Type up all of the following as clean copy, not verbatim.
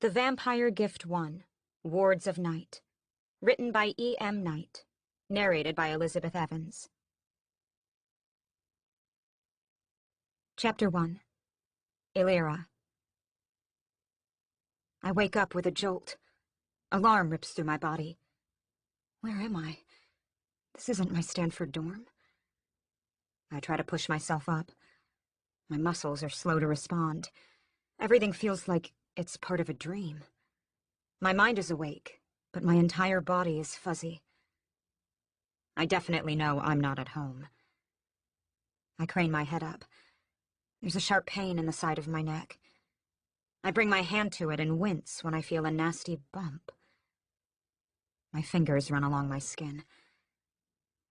The Vampire Gift 1, Wards of Night. Written by E.M. Knight. Narrated by Elizabeth Evans. Chapter 1. Illyra. I wake up with a jolt. Alarm rips through my body. Where am I? This isn't my Stanford dorm. I try to push myself up. My muscles are slow to respond. Everything feels like it's part of a dream. My mind is awake, but my entire body is fuzzy. I definitely know I'm not at home. I crane my head up. There's a sharp pain in the side of my neck. I bring my hand to it and wince when I feel a nasty bump. My fingers run along my skin.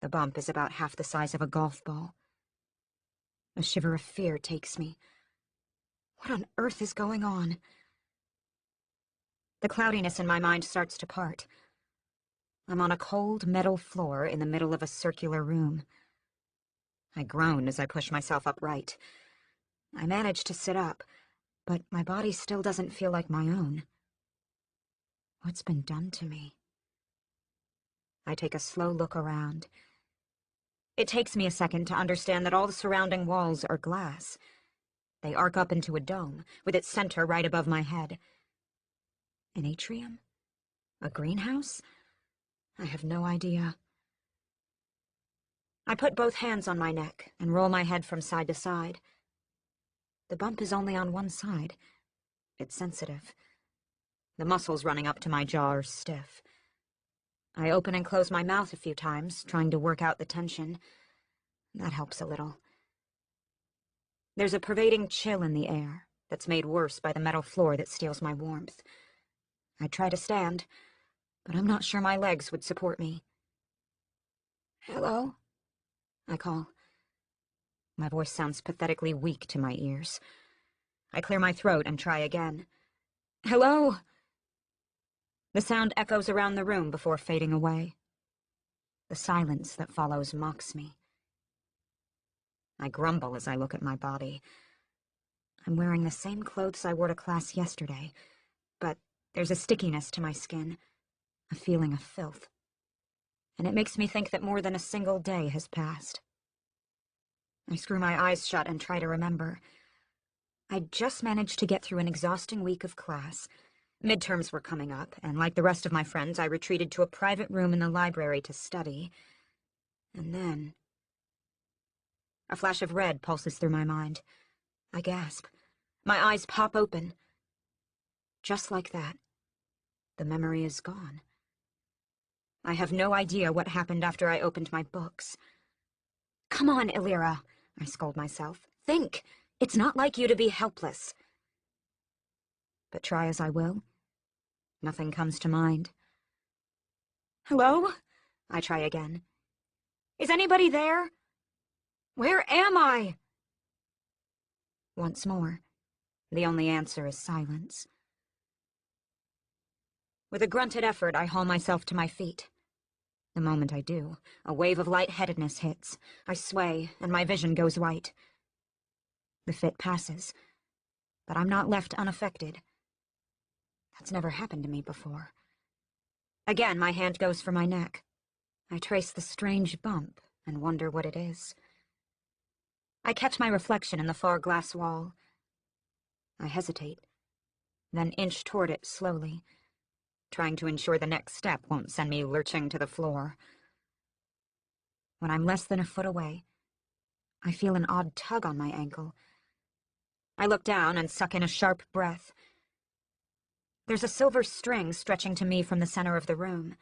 The bump is about half the size of a golf ball. A shiver of fear takes me. What on earth is going on? The cloudiness in my mind starts to part. I'm on a cold metal floor in the middle of a circular room. I groan as I push myself upright. I manage to sit up, but my body still doesn't feel like my own. What's been done to me? I take a slow look around. It takes me a second to understand that all the surrounding walls are glass. They arc up into a dome, with its center right above my head. An atrium? A greenhouse? I have no idea. I put both hands on my neck and roll my head from side to side. The bump is only on one side. It's sensitive. The muscles running up to my jaw are stiff. I open and close my mouth a few times, trying to work out the tension. That helps a little. There's a pervading chill in the air that's made worse by the metal floor that steals my warmth. I try to stand, but I'm not sure my legs would support me. "Hello?" I call. My voice sounds pathetically weak to my ears. I clear my throat and try again. "Hello?" The sound echoes around the room before fading away. The silence that follows mocks me. I grumble as I look at my body. I'm wearing the same clothes I wore to class yesterday, but there's a stickiness to my skin, a feeling of filth. And it makes me think that more than a single day has passed. I screw my eyes shut and try to remember. I'd just managed to get through an exhausting week of class. Midterms were coming up, and like the rest of my friends, I retreated to a private room in the library to study. And then... A flash of red pulses through my mind. I gasp. My eyes pop open. Just like that, the memory is gone. I have no idea what happened after I opened my books. "Come on, Illyra," I scold myself. "Think! It's not like you to be helpless." But try as I will, nothing comes to mind. "Hello?" I try again. "Is anybody there? Where am I?" Once more, the only answer is silence. With a grunted effort, I haul myself to my feet. The moment I do, a wave of lightheadedness hits. I sway, and my vision goes white. The fit passes, but I'm not left unaffected. That's never happened to me before. Again, my hand goes for my neck. I trace the strange bump and wonder what it is. I catch my reflection in the far glass wall. I hesitate, then inch toward it slowly, trying to ensure the next step won't send me lurching to the floor. When I'm less than a foot away, I feel an odd tug on my ankle. I look down and suck in a sharp breath. There's a silver string stretching to me from the center of the room.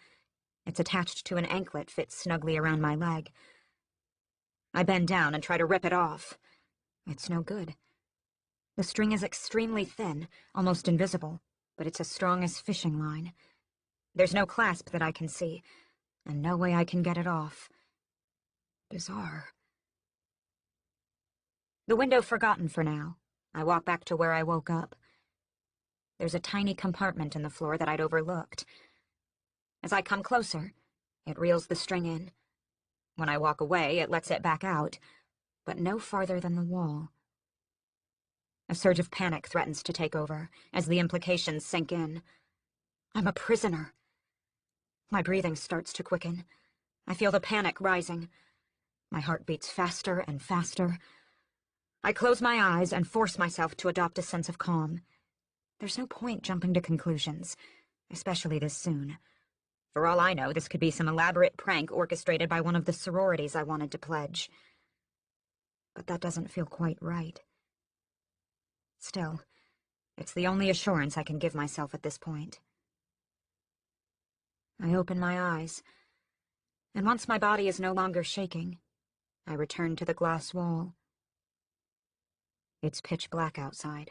It's attached to an anklet fit snugly around my leg. I bend down and try to rip it off. It's no good. The string is extremely thin, almost invisible, but it's as strong as fishing line. There's no clasp that I can see, and no way I can get it off. Bizarre. The window forgotten for now, I walk back to where I woke up. There's a tiny compartment in the floor that I'd overlooked. As I come closer, it reels the string in. When I walk away, it lets it back out, but no farther than the wall. A surge of panic threatens to take over as the implications sink in. I'm a prisoner. My breathing starts to quicken. I feel the panic rising. My heart beats faster and faster. I close my eyes and force myself to adopt a sense of calm. There's no point jumping to conclusions, especially this soon. For all I know, this could be some elaborate prank orchestrated by one of the sororities I wanted to pledge. But that doesn't feel quite right. Still, it's the only assurance I can give myself at this point. I open my eyes, and once my body is no longer shaking, I return to the glass wall. It's pitch black outside.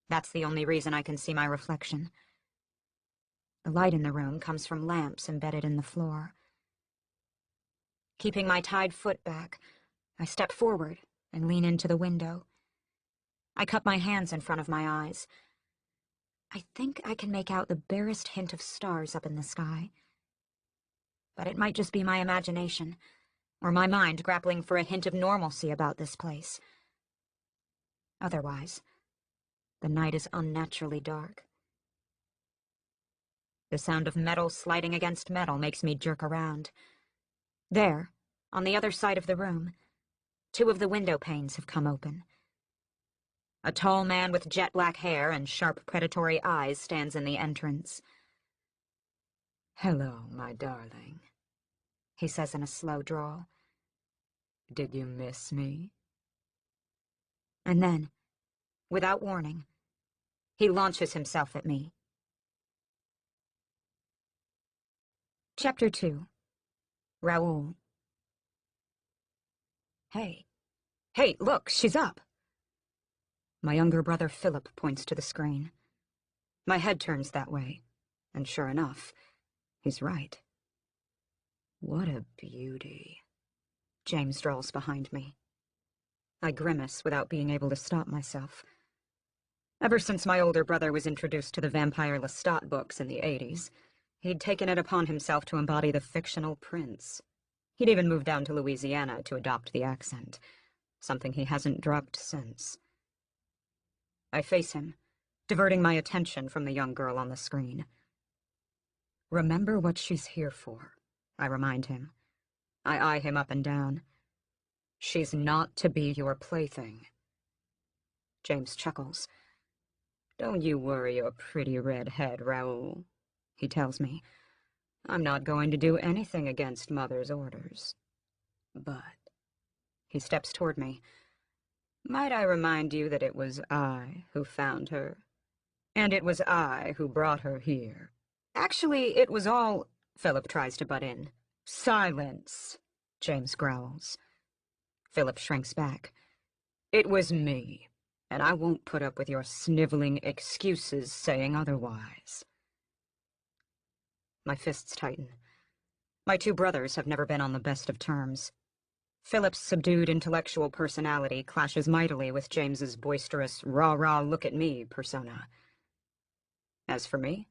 That's the only reason I can see my reflection. The light in the room comes from lamps embedded in the floor. Keeping my tied foot back, I step forward and lean into the window. I cup my hands in front of my eyes. I think I can make out the barest hint of stars up in the sky. But it might just be my imagination, or my mind grappling for a hint of normalcy about this place. Otherwise, the night is unnaturally dark. The sound of metal sliding against metal makes me jerk around. There, on the other side of the room, 2 of the window panes have come open. A tall man with jet-black hair and sharp predatory eyes stands in the entrance. "Hello, my darling," he says in a slow drawl. "Did you miss me?" And then, without warning, he launches himself at me. Chapter 2. Raoul. Hey, look, she's up. My younger brother Philip points to the screen. My head turns that way, and sure enough, he's right. "What a beauty," James drawls behind me. I grimace without being able to stop myself. Ever since my older brother was introduced to the Vampire Lestat books in the 80s, he'd taken it upon himself to embody the fictional prince. He'd even moved down to Louisiana to adopt the accent, something he hasn't dropped since. I face him, diverting my attention from the young girl on the screen. "Remember what she's here for," I remind him. I eye him up and down. "She's not to be your plaything." James chuckles. "Don't you worry your pretty red head, Raoul," he tells me. "I'm not going to do anything against Mother's orders. But," he steps toward me, "might I remind you that it was I who found her, and it was I who brought her here." "Actually, it was all—" Philip tries to butt in. "Silence," James growls. Philip shrinks back. "It was me, and I won't put up with your sniveling excuses saying otherwise." My fists tighten. My 2 brothers have never been on the best of terms. Philip's subdued intellectual personality clashes mightily with James's boisterous, rah-rah look-at-me persona. As for me,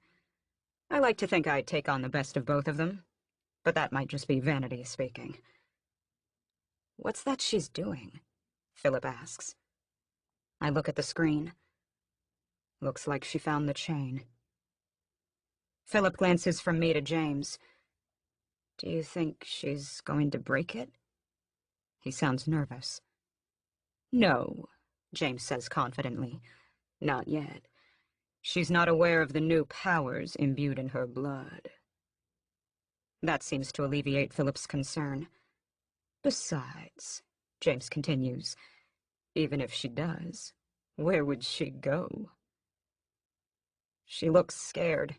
I like to think I'd take on the best of both of them, but that might just be vanity speaking. "What's that she's doing?" Philip asks. I look at the screen. Looks like she found the chain. Philip glances from me to James. "Do you think she's going to break it?" He sounds nervous. "No," James says confidently. "Not yet. She's not aware of the new powers imbued in her blood." That seems to alleviate Philip's concern. "Besides," James continues, "even if she does, where would she go?" "She looks scared,"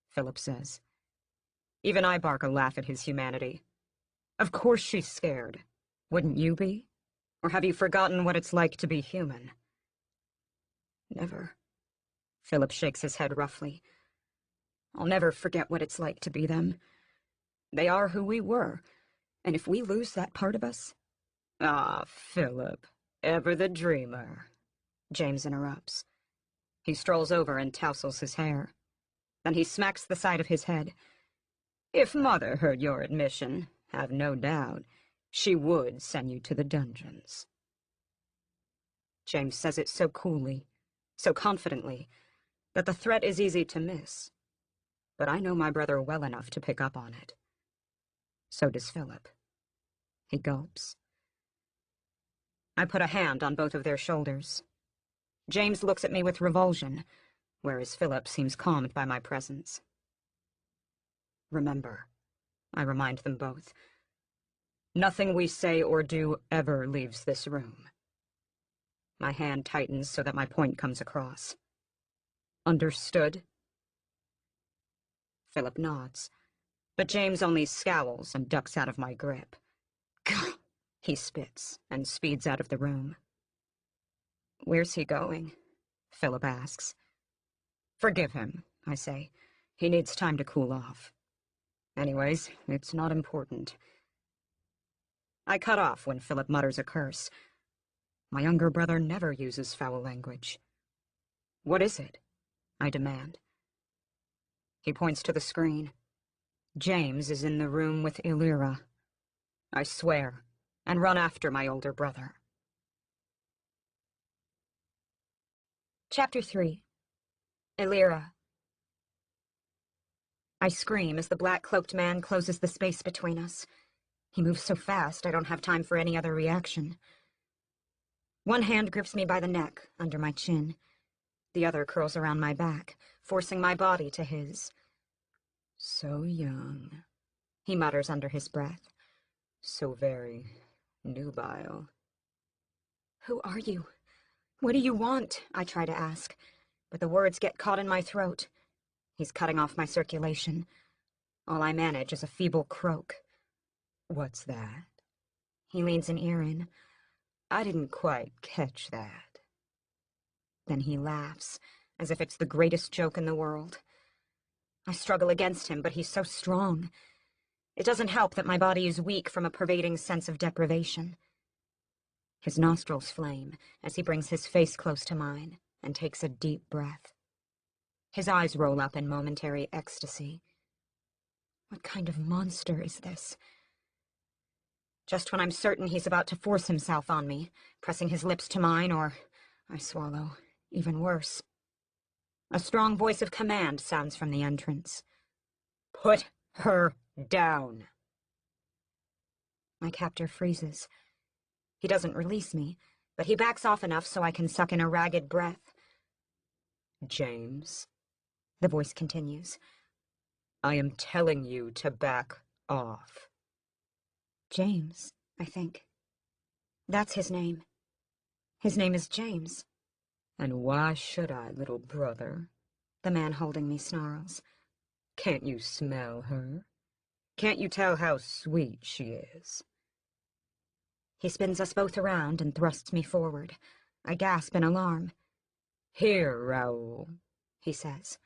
Philip says. Even I bark a laugh at his humanity. "Of course she's scared. Wouldn't you be? Or have you forgotten what it's like to be human?" "Never." Philip shakes his head roughly. "I'll never forget what it's like to be them. They are who we were, and if we lose that part of us—" "Ah, Philip, ever the dreamer," James interrupts. He strolls over and tousles his hair. Then he smacks the side of his head. "If Mother heard your admission, have no doubt, she would send you to the dungeons." James says it so coolly, so confidently, that the threat is easy to miss. But I know my brother well enough to pick up on it. So does Philip. He gulps. I put a hand on both of their shoulders. James looks at me with revulsion, whereas Philip seems calmed by my presence. Remember, I remind them both, nothing we say or do ever leaves this room. My hand tightens so that my point comes across. Understood? Philip nods, but James only scowls and ducks out of my grip. Gah! He spits and speeds out of the room. Where's he going? Philip asks. Forgive him, I say. He needs time to cool off. Anyways, it's not important. I cut off when Philip mutters a curse. My younger brother never uses foul language. What is it? I demand. He points to the screen. James is in the room with Illyra. I swear, and run after my older brother. Chapter 3. Illyra. I scream as the black-cloaked man closes the space between us. He moves so fast, I don't have time for any other reaction. One hand grips me by the neck, under my chin. The other curls around my back, forcing my body to his. So young, he mutters under his breath. So very nubile. Who are you? What do you want? I try to ask, but the words get caught in my throat. He's cutting off my circulation. All I manage is a feeble croak. What's that? He leans an ear in. I didn't quite catch that. Then he laughs, as if it's the greatest joke in the world. I struggle against him, but he's so strong. It doesn't help that my body is weak from a pervading sense of deprivation. His nostrils flame as he brings his face close to mine and takes a deep breath. His eyes roll up in momentary ecstasy. What kind of monster is this? Just when I'm certain he's about to force himself on me, pressing his lips to mine, or I swallow, even worse. A strong voice of command sounds from the entrance. Put her down. My captor freezes. He doesn't release me, but he backs off enough so I can suck in a ragged breath. James, the voice continues, I am telling you to back off. James, I think. That's his name. His name is James. And why should I, little brother? The man holding me snarls. Can't you smell her? Can't you tell how sweet she is? He spins us both around and thrusts me forward. I gasp in alarm. Here, Raoul, he says.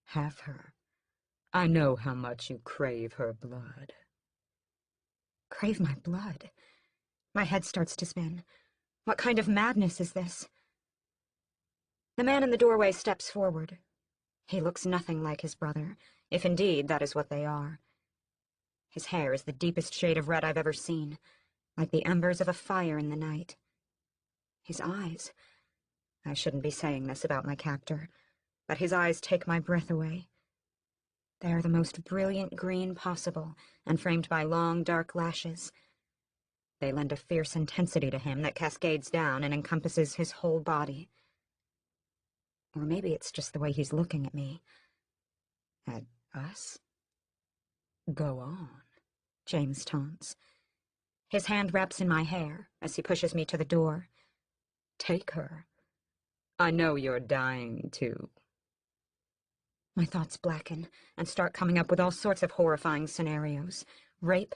Have her. I know how much you crave her blood. Crave my blood? My head starts to spin. What kind of madness is this? The man in the doorway steps forward. He looks nothing like his brother, if indeed that is what they are. His hair is the deepest shade of red I've ever seen, like the embers of a fire in the night. His eyes... I shouldn't be saying this about my captor, but his eyes take my breath away. They are the most brilliant green possible, and framed by long, dark lashes. They lend a fierce intensity to him that cascades down and encompasses his whole body. Or maybe it's just the way he's looking at me. At us? Go on, James taunts. His hand wraps in my hair as he pushes me to the door. Take her. I know you're dying to. My thoughts blacken and start coming up with all sorts of horrifying scenarios. Rape,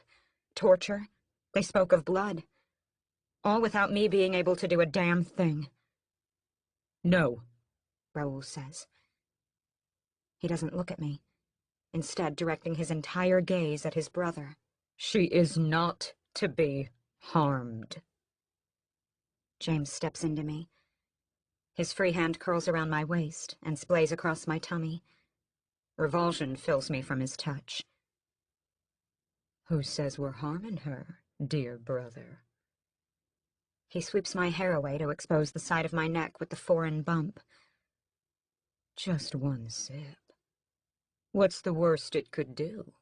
torture, they spoke of blood. All without me being able to do a damn thing. No, Raoul says. He doesn't look at me, instead directing his entire gaze at his brother. She is not to be harmed. James steps into me. His free hand curls around my waist and splays across my tummy. Revulsion fills me from his touch. Who says we're harming her, dear brother? He sweeps my hair away to expose the side of my neck with the foreign bump. Just one sip. What's the worst it could do?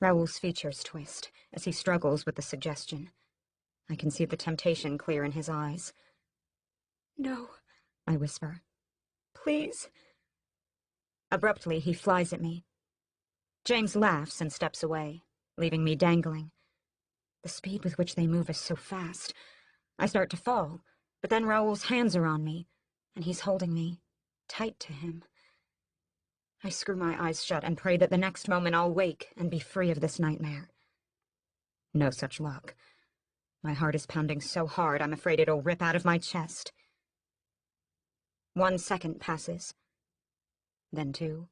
Raoul's features twist as he struggles with the suggestion. I can see the temptation clear in his eyes. "No," I whisper. "Please." Abruptly, he flies at me. James laughs and steps away, leaving me dangling. The speed with which they move is so fast. I start to fall, but then Raoul's hands are on me, and he's holding me tight to him. I screw my eyes shut and pray that the next moment I'll wake and be free of this nightmare. No such luck. My heart is pounding so hard I'm afraid it'll rip out of my chest. 1 second passes, then 2,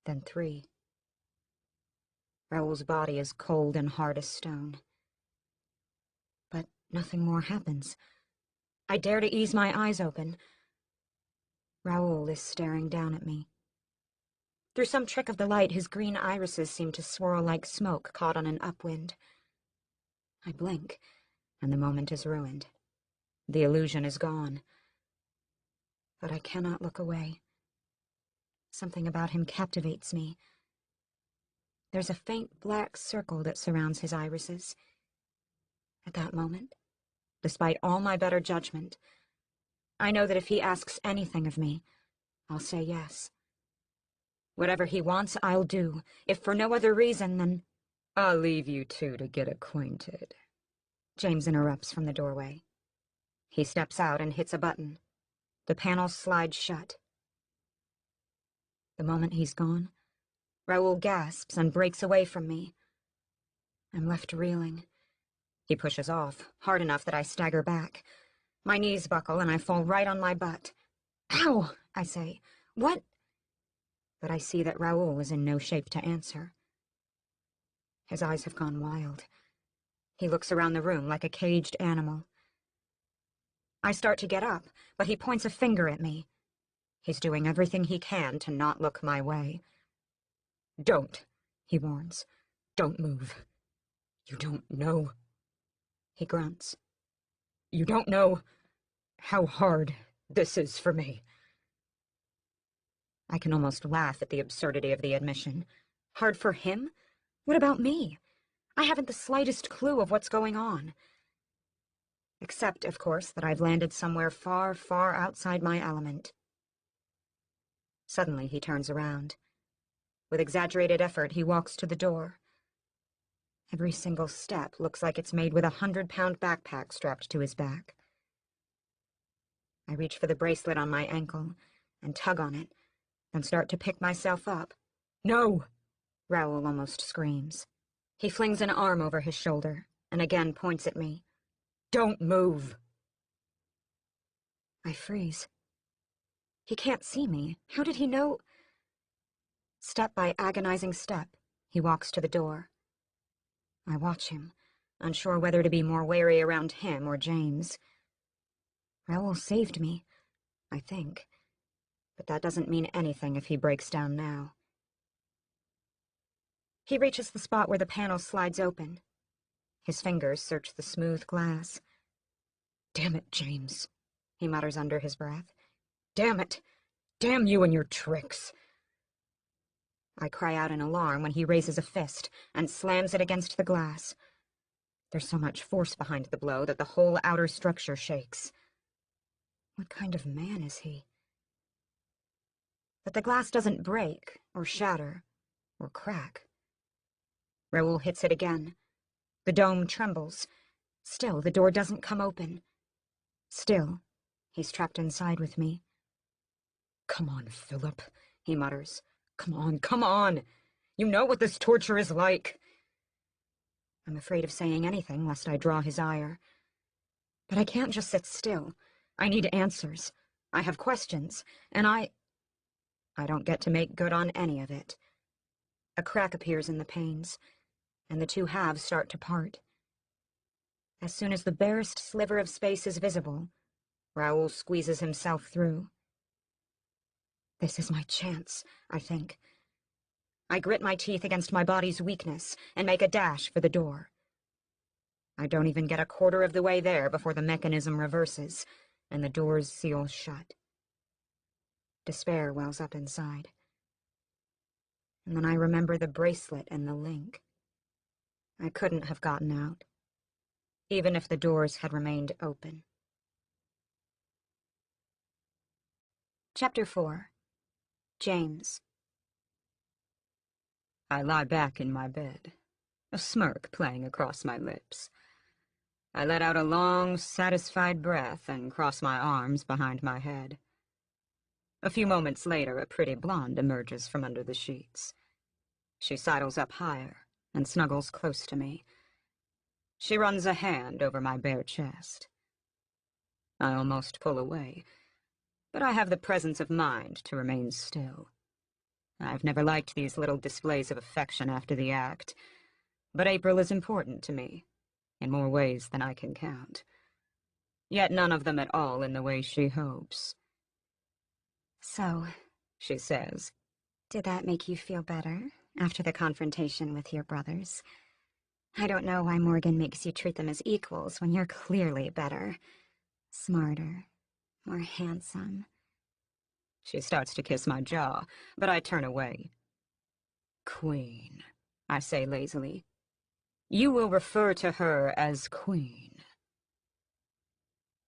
then 3. Raoul's body is cold and hard as stone. But nothing more happens. I dare to ease my eyes open. Raoul is staring down at me. Through some trick of the light, his green irises seem to swirl like smoke caught on an upwind. I blink, and the moment is ruined. The illusion is gone. But I cannot look away. Something about him captivates me. There's a faint black circle that surrounds his irises. At that moment, despite all my better judgment, I know that if he asks anything of me, I'll say yes. Whatever he wants, I'll do, if for no other reason than— "I'll leave you two to get acquainted," James interrupts from the doorway. He steps out and hits a button. The panel slides shut. The moment he's gone, Raoul gasps and breaks away from me. I'm left reeling. He pushes off, hard enough that I stagger back. My knees buckle and I fall right on my butt. "Ow!" I say. "What?" But I see that Raoul is in no shape to answer. His eyes have gone wild. He looks around the room like a caged animal. I start to get up, but he points a finger at me. He's doing everything he can to not look my way. "Don't," he warns. "Don't move. You don't know." He grunts. "You don't know how hard this is for me." I can almost laugh at the absurdity of the admission. Hard for him? What about me? I haven't the slightest clue of what's going on. Except, of course, that I've landed somewhere far, far outside my element. Suddenly he turns around. With exaggerated effort, he walks to the door. Every single step looks like it's made with a 100-pound backpack strapped to his back. I reach for the bracelet on my ankle and tug on it, then start to pick myself up. "No!" Raoul almost screams. He flings an arm over his shoulder and again points at me. "Don't move!" I freeze. He can't see me. How did he know? Step by agonizing step, he walks to the door. I watch him, unsure whether to be more wary around him or James. Raoul saved me, I think, but that doesn't mean anything if he breaks down now. He reaches the spot where the panel slides open. His fingers search the smooth glass. "Damn it, James," he mutters under his breath. "Damn it! Damn you and your tricks!" I cry out in alarm when he raises a fist and slams it against the glass. There's so much force behind the blow that the whole outer structure shakes. What kind of man is he? But the glass doesn't break, or shatter, or crack. Raoul hits it again. The dome trembles. Still, the door doesn't come open. Still, he's trapped inside with me. "Come on, Philip," he mutters. "Come on, come on! You know what this torture is like!" I'm afraid of saying anything lest I draw his ire. But I can't just sit still. I need answers. I have questions, and I don't get to make good on any of it. A crack appears in the panes, and the two halves start to part. As soon as the barest sliver of space is visible, Raoul squeezes himself through. This is my chance, I think. I grit my teeth against my body's weakness and make a dash for the door. I don't even get a quarter of the way there before the mechanism reverses, and the doors seal shut. Despair wells up inside. And then I remember the bracelet and the link. I couldn't have gotten out, even if the doors had remained open. Chapter 4. James. I lie back in my bed, a smirk playing across my lips. I let out a long, satisfied breath and cross my arms behind my head. A few moments later, a pretty blonde emerges from under the sheets. She sidles up higher and snuggles close to me. She runs a hand over my bare chest. I almost pull away, but I have the presence of mind to remain still. I've never liked these little displays of affection after the act, but April is important to me, in more ways than I can count. Yet none of them at all in the way she hopes. So, She says, did that make you feel better after the confrontation with your brothers? I don't know why Morgan makes you treat them as equals when you're clearly better. Smarter. More handsome. She starts to kiss my jaw, but I turn away. Queen, I say lazily. You will refer to her as Queen.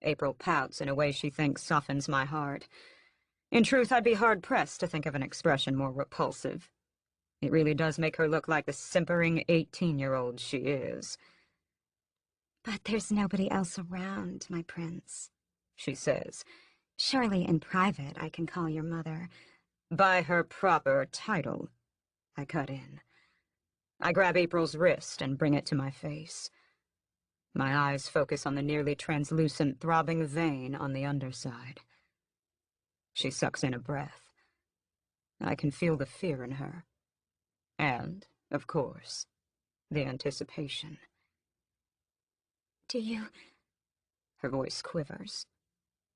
April pouts in a way she thinks softens my heart. In truth, I'd be hard-pressed to think of an expression more repulsive. It really does make her look like the simpering 18-year-old she is. But there's nobody else around, my prince, She says. Surely in private I can call your mother. By her proper title, I cut in. I grab April's wrist and bring it to my face. My eyes focus on the nearly translucent throbbing vein on the underside. She sucks in a breath. I can feel the fear in her. And, of course, the anticipation. Do you... Her voice quivers.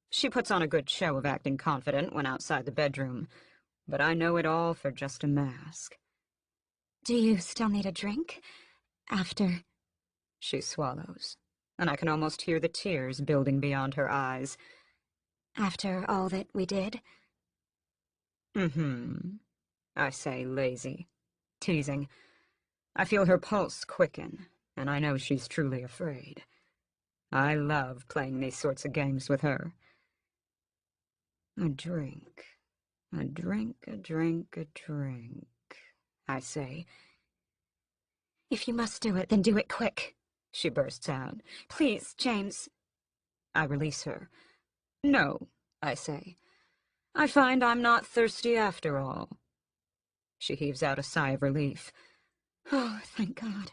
She puts on a good show of acting confident when outside the bedroom, but I know it all for just a mask. Do you still need a drink? After... She swallows, and I can almost hear the tears building beyond her eyes. After all that we did? I say, lazy, teasing. I feel her pulse quicken, and I know she's truly afraid. I love playing these sorts of games with her. A drink, a drink, a drink, a drink, I say. If you must do it, then do it quick, She bursts out. Please, James. I release her. No, I say. I find I'm not thirsty after all. She heaves out a sigh of relief. Oh, thank God.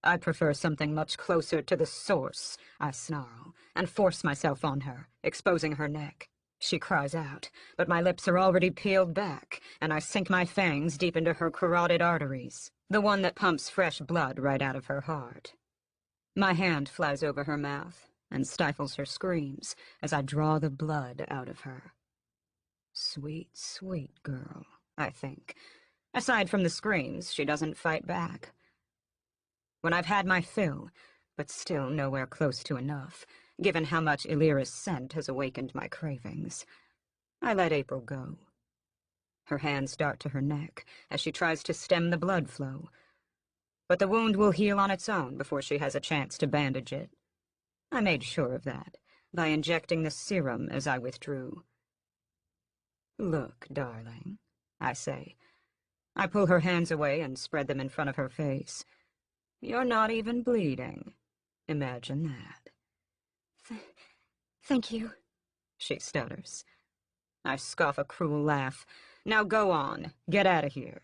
I prefer something much closer to the source, I snarl, and force myself on her, exposing her neck. She cries out, but my lips are already peeled back, and I sink my fangs deep into her carotid arteries, the one that pumps fresh blood right out of her heart. My hand flies over her mouth and stifles her screams as I draw the blood out of her. Sweet, sweet girl, I think. Aside from the screams, she doesn't fight back. When I've had my fill, but still nowhere close to enough, given how much Illyra's scent has awakened my cravings, I let April go. Her hands dart to her neck as she tries to stem the blood flow, but the wound will heal on its own before she has a chance to bandage it. I made sure of that by injecting the serum as I withdrew. Look, darling, I say. I pull her hands away and spread them in front of her face. You're not even bleeding. Imagine that. Thank you, she stutters. I scoff a cruel laugh. Now go on. Get out of here.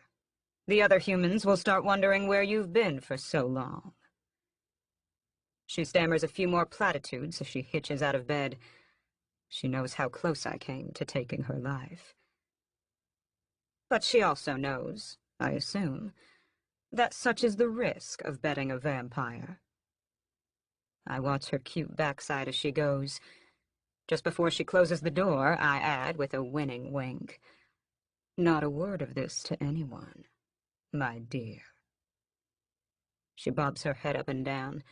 The other humans will start wondering where you've been for so long. She stammers a few more platitudes as she hitches out of bed. She knows how close I came to taking her life. But she also knows, I assume, that such is the risk of betting a vampire. I watch her cute backside as she goes. Just before she closes the door, I add with a winning wink, not a word of this to anyone, my dear. She bobs her head up and down,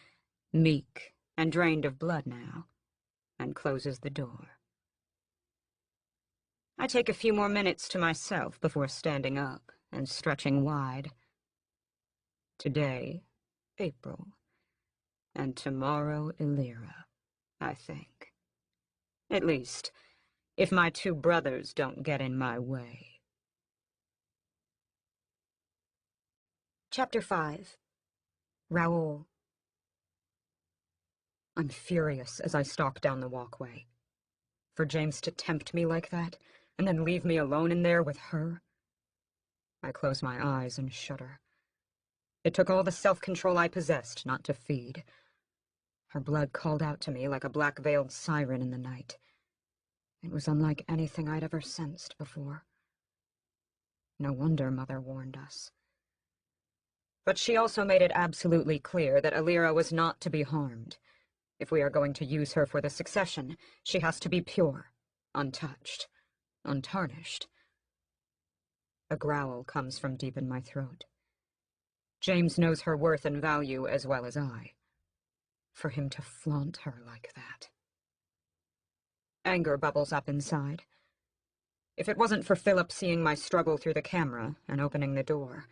meek and drained of blood now, and closes the door. I take a few more minutes to myself before standing up and stretching wide. Today, April, and tomorrow, Elira, I think. At least, if my two brothers don't get in my way. Chapter 5. Raoul. I'm furious as I stalk down the walkway. For James to tempt me like that, and then leave me alone in there with her. I close my eyes and shudder. It took all the self-control I possessed not to feed. Her blood called out to me like a black-veiled siren in the night. It was unlike anything I'd ever sensed before. No wonder Mother warned us. But she also made it absolutely clear that Elira was not to be harmed. If we are going to use her for the succession, she has to be pure, untouched, untarnished. A growl comes from deep in my throat. James knows her worth and value as well as I. For him to flaunt her like that. Anger bubbles up inside. If it wasn't for Philip seeing my struggle through the camera and opening the door,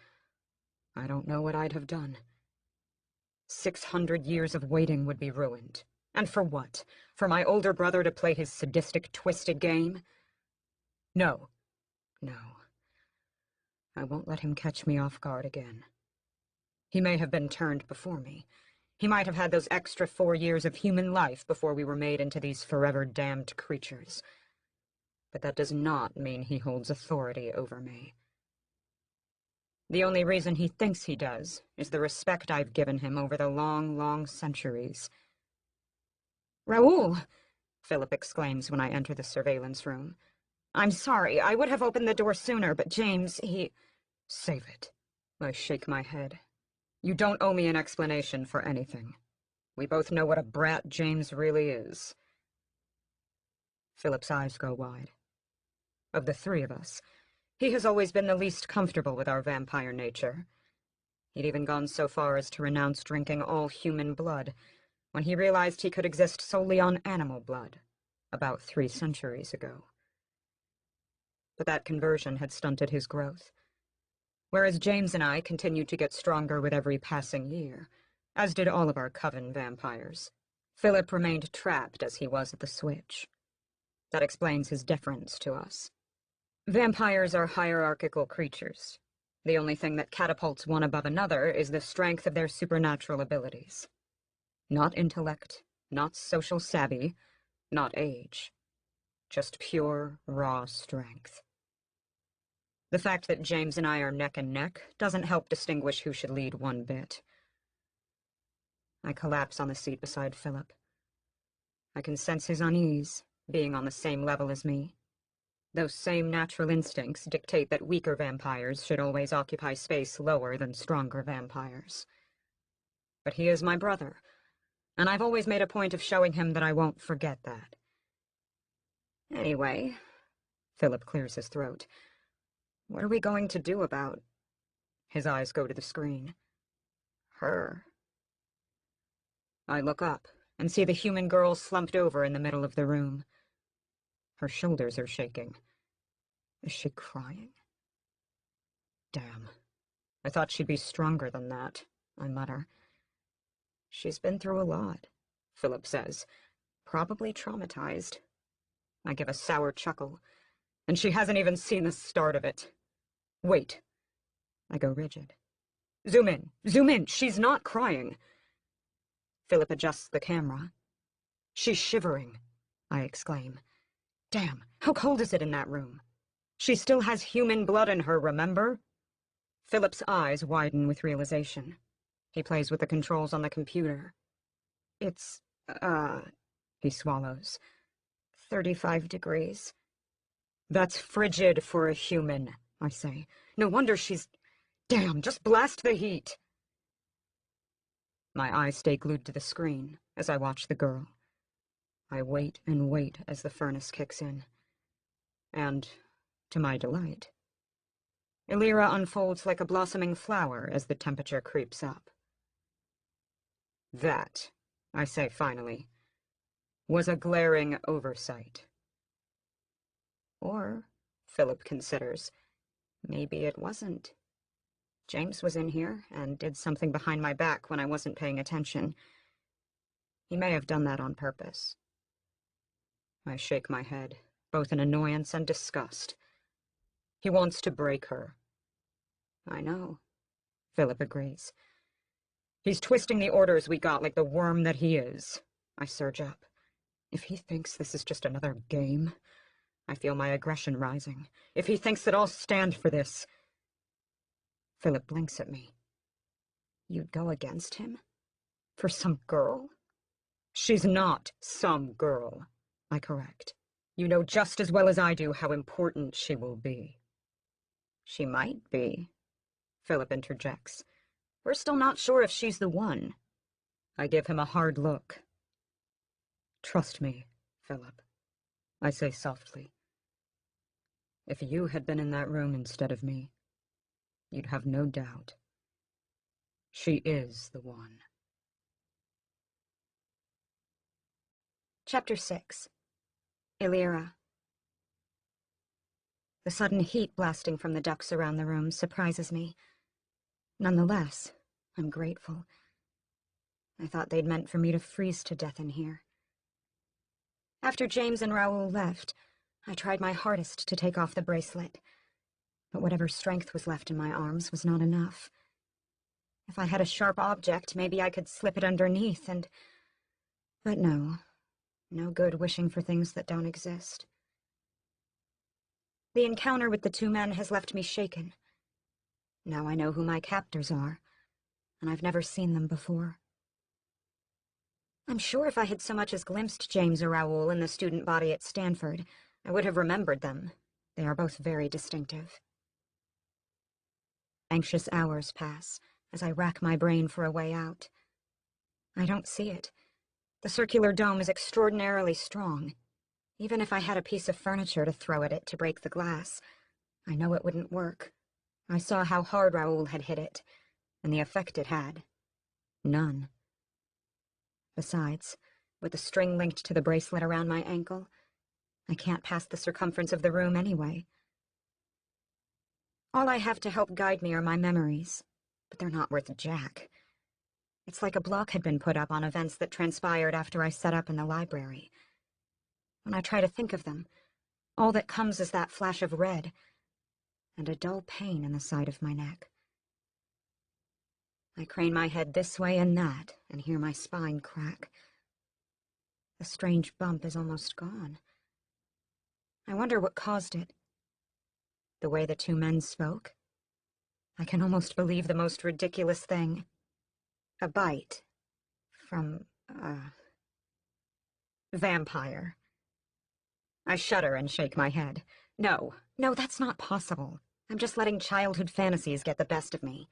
I don't know what I'd have done. 600 years of waiting would be ruined. And for what? For my older brother to play his sadistic, twisted game? No. No. I won't let him catch me off guard again. He may have been turned before me. He might have had those extra 4 years of human life before we were made into these forever damned creatures. But that does not mean he holds authority over me. The only reason he thinks he does is the respect I've given him over the long, long centuries. Raoul! Philip exclaims when I enter the surveillance room. I'm sorry, I would have opened the door sooner, but James, he... Save it. I shake my head. You don't owe me an explanation for anything. We both know what a brat James really is. Philip's eyes go wide. Of the three of us, he has always been the least comfortable with our vampire nature. He'd even gone so far as to renounce drinking all human blood when he realized he could exist solely on animal blood, about 3 centuries ago. But that conversion had stunted his growth. Whereas James and I continued to get stronger with every passing year, as did all of our coven vampires, Philip remained trapped as he was at the switch. That explains his deference to us. Vampires are hierarchical creatures. The only thing that catapults one above another is the strength of their supernatural abilities. Not intellect, not social savvy, not age. Just pure, raw strength. The fact that James and I are neck and neck doesn't help distinguish who should lead one bit. I collapse on the seat beside Philip. I can sense his unease, being on the same level as me. Those same natural instincts dictate that weaker vampires should always occupy space lower than stronger vampires. But he is my brother, and I've always made a point of showing him that I won't forget that. Anyway, Philip clears his throat. What are we going to do about... His eyes go to the screen. Her. I look up and see the human girl slumped over in the middle of the room. Her shoulders are shaking. Is she crying? Damn. I thought she'd be stronger than that, I mutter. She's been through a lot, Philip says. Probably traumatized. I give a sour chuckle, and she hasn't even seen the start of it. Wait. I go rigid. Zoom in. Zoom in. She's not crying. Philip adjusts the camera. She's shivering, I exclaim. Damn, how cold is it in that room? She still has human blood in her, remember? Philip's eyes widen with realization. He plays with the controls on the computer. It's, he swallows. 35 degrees. That's frigid for a human, I say. No wonder she's... Damn, just blast the heat. My eyes stay glued to the screen as I watch the girl. I wait and wait as the furnace kicks in. And, to my delight, Elira unfolds like a blossoming flower as the temperature creeps up. That I say finally, was a glaring oversight. Or, Philip considers, maybe it wasn't. James was in here and did something behind my back when I wasn't paying attention. He may have done that on purpose. I shake my head, both in annoyance and disgust. He wants to break her. I know, Philip agrees. He's twisting the orders we got like the worm that he is. I surge up. If he thinks this is just another game, I feel my aggression rising. If he thinks that I'll stand for this... Philip blinks at me. You'd go against him? For some girl? She's not some girl, I correct. You know just as well as I do how important she will be. She might be, Philip interjects. We're still not sure if she's the one. I give him a hard look. Trust me, Philip, I say softly. If you had been in that room instead of me, you'd have no doubt. She is the one. Chapter 6. Illyra. The sudden heat blasting from the ducts around the room surprises me. Nonetheless, I'm grateful. I thought they'd meant for me to freeze to death in here. After James and Raoul left, I tried my hardest to take off the bracelet, but whatever strength was left in my arms was not enough. If I had a sharp object, maybe I could slip it underneath and... But no. No good wishing for things that don't exist. The encounter with the two men has left me shaken. Now I know who my captors are, and I've never seen them before. I'm sure if I had so much as glimpsed James or Raoul in the student body at Stanford, I would have remembered them. They are both very distinctive. Anxious hours pass as I rack my brain for a way out. I don't see it. The circular dome is extraordinarily strong. Even if I had a piece of furniture to throw at it to break the glass, I know it wouldn't work. I saw how hard Raoul had hit it, and the effect it had. None. Besides, with the string linked to the bracelet around my ankle, I can't pass the circumference of the room anyway. All I have to help guide me are my memories, but they're not worth jack. It's like a block had been put up on events that transpired after I set up in the library. When I try to think of them, all that comes is that flash of red, and a dull pain in the side of my neck. I crane my head this way and that, and hear my spine crack. The strange bump is almost gone. I wonder what caused it. The way the two men spoke? I can almost believe the most ridiculous thing. A bite. From, vampire. I shudder and shake my head. No, that's not possible. I'm just letting childhood fantasies get the best of me.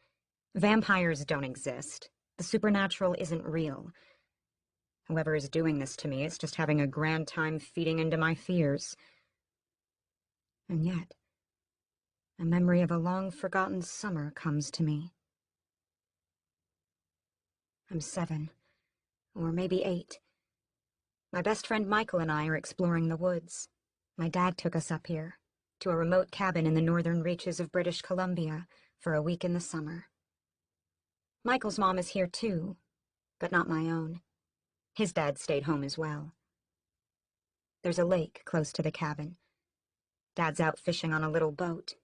Vampires don't exist. The supernatural isn't real. Whoever is doing this to me is just having a grand time feeding into my fears. And yet, a memory of a long-forgotten summer comes to me. I'm 7, or maybe 8. My best friend Michael and I are exploring the woods. My dad took us up here, to a remote cabin in the northern reaches of British Columbia, for a week in the summer. Michael's mom is here too, but not my own. His dad stayed home as well. There's a lake close to the cabin. Dad's out fishing on a little boat.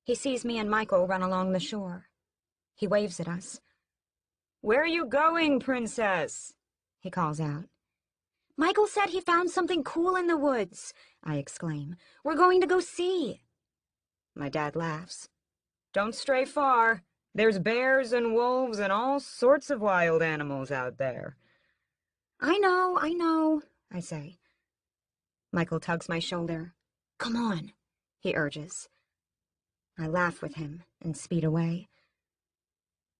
He sees me and Michael run along the shore. He waves at us. "Where are you going, princess?" he calls out. "Michael said he found something cool in the woods," I exclaim. "We're going to go see." My dad laughs. "Don't stray far. There's bears and wolves and all sorts of wild animals out there." I know, I say. Michael tugs my shoulder. "Come on," he urges. I laugh with him and speed away.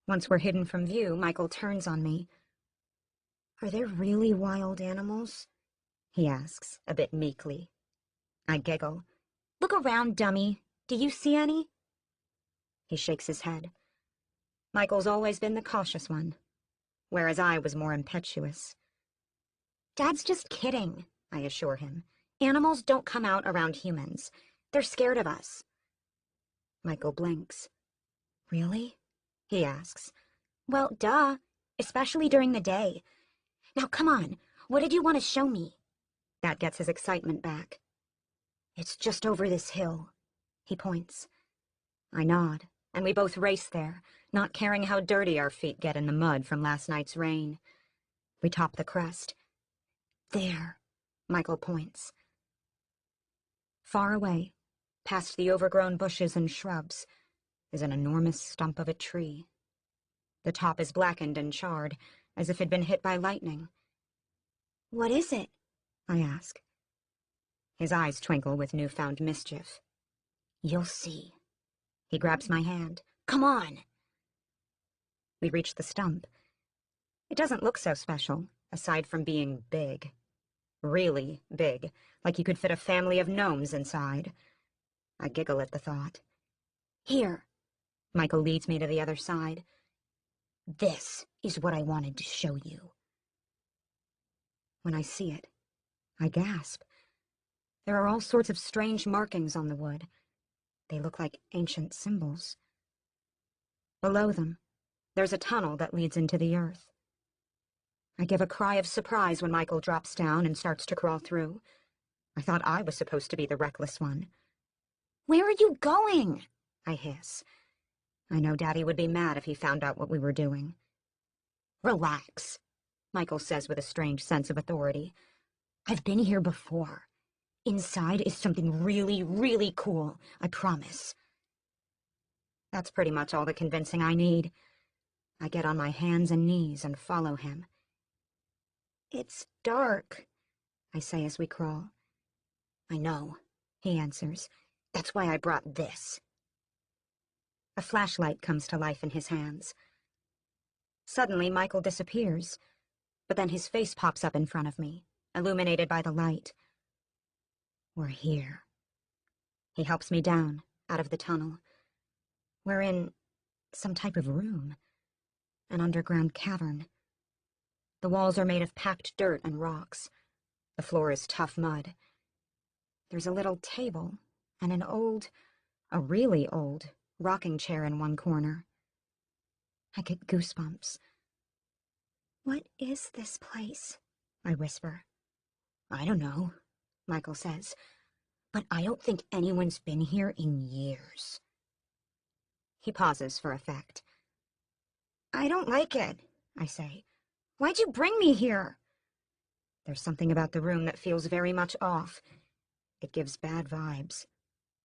Once we're hidden from view, Michael turns on me. "Are there really wild animals?" he asks, a bit meekly. I giggle. "Look around, dummy. Do you see any?" He shakes his head. Michael's always been the cautious one. whereas I was more impetuous. "Dad's just kidding," I assure him. "Animals don't come out around humans. They're scared of us." Michael blinks. "Really?" he asks. "Well, duh, especially during the day. Now come on, what did you want to show me?" That gets his excitement back. "It's just over this hill," he points. I nod, and we both race there, not caring how dirty our feet get in the mud from last night's rain. We top the crest. "There," Michael points. Far away, past the overgrown bushes and shrubs, is an enormous stump of a tree. The top is blackened and charred, as if it had been hit by lightning. "What is it?" I ask. His eyes twinkle with newfound mischief. "You'll see." He grabs my hand. "Come on." We reach the stump. It doesn't look so special, aside from being big. Really big, like you could fit a family of gnomes inside. I giggle at the thought. "Here." Michael leads me to the other side. "This is what I wanted to show you." When I see it, I gasp. There are all sorts of strange markings on the wood. They look like ancient symbols. Below them, there's a tunnel that leads into the earth. I give a cry of surprise when Michael drops down and starts to crawl through. I thought I was supposed to be the reckless one. "Where are you going?" I hiss. I know Daddy would be mad if he found out what we were doing. "Relax," Michael says with a strange sense of authority. "I've been here before. Inside is something really, really cool, I promise." That's pretty much all the convincing I need. I get on my hands and knees and follow him. "It's dark," I say as we crawl. "I know," he answers. "That's why I brought this." A flashlight comes to life in his hands. Suddenly, Michael disappears, but then his face pops up in front of me, illuminated by the light. "We're here." He helps me down, out of the tunnel. We're in some type of room, an underground cavern. The walls are made of packed dirt and rocks. The floor is tough mud. There's a little table and a really old, rocking chair in one corner. I get goosebumps. "What is this place?" I whisper. "I don't know," Michael says, "but I don't think anyone's been here in years." He pauses for effect. "I don't like it," I say. "Why'd you bring me here?" There's something about the room that feels very much off. It gives bad vibes.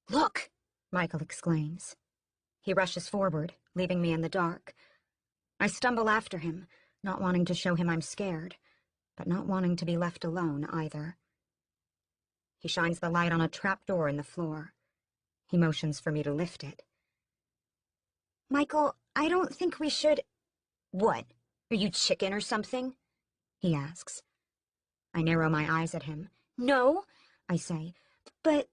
"Look!" Michael exclaims. He rushes forward, leaving me in the dark. I stumble after him, not wanting to show him I'm scared, but not wanting to be left alone either. He shines the light on a trapdoor in the floor. He motions for me to lift it. "Michael, I don't think we should—" "What? Are you chicken or something?" he asks. I narrow my eyes at him. "No," I say, "but—"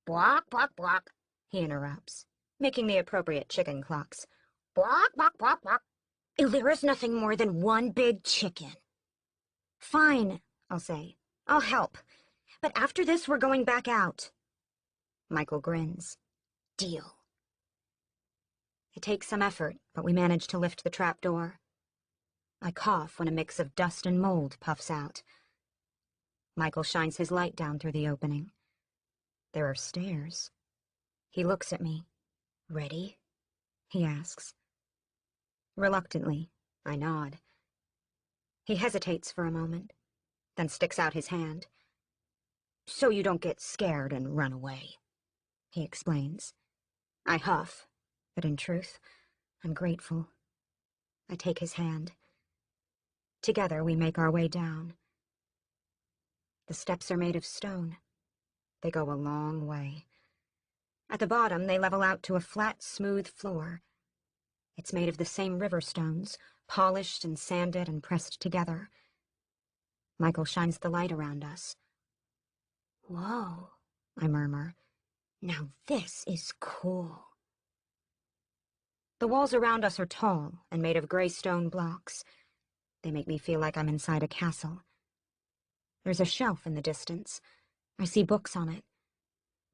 "Bwok, bwok, bwok," he interrupts, making the appropriate chicken clucks. "Bwok, bwok, bwok, bwok. Illyra's nothing more than one big chicken." "Fine," I'll say. "I'll help. But after this, we're going back out." Michael grins. "Deal." It takes some effort, but we manage to lift the trapdoor. I cough when a mix of dust and mold puffs out. Michael shines his light down through the opening. There are stairs. He looks at me. "Ready?" he asks. Reluctantly, I nod. He hesitates for a moment, then sticks out his hand. "So you don't get scared and run away," he explains. I huff, but in truth, I'm grateful. I take his hand. Together we make our way down. The steps are made of stone. They go a long way. At the bottom, they level out to a flat, smooth floor. It's made of the same river stones, polished and sanded and pressed together. Michael shines the light around us. "Whoa," I murmur. "Now this is cool." The walls around us are tall and made of gray stone blocks. They make me feel like I'm inside a castle. There's a shelf in the distance. I see books on it.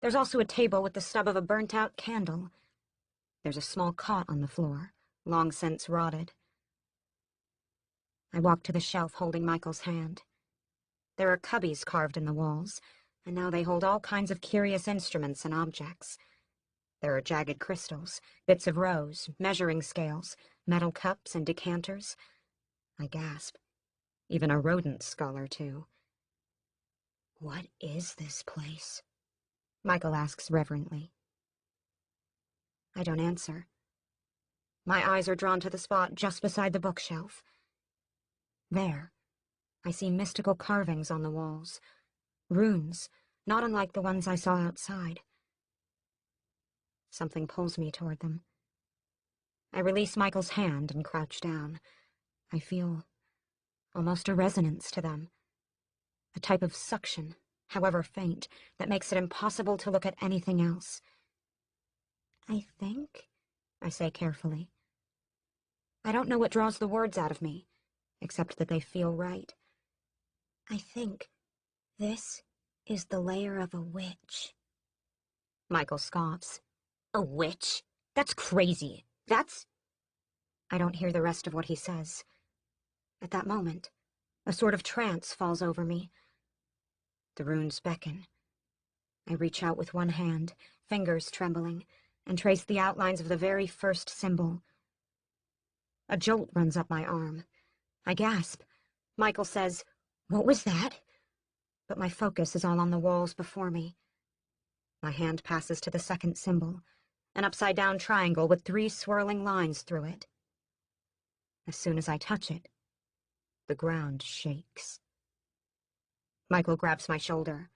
There's also a table with the stub of a burnt-out candle. There's a small cot on the floor, long since rotted. I walk to the shelf holding Michael's hand. There are cubbies carved in the walls, and now they hold all kinds of curious instruments and objects. There are jagged crystals, bits of rose, measuring scales, metal cups and decanters. I gasp. Even a rodent skull or two. What is this place? Michael asks reverently. I don't answer. My eyes are drawn to the spot just beside the bookshelf. There, I see mystical carvings on the walls. Runes, not unlike the ones I saw outside. Something pulls me toward them. I release Michael's hand and crouch down. I feel almost a resonance to them. A type of suction, however faint, that makes it impossible to look at anything else. I think, I say carefully. I don't know what draws the words out of me, except that they feel right. I think this is the lair of a witch. Michael scoffs. A witch? That's crazy. I don't hear the rest of what he says. At that moment, a sort of trance falls over me. The runes beckon. I reach out with one hand, fingers trembling, and trace the outlines of the very first symbol. A jolt runs up my arm. I gasp. Michael says, "What was that?" But my focus is all on the walls before me. My hand passes to the second symbol, an upside-down triangle with 3 swirling lines through it. As soon as I touch it, the ground shakes. Michael grabs my shoulder.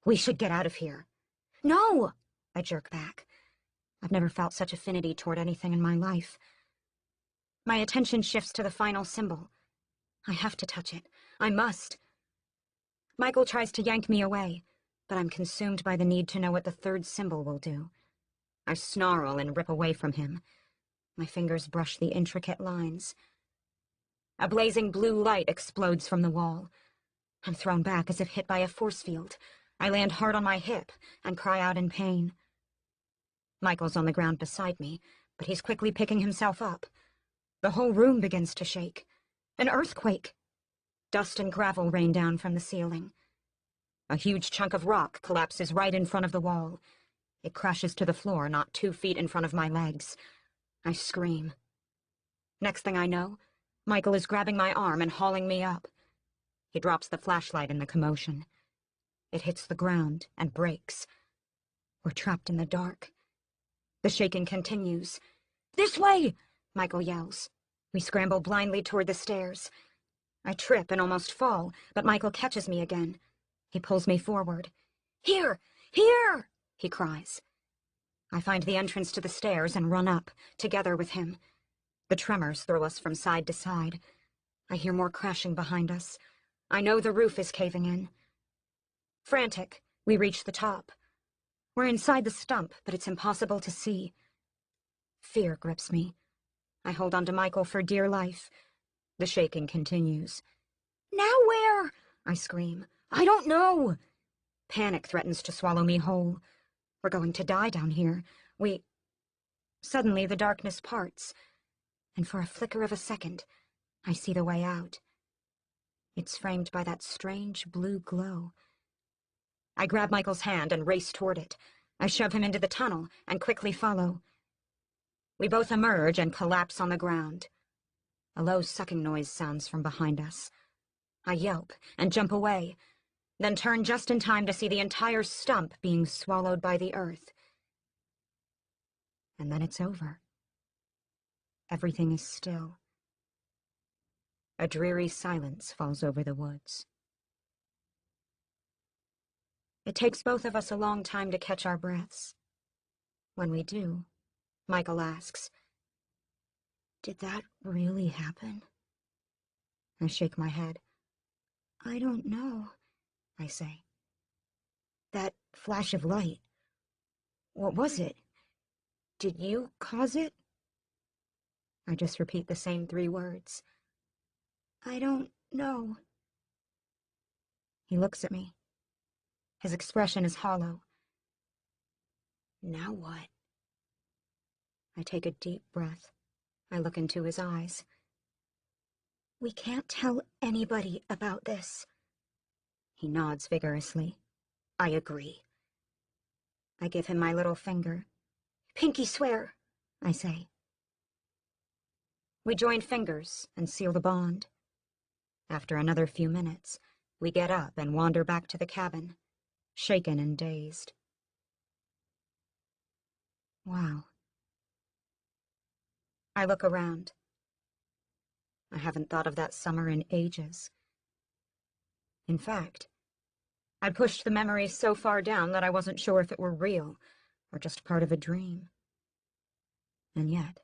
"We should get out of here." "No!" I jerk back. I've never felt such affinity toward anything in my life. My attention shifts to the final symbol. I have to touch it. I must. Michael tries to yank me away, but I'm consumed by the need to know what the third symbol will do. I snarl and rip away from him. My fingers brush the intricate lines. A blazing blue light explodes from the wall. I'm thrown back as if hit by a force field. I land hard on my hip and cry out in pain. Michael's on the ground beside me, but he's quickly picking himself up. The whole room begins to shake. An earthquake! Dust and gravel rain down from the ceiling. A huge chunk of rock collapses right in front of the wall. It crashes to the floor not 2 feet in front of my legs. I scream. Next thing I know, Michael is grabbing my arm and hauling me up. He drops the flashlight in the commotion. It hits the ground and breaks. We're trapped in the dark. The shaking continues. "This way!" Michael yells. We scramble blindly toward the stairs. I trip and almost fall, but Michael catches me again. He pulls me forward. "Here! Here!" he cries. I find the entrance to the stairs and run up, together with him. The tremors throw us from side to side. I hear more crashing behind us. I know the roof is caving in. Frantic, we reach the top. We're inside the stump, but it's impossible to see. Fear grips me. I hold on to Michael for dear life. The shaking continues. "Now where?" I scream. "I don't know." Panic threatens to swallow me whole. We're going to die down here. Suddenly the darkness parts, and for a flicker of a second, I see the way out. It's framed by that strange blue glow. I grab Michael's hand and race toward it. I shove him into the tunnel and quickly follow. We both emerge and collapse on the ground. A low sucking noise sounds from behind us. I yelp and jump away, then turn just in time to see the entire stump being swallowed by the earth. And then it's over. Everything is still. A dreary silence falls over the woods. It takes both of us a long time to catch our breaths. When we do, Michael asks, "Did that really happen?" I shake my head. "I don't know," I say. "That flash of light, what was it? Did you cause it?" I just repeat the same 3 words. I don't know. He looks at me. His expression is hollow. Now what? I take a deep breath. I look into his eyes. We can't tell anybody about this. He nods vigorously. I agree. I give him my little finger. Pinky swear, I say. We join fingers and seal the bond. After another few minutes, we get up and wander back to the cabin, shaken and dazed. Wow. I look around. I haven't thought of that summer in ages. In fact, I pushed the memories so far down that I wasn't sure if it were real or just part of a dream. And yet,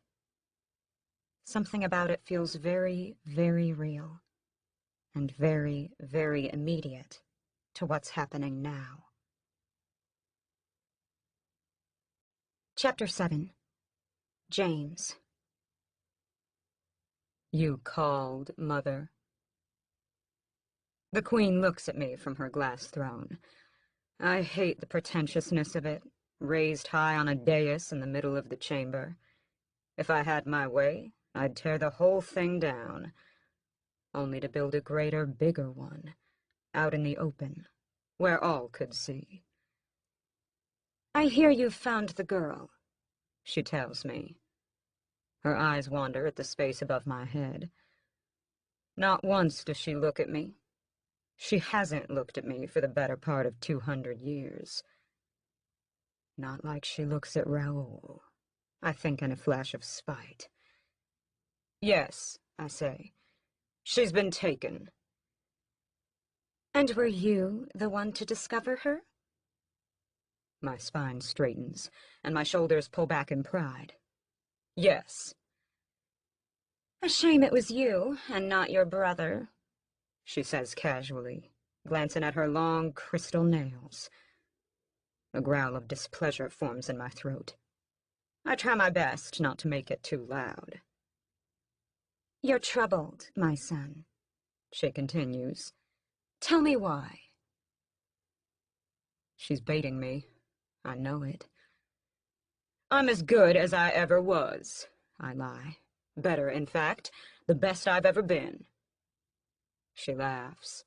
something about it feels very, very real and very, very immediate to what's happening now. Chapter 7. James. You called, Mother? The Queen looks at me from her glass throne. I hate the pretentiousness of it, raised high on a dais in the middle of the chamber. If I had my way, I'd tear the whole thing down, only to build a greater, bigger one, out in the open, where all could see. I hear you've found the girl, she tells me. Her eyes wander at the space above my head. Not once does she look at me. She hasn't looked at me for the better part of 200 years. Not like she looks at Raoul, I think in a flash of spite. Yes, I say. She's been taken. And were you the one to discover her? My spine straightens, and my shoulders pull back in pride. Yes. A shame it was you, and not your brother, she says casually, glancing at her long crystal nails. A growl of displeasure forms in my throat. I try my best not to make it too loud. You're troubled, my son, she continues. Tell me why. She's baiting me. I know it. I'm as good as I ever was, I lie. Better, in fact, the best I've ever been. She laughs.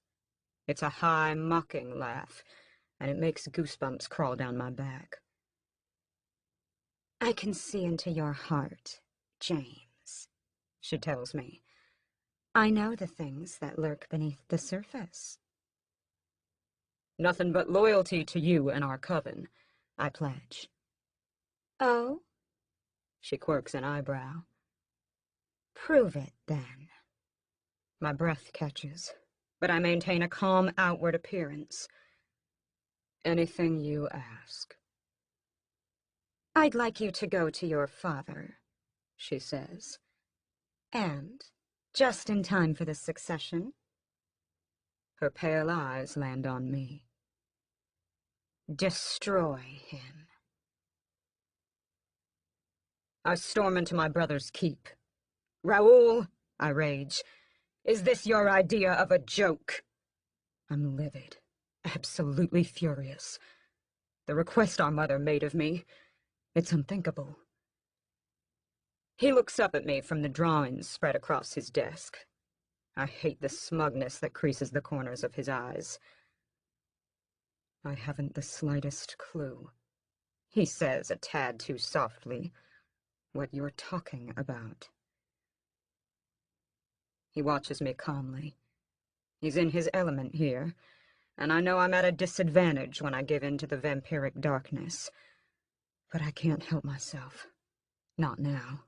It's a high, mocking laugh, and it makes goosebumps crawl down my back. I can see into your heart, James, she tells me. I know the things that lurk beneath the surface. Nothing but loyalty to you and our coven, I pledge. Oh? She quirks an eyebrow. Prove it, then. My breath catches, but I maintain a calm outward appearance. Anything you ask. I'd like you to go to your father, she says. And, just in time for the succession. Her pale eyes land on me. Destroy him. I storm into my brother's keep. Raoul, I rage. Is this your idea of a joke? I'm livid, absolutely furious. The request our mother made of me, it's unthinkable. He looks up at me from the drawings spread across his desk. I hate the smugness that creases the corners of his eyes. I haven't the slightest clue, he says a tad too softly, what you're talking about. He watches me calmly. He's in his element here, and I know I'm at a disadvantage when I give in to the vampiric darkness. But I can't help myself. Not now.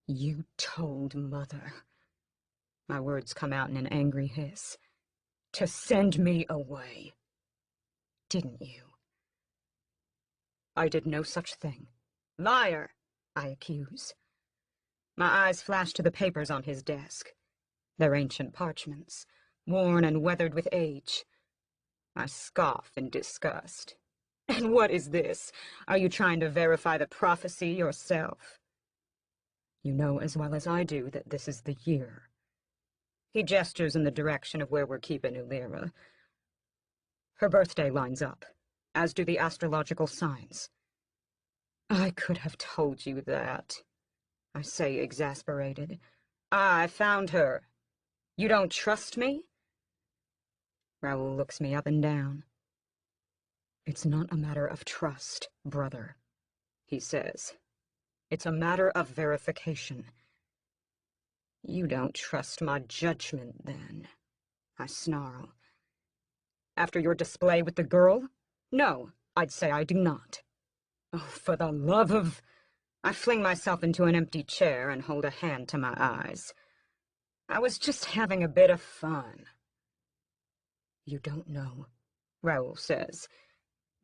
You told Mother. My words come out in an angry hiss. To send me away. Didn't you? I did no such thing. Liar, I accuse. My eyes flash to the papers on his desk. They're ancient parchments, worn and weathered with age. I scoff in disgust. And what is this? Are you trying to verify the prophecy yourself? You know as well as I do that this is the year. He gestures in the direction of where we're keeping Ulira. Her birthday lines up, as do the astrological signs. I could have told you that, I say, exasperated. I found her. You don't trust me? Raoul looks me up and down. It's not a matter of trust, brother, he says. It's a matter of verification. You don't trust my judgment, then, I snarl. After your display with the girl? No, I'd say I do not. Oh, for the love of... I fling myself into an empty chair and hold a hand to my eyes. I was just having a bit of fun. You don't know, Raoul says,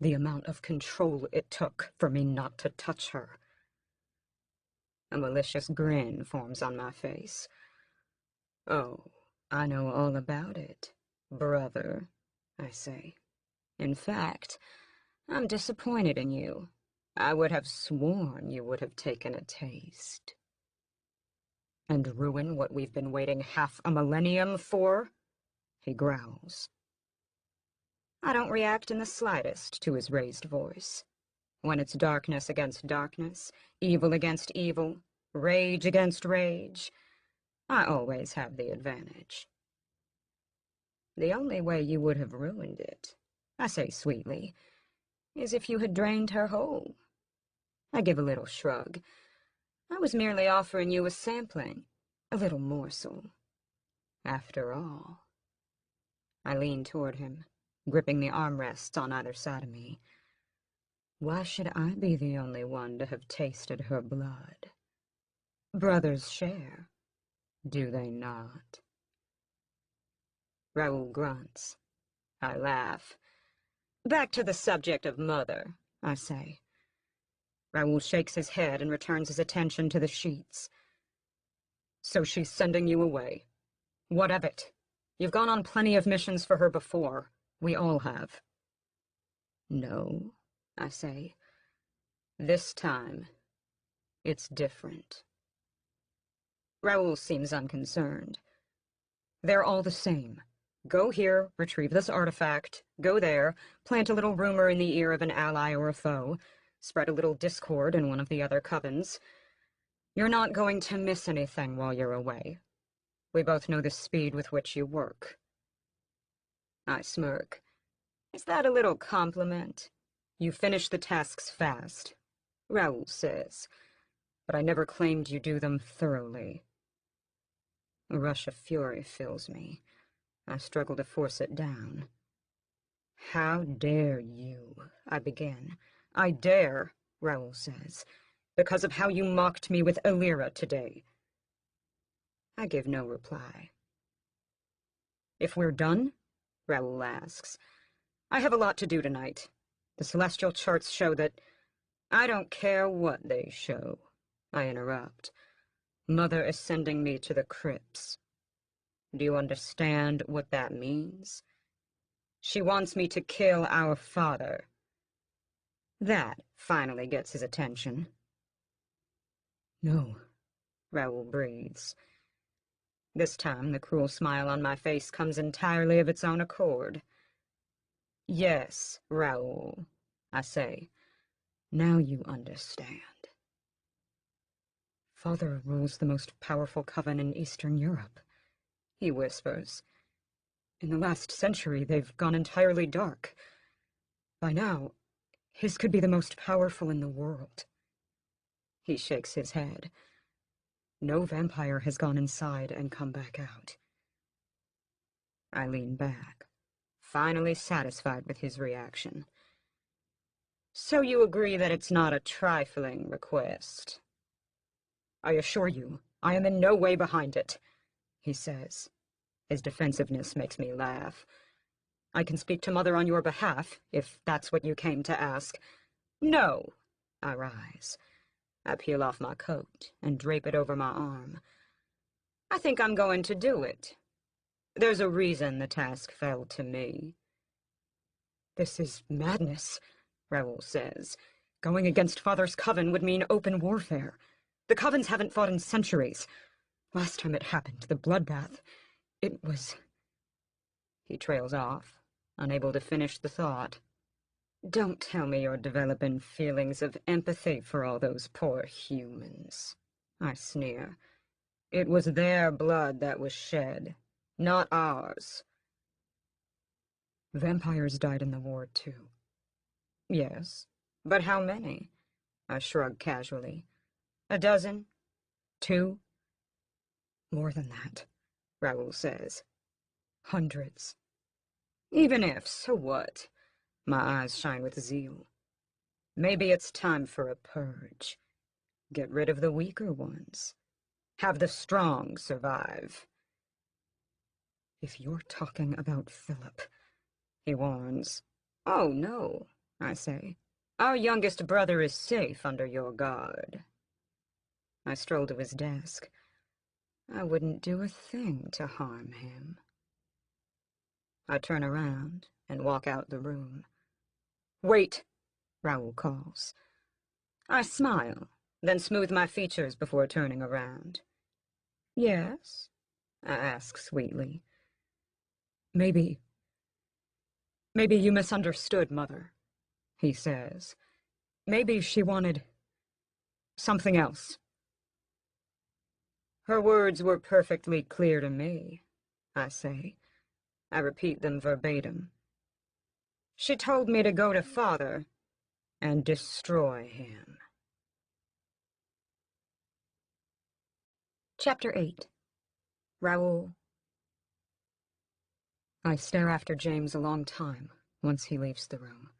the amount of control it took for me not to touch her. A malicious grin forms on my face. Oh, I know all about it, brother, I say. In fact, I'm disappointed in you. I would have sworn you would have taken a taste. And ruin what we've been waiting half a millennium for? He growls. I don't react in the slightest to his raised voice. When it's darkness against darkness, evil against evil, rage against rage, I always have the advantage. The only way you would have ruined it, I say sweetly, is if you had drained her whole. I give a little shrug. I was merely offering you a sampling, a little morsel. After all. I lean toward him, gripping the armrests on either side of me. Why should I be the only one to have tasted her blood? Brothers share, do they not? Raoul grunts. I laugh. Back to the subject of mother, I say. Raoul shakes his head and returns his attention to the sheets. So she's sending you away. What of it? You've gone on plenty of missions for her before. We all have. No, I say. This time, it's different. Raoul seems unconcerned. They're all the same. Go here, retrieve this artifact. Go there, plant a little rumor in the ear of an ally or a foe. Spread a little discord in one of the other covens. You're not going to miss anything while you're away. We both know the speed with which you work. I smirk. Is that a little compliment? You finish the tasks fast, Raoul says, but I never claimed you do them thoroughly. A rush of fury fills me. I struggle to force it down. How dare you, I begin. I dare, Raoul says, because of how you mocked me with Ulira today. I give no reply. If we're done, Raoul asks. I have a lot to do tonight. The celestial charts show that... I don't care what they show, I interrupt. Mother is sending me to the crypts. Do you understand what that means? She wants me to kill our father. That finally gets his attention. No, Raoul breathes. This time the cruel smile on my face comes entirely of its own accord. Yes, Raoul, I say. Now you understand. Father rules the most powerful coven in Eastern Europe, he whispers. In the last century, they've gone entirely dark. By now, his could be the most powerful in the world. He shakes his head. No vampire has gone inside and come back out. I lean back, finally satisfied with his reaction. So you agree that it's not a trifling request? I assure you, I am in no way behind it, he says. His defensiveness makes me laugh. I can speak to Mother on your behalf, if that's what you came to ask. No, I rise. I peel off my coat and drape it over my arm. I think I'm going to do it. There's a reason the task fell to me. This is madness, Raoul says. Going against Father's coven would mean open warfare. The covens haven't fought in centuries. Last time it happened, the bloodbath. It was... He trails off, unable to finish the thought. Don't tell me you're developing feelings of empathy for all those poor humans. I sneer. It was their blood that was shed, not ours. Vampires died in the war, too. Yes, but how many? I shrug casually. A dozen? 2? More than that, Raoul says. Hundreds. Even if, so what? My eyes shine with zeal. Maybe it's time for a purge. Get rid of the weaker ones. Have the strong survive. If you're talking about Philip, he warns. Oh, no, I say. Our youngest brother is safe under your guard. I stroll to his desk. I wouldn't do a thing to harm him. I turn around and walk out the room. Wait, Raoul calls. I smile, then smooth my features before turning around. Yes? I ask sweetly. Maybe you misunderstood, Mother, he says. Maybe she wanted something else. Her words were perfectly clear to me, I say. I repeat them verbatim. She told me to go to Father and destroy him. Chapter 8. Raoul. I stare after James a long time once he leaves the room.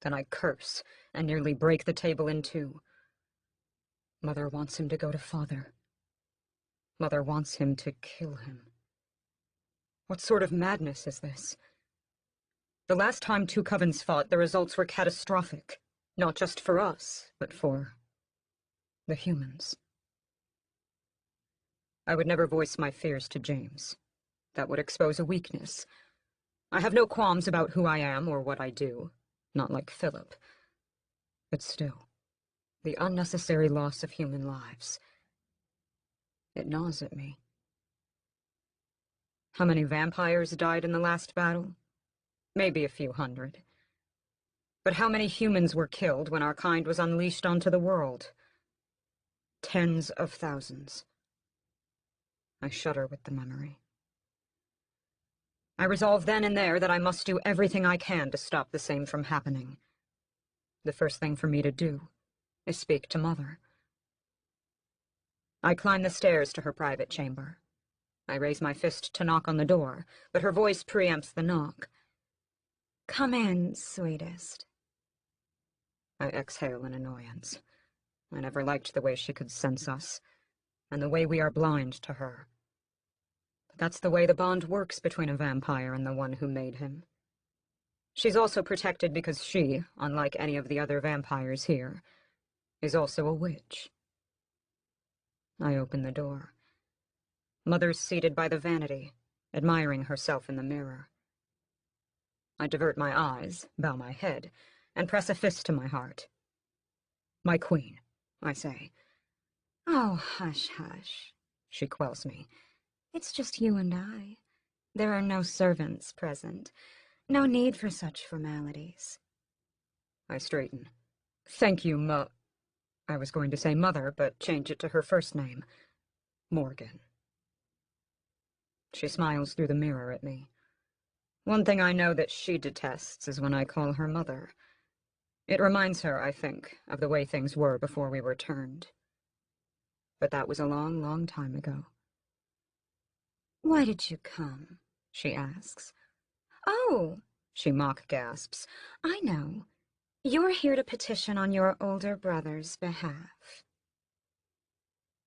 Then I curse and nearly break the table in two. Mother wants him to go to Father. Mother wants him to kill him. What sort of madness is this? The last time 2 covens fought, the results were catastrophic. Not just for us, but for the humans. I would never voice my fears to James. That would expose a weakness. I have no qualms about who I am or what I do. Not like Philip. But still, the unnecessary loss of human lives. It gnaws at me. How many vampires died in the last battle? Maybe a few hundred. But how many humans were killed when our kind was unleashed onto the world? Tens of thousands. I shudder with the memory. I resolve then and there that I must do everything I can to stop the same from happening. The first thing for me to do is speak to Mother. I climb the stairs to her private chamber. I raise my fist to knock on the door, but her voice preempts the knock. Come in, sweetest. I exhale in annoyance. I never liked the way she could sense us, and the way we are blind to her. But that's the way the bond works between a vampire and the one who made him. She's also protected because she, unlike any of the other vampires here, is also a witch. I open the door. Mother's seated by the vanity, admiring herself in the mirror. I divert my eyes, bow my head, and press a fist to my heart. My queen, I say. Oh, hush, hush, she quells me. It's just you and I. There are no servants present. No need for such formalities. I straighten. Thank you, I was going to say Mother, but change it to her first name. Morgan. She smiles through the mirror at me. One thing I know that she detests is when I call her Mother. It reminds her, I think, of the way things were before we were turned. But that was a long, long time ago. Why did you come? She asks. Oh, she mock gasps. I know. You're here to petition on your older brother's behalf.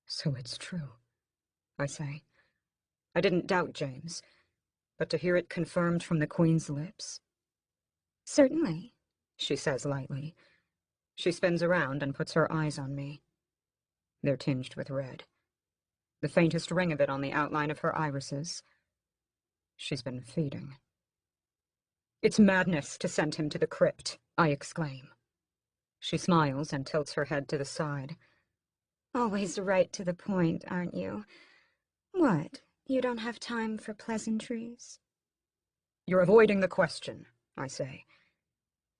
So it's true, I say. I didn't doubt James, but to hear it confirmed from the Queen's lips. Certainly, she says lightly. She spins around and puts her eyes on me. They're tinged with red. The faintest ring of it on the outline of her irises. She's been feeding. It's madness to send him to the crypt, I exclaim. She smiles and tilts her head to the side. Always right to the point, aren't you? What? You don't have time for pleasantries? You're avoiding the question, I say.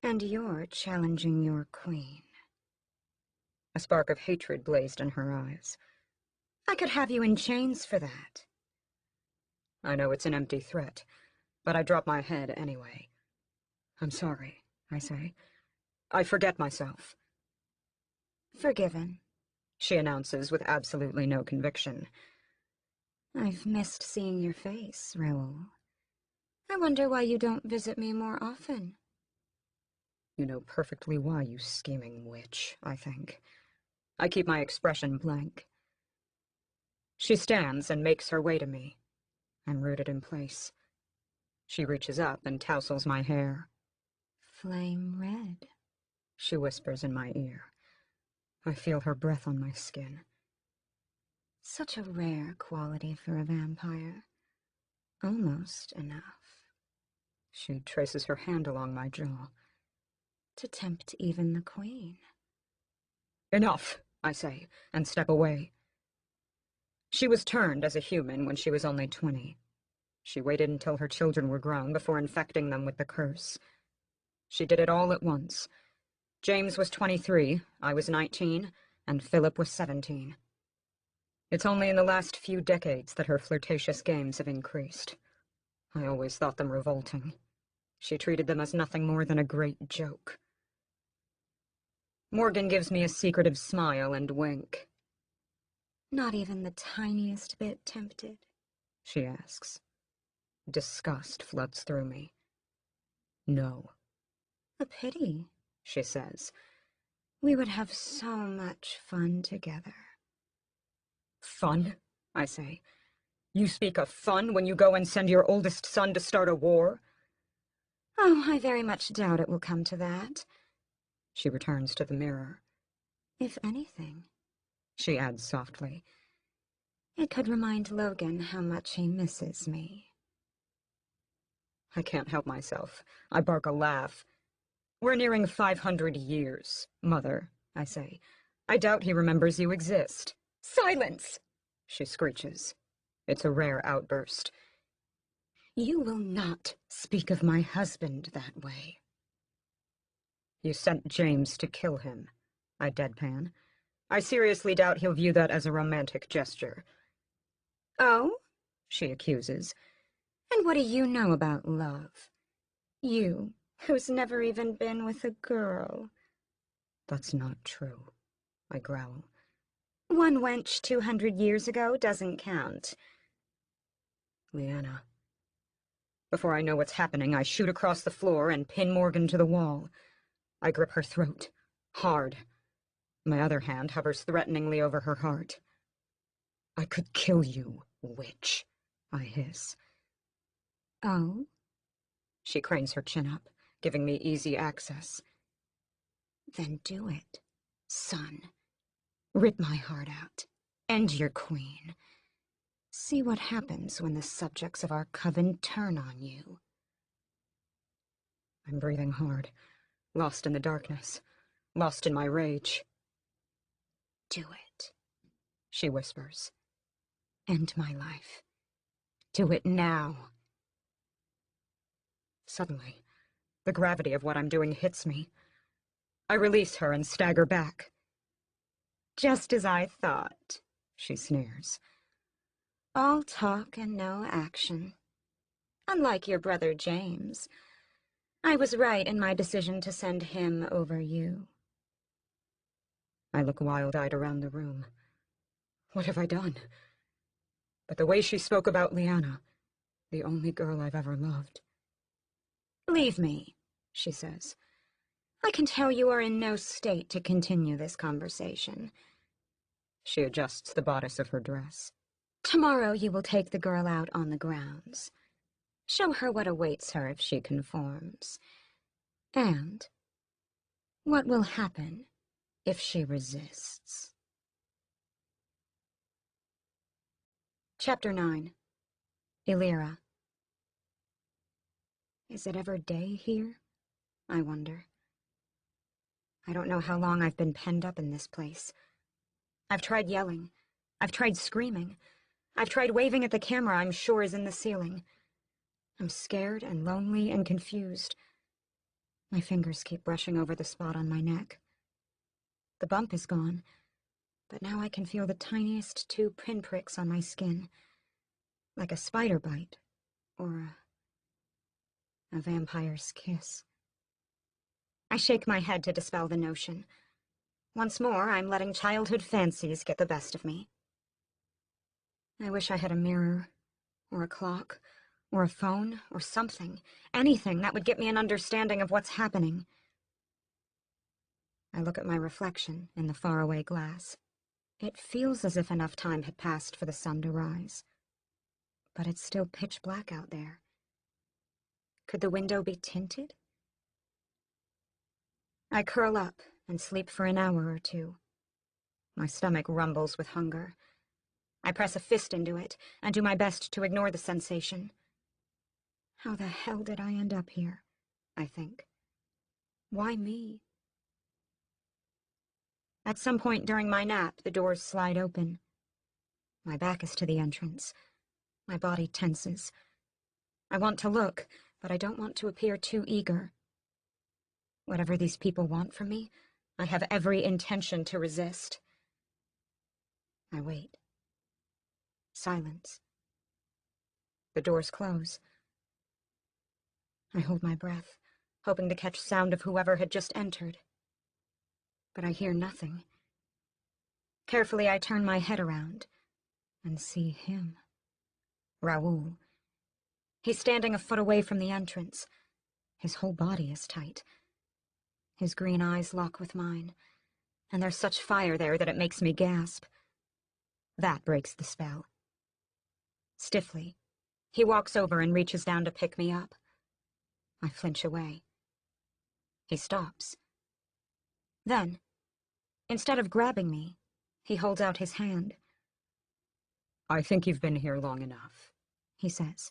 And you're challenging your queen. A spark of hatred blazed in her eyes. I could have you in chains for that. I know it's an empty threat, but I drop my head anyway. I'm sorry, I say. I forget myself. Forgiven, She announces with absolutely no conviction. I've missed seeing your face, Raoul. I wonder why you don't visit me more often. You know perfectly why, you scheming witch, I think. I keep my expression blank. She stands and makes her way to me. I'm rooted in place. She reaches up and tousles my hair. Flame red, She whispers in my ear. I feel her breath on my skin. such a rare quality for a vampire. Almost enough She traces her hand along my jaw. to tempt even the queen. Enough, I say, and step away. She was turned as a human when she was only 20. She waited until her children were grown before infecting them with the curse. She did it all at once. James was 23, I was 19, and Philip was 17. It's only in the last few decades that her flirtatious games have increased. I always thought them revolting. She treated them as nothing more than a great joke. Morgan gives me a secretive smile and wink. Not even the tiniest bit tempted? She asks. Disgust floods through me. No, A pity, she says. we would have so much fun together. Fun, I say. You speak of fun when you go and send your oldest son to start a war? Oh, I very much doubt it will come to that. She returns to the mirror. If anything, She adds softly. it could remind Logan how much he misses me. I can't help myself. I bark a laugh. We're nearing 500 years, Mother, I say. I doubt he remembers you exist. Silence! She screeches. It's a rare outburst. You will not speak of my husband that way. You sent James to kill him, I deadpan. I seriously doubt he'll view that as a romantic gesture. Oh? She accuses. And what do you know about love? You, who's never even been with a girl. That's not true, I growl. One wench 200 years ago doesn't count. Leanna. Before I know what's happening, I shoot across the floor and pin Morgan to the wall. I grip her throat, hard. My other hand hovers threateningly over her heart. I could kill you, witch, I hiss. Oh? She cranes her chin up, giving me easy access. Then do it, son. Rip my heart out. End your queen. See what happens when the subjects of our coven turn on you. I'm breathing hard, lost in the darkness, lost in my rage. Do it, She whispers. end my life. Do it now. Suddenly, the gravity of what I'm doing hits me. I release her and stagger back. Just as I thought, She sneers. all talk and no action. Unlike your brother James, I was right in my decision to send him over you. I look wild-eyed around the room. What have I done? But the way she spoke about Leanna, the only girl I've ever loved. Leave me, she says. I can tell you are in no state to continue this conversation. She adjusts the bodice of her dress. Tomorrow you will take the girl out on the grounds. Show her what awaits her if she conforms. And what will happen if she resists. Chapter 9. Illyra. Is it ever day here? I wonder. I don't know how long I've been penned up in this place. I've tried yelling. I've tried screaming. I've tried waving at the camera I'm sure is in the ceiling. I'm scared and lonely and confused. My fingers keep brushing over the spot on my neck. The bump is gone, but now I can feel the tiniest 2 pinpricks on my skin, like a spider bite or a vampire's kiss. I shake my head to dispel the notion. Once more, I'm letting childhood fancies get the best of me. I wish I had a mirror, or a clock, or a phone, or something, anything that would get me an understanding of what's happening. I look at my reflection in the faraway glass. It feels as if enough time had passed for the sun to rise. But it's still pitch black out there. Could the window be tinted? I curl up and sleep for an hour or 2. My stomach rumbles with hunger. I press a fist into it and do my best to ignore the sensation. How the hell did I end up here? I think. Why me? At some point during my nap, the doors slide open. My back is to the entrance. My body tenses. I want to look, but I don't want to appear too eager. Whatever these people want from me, I have every intention to resist. I wait. Silence. The doors close. I hold my breath, hoping to catch sound of whoever had just entered. But I hear nothing. Carefully, I turn my head around and see him. Raoul. He's standing a foot away from the entrance. His whole body is tight. His green eyes lock with mine, and there's such fire there that it makes me gasp. That breaks the spell. Stiffly, he walks over and reaches down to pick me up. I flinch away. He stops. Then, instead of grabbing me, he holds out his hand. "I think you've been here long enough," he says.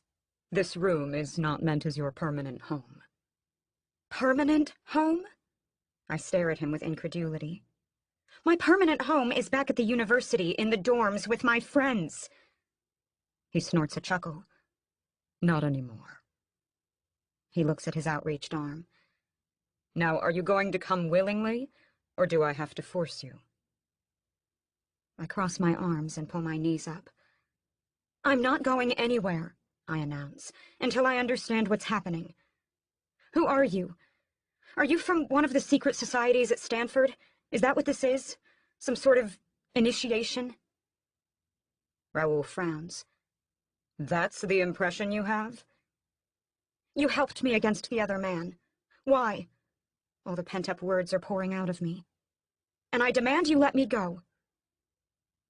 "This room is not meant as your permanent home." Permanent home? I stare at him with incredulity. My permanent home is back at the university, in the dorms, with my friends. He snorts a chuckle. "Not anymore." He looks at his outreached arm. "Now, are you going to come willingly, or do I have to force you?" I cross my arms and pull my knees up. "I'm not going anywhere," I announce, "until I understand what's happening. Who are you? Are you from one of the secret societies at Stanford? Is that what this is? Some sort of initiation?" Raoul frowns. "That's the impression you have?" "You helped me against the other man. Why?" All the pent-up words are pouring out of me. "And I demand you let me go."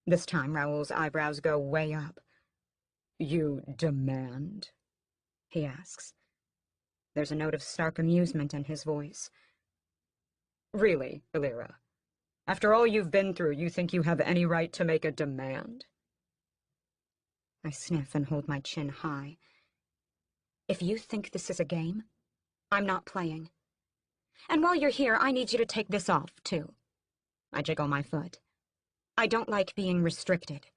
This time Raoul's eyebrows go way up. "You demand?" he asks. There's a note of stark amusement in his voice. "Really, Illyra? After all you've been through, you think you have any right to make a demand?" I sniff and hold my chin high. If you think this is a game, I'm not playing. And while you're here, I need you to take this off, too. I jiggle my foot. I don't like being restricted.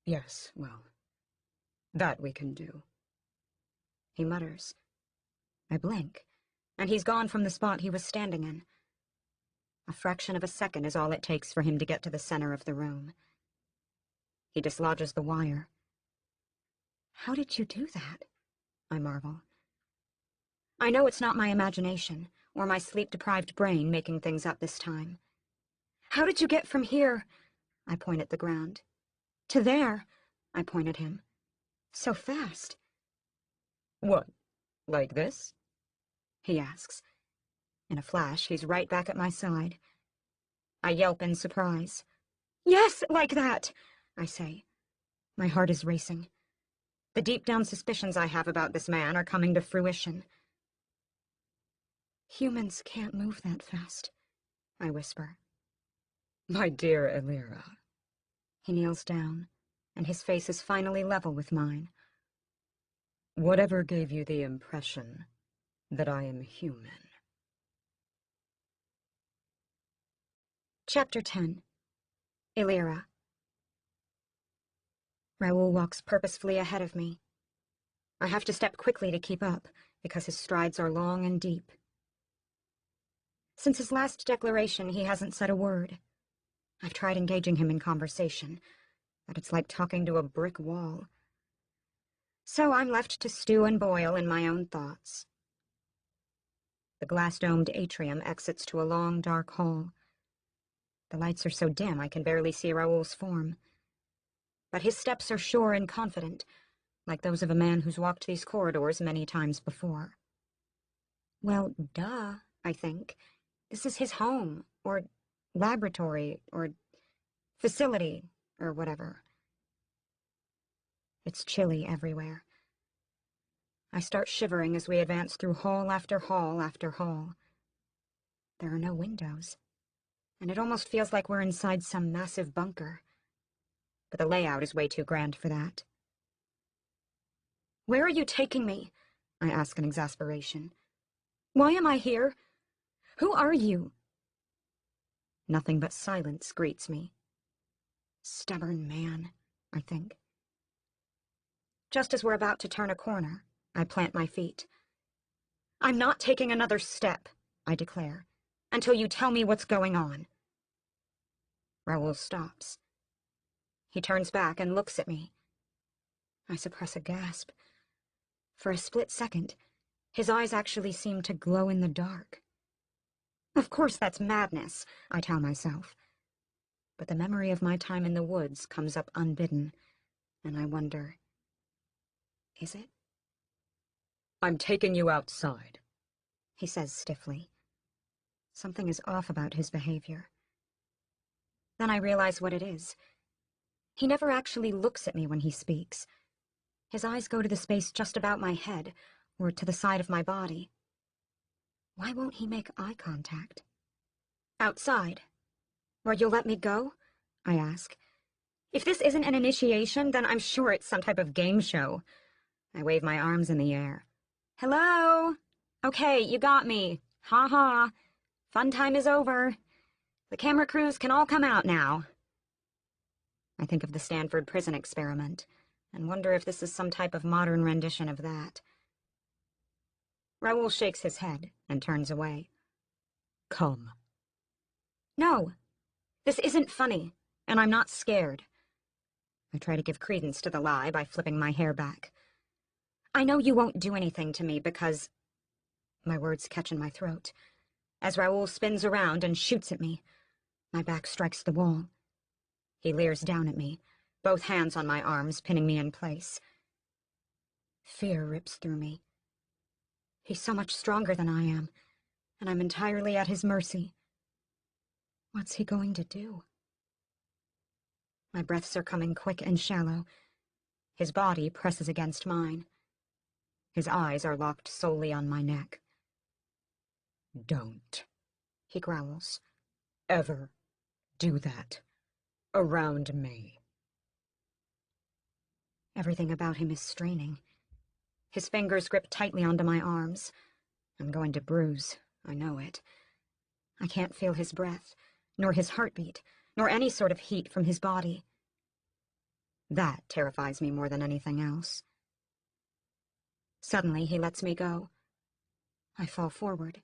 "Yes, well, that we can do," he mutters. I blink, and he's gone from the spot he was standing in. A fraction of a second is all it takes for him to get to the center of the room. He dislodges the wire. "How did you do that?" I marvel. I know it's not my imagination, or my sleep-deprived brain making things up this time. "How did you get from here?" I point at the ground. "To there," I point at him. "So fast." "What, like this?" he asks. In a flash, he's right back at my side. I yelp in surprise. "Yes, like that," I say. My heart is racing. The deep-down suspicions I have about this man are coming to fruition. "Humans can't move that fast," I whisper. "My dear Illyra." He kneels down, and his face is finally level with mine. "Whatever gave you the impression that I am human?" Chapter 10. Illyra. Raoul walks purposefully ahead of me. I have to step quickly to keep up, because his strides are long and deep. Since his last declaration, he hasn't said a word. I've tried engaging him in conversation, but it's like talking to a brick wall. So I'm left to stew and boil in my own thoughts. The glass-domed atrium exits to a long, dark hall. The lights are so dim I can barely see Raoul's form. But his steps are sure and confident, like those of a man who's walked these corridors many times before. Well, duh, I think. This is his home, or laboratory, or facility, or whatever. It's chilly everywhere. I start shivering as we advance through hall after hall after hall. There are no windows, and it almost feels like we're inside some massive bunker. But the layout is way too grand for that. Where are you taking me? I ask in exasperation. Why am I here? Who are you? Nothing but silence greets me. Stubborn man, I think. Just as we're about to turn a corner, I plant my feet. I'm not taking another step, I declare, until you tell me what's going on. Raoul stops. He turns back and looks at me. I suppress a gasp. For a split second, his eyes actually seem to glow in the dark. Of course that's madness, I tell myself. But the memory of my time in the woods comes up unbidden, and I wonder, is it? I'm taking you outside, he says stiffly. Something is off about his behavior. Then I realize what it is. He never actually looks at me when he speaks. His eyes go to the space just about my head, or to the side of my body. Why won't he make eye contact? Outside. Where you'll let me go? I ask. If this isn't an initiation, then I'm sure it's some type of game show. I wave my arms in the air. Hello? Okay, you got me. Ha ha. Fun time is over. The camera crews can all come out now. I think of the Stanford prison experiment, and wonder if this is some type of modern rendition of that. Raoul shakes his head and turns away. Come. No, this isn't funny, and I'm not scared. I try to give credence to the lie by flipping my hair back. I know you won't do anything to me because... My words catch in my throat. As Raoul spins around and shoots at me, my back strikes the wall. He leers down at me, both hands on my arms, pinning me in place. Fear rips through me. He's so much stronger than I am, and I'm entirely at his mercy. What's he going to do? My breaths are coming quick and shallow. His body presses against mine. His eyes are locked solely on my neck. Don't, he growls, ever do that around me. Everything about him is straining. His fingers grip tightly onto my arms. I'm going to bruise, I know it. I can't feel his breath, nor his heartbeat, nor any sort of heat from his body. That terrifies me more than anything else. Suddenly, he lets me go. I fall forward.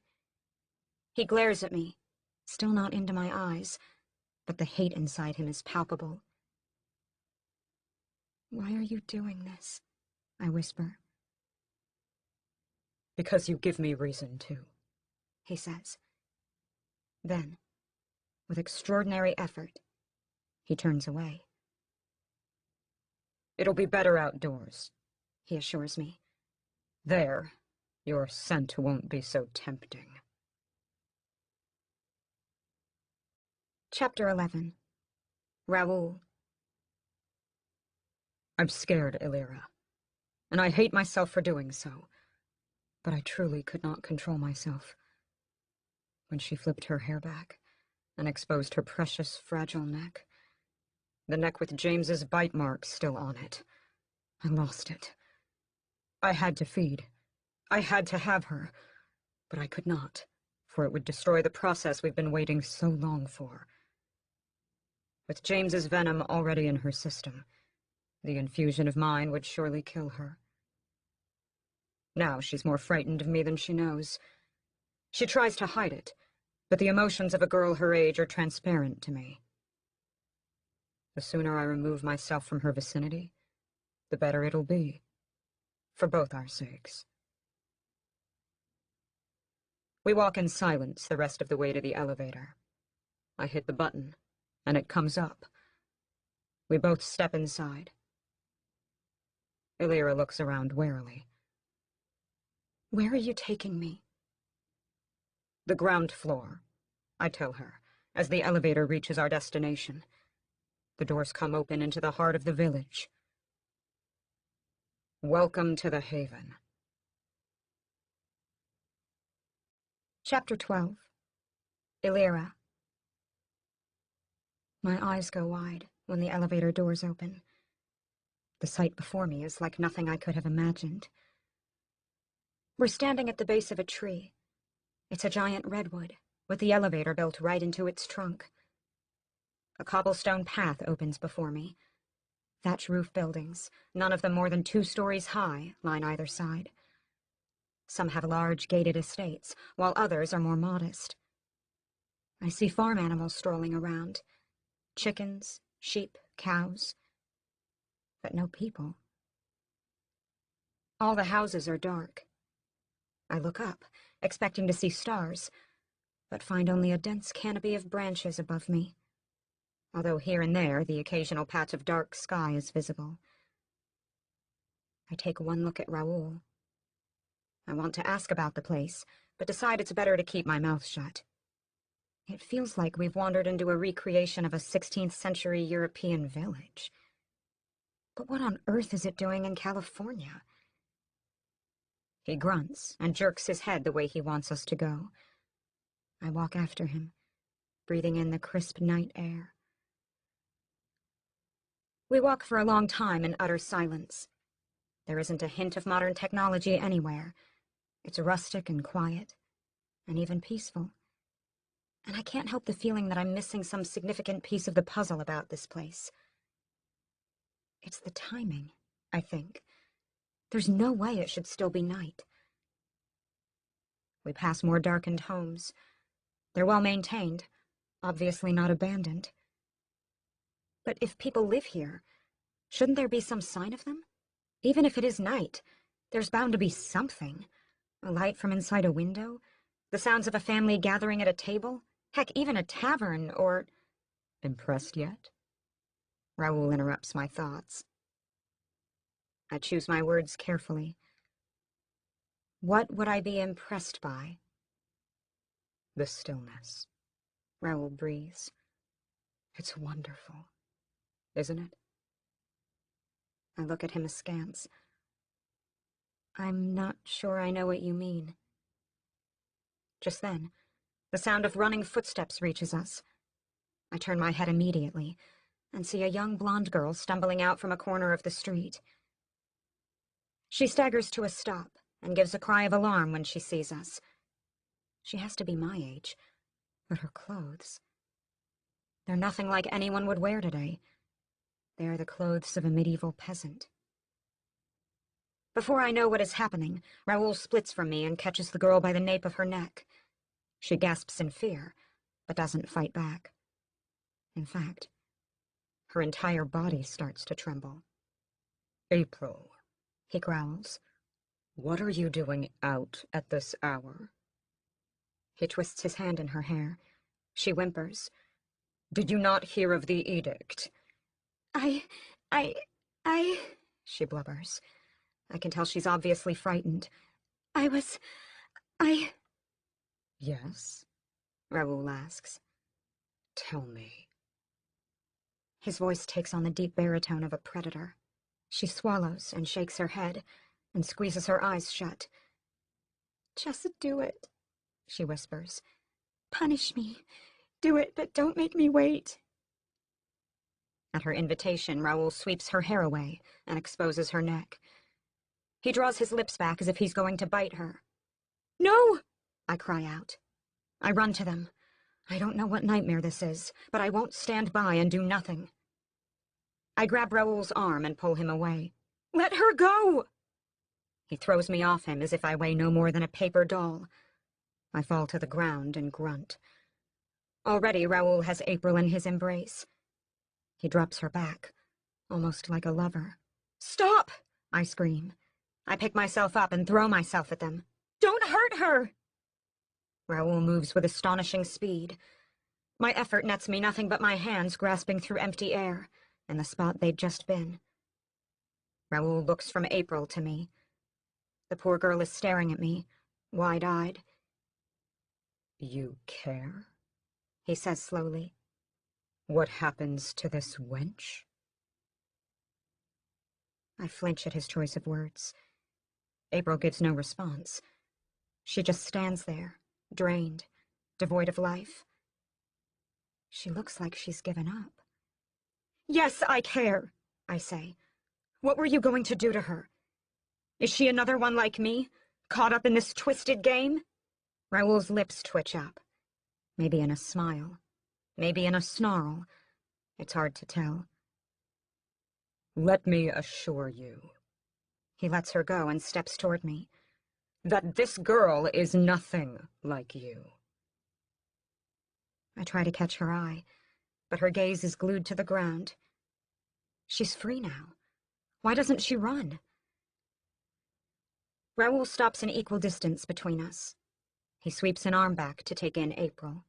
He glares at me, still not into my eyes, but the hate inside him is palpable. Why are you doing this? I whisper. Because you give me reason to, he says. Then, with extraordinary effort, he turns away. It'll be better outdoors, he assures me. There, your scent won't be so tempting. Chapter 11. Raoul. I'm scared, Illyra, and I hate myself for doing so, but I truly could not control myself. When she flipped her hair back and exposed her precious, fragile neck, the neck with James's bite marks still on it, I lost it. I had to feed. I had to have her, but I could not, for it would destroy the process we've been waiting so long for. With James's venom already in her system, The infusion of mine would surely kill her. Now she's more frightened of me than she knows. She tries to hide it, but the emotions of a girl her age are transparent to me. The sooner I remove myself from her vicinity, the better it'll be, for both our sakes. We walk in silence the rest of the way to the elevator. I hit the button, and it comes up. We both step inside. Illyra looks around warily. Where are you taking me? The ground floor, I tell her, as the elevator reaches our destination. The doors come open into the heart of the village. Welcome to the Haven. Chapter 12. Illyra. My eyes go wide when the elevator doors open. The sight before me is like nothing I could have imagined. We're standing at the base of a tree. It's a giant redwood, with the elevator built right into its trunk. A cobblestone path opens before me. Thatch roof buildings, none of them more than 2 stories high, line either side. Some have large gated estates, while others are more modest. I see farm animals strolling around. Chickens, sheep, cows. But no people. All the houses are dark. I look up, expecting to see stars, but find only a dense canopy of branches above me, although here and there the occasional patch of dark sky is visible. I take one look at Raoul. I want to ask about the place, but decide it's better to keep my mouth shut. It feels like we've wandered into a recreation of a 16th century European village. But what on earth is it doing in California? He grunts and jerks his head the way he wants us to go. I walk after him, breathing in the crisp night air. We walk for a long time in utter silence. There isn't a hint of modern technology anywhere. It's rustic and quiet, and even peaceful. And I can't help the feeling that I'm missing some significant piece of the puzzle about this place. It's the timing, I think. There's no way it should still be night. We pass more darkened homes. They're well maintained, obviously not abandoned. But if people live here, shouldn't there be some sign of them? Even if it is night, there's bound to be something. A light from inside a window, the sounds of a family gathering at a table, heck, even a tavern, or... Impressed yet? Raoul interrupts my thoughts. I choose my words carefully. What would I be impressed by? The stillness. Raoul breathes. It's wonderful, isn't it? I look at him askance. I'm not sure I know what you mean. Just then, the sound of running footsteps reaches us. I turn my head immediately and see a young blonde girl stumbling out from a corner of the street. She staggers to a stop and gives a cry of alarm when she sees us. She has to be my age, but her clothes... they're nothing like anyone would wear today. They are the clothes of a medieval peasant. Before I know what is happening, Raoul splits from me and catches the girl by the nape of her neck. She gasps in fear, but doesn't fight back. In fact, her entire body starts to tremble. April, He growls. what are you doing out at this hour? He twists his hand in her hair. She whimpers. Did you not hear of the edict? I... She blubbers. I can tell she's obviously frightened. Yes? Raoul asks. Tell me. His voice takes on the deep baritone of a predator. She swallows and shakes her head and squeezes her eyes shut. Just do it, she whispers. Punish me. Do it, but don't make me wait. At her invitation, Raoul sweeps her hair away and exposes her neck. He draws his lips back as if he's going to bite her. No! I cry out. I run to them. I don't know what nightmare this is, but I won't stand by and do nothing. I grab Raoul's arm and pull him away. Let her go! He throws me off him as if I weigh no more than a paper doll. I fall to the ground and grunt. Already Raoul has April in his embrace. He drops her back, almost like a lover. Stop! I scream. I pick myself up and throw myself at them. Don't hurt her! Raoul moves with astonishing speed. My effort nets me nothing but my hands grasping through empty air, in the spot they'd just been. Raoul looks from April to me. The poor girl is staring at me, wide-eyed. You care? He says slowly. What happens to this wench? I flinch at his choice of words. April gives no response. She just stands there, drained, devoid of life. She looks like she's given up. Yes, I care, I say. What were you going to do to her? Is she another one like me, caught up in this twisted game? Raoul's lips twitch up. Maybe in a smile. Maybe in a snarl. It's hard to tell. Let me assure you. He lets her go and steps toward me. That this girl is nothing like you. I try to catch her eye, but her gaze is glued to the ground. She's free now. Why doesn't she run? Raoul stops an equal distance between us. He sweeps an arm back to take in April.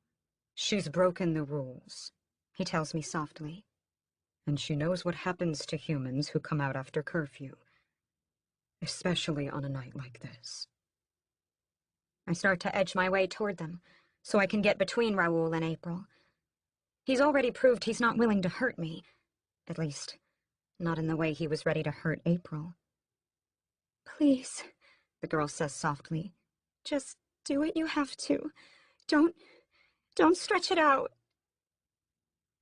She's broken the rules, he tells me softly. And she knows what happens to humans who come out after curfew, especially on a night like this. I start to edge my way toward them, so I can get between Raoul and April. He's already proved he's not willing to hurt me. At least, not in the way he was ready to hurt April. Please, the girl says softly. Just do what you have to. Don't stretch it out.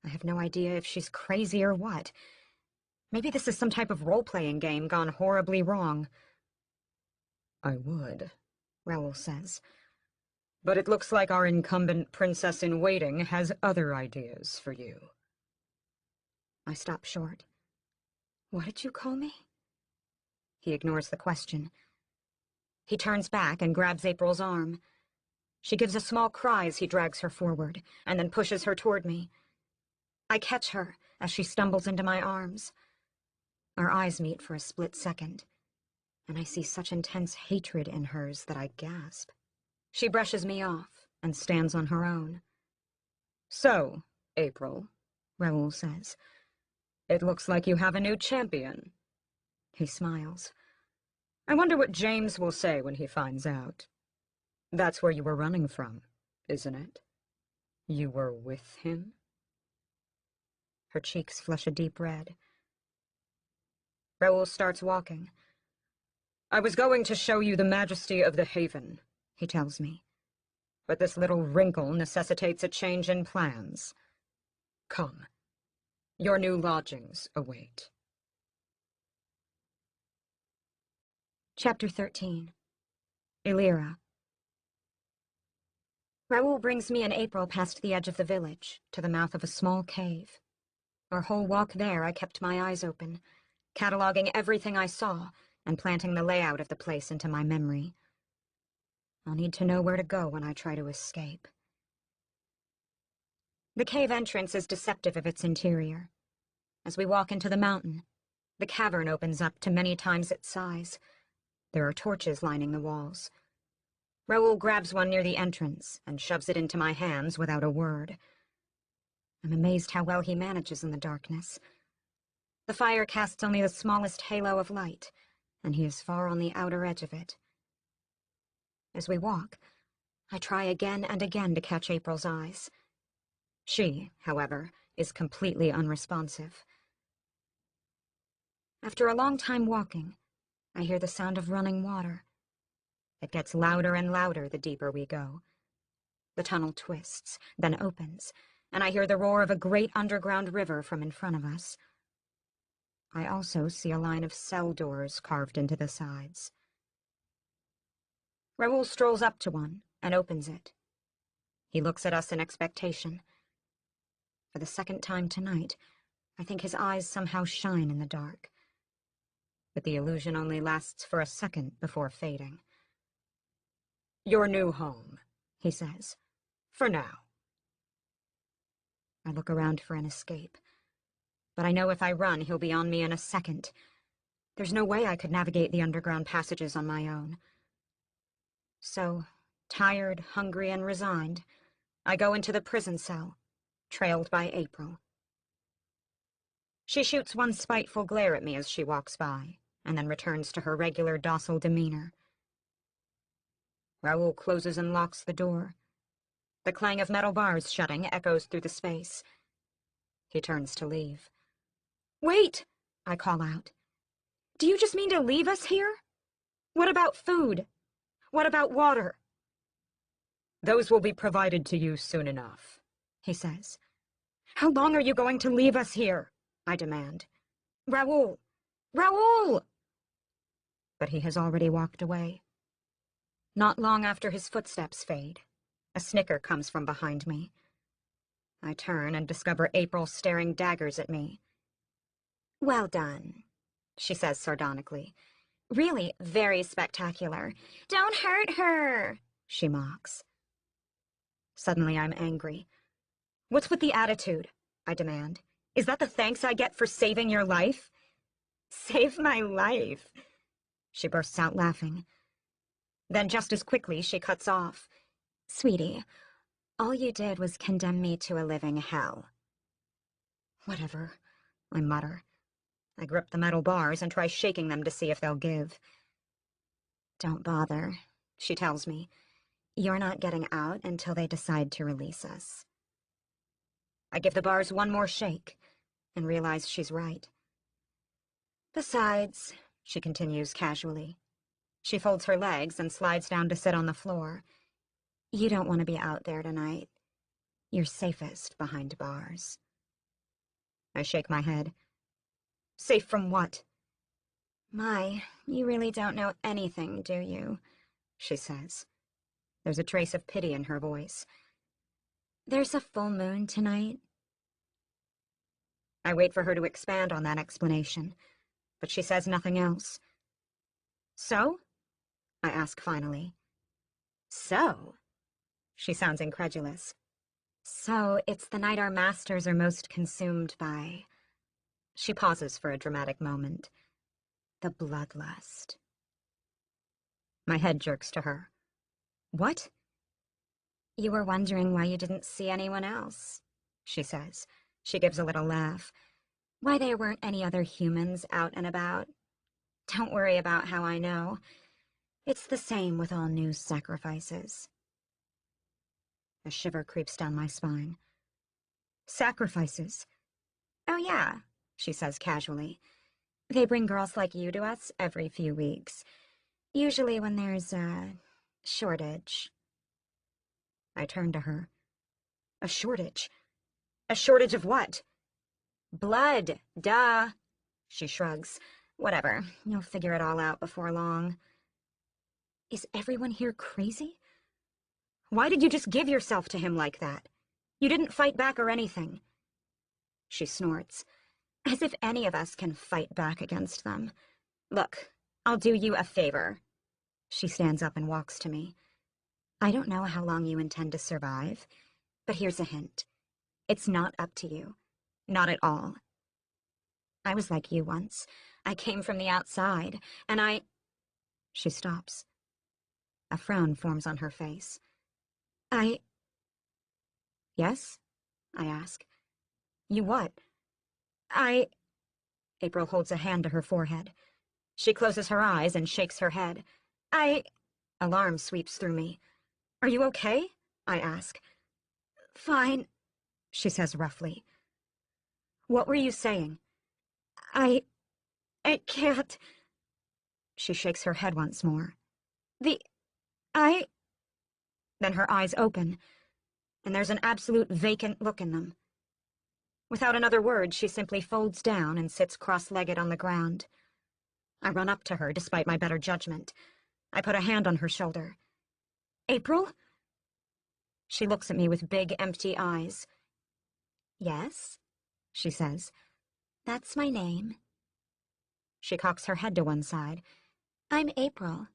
I have no idea if she's crazy or what. Maybe this is some type of role-playing game gone horribly wrong. I would, Raoul says. But it looks like our incumbent princess-in-waiting has other ideas for you. I stop short. What did you call me? He ignores the question. He turns back and grabs April's arm. She gives a small cry as he drags her forward, and then pushes her toward me. I catch her as she stumbles into my arms. Our eyes meet for a split second, and I see such intense hatred in hers that I gasp. She brushes me off and stands on her own. So, April, Raoul says. It looks like you have a new champion. He smiles. I wonder what James will say when he finds out. That's where you were running from, isn't it? You were with him? Her cheeks flush a deep red. Raoul starts walking. I was going to show you the majesty of the haven, he tells me. But this little wrinkle necessitates a change in plans. Come. Your new lodgings await. Chapter 13. Illyra. Raoul brings me in April past the edge of the village, to the mouth of a small cave. Our whole walk there I kept my eyes open, cataloging everything I saw and planting the layout of the place into my memory. I'll need to know where to go when I try to escape. The cave entrance is deceptive of its interior. As we walk into the mountain, the cavern opens up to many times its size. There are torches lining the walls. Raoul grabs one near the entrance and shoves it into my hands without a word. I'm amazed how well he manages in the darkness. The fire casts only the smallest halo of light, and he is far on the outer edge of it. As we walk, I try again and again to catch April's eyes. She, however, is completely unresponsive. After a long time walking, I hear the sound of running water. It gets louder and louder the deeper we go. The tunnel twists, then opens, and I hear the roar of a great underground river from in front of us. I also see a line of cell doors carved into the sides. Raoul strolls up to one and opens it. He looks at us in expectation. For the second time tonight, I think his eyes somehow shine in the dark. But the illusion only lasts for a second before fading. "Your new home," he says. "For now." I look around for an escape. But I know if I run, he'll be on me in a second. There's no way I could navigate the underground passages on my own. So, tired, hungry, and resigned, I go into the prison cell, trailed by April. She shoots one spiteful glare at me as she walks by, and then returns to her regular docile demeanor. Raoul closes and locks the door. The clang of metal bars shutting echoes through the space. He turns to leave. "Wait!" I call out. "Do you just mean to leave us here? What about food? What about water?" "Those will be provided to you soon enough," he says. "How long are you going to leave us here?" I demand. "Raoul! Raoul!" But he has already walked away. Not long after his footsteps fade, a snicker comes from behind me. I turn and discover April staring daggers at me. "Well done," she says sardonically. "Really very spectacular. Don't hurt her," she mocks. Suddenly I'm angry. "What's with the attitude?" I demand. "Is that the thanks I get for saving your life?" "Save my life," she bursts out laughing. Then just as quickly she cuts off. "Sweetie, all you did was condemn me to a living hell." "Whatever," I mutter. I grip the metal bars and try shaking them to see if they'll give. "Don't bother," she tells me. "You're not getting out until they decide to release us." I give the bars one more shake and realize she's right. "Besides," she continues casually. She folds her legs and slides down to sit on the floor. "You don't want to be out there tonight. You're safest behind bars." I shake my head. "Safe from what?" "My, you really don't know anything, do you?" she says. There's a trace of pity in her voice. "There's a full moon tonight." I wait for her to expand on that explanation, but she says nothing else. "So?" I ask finally. "So?" She sounds incredulous. "So it's the night our masters are most consumed by..." She pauses for a dramatic moment. "The bloodlust." My head jerks to her. "What?" "You were wondering why you didn't see anyone else," she says. She gives a little laugh. "Why there weren't any other humans out and about. Don't worry about how I know. It's the same with all new sacrifices." A shiver creeps down my spine. "Sacrifices?" "Oh yeah," she says casually. "They bring girls like you to us every few weeks. Usually when there's a shortage." I turn to her. "A shortage? A shortage of what?" "Blood, duh." She shrugs. "Whatever, you'll figure it all out before long." Is everyone here crazy? Why did you just give yourself to him like that? You didn't fight back or anything. She snorts. As if any of us can fight back against them. "Look, I'll do you a favor." She stands up and walks to me. "I don't know how long you intend to survive, but here's a hint. It's not up to you. Not at all. I was like you once. I came from the outside, and I..." She stops. A frown forms on her face. "Yes?" I ask. "You what?" April holds a hand to her forehead. She closes her eyes and shakes her head. Alarm sweeps through me. "Are you okay?" I ask. "Fine," she says roughly. "What were you saying?" I can't." She shakes her head once more. Then her eyes open, and there's an absolute vacant look in them. Without another word, she simply folds down and sits cross-legged on the ground. I run up to her, despite my better judgment. I put a hand on her shoulder. "April?" She looks at me with big, empty eyes. "Yes?" she says. That's my name. She cocks her head to one side. I'm April.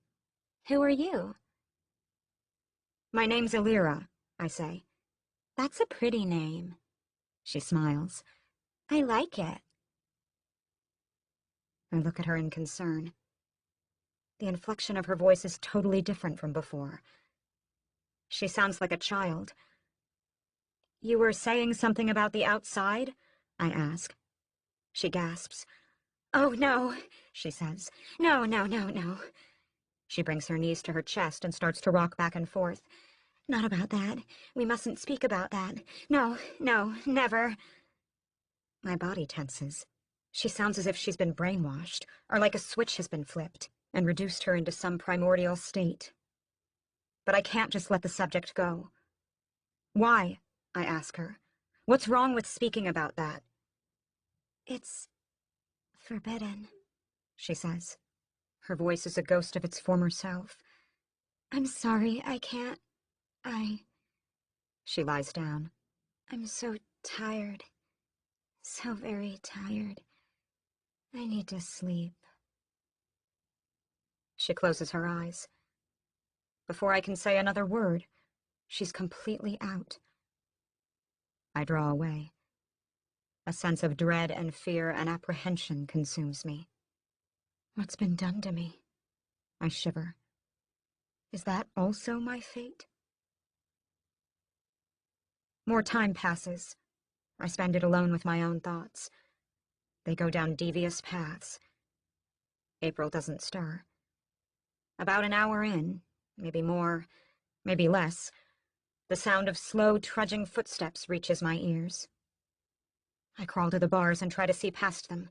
Who are you? My name's Elira, I say. That's a pretty name. She smiles. I like it. I look at her in concern. The inflection of her voice is totally different from before. She sounds like a child. You were saying something about the outside? I ask. She gasps. Oh, no, she says. No, no, no, no. She brings her knees to her chest and starts to rock back and forth. Not about that. We mustn't speak about that. No, no, never. My body tenses. She sounds as if she's been brainwashed, or like a switch has been flipped, and reduced her into some primordial state. But I can't just let the subject go. Why? I ask her. What's wrong with speaking about that? It's forbidden, she says. Her voice is a ghost of its former self. I'm sorry, I can't. She lies down. I'm so tired. So very tired. I need to sleep. She closes her eyes. Before I can say another word, she's completely out. I draw away. A sense of dread and fear and apprehension consumes me. What's been done to me? I shiver. Is that also my fate? More time passes. I spend it alone with my own thoughts. They go down devious paths. April doesn't stir. About an hour in, maybe more, maybe less, the sound of slow, trudging footsteps reaches my ears. I crawl to the bars and try to see past them.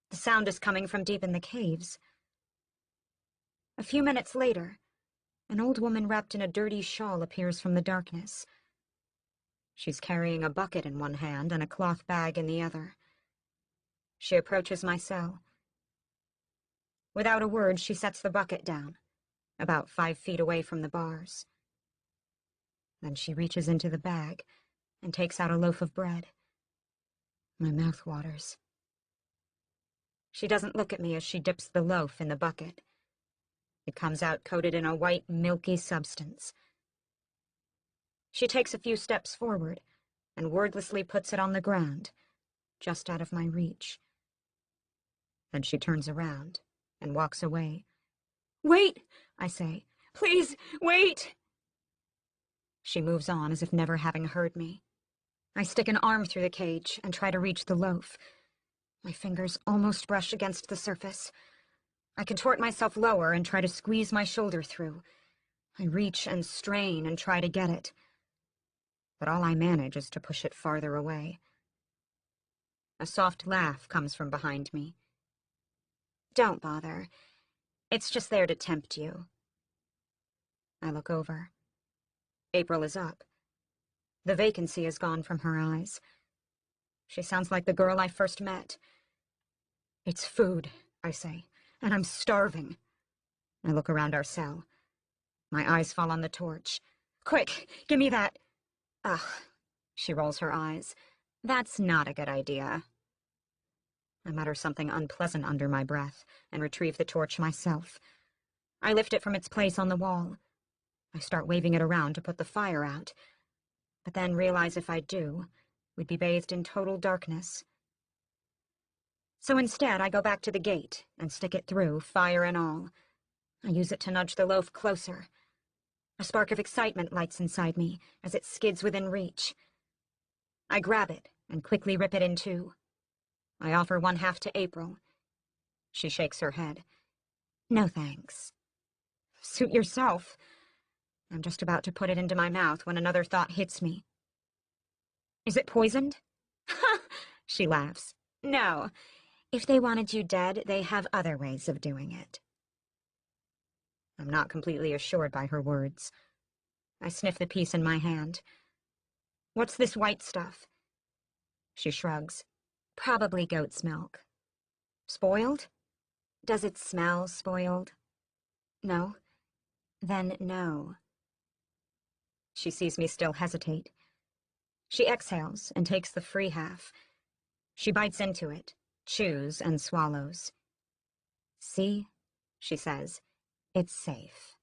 The sound is coming from deep in the caves. A few minutes later, an old woman wrapped in a dirty shawl appears from the darkness. She's carrying a bucket in one hand and a cloth bag in the other. She approaches my cell. Without a word, she sets the bucket down, about 5 feet away from the bars. Then she reaches into the bag and takes out a loaf of bread. My mouth waters. She doesn't look at me as she dips the loaf in the bucket. It comes out coated in a white, milky substance. She takes a few steps forward and wordlessly puts it on the ground, just out of my reach. Then she turns around and walks away. "Wait," I say. "Please, wait!" She moves on as if never having heard me. I stick an arm through the cage and try to reach the loaf. My fingers almost brush against the surface. I contort myself lower and try to squeeze my shoulder through. I reach and strain and try to get it. But all I manage is to push it farther away. A soft laugh comes from behind me. "Don't bother. It's just there to tempt you." I look over. April is up. The vacancy is gone from her eyes. She sounds like the girl I first met. "It's food," I say, "and I'm starving." I look around our cell. My eyes fall on the torch. "Quick, give me that." "Ugh," she rolls her eyes. "That's not a good idea." I mutter something unpleasant under my breath and retrieve the torch myself. I lift it from its place on the wall. I start waving it around to put the fire out, but then realize if I do, we'd be bathed in total darkness. So instead, I go back to the gate and stick it through, fire and all. I use it to nudge the loaf closer. A spark of excitement lights inside me as it skids within reach. I grab it and quickly rip it in two. I offer one half to April. She shakes her head. "No thanks." "Suit yourself." I'm just about to put it into my mouth when another thought hits me. "Is it poisoned?" "Ha!" She laughs. "No. If they wanted you dead, they have other ways of doing it." I'm not completely assured by her words. I sniff the piece in my hand. "What's this white stuff?" She shrugs. "Probably goat's milk." "Spoiled?" "Does it smell spoiled?" "No." "Then no." She sees me still hesitate. She exhales and takes the free half. She bites into it, chews and swallows. "See," she says, "it's safe."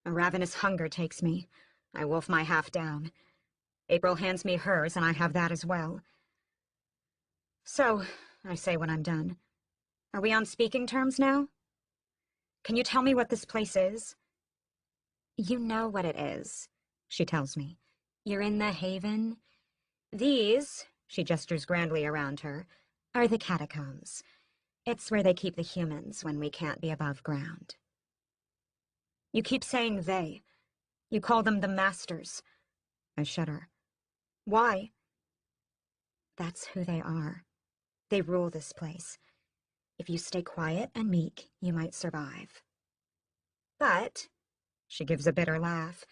A ravenous hunger takes me. I wolf my half down. April hands me hers, and I have that as well. "So," I say when I'm done, "are we on speaking terms now? Can you tell me what this place is?" "You know what it is," she tells me. "You're in the Haven. These," she gestures grandly around her, "are the catacombs. It's where they keep the humans when we can't be above ground." "You keep saying they. You call them the Masters." I shudder. "Why?" "That's who they are. They rule this place. If you stay quiet and meek, you might survive." "But," she gives a bitter laugh,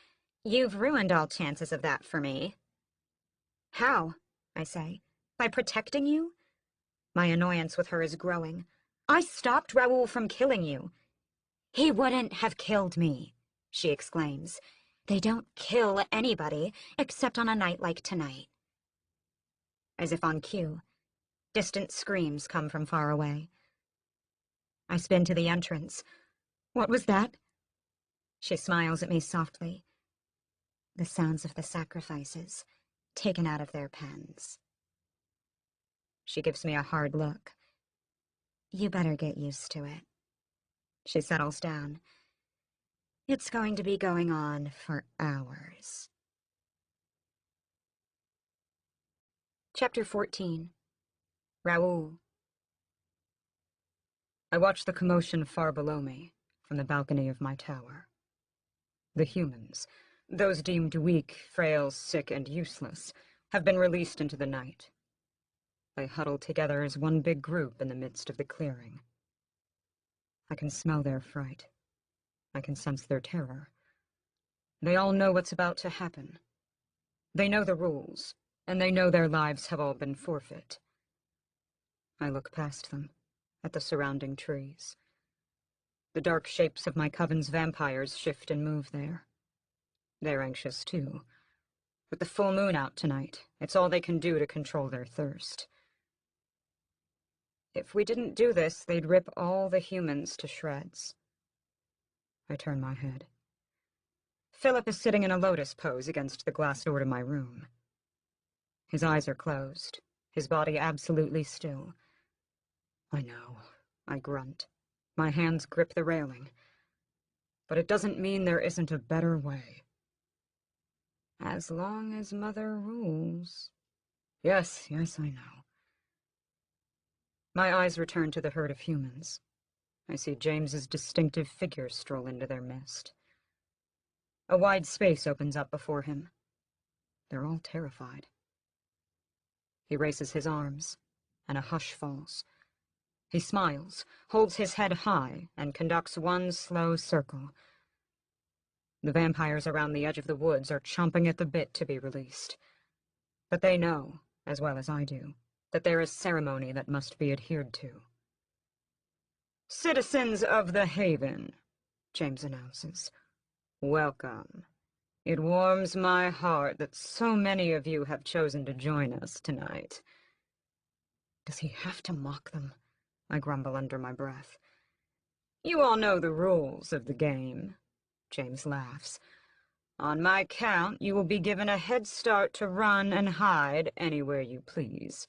"you've ruined all chances of that for me." "How?" I say. "By protecting you?" My annoyance with her is growing. "I stopped Raoul from killing you." "He wouldn't have killed me," she exclaims. "They don't kill anybody, except on a night like tonight." As if on cue, distant screams come from far away. I spin to the entrance. "What was that?" She smiles at me softly. "The sounds of the sacrifices, taken out of their pens." She gives me a hard look. "You better get used to it." She settles down. "It's going to be going on for hours." Chapter 14. Raoul. I watch the commotion far below me, from the balcony of my tower. The humans, those deemed weak, frail, sick, and useless, have been released into the night. They huddle together as one big group in the midst of the clearing. I can smell their fright. I can sense their terror. They all know what's about to happen. They know the rules, and they know their lives have all been forfeit. I look past them, at the surrounding trees. The dark shapes of my coven's vampires shift and move there. They're anxious too. With the full moon out tonight, it's all they can do to control their thirst. If we didn't do this, they'd rip all the humans to shreds. I turn my head. Philip is sitting in a lotus pose against the glass door to my room. His eyes are closed, his body absolutely still. I know, I grunt. My hands grip the railing. But it doesn't mean there isn't a better way. As long as Mother rules. Yes, I know. My eyes return to the herd of humans. I see James's distinctive figure stroll into their midst. A wide space opens up before him. They're all terrified. He raises his arms, and a hush falls. He smiles, holds his head high, and conducts one slow circle. The vampires around the edge of the woods are chomping at the bit to be released. But they know, as well as I do, that there is ceremony that must be adhered to. "Citizens of the Haven," James announces, "welcome. It warms my heart that so many of you have chosen to join us tonight." Does he have to mock them? I grumble under my breath. "You all know the rules of the game," James laughs. "On my count, you will be given a head start to run and hide anywhere you please.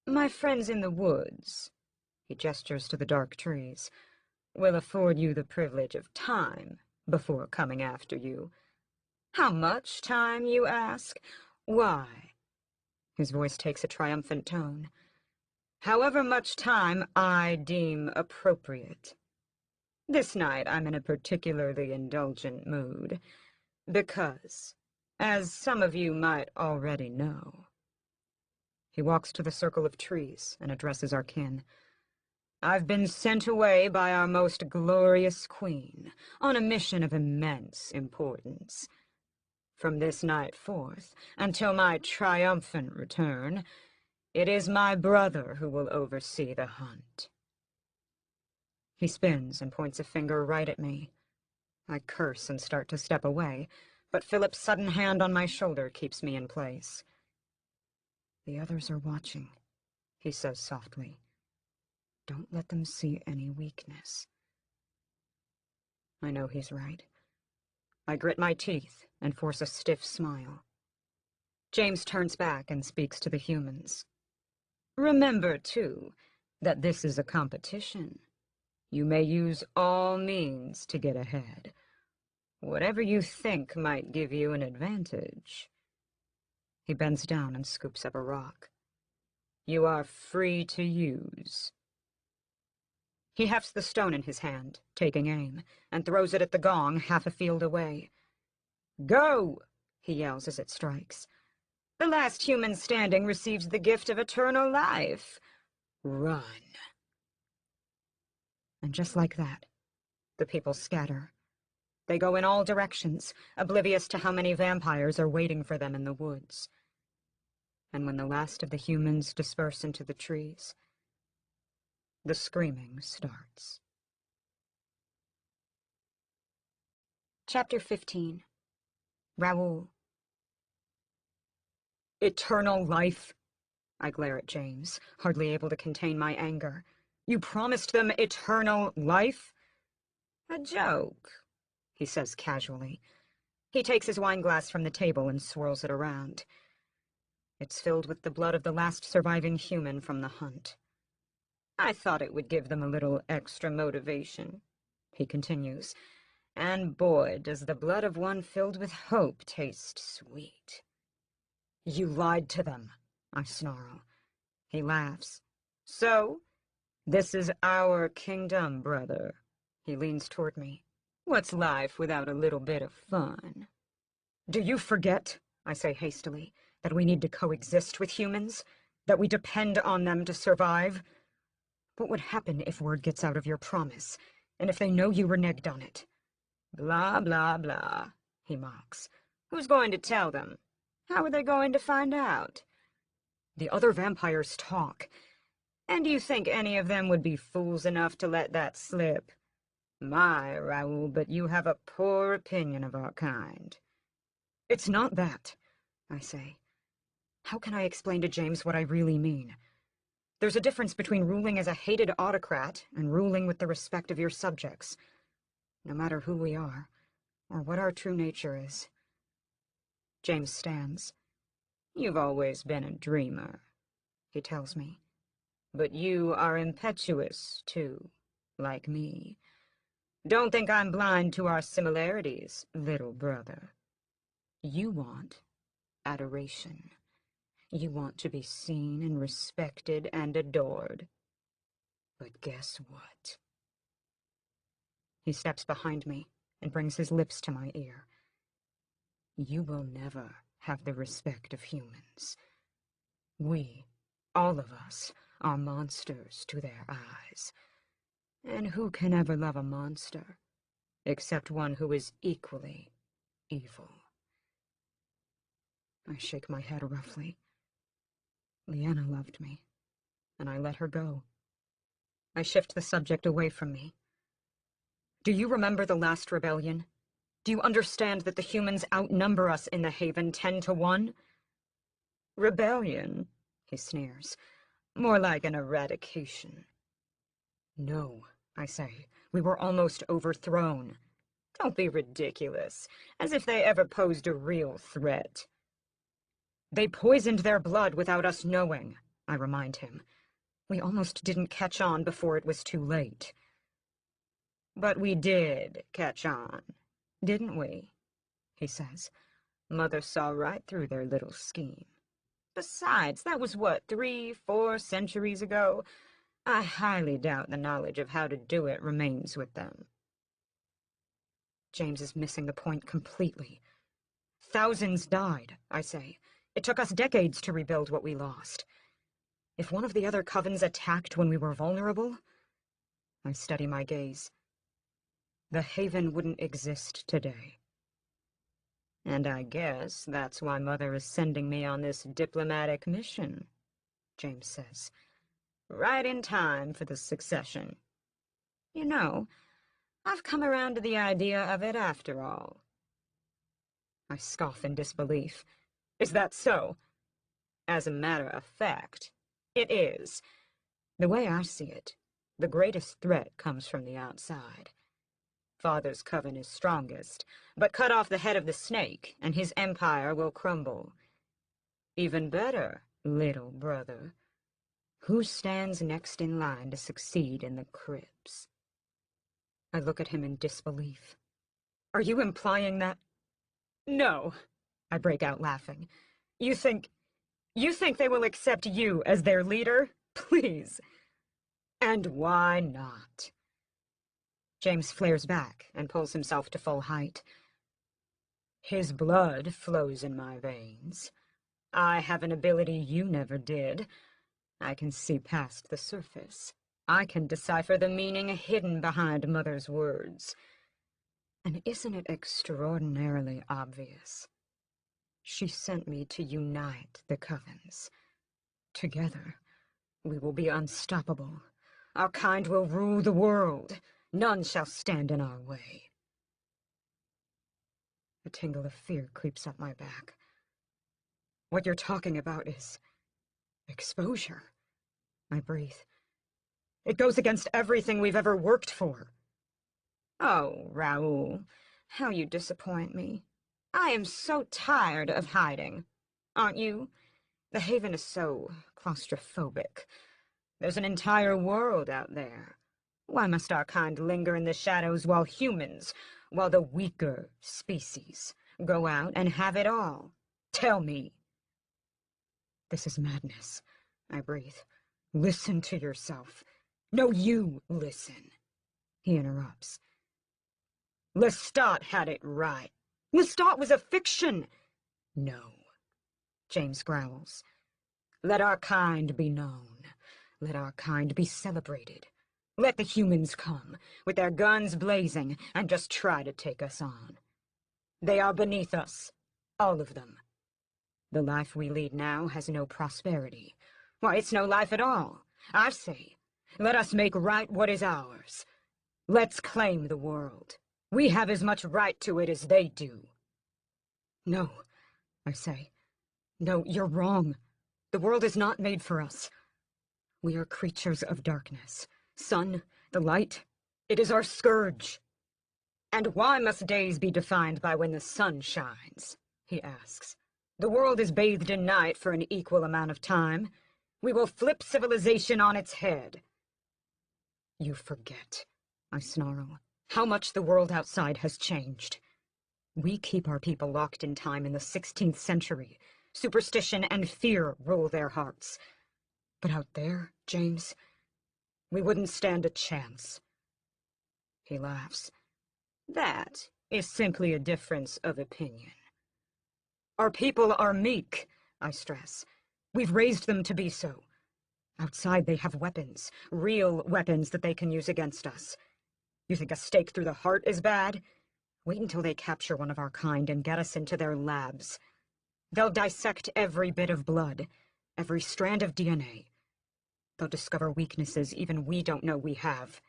My friends in the woods," he gestures to the dark trees, "will afford you the privilege of time before coming after you. How much time, you ask? Why?" His voice takes a triumphant tone. "However much time I deem appropriate. This night I'm in a particularly indulgent mood, because, as some of you might already know..." He walks to the circle of trees and addresses our kin. "I've been sent away by our most glorious queen on a mission of immense importance. From this night forth, until my triumphant return, it is my brother who will oversee the hunt." He spins and points a finger right at me. I curse and start to step away, but Philip's sudden hand on my shoulder keeps me in place. The others are watching, he says softly. Don't let them see any weakness. I know he's right. I grit my teeth and force a stiff smile. James turns back and speaks to the humans. Remember, too, that this is a competition. You may use all means to get ahead. Whatever you think might give you an advantage. He bends down and scoops up a rock. You are free to use. He hefts the stone in his hand, taking aim, and throws it at the gong half a field away. Go! He yells as it strikes. The last human standing receives the gift of eternal life. Run. And just like that, the people scatter. They go in all directions, oblivious to how many vampires are waiting for them in the woods. And when the last of the humans disperse into the trees, the screaming starts. Chapter 15. Raoul. Eternal life? I glare at James, hardly able to contain my anger. You promised them eternal life? A joke, he says casually. He takes his wineglass from the table and swirls it around. It's filled with the blood of the last surviving human from the hunt. I thought it would give them a little extra motivation, he continues. And boy, does the blood of one filled with hope taste sweet. You lied to them, I snarl. He laughs. So, this is our kingdom, brother. He leans toward me. What's life without a little bit of fun? Do you forget, I say hastily, that we need to coexist with humans? That we depend on them to survive? What would happen if word gets out of your promise, and if they know you reneged on it? Blah, blah, blah, he mocks. Who's going to tell them? How are they going to find out? The other vampires talk. And you think any of them would be fools enough to let that slip? My, Raoul, but you have a poor opinion of our kind. It's not that, I say. How can I explain to James what I really mean? There's a difference between ruling as a hated autocrat and ruling with the respect of your subjects, no matter who we are, or what our true nature is. James stands. You've always been a dreamer, he tells me. But you are impetuous, too, like me. Don't think I'm blind to our similarities, little brother. You want adoration. You want to be seen and respected and adored. But guess what? He steps behind me and brings his lips to my ear. You will never have the respect of humans. We, all of us, are monsters to their eyes. And who can ever love a monster, except one who is equally evil? I shake my head roughly. Leanna loved me, and I let her go. I shift the subject away from me. Do you remember the last rebellion? Do you understand that the humans outnumber us in the Haven 10-1? Rebellion, he sneers. More like an eradication. No, I say. We were almost overthrown. Don't be ridiculous, as if they ever posed a real threat. They poisoned their blood without us knowing, I remind him. We almost didn't catch on before it was too late. But we did catch on, didn't we? He says. Mother saw right through their little scheme. Besides, that was what, 3-4 centuries ago? I highly doubt the knowledge of how to do it remains with them. James is missing the point completely. Thousands died, I say. It took us decades to rebuild what we lost. If one of the other covens attacked when we were vulnerable, I steady my gaze. The Haven wouldn't exist today. And I guess that's why Mother is sending me on this diplomatic mission, James says. Right in time for the succession. You know, I've come around to the idea of it after all. I scoff in disbelief. Is that so? As a matter of fact, it is. The way I see it, the greatest threat comes from the outside. Father's coven is strongest, but cut off the head of the snake, and his empire will crumble. Even better, little brother. Who stands next in line to succeed in the crypts? I look at him in disbelief. Are you implying that? No, I break out laughing. You think they will accept you as their leader? Please. And why not? James flares back and pulls himself to full height. His blood flows in my veins. I have an ability you never did. I can see past the surface. I can decipher the meaning hidden behind Mother's words. And isn't it extraordinarily obvious? She sent me to unite the covens. Together, we will be unstoppable. Our kind will rule the world. None shall stand in our way. A tingle of fear creeps up my back. What you're talking about is exposure. I breathe. It goes against everything we've ever worked for. Oh, Raoul, how you disappoint me. I am so tired of hiding. Aren't you? The Haven is so claustrophobic. There's an entire world out there. Why must our kind linger in the shadows while the weaker species, go out and have it all? Tell me. This is madness, I breathe. Listen to yourself. No, you listen. He interrupts. Lestat had it right. Lestat was a fiction. No, James growls. Let our kind be known. Let our kind be celebrated. Let the humans come, with their guns blazing, and just try to take us on. They are beneath us, all of them. The life we lead now has no prosperity. Why, it's no life at all. I say, let us make right what is ours. Let's claim the world. We have as much right to it as they do. No, I say. No, you're wrong. The world is not made for us. We are creatures of darkness. Sun, the light, it is our scourge. And why must days be defined by when the sun shines? He asks. The world is bathed in night for an equal amount of time. We will flip civilization on its head. You forget, I snarl, how much the world outside has changed. We keep our people locked in time in the 16th century. Superstition and fear rule their hearts. But out there, James, we wouldn't stand a chance. He laughs. That is simply a difference of opinion. Our people are meek, I stress. We've raised them to be so. Outside they have weapons, real weapons that they can use against us. You think a stake through the heart is bad? Wait until they capture one of our kind and get us into their labs. They'll dissect every bit of blood, every strand of DNA. They'll discover weaknesses even we don't know we have.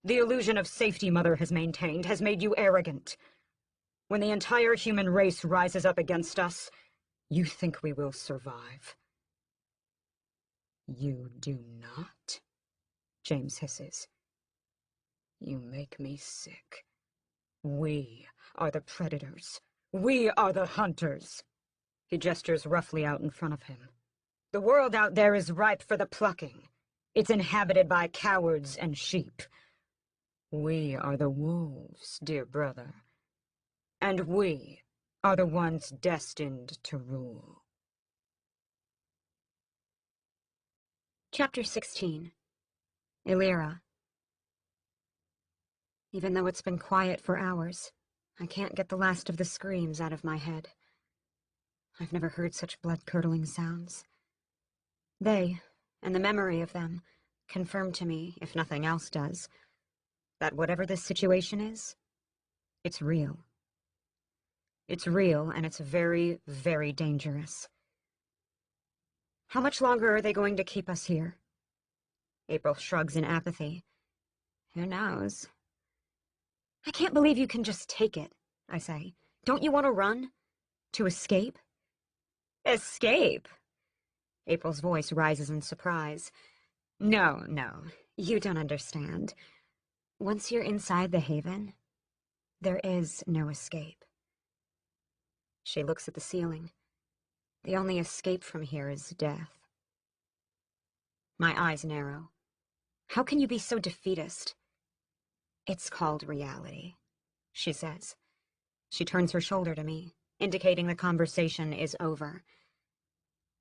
The illusion of safety Mother has maintained has made you arrogant. When the entire human race rises up against us, you think we will survive. You do not, James hisses. You make me sick. We are the predators. We are the hunters. He gestures roughly out in front of him. The world out there is ripe for the plucking. It's inhabited by cowards and sheep. We are the wolves, dear brother. And we are the ones destined to rule. Chapter 16. Illyra. Even though it's been quiet for hours, I can't get the last of the screams out of my head. I've never heard such blood-curdling sounds. They, and the memory of them, confirm to me, if nothing else does, that whatever this situation is, it's real. It's real, and it's very, very dangerous. How much longer are they going to keep us here? April shrugs in apathy. Who knows? I can't believe you can just take it, I say. Don't you want to run? To escape? Escape? April's voice rises in surprise. No, you don't understand. Once you're inside the Haven, there is no escape. She looks at the ceiling. The only escape from here is death. My eyes narrow. How can you be so defeatist? It's called reality, she says. She turns her shoulder to me, indicating the conversation is over.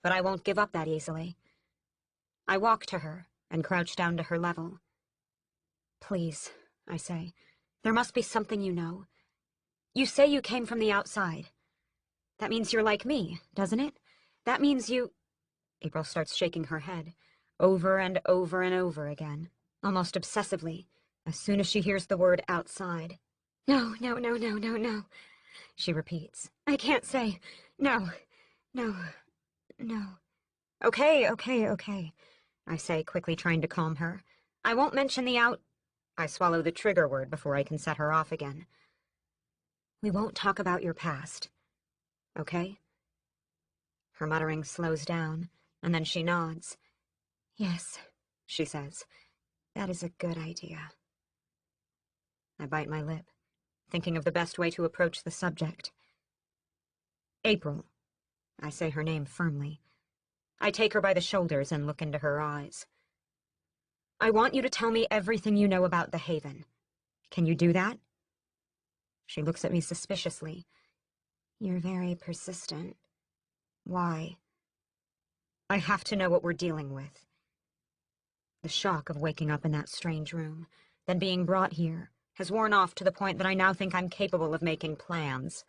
But I won't give up that easily. I walk to her and crouch down to her level. Please, I say, there must be something you know. You say you came from the outside. That means you're like me, doesn't it? That means you... April starts shaking her head, over and over and over again, almost obsessively, as soon as she hears the word outside. No, she repeats. I can't say. No. Okay, I say, quickly trying to calm her. I won't mention the out... I swallow the trigger word before I can set her off again. We won't talk about your past. Okay? Her muttering slows down, and then she nods. Yes, she says. That is a good idea. I bite my lip, thinking of the best way to approach the subject. April. I say her name firmly. I take her by the shoulders and look into her eyes. I want you to tell me everything you know about the Haven. Can you do that? She looks at me suspiciously. You're very persistent. Why? I have to know what we're dealing with. The shock of waking up in that strange room, then being brought here, has worn off to the point that I now think I'm capable of making plans.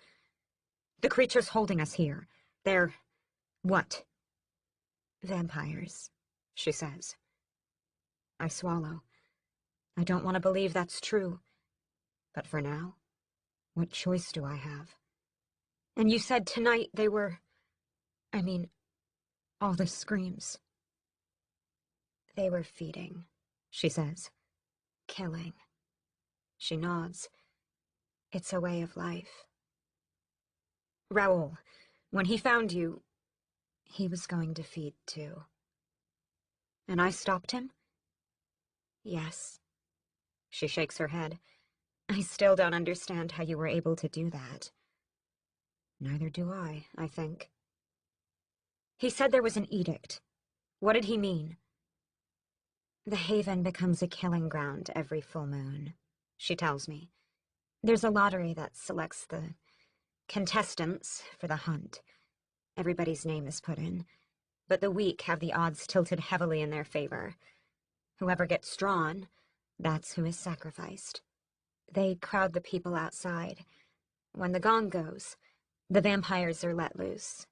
The creatures holding us here, they're... what? Vampires, she says. I swallow. I don't want to believe that's true. But for now, what choice do I have? And you said tonight they were... all the screams. They were feeding, she says. Killing. She nods. It's a way of life. Raoul, when he found you, he was going to feed too. And I stopped him? Yes. She shakes her head. I still don't understand how you were able to do that. Neither do I think. He said there was an edict. What did he mean? The Haven becomes a killing ground every full moon, she tells me. There's a lottery that selects the contestants for the hunt. Everybody's name is put in, but the weak have the odds tilted heavily in their favor. Whoever gets drawn, that's who is sacrificed. They crowd the people outside. When the gong goes, the vampires are let loose.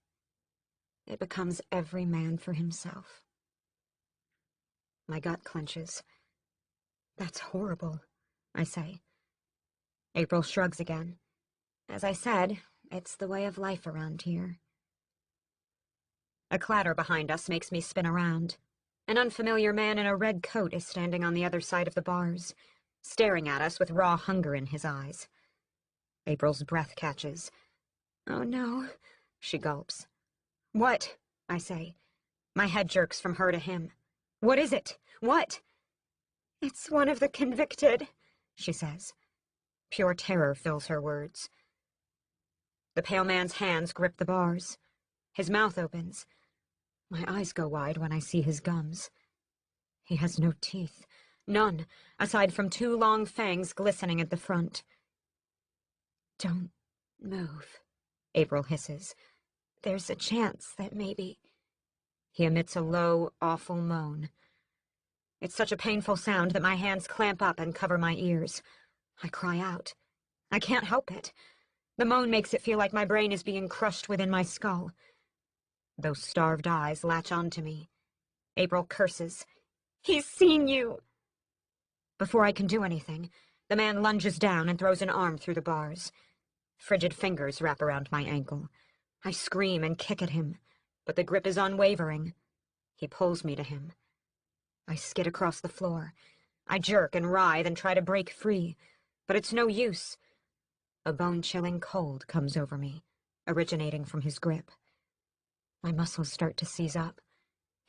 It becomes every man for himself. My gut clenches. That's horrible, I say. April shrugs again. As I said, it's the way of life around here. A clatter behind us makes me spin around. An unfamiliar man in a red coat is standing on the other side of the bars, staring at us with raw hunger in his eyes. April's breath catches. Oh no, she gulps. What? I say. My head jerks from her to him. What is it? What? It's one of the convicted, she says. Pure terror fills her words. The pale man's hands grip the bars. His mouth opens. My eyes go wide when I see his gums. He has no teeth. None, aside from 2 long fangs glistening at the front. Don't move, April hisses. There's a chance that maybe... He emits a low, awful moan. It's such a painful sound that my hands clamp up and cover my ears. I cry out. I can't help it. The moan makes it feel like my brain is being crushed within my skull. Those starved eyes latch onto me. April curses. He's seen you! Before I can do anything, the man lunges down and throws an arm through the bars. Frigid fingers wrap around my ankle. I scream and kick at him, but the grip is unwavering. He pulls me to him. I skid across the floor. I jerk and writhe and try to break free, but it's no use. A bone-chilling cold comes over me, originating from his grip. My muscles start to seize up.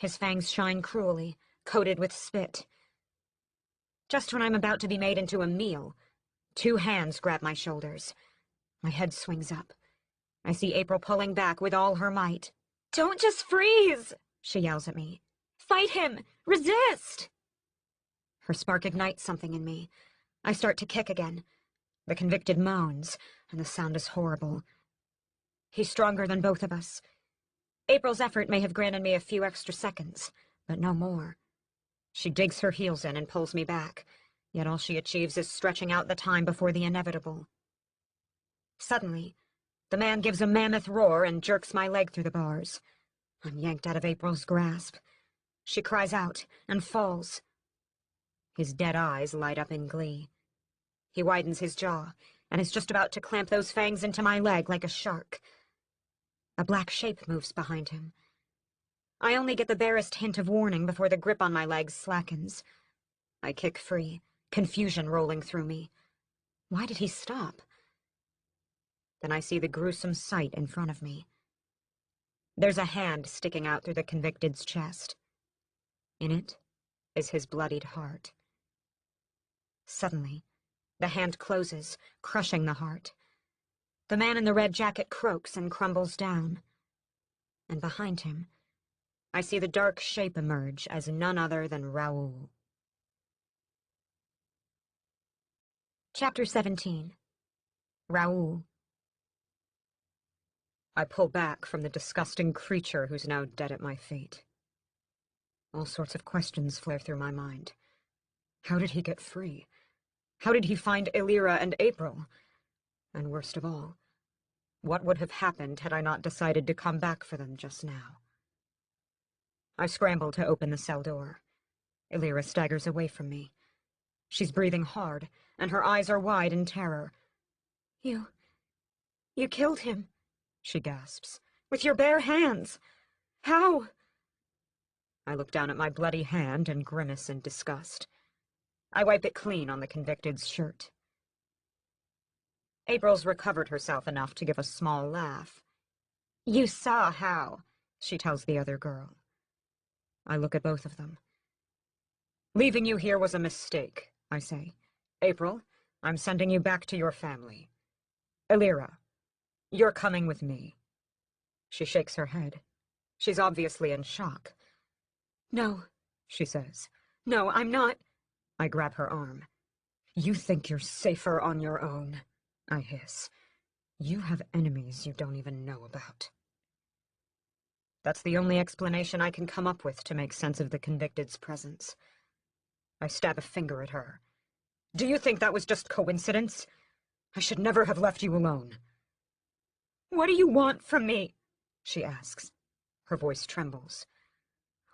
His fangs shine cruelly, coated with spit. Just when I'm about to be made into a meal, 2 hands grab my shoulders. My head swings up. I see April pulling back with all her might. "Don't just freeze!" she yells at me. "Fight him! Resist!" Her spark ignites something in me. I start to kick again. The convicted moans, and the sound is horrible. He's stronger than both of us. April's effort may have granted me a few extra seconds, but no more. She digs her heels in and pulls me back, yet all she achieves is stretching out the time before the inevitable. Suddenly, the man gives a mammoth roar and jerks my leg through the bars. I'm yanked out of April's grasp. She cries out and falls. His dead eyes light up in glee. He widens his jaw and is just about to clamp those fangs into my leg like a shark. A black shape moves behind him. I only get the barest hint of warning before the grip on my legs slackens. I kick free, confusion rolling through me. Why did he stop? Then I see the gruesome sight in front of me. There's a hand sticking out through the convicted's chest. In it is his bloodied heart. Suddenly, the hand closes, crushing the heart. The man in the red jacket croaks and crumbles down. And behind him, I see the dark shape emerge as none other than Raoul. Chapter 17. Raoul. I pull back from the disgusting creature who's now dead at my feet. All sorts of questions flare through my mind. How did he get free? How did he find Elira and April? And worst of all, what would have happened had I not decided to come back for them just now? I scramble to open the cell door. Elira staggers away from me. She's breathing hard, and her eyes are wide in terror. You killed him," she gasps. "With your bare hands! How?" I look down at my bloody hand and grimace in disgust. I wipe it clean on the convicted's shirt. April's recovered herself enough to give a small laugh. "You saw how," she tells the other girl. I look at both of them. "Leaving you here was a mistake," I say. "April, I'm sending you back to your family. Elira, you're coming with me." She shakes her head. She's obviously in shock. "No," she says. "No, I'm not." I grab her arm. "You think you're safer on your own," I hiss. "You have enemies you don't even know about." That's the only explanation I can come up with to make sense of the convicted's presence. I stab a finger at her. "Do you think that was just coincidence? I should never have left you alone." "What do you want from me?" she asks. Her voice trembles.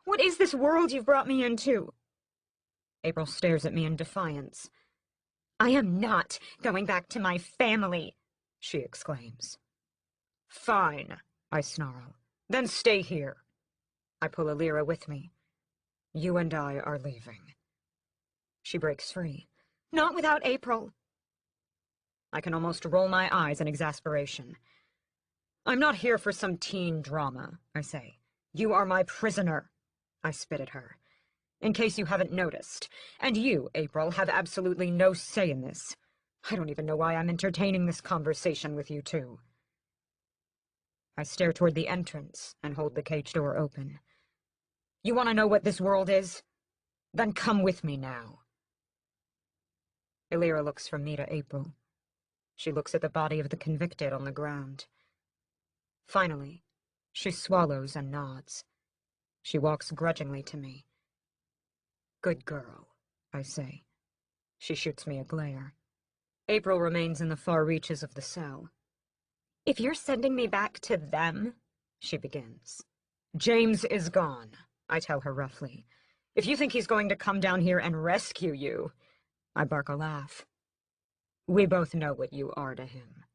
"What is this world you've brought me into?" April stares at me in defiance. "I am not going back to my family," she exclaims. "Fine," I snarl. "Then stay here." I pull Elira with me. "You and I are leaving." She breaks free. "Not without April." I can almost roll my eyes in exasperation. "I'm not here for some teen drama," I say. "You are my prisoner." I spit at her. "In case you haven't noticed. And you, April, have absolutely no say in this. I don't even know why I'm entertaining this conversation with you two." I stare toward the entrance and hold the cage door open. "You want to know what this world is? Then come with me now." Elira looks from me to April. She looks at the body of the convicted on the ground. Finally, she swallows and nods. She walks grudgingly to me. "Good girl," I say. She shoots me a glare. April remains in the far reaches of the cell. "If you're sending me back to them," she begins. "James is gone," I tell her roughly. "If you think he's going to come down here and rescue you," I bark a laugh. "We both know what you are to him.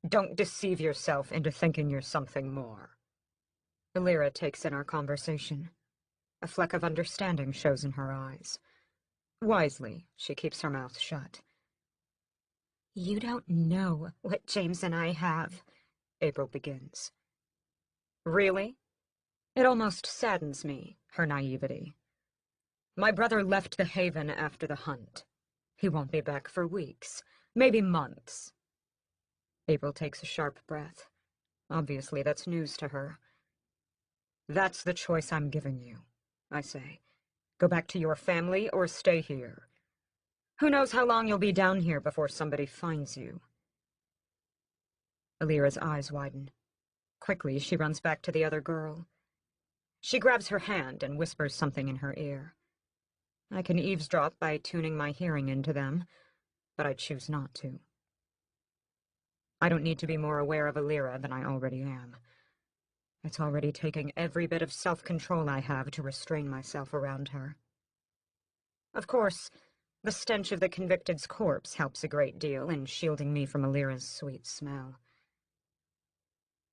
Don't deceive yourself into thinking you're something more." Elira takes in our conversation. A fleck of understanding shows in her eyes. Wisely, she keeps her mouth shut. "You don't know what James and I have," April begins. "Really?" It almost saddens me, her naivety. My brother left the Haven after the hunt. He won't be back for weeks, maybe months. April takes a sharp breath. Obviously, that's news to her. That's the choice I'm giving you, I say. Go back to your family or stay here. Who knows how long you'll be down here before somebody finds you. Alira's eyes widen. Quickly, she runs back to the other girl. She grabs her hand and whispers something in her ear. I can eavesdrop by tuning my hearing into them, but I choose not to. I don't need to be more aware of Alira than I already am. It's already taking every bit of self-control I have to restrain myself around her. Of course, the stench of the convicted's corpse helps a great deal in shielding me from Alira's sweet smell.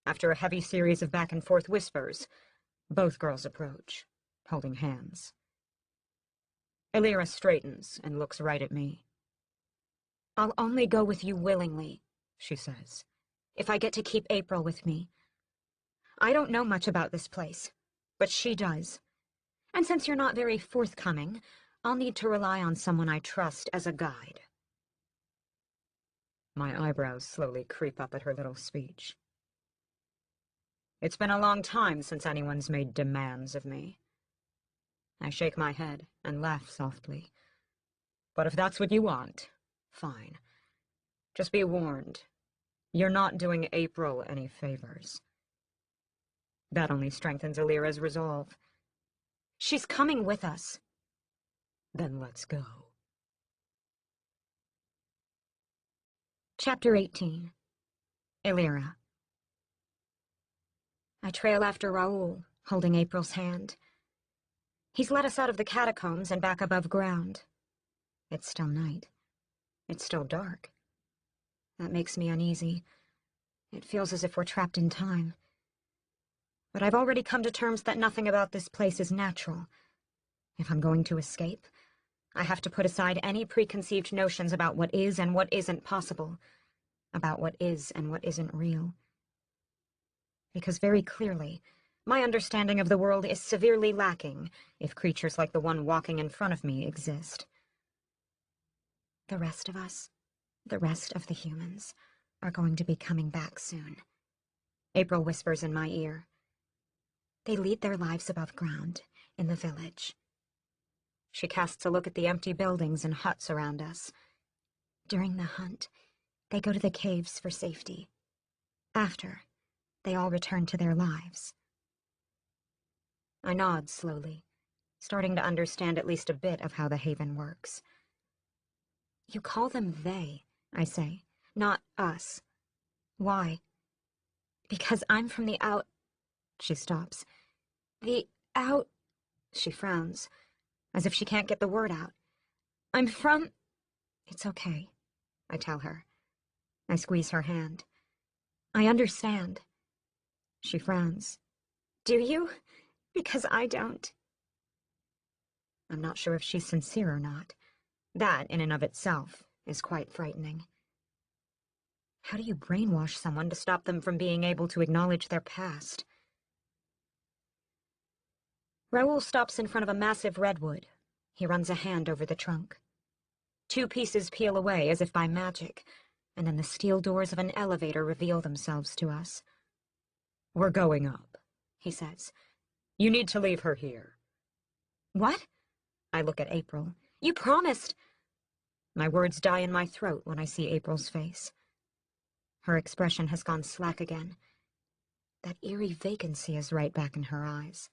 After a heavy series of back-and-forth whispers, both girls approach, holding hands. Alira straightens and looks right at me. I'll only go with you willingly, she says, if I get to keep April with me. I don't know much about this place, but she does. And since you're not very forthcoming, I'll need to rely on someone I trust as a guide. My eyebrows slowly creep up at her little speech. It's been a long time since anyone's made demands of me. I shake my head and laugh softly. But if that's what you want, fine. Just be warned, you're not doing April any favors. That only strengthens Alira's resolve. She's coming with us. Then let's go. Chapter 18. Alira. I trail after Raoul, holding April's hand. He's led us out of the catacombs and back above ground. It's still night. It's still dark. That makes me uneasy. It feels as if we're trapped in time. But I've already come to terms that nothing about this place is natural. If I'm going to escape, I have to put aside any preconceived notions about what is and what isn't possible, about what is and what isn't real. Because very clearly, my understanding of the world is severely lacking if creatures like the one walking in front of me exist. The rest of us, the rest of the humans, are going to be coming back soon. April whispers in my ear. They lead their lives above ground, in the village. She casts a look at the empty buildings and huts around us. During the hunt, they go to the caves for safety. After, they all return to their lives. I nod slowly, starting to understand at least a bit of how the Haven works. You call them they, I say, not us. Why? Because I'm from the out... She stops. The out... She frowns, as if she can't get the word out. I'm from... It's okay, I tell her. I squeeze her hand. I understand. She frowns. Do you? Because I don't. I'm not sure if she's sincere or not. That, in and of itself, is quite frightening. How do you brainwash someone to stop them from being able to acknowledge their past? Raoul stops in front of a massive redwood. He runs a hand over the trunk. Two pieces peel away as if by magic, and then the steel doors of an elevator reveal themselves to us. We're going up, he says. You need to leave her here. What? I look at April. You promised... My words die in my throat when I see April's face. Her expression has gone slack again. That eerie vacancy is right back in her eyes.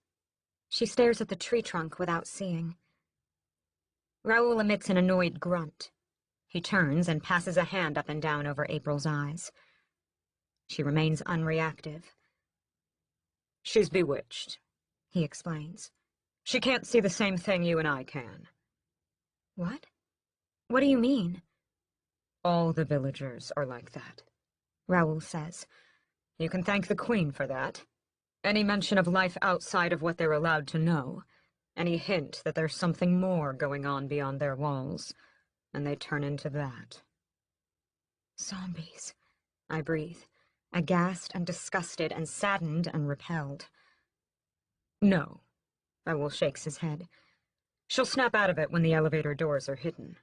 She stares at the tree trunk without seeing. Raoul emits an annoyed grunt. He turns and passes a hand up and down over April's eyes. She remains unreactive. She's bewitched, he explains. She can't see the same thing you and I can. What? What do you mean? All the villagers are like that, Raoul says. You can thank the Queen for that. Any mention of life outside of what they're allowed to know, any hint that there's something more going on beyond their walls, and they turn into that. Zombies, I breathe, aghast and disgusted and saddened and repelled. No. Raoul shakes his head. She'll snap out of it when the elevator doors are hidden.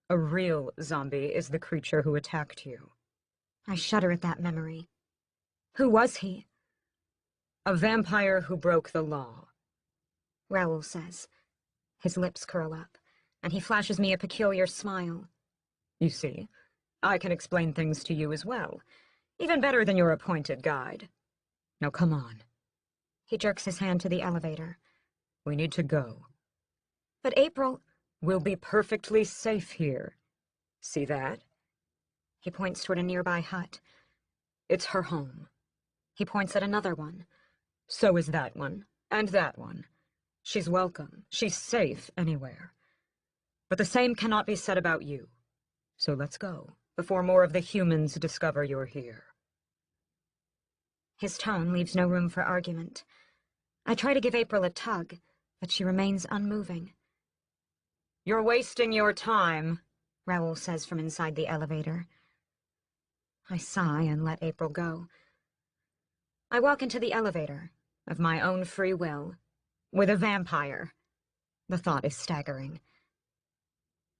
A real zombie is the creature who attacked you. I shudder at that memory. Who was he? A vampire who broke the law, Raoul says. His lips curl up, and he flashes me a peculiar smile. You see, I can explain things to you as well, even better than your appointed guide. Now come on. He jerks his hand to the elevator. We need to go. But April... We'll be perfectly safe here. See that? He points toward a nearby hut. It's her home. He points at another one. So is that one, and that one. She's welcome. She's safe anywhere. But the same cannot be said about you. So let's go, before more of the humans discover you're here. His tone leaves no room for argument. I try to give April a tug, but she remains unmoving. You're wasting your time, Raoul says from inside the elevator. I sigh and let April go. I walk into the elevator, of my own free will, with a vampire. The thought is staggering.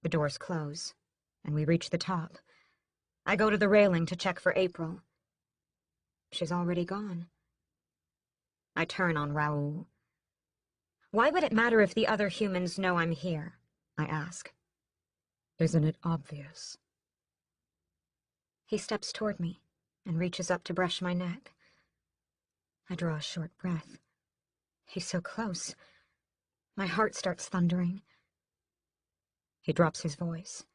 The doors close, and we reach the top. I go to the railing to check for April. She's already gone. I turn on Raoul. Why would it matter if the other humans know I'm here? I ask. Isn't it obvious? He steps toward me and reaches up to brush my neck. I draw a short breath. He's so close. My heart starts thundering. He drops his voice.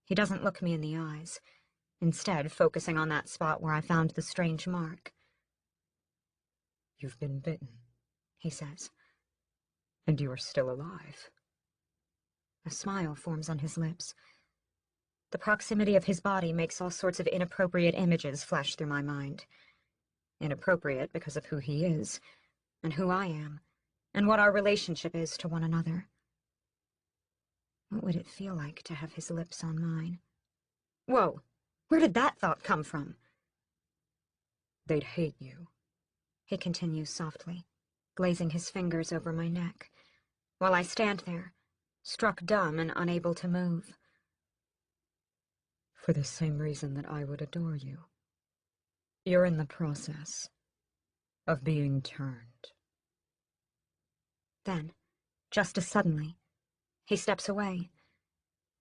He doesn't look me in the eyes, instead focusing on that spot where I found the strange mark. You've been bitten, he says. And you are still alive. A smile forms on his lips. The proximity of his body makes all sorts of inappropriate images flash through my mind. Inappropriate because of who he is, and who I am, and what our relationship is to one another. What would it feel like to have his lips on mine? Whoa! Where did that thought come from? They'd hate you, he continues softly, glazing his fingers over my neck, while I stand there, struck dumb and unable to move. For the same reason that I would adore you. You're in the process of being turned. Then, just as suddenly, he steps away.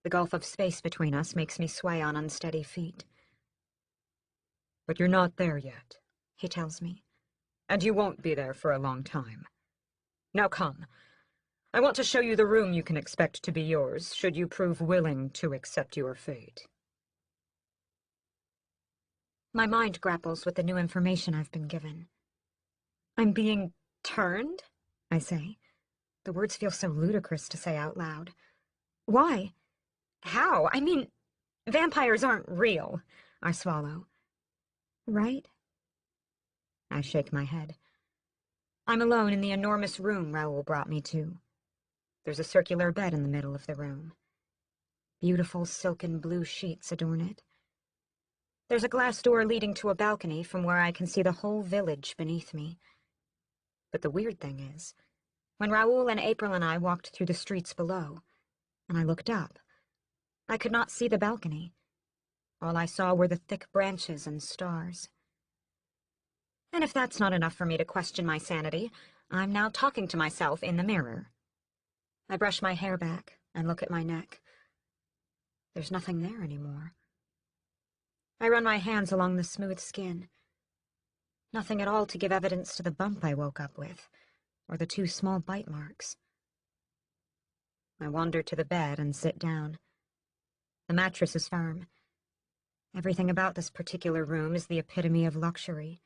The gulf of space between us makes me sway on unsteady feet. But you're not there yet, he tells me. And you won't be there for a long time. Now come. I want to show you the room you can expect to be yours, should you prove willing to accept your fate. My mind grapples with the new information I've been given. I'm being turned? I say. The words feel so ludicrous to say out loud. Why? How? I mean, vampires aren't real, I swallow. Right? I shake my head. I'm alone in the enormous room Raoul brought me to. There's a circular bed in the middle of the room. Beautiful silken blue sheets adorn it. There's a glass door leading to a balcony from where I can see the whole village beneath me. But the weird thing is, when Raoul and April and I walked through the streets below, and I looked up, I could not see the balcony. All I saw were the thick branches and stars. And if that's not enough for me to question my sanity, I'm now talking to myself in the mirror. I brush my hair back and look at my neck. There's nothing there anymore. I run my hands along the smooth skin. Nothing at all to give evidence to the bump I woke up with, or the 2 small bite marks. I wander to the bed and sit down. The mattress is firm. Everything about this particular room is the epitome of luxury.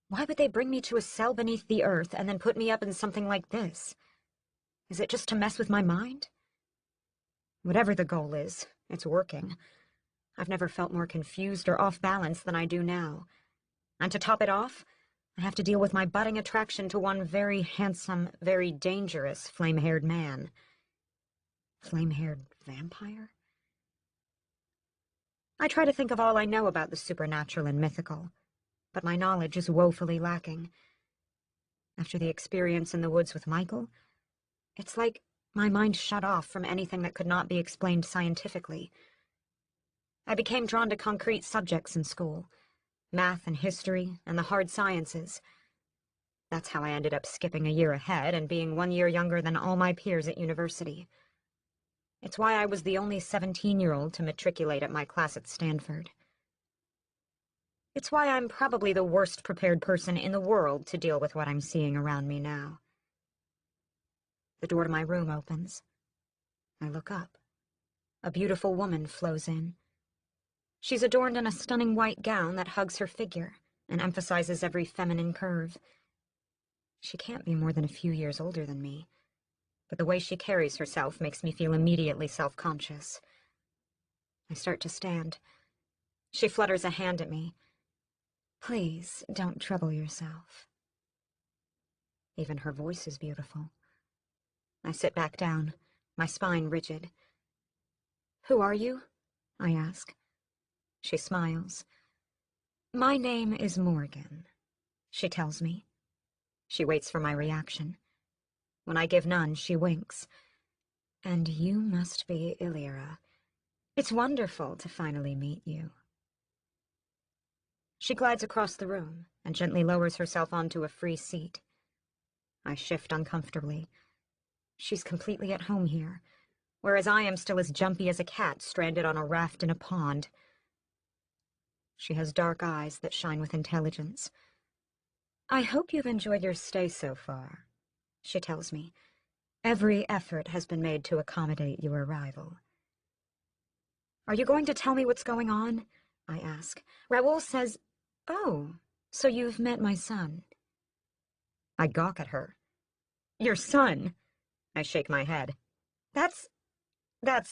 Why would they bring me to a cell beneath the earth and then put me up in something like this? Is it just to mess with my mind? Whatever the goal is, it's working. I've never felt more confused or off balance than I do now. And to top it off, I have to deal with my budding attraction to one very handsome, very dangerous flame-haired man. Flame-haired vampire? I try to think of all I know about the supernatural and mythical, but my knowledge is woefully lacking. After the experience in the woods with Michael, it's like my mind shut off from anything that could not be explained scientifically. I became drawn to concrete subjects in school, math and history and the hard sciences. That's how I ended up skipping a year ahead and being 1 year younger than all my peers at university. It's why I was the only 17-year-old to matriculate at my class at Stanford. It's why I'm probably the worst prepared person in the world to deal with what I'm seeing around me now. The door to my room opens. I look up. A beautiful woman flows in. She's adorned in a stunning white gown that hugs her figure and emphasizes every feminine curve. She can't be more than a few years older than me, but the way she carries herself makes me feel immediately self-conscious. I start to stand. She flutters a hand at me. Please, don't trouble yourself. Even her voice is beautiful. I sit back down, my spine rigid. Who are you? I ask. She smiles. My name is Morgan, she tells me. She waits for my reaction. When I give none, she winks. And you must be Illyra. It's wonderful to finally meet you. She glides across the room and gently lowers herself onto a free seat. I shift uncomfortably. She's completely at home here, whereas I am still as jumpy as a cat stranded on a raft in a pond. She has dark eyes that shine with intelligence. I hope you've enjoyed your stay so far, she tells me. Every effort has been made to accommodate your arrival. Are you going to tell me what's going on? I ask. Raoul says, oh, so you've met my son. I gawk at her. Your son? I shake my head. That's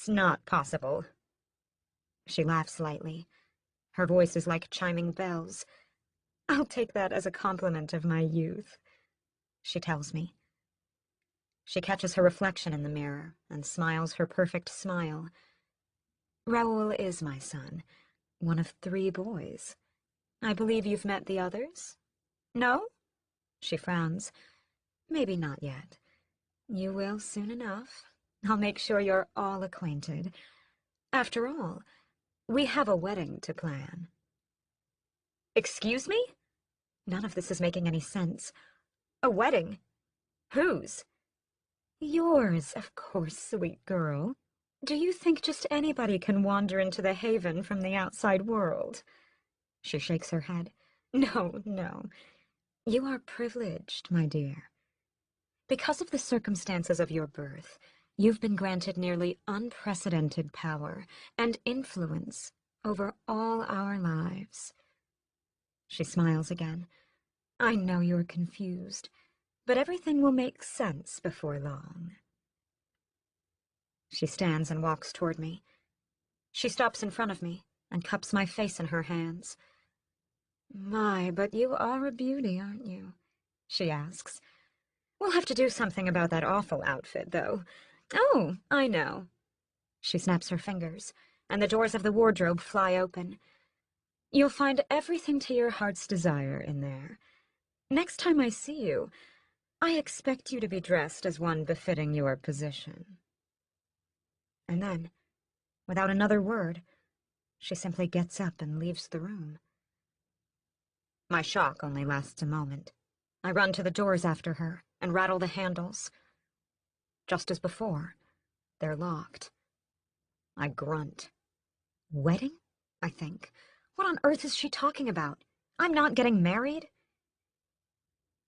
not possible. She laughs lightly. Her voice is like chiming bells. I'll take that as a compliment of my youth, she tells me. She catches her reflection in the mirror and smiles her perfect smile. Raoul is my son, one of 3 boys. I believe you've met the others? No? She frowns. Maybe not yet. You will soon enough. I'll make sure you're all acquainted. After all, we have a wedding to plan. Excuse me? None of this is making any sense. A wedding? Whose? Yours, of course, sweet girl. Do you think just anybody can wander into the Haven from the outside world? She shakes her head. No, no. You are privileged, my dear. Because of the circumstances of your birth, you've been granted nearly unprecedented power and influence over all our lives. She smiles again. I know you're confused, but everything will make sense before long. She stands and walks toward me. She stops in front of me and cups my face in her hands. My, but you are a beauty, aren't you? She asks. We'll have to do something about that awful outfit, though. Oh, I know. She snaps her fingers, and the doors of the wardrobe fly open. You'll find everything to your heart's desire in there. Next time I see you, I expect you to be dressed as one befitting your position. And then, without another word, she simply gets up and leaves the room. My shock only lasts a moment. I run to the doors after her and rattle the handles. Just as before, they're locked. I grunt. Wedding? I think. What on earth is she talking about? I'm not getting married?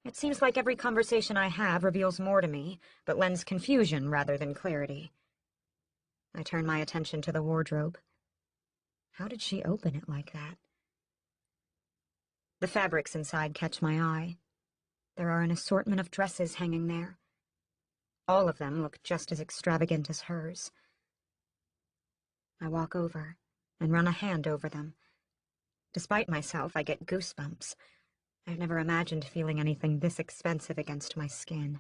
It seems like every conversation I have reveals more to me, but lends confusion rather than clarity. I turn my attention to the wardrobe. How did she open it like that? The fabrics inside catch my eye. There are an assortment of dresses hanging there. All of them look just as extravagant as hers. I walk over and run a hand over them. Despite myself, I get goosebumps. I've never imagined feeling anything this expensive against my skin.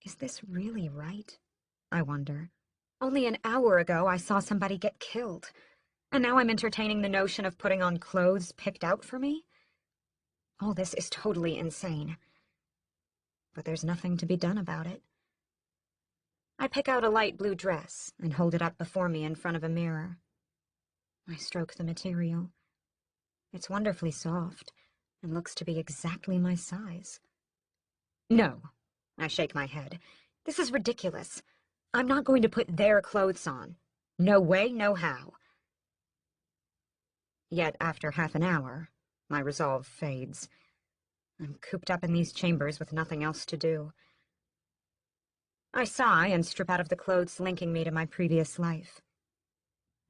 Is this really right? I wonder. Only an hour ago I saw somebody get killed, and now I'm entertaining the notion of putting on clothes picked out for me? All this is totally insane. but there's nothing to be done about it. I pick out a light blue dress and hold it up before me in front of a mirror. I stroke the material. It's wonderfully soft and looks to be exactly my size. No, I shake my head. This is ridiculous. I'm not going to put their clothes on. No way, no how. Yet after half an hour, my resolve fades. I'm cooped up in these chambers with nothing else to do. I sigh and strip out of the clothes linking me to my previous life.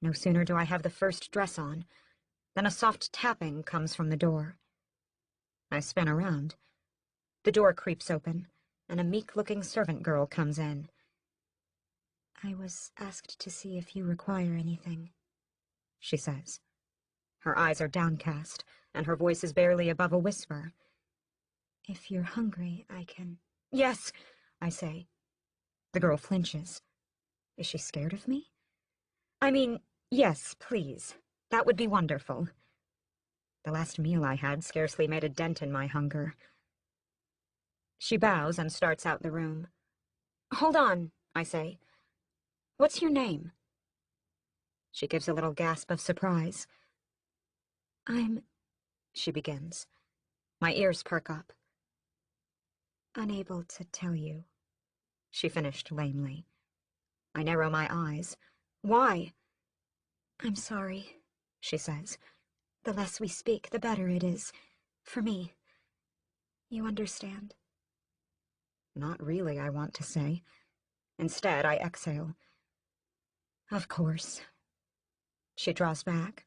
No sooner do I have the first dress on than a soft tapping comes from the door. I spin around. The door creaks open, and a meek-looking servant girl comes in. "I was asked to see if you require anything," she says. Her eyes are downcast, and her voice is barely above a whisper. "If you're hungry, I can—" "Yes," I say. The girl flinches. Is she scared of me? "I mean, yes, please. That would be wonderful." The last meal I had scarcely made a dent in my hunger. She bows and starts out the room. "Hold on," I say. "What's your name?" She gives a little gasp of surprise. She begins. My ears perk up. "Unable to tell you," she finished lamely. I narrow my eyes. "Why?" "I'm sorry," she says. "The less we speak, the better it is. For me. You understand?" Not really, I want to say. Instead, I exhale. "Of course." She draws back.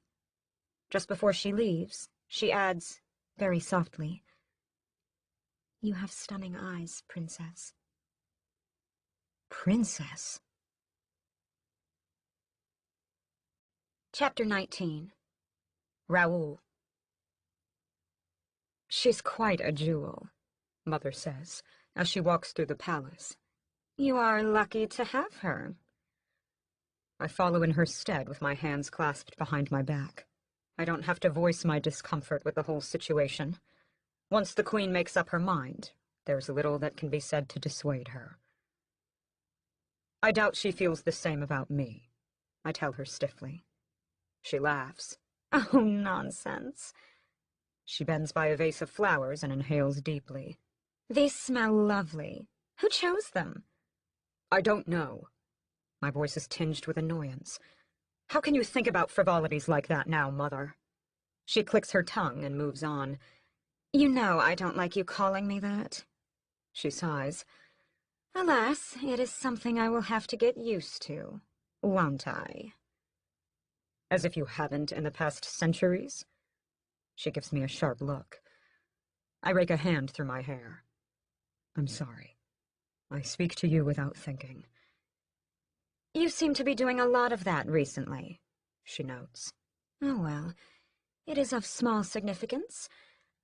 Just before she leaves, she adds, very softly, "You have stunning eyes, Princess." Princess? Chapter 19. Raoul. "She's quite a jewel," Mother says, as she walks through the palace. "You are lucky to have her." I follow in her stead with my hands clasped behind my back. I don't have to voice my discomfort with the whole situation. Once the Queen makes up her mind, there's little that can be said to dissuade her. I doubt she feels the same about me, I tell her stiffly. She laughs. "Oh, nonsense." She bends by a vase of flowers and inhales deeply. "These smell lovely. Who chose them?" "I don't know." My voice is tinged with annoyance. "How can you think about frivolities like that now, Mother?" She clicks her tongue and moves on. "You know I don't like you calling me that." She sighs. "Alas, it is something I will have to get used to, won't I?" "As if you haven't in the past centuries?" She gives me a sharp look. I rake a hand through my hair. "I'm sorry. I speak to you without thinking." "You seem to be doing a lot of that recently," she notes. "Oh well, it is of small significance.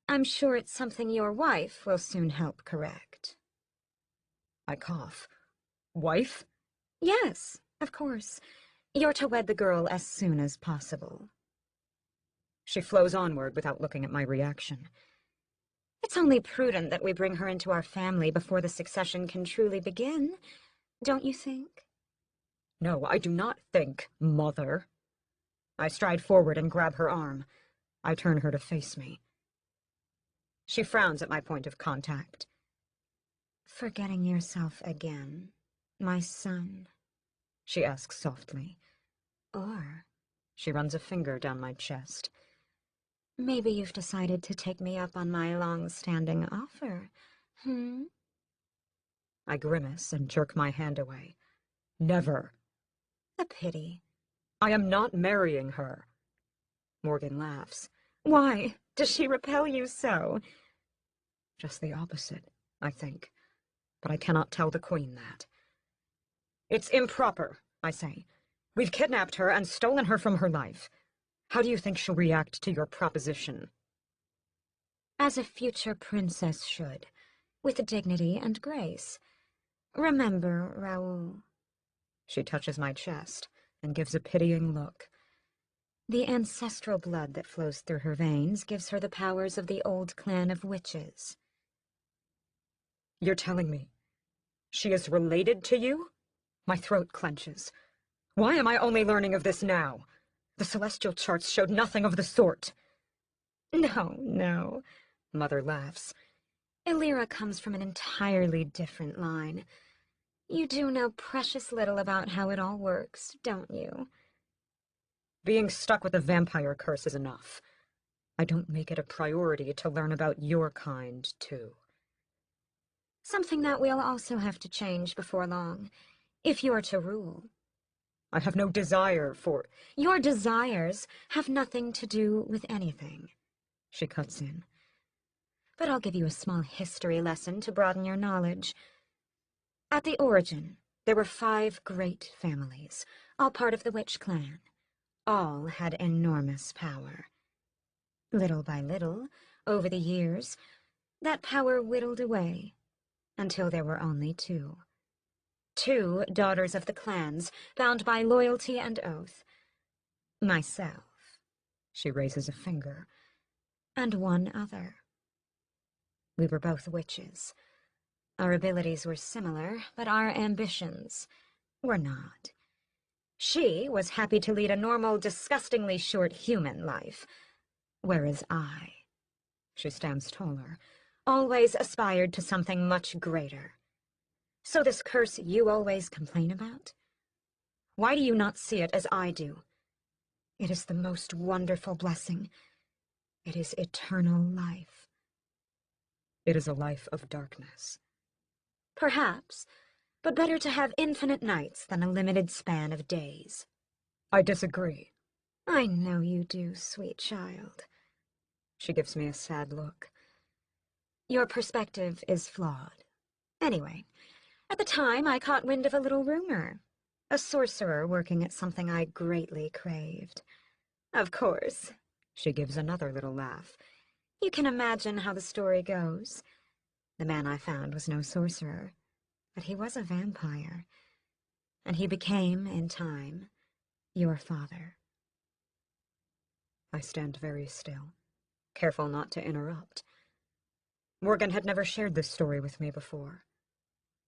I'm sure it's something your wife will soon help correct." I cough. "Wife?" "Yes, of course. You're to wed the girl as soon as possible." She flows onward without looking at my reaction. "It's only prudent that we bring her into our family before the succession can truly begin, don't you think?" "No, I do not think, Mother." I stride forward and grab her arm. I turn her to face me. She frowns at my point of contact. "Forgetting yourself again, my son?" she asks softly. "Or," she runs a finger down my chest, "maybe you've decided to take me up on my long-standing offer, I grimace and jerk my hand away. "Never." "A pity." "I am not marrying her." Morgan laughs. "Why? Does she repel you so?" Just the opposite, I think. But I cannot tell the Queen that. "It's improper," I say. "We've kidnapped her and stolen her from her life. How do you think she'll react to your proposition?" "As a future princess should, with dignity and grace. Remember, Raoul." She touches my chest and gives a pitying look. "The ancestral blood that flows through her veins gives her the powers of the old clan of witches." You're telling me she is related to you? My throat clenches. Why am I only learning of this now? The celestial charts showed nothing of the sort. No, no, Mother laughs. Illyra comes from an entirely different line. You do know precious little about how it all works, don't you? Being stuck with a vampire curse is enough. I don't make it a priority to learn about your kind, too. Something that we'll also have to change before long, if you're to rule. I have no desire for— Your desires have nothing to do with anything, she cuts in. But I'll give you a small history lesson to broaden your knowledge. At the origin, there were 5 great families, all part of the witch clan. All had enormous power. Little by little, over the years, that power whittled away, until there were only 2. 2 daughters of the clans, bound by loyalty and oath. Myself, she raises a finger, and one other. We were both witches. Our abilities were similar, but our ambitions were not. She was happy to lead a normal, disgustingly short human life, whereas she stands taller, always aspired to something much greater. So this curse you always complain about? Why do you not see it as I do? It is the most wonderful blessing. It is eternal life. It is a life of darkness. Perhaps, but better to have infinite nights than a limited span of days. I disagree. I know you do, sweet child. She gives me a sad look. Your perspective is flawed. Anyway, at the time I caught wind of a little rumor. A sorcerer working at something I greatly craved. Of course, she gives another little laugh. You can imagine how the story goes. The man I found was no sorcerer, but he was a vampire. And he became, in time, your father. I stand very still, careful not to interrupt. Morgan had never shared this story with me before.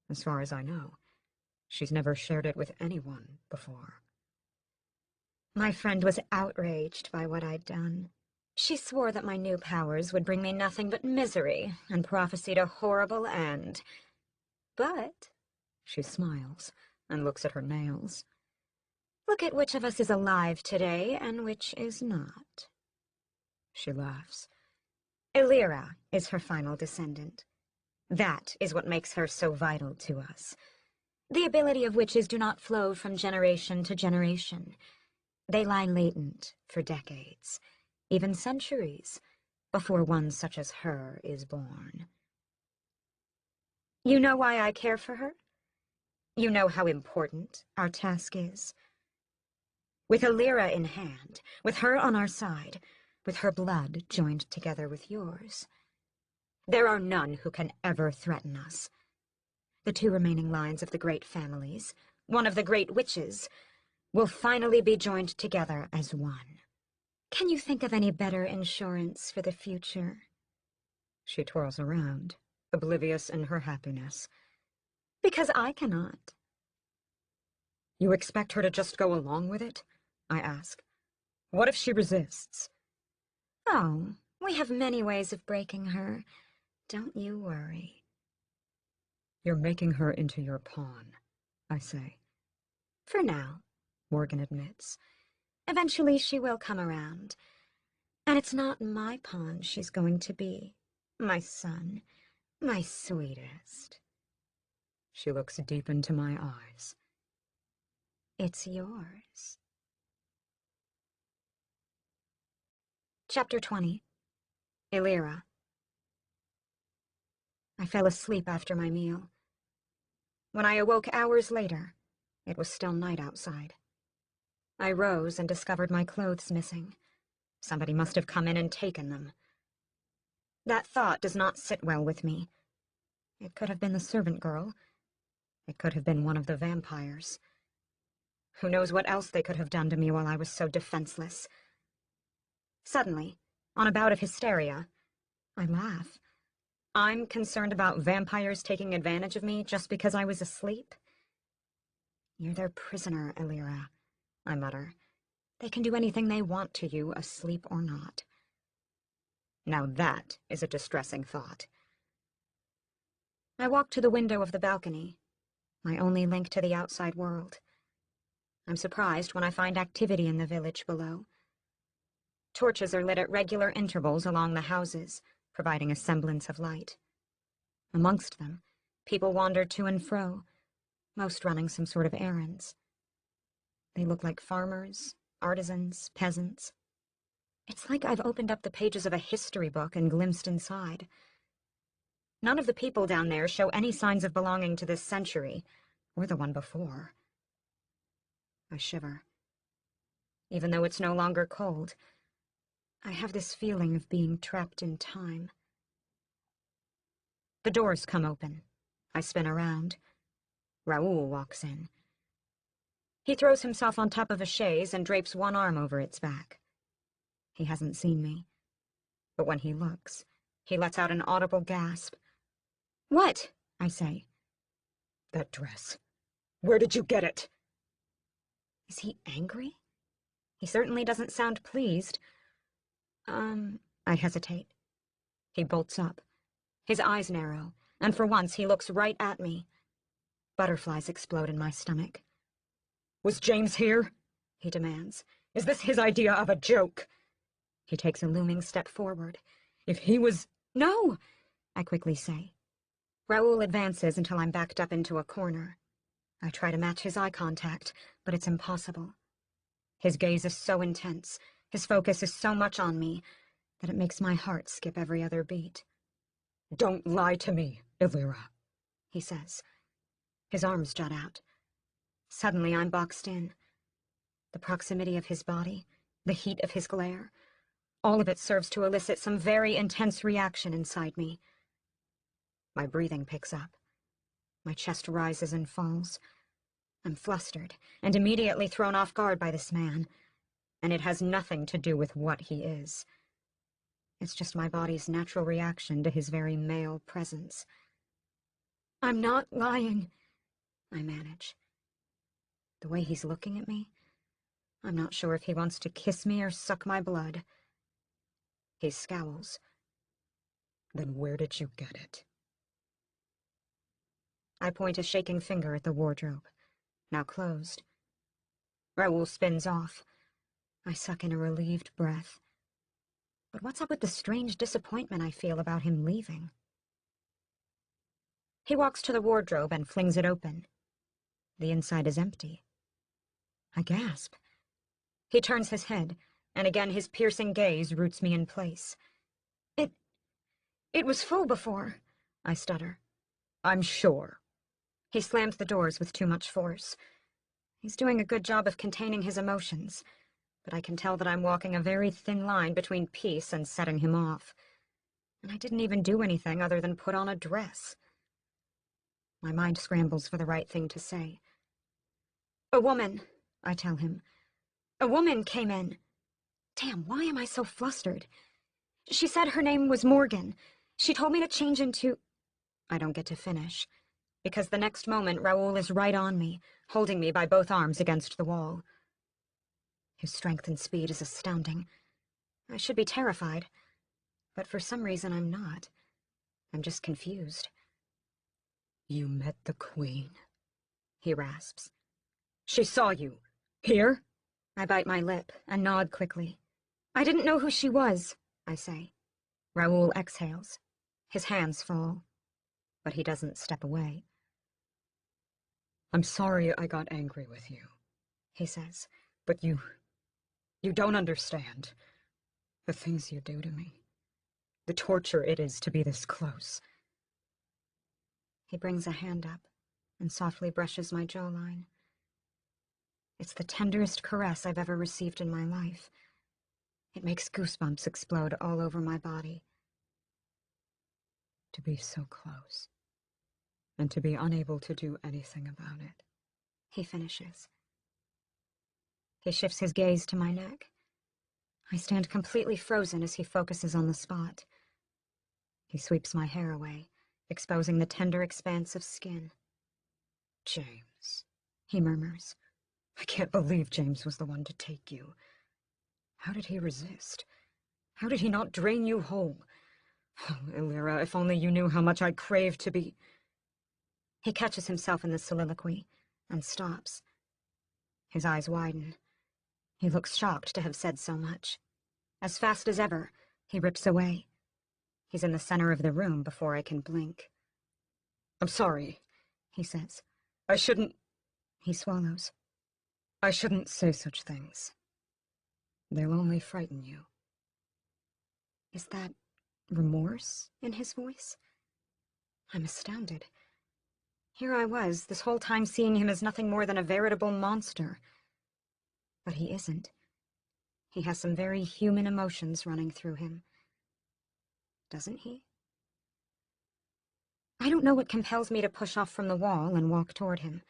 As far as I know, she's never shared it with anyone before. My friend was outraged by what I'd done. She swore that my new powers would bring me nothing but misery and prophesied a horrible end. But, she smiles and looks at her nails. Look at which of us is alive today and which is not. She laughs. Illyra is her final descendant. That is what makes her so vital to us. The ability of witches do not flow from generation to generation. They lie latent for decades, even centuries, before one such as her is born. You know why I care for her? You know how important our task is? With Illyra in hand, with her on our side, with her blood joined together with yours, there are none who can ever threaten us. The 2 remaining lines of the great families, one of the great witches, will finally be joined together as one. Can you think of any better insurance for the future? She twirls around, oblivious in her happiness. Because I cannot. You expect her to just go along with it? I ask. What if she resists? Oh, we have many ways of breaking her. Don't you worry. You're making her into your pawn, I say. For now, Morgan admits. Eventually she will come around. And it's not my pawn she's going to be. My son, my sweetest. She looks deep into my eyes. It's yours. Chapter 20. Illyra. I fell asleep after my meal. When I awoke hours later, it was still night outside. I rose and discovered my clothes missing. Somebody must have come in and taken them. That thought does not sit well with me. It could have been the servant girl. It could have been one of the vampires. Who knows what else they could have done to me while I was so defenseless. Suddenly, on a bout of hysteria, I laugh. I'm concerned about vampires taking advantage of me just because I was asleep? You're their prisoner, Elira, I mutter. They can do anything they want to you, asleep or not. Now that is a distressing thought. I walk to the window of the balcony, my only link to the outside world. I'm surprised when I find activity in the village below. Torches are lit at regular intervals along the houses, providing a semblance of light. Amongst them, people wander to and fro, most running some sort of errands. They look like farmers, artisans, peasants. It's like I've opened up the pages of a history book and glimpsed inside. None of the people down there show any signs of belonging to this century, or the one before. I shiver. Even though it's no longer cold, I have this feeling of being trapped in time. The doors come open. I spin around. Raoul walks in. He throws himself on top of a chaise and drapes one arm over its back. He hasn't seen me. But when he looks, he lets out an audible gasp. "What?" I say. "That dress. Where did you get it?" Is he angry? He certainly doesn't sound pleased. I hesitate. He bolts up. His eyes narrow, and for once he looks right at me. Butterflies explode in my stomach. "Was James here?" he demands. "Is this his idea of a joke?" He takes a looming step forward. "If he was—" "No!" I quickly say. Raoul advances until I'm backed up into a corner. I try to match his eye contact, but it's impossible. His gaze is so intense, his focus is so much on me, that it makes my heart skip every other beat. "Don't lie to me, Elira," he says. His arms jut out. Suddenly I'm boxed in. The proximity of his body, the heat of his glare, all of it serves to elicit some very intense reaction inside me. My breathing picks up. My chest rises and falls. I'm flustered and immediately thrown off guard by this man, and it has nothing to do with what he is. It's just my body's natural reaction to his very male presence. "I'm not lying," I manage. The way he's looking at me, I'm not sure if he wants to kiss me or suck my blood. He scowls. "Then where did you get it?" I point a shaking finger at the wardrobe, now closed. Raoul spins off. I suck in a relieved breath. But what's up with the strange disappointment I feel about him leaving? He walks to the wardrobe and flings it open. The inside is empty. I gasp. He turns his head, and again his piercing gaze roots me in place. It was full before," I stutter. "I'm sure." He slams the doors with too much force. He's doing a good job of containing his emotions, but I can tell that I'm walking a very thin line between peace and setting him off. And I didn't even do anything other than put on a dress. My mind scrambles for the right thing to say. "A woman," I tell him. "A woman came in. Damn, why am I so flustered? She said her name was Morgan. She told me to change into—" I don't get to finish, because the next moment Raoul is right on me, holding me by both arms against the wall. His strength and speed is astounding. I should be terrified, but for some reason I'm not. I'm just confused. "You met the Queen," he rasps. "She saw you. Here?" I bite my lip and nod quickly. "I didn't know who she was," I say. Raoul exhales. His hands fall, but he doesn't step away. "I'm sorry I got angry with you," he says, "but you don't understand. The things you do to me. The torture it is to be this close." He brings a hand up and softly brushes my jawline. It's the tenderest caress I've ever received in my life. It makes goosebumps explode all over my body. To be so close, and to be unable to do anything about it, he finishes. He shifts his gaze to my neck. I stand completely frozen as he focuses on the spot. He sweeps my hair away, exposing the tender expanse of skin. James, he murmurs. I can't believe James was the one to take you. How did he resist? How did he not drain you whole? Oh, Illyra, if only you knew how much I crave to be... He catches himself in the soliloquy and stops. His eyes widen. He looks shocked to have said so much. As fast as ever, he rips away. He's in the center of the room before I can blink. I'm sorry, he says. I shouldn't... He swallows. I shouldn't say such things. They'll only frighten you. Is that remorse in his voice? I'm astounded. Here I was, this whole time seeing him as nothing more than a veritable monster. But he isn't. He has some very human emotions running through him. Doesn't he? I don't know what compels me to push off from the wall and walk toward him.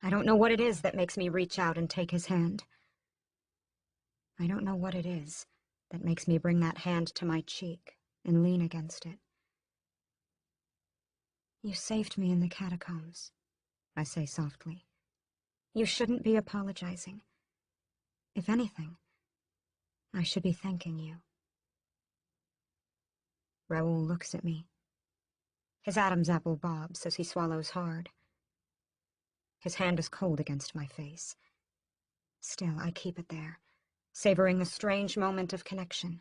I don't know what it is that makes me reach out and take his hand. I don't know what it is that makes me bring that hand to my cheek and lean against it. You saved me in the catacombs, I say softly. You shouldn't be apologizing. If anything, I should be thanking you. Raoul looks at me. His Adam's apple bobs as he swallows hard. His hand is cold against my face. Still, I keep it there, savoring the strange moment of connection,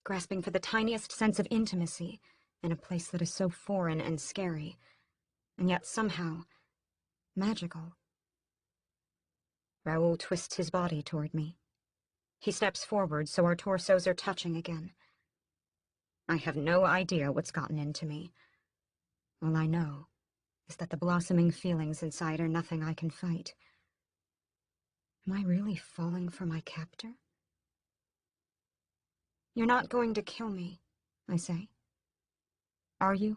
grasping for the tiniest sense of intimacy in a place that is so foreign and scary, and yet somehow magical. Raoul twists his body toward me. He steps forward so our torsos are touching again. I have no idea what's gotten into me. All I know is that the blossoming feelings inside are nothing I can fight. Am I really falling for my captor? You're not going to kill me, I say. Are you?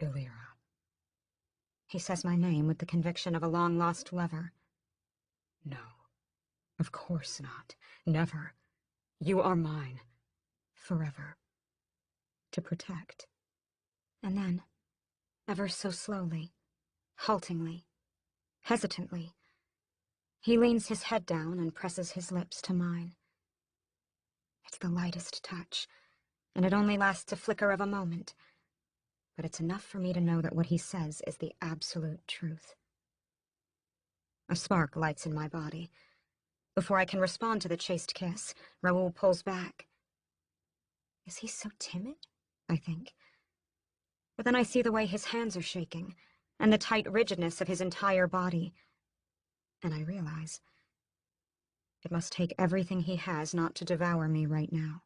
Illyra. He says my name with the conviction of a long-lost lover. No, of course not. Never. You are mine. Forever. To protect. And then, ever so slowly, haltingly, hesitantly, he leans his head down and presses his lips to mine. It's the lightest touch, and it only lasts a flicker of a moment, but it's enough for me to know that what he says is the absolute truth. A spark lights in my body. Before I can respond to the chaste kiss, Raoul pulls back. Is he so timid? I think. But then I see the way his hands are shaking, and the tight rigidness of his entire body, and I realize it must take everything he has not to devour me right now.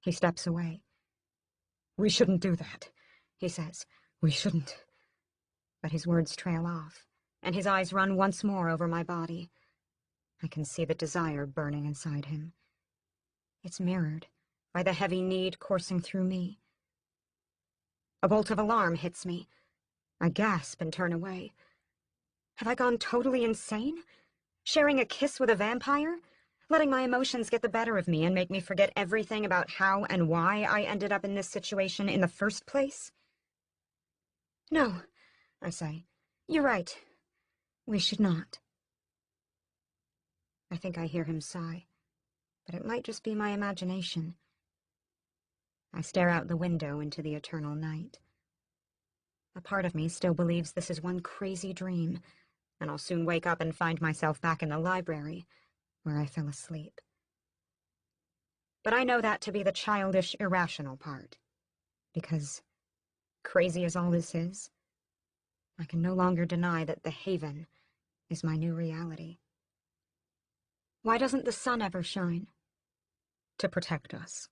He steps away. We shouldn't do that, he says. We shouldn't. But his words trail off, and his eyes run once more over my body. I can see the desire burning inside him. It's mirrored by the heavy need coursing through me. A bolt of alarm hits me. I gasp and turn away. Have I gone totally insane? Sharing a kiss with a vampire? Letting my emotions get the better of me and make me forget everything about how and why I ended up in this situation in the first place? No, I say. You're right. We should not. I think I hear him sigh, but it might just be my imagination. I stare out the window into the eternal night. A part of me still believes this is one crazy dream, and I'll soon wake up and find myself back in the library, where I fell asleep. But I know that to be the childish, irrational part, because, crazy as all this is, I can no longer deny that the Haven is my new reality. Why doesn't the sun ever shine? To protect us.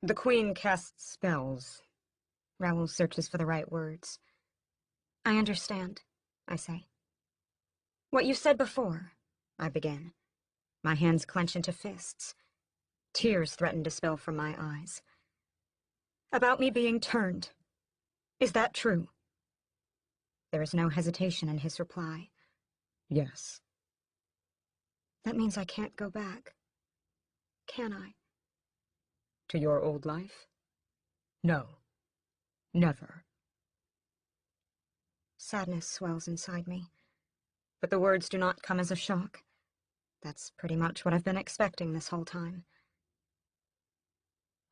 The Queen casts spells. Raoul searches for the right words. I understand, I say. What you said before, I begin. My hands clench into fists. Tears threaten to spill from my eyes. About me being turned. Is that true? There is no hesitation in his reply. Yes. That means I can't go back. Can I? To your old life? No. Never. Sadness swells inside me, but the words do not come as a shock. That's pretty much what I've been expecting this whole time.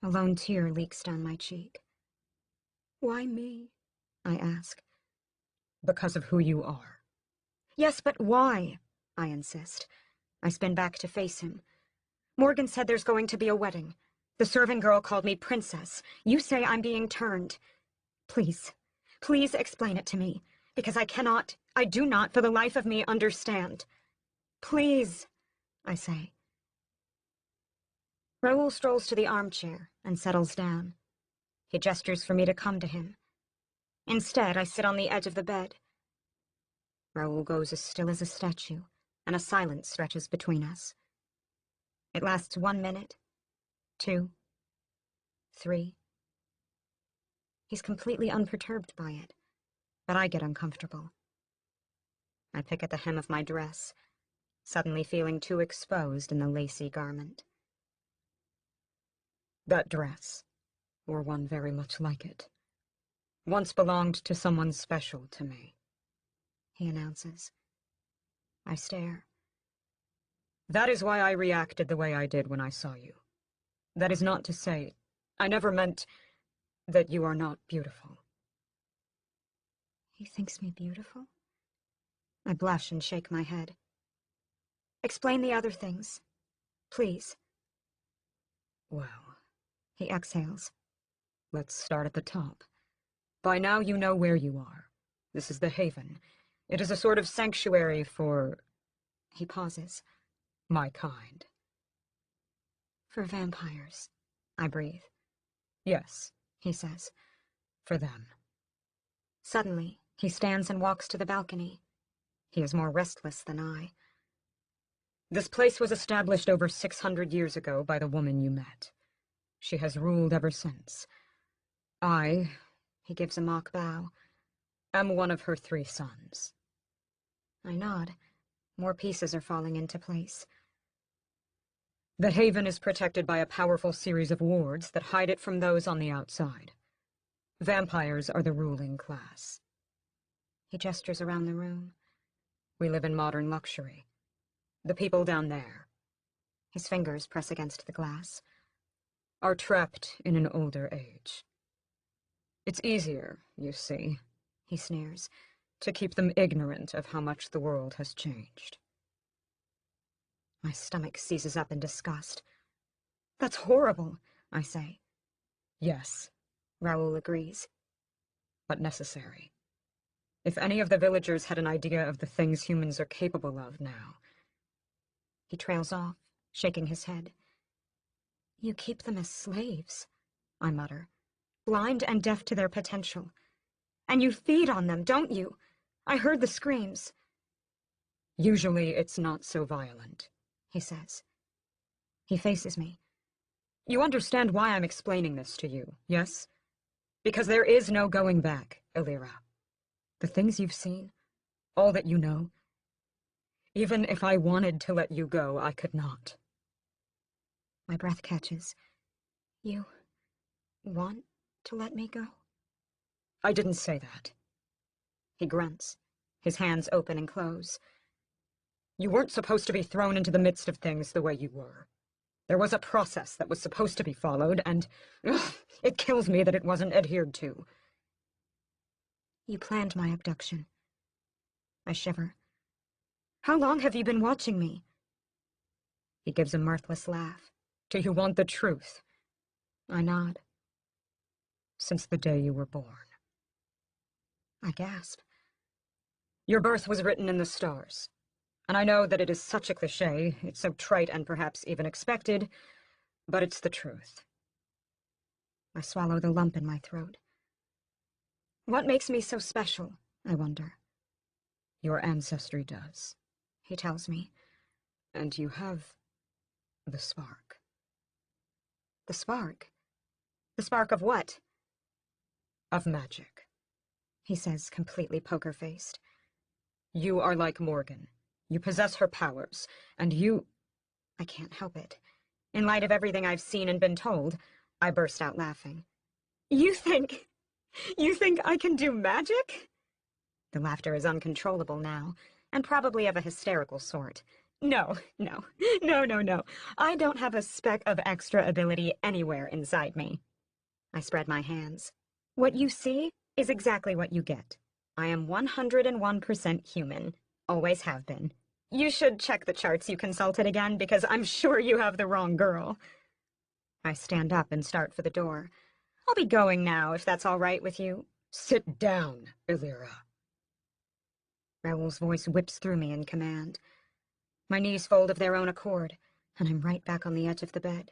A lone tear leaks down my cheek. Why me? I ask. Because of who you are. Yes, but why? I insist. I spin back to face him. Morgan said there's going to be a wedding. The serving girl called me princess. You say I'm being turned. Please, please explain it to me, because I do not for the life of me understand. Please, I say. Raoul strolls to the armchair and settles down. He gestures for me to come to him. Instead, I sit on the edge of the bed. Raoul goes as still as a statue, and a silence stretches between us. It lasts 1 minute, 2, 3. He's completely unperturbed by it, but I get uncomfortable. I pick at the hem of my dress, suddenly feeling too exposed in the lacy garment. That dress, or one very much like it, once belonged to someone special to me, he announces. I stare. That is why I reacted the way I did when I saw you. That is not to say, I never meant that you are not beautiful. He thinks me beautiful? I blush and shake my head. Explain the other things, please. Well, he exhales. Let's start at the top. By now you know where you are. This is the Haven. It is a sort of sanctuary for... He pauses. My kind. For vampires, I breathe. Yes, he says. For them. Suddenly, he stands and walks to the balcony. He is more restless than I. This place was established over 600 years ago by the woman you met. She has ruled ever since. He gives a mock bow. Am one of her 3 sons. I nod. More pieces are falling into place. The Haven is protected by a powerful series of wards that hide it from those on the outside. Vampires are the ruling class. He gestures around the room. We live in modern luxury. The people down there, his fingers press against the glass, are trapped in an older age. It's easier, you see, he sneers, to keep them ignorant of how much the world has changed. My stomach seizes up in disgust. That's horrible, I say. Yes, Raoul agrees. But necessary. If any of the villagers had an idea of the things humans are capable of now... He trails off, shaking his head. You keep them as slaves, I mutter, blind and deaf to their potential. And you feed on them, don't you? I heard the screams. Usually it's not so violent, he says. He faces me. You understand why I'm explaining this to you, yes? Because there is no going back, Elira. The things you've seen, all that you know, even if I wanted to let you go, I could not. My breath catches. You want to let me go? I didn't say that. He grunts, his hands open and close. You weren't supposed to be thrown into the midst of things the way you were. There was a process that was supposed to be followed, and it kills me that it wasn't adhered to. You planned my abduction. I shiver. How long have you been watching me? He gives a mirthless laugh. Do you want the truth? I nod. Since the day you were born. I gasp. Your birth was written in the stars. And I know that it is such a cliché, it's so trite and perhaps even expected, but it's the truth. I swallow the lump in my throat. What makes me so special, I wonder? Your ancestry does, he tells me. And you have the spark. The spark? The spark of what? Of magic, he says, completely poker-faced. You are like Morgan. You possess her powers, and you... I can't help it. In light of everything I've seen and been told, I burst out laughing. You think I can do magic? The laughter is uncontrollable now, and probably of a hysterical sort. No. I don't have a speck of extra ability anywhere inside me. I spread my hands. What you see is exactly what you get. I am 101% human. Always have been. You should check the charts you consulted again, because I'm sure you have the wrong girl. I stand up and start for the door. I'll be going now, if that's all right with you. Sit down, Illyra. Raoul's voice whips through me in command. My knees fold of their own accord, and I'm right back on the edge of the bed.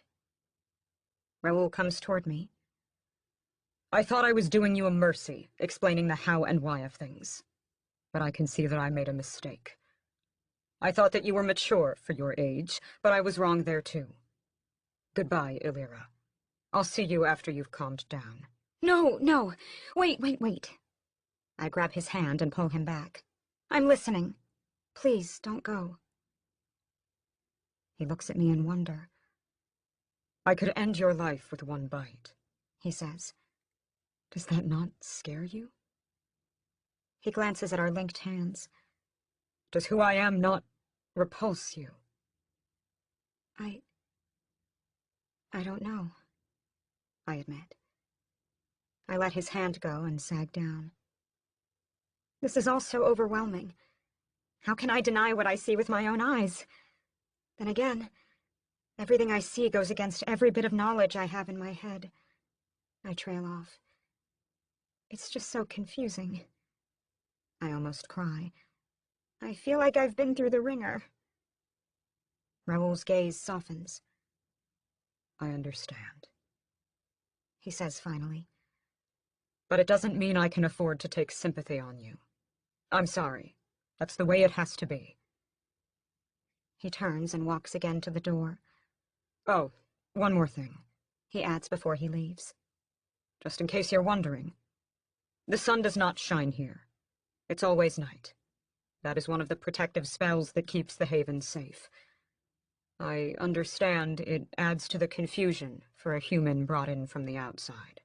Raoul comes toward me. I thought I was doing you a mercy, explaining the how and why of things. But I can see that I made a mistake. I thought that you were mature for your age, but I was wrong there too. Goodbye, Illyra. I'll see you after you've calmed down. No. Wait. I grab his hand and pull him back. I'm listening. Please, don't go. He looks at me in wonder. I could end your life with one bite, He says. Does that not scare you? He glances at our linked hands. Does who I am not repulse you? I don't know, I admit. I let his hand go and sag down. This is all so overwhelming. How can I deny what I see with my own eyes? Then again, everything I see goes against every bit of knowledge I have in my head. I trail off. It's just so confusing. I almost cry. I feel like I've been through the ringer. Raoul's gaze softens. I understand, He says finally. but it doesn't mean I can afford to take sympathy on you. I'm sorry. That's the way it has to be. He turns and walks again to the door. Oh, one more thing, He adds before he leaves. just in case you're wondering. The sun does not shine here. It's always night. That is one of the protective spells that keeps the Haven safe. I understand it adds to the confusion for a human brought in from the outside.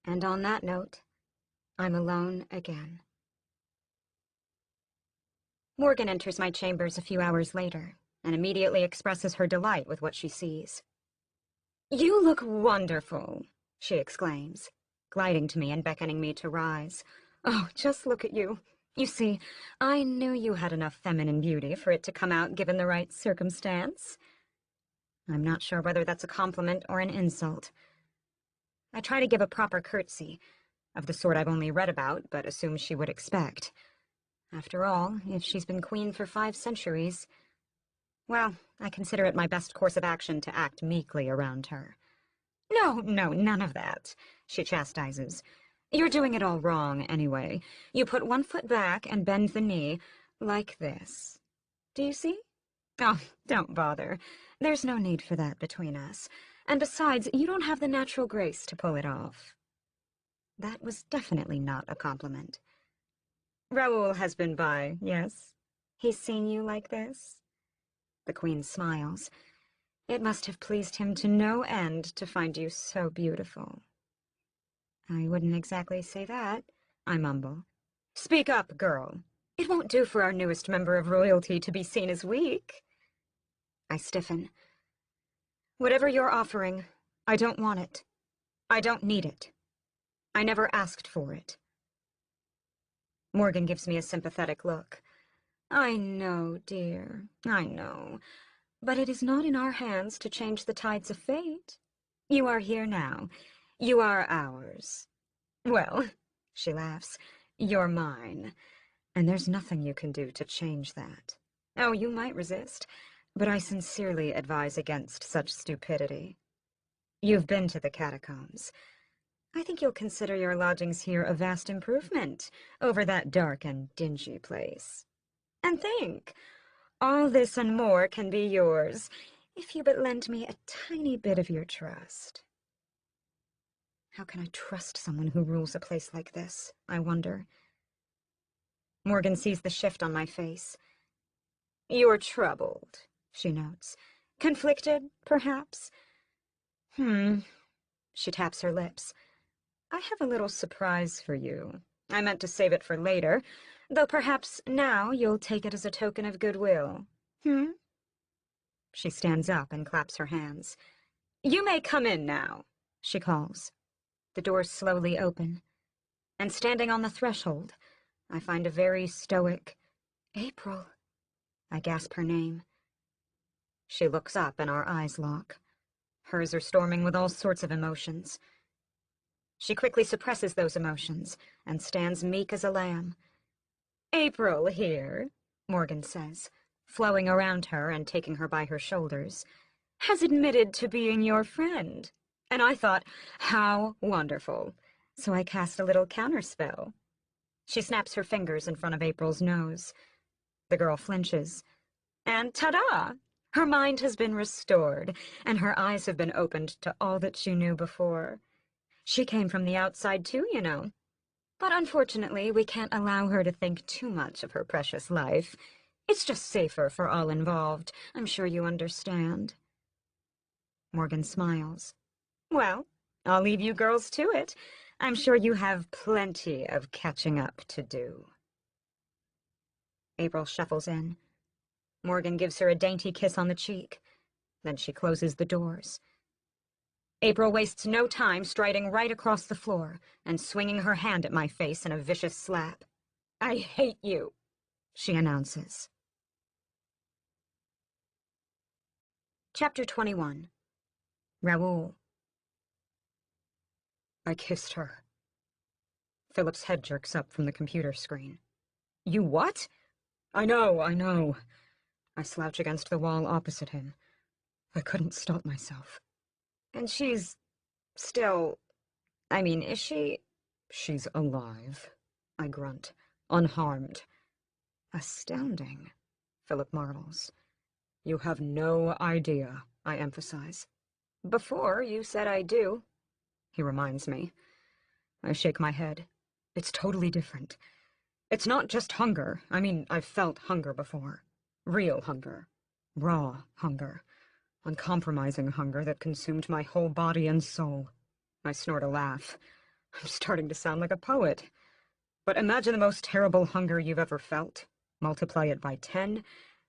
And on that note, I'm alone again. Morgan enters my chambers a few hours later, and immediately expresses her delight with what she sees. "You look wonderful," she exclaims, gliding to me and beckoning me to rise. "Oh, just look at you. You see, I knew you had enough feminine beauty for it to come out given the right circumstance." I'm not sure whether that's a compliment or an insult. I try to give a proper curtsy, of the sort I've only read about, but assume she would expect. After all, if she's been queen for 5 centuries... Well, I consider it my best course of action to act meekly around her. No, none of that," she chastises. "You're doing it all wrong, anyway. You put one foot back and bend the knee, like this. Do you see? Oh, don't bother. There's no need for that between us. And besides, you don't have the natural grace to pull it off." That was definitely not a compliment. "Raoul has been by, yes? He's seen you like this?" The Queen smiles. "It must have pleased him to no end to find you so beautiful." "I wouldn't exactly say that," I mumble. "Speak up, girl. It won't do for our newest member of royalty to be seen as weak." I stiffen. "Whatever you're offering, I don't want it. I don't need it. I never asked for it." Morgan gives me a sympathetic look. "I know, dear, I know. But it is not in our hands to change the tides of fate. You are here now. You are ours. Well," she laughs, "you're mine. And there's nothing you can do to change that. Oh, you might resist, but I sincerely advise against such stupidity. You've been to the catacombs. I think you'll consider your lodgings here a vast improvement over that dark and dingy place. And think, all this and more can be yours, if you but lend me a tiny bit of your trust." How can I trust someone who rules a place like this, I wonder? Morgan sees the shift on my face. "You're troubled," she notes. "Conflicted, perhaps?" She taps her lips. I have a little surprise for you. I meant to save it for later, though perhaps now you'll take it as a token of goodwill. Hmm? She stands up and claps her hands. You may come in now, she calls. The doors slowly open, and standing on the threshold, I find a very stoic April. I gasp her name. She looks up and our eyes lock. Hers are storming with all sorts of emotions. She quickly suppresses those emotions and stands meek as a lamb. April here, Morgan says, flowing around her and taking her by her shoulders, has admitted to being your friend. And I thought, how wonderful. So I cast a little counterspell. She snaps her fingers in front of April's nose. The girl flinches. And ta-da! Her mind has been restored, and her eyes have been opened to all that she knew before. She came from the outside too, you know. But unfortunately, we can't allow her to think too much of her precious life. It's just safer for all involved. I'm sure you understand. Morgan smiles. Well, I'll leave you girls to it. I'm sure you have plenty of catching up to do. April shuffles in. Morgan gives her a dainty kiss on the cheek. Then she closes the doors. April wastes no time striding right across the floor and swinging her hand at my face in a vicious slap. I hate you, she announces. Chapter 21. Raoul. I kissed her. Philip's head jerks up from the computer screen. You what? I know. I slouch against the wall opposite him. I couldn't stop myself. And she's still... is she... She's alive, I grunt, unharmed. Astounding, Philip marvels. You have no idea, I emphasize. Before, you said I do, he reminds me. I shake my head. It's totally different. It's not just hunger. I've felt hunger before. Real hunger. Raw hunger. Uncompromising hunger that consumed my whole body and soul. I snort a laugh. I'm starting to sound like a poet. But imagine the most terrible hunger you've ever felt. Multiply it by 10,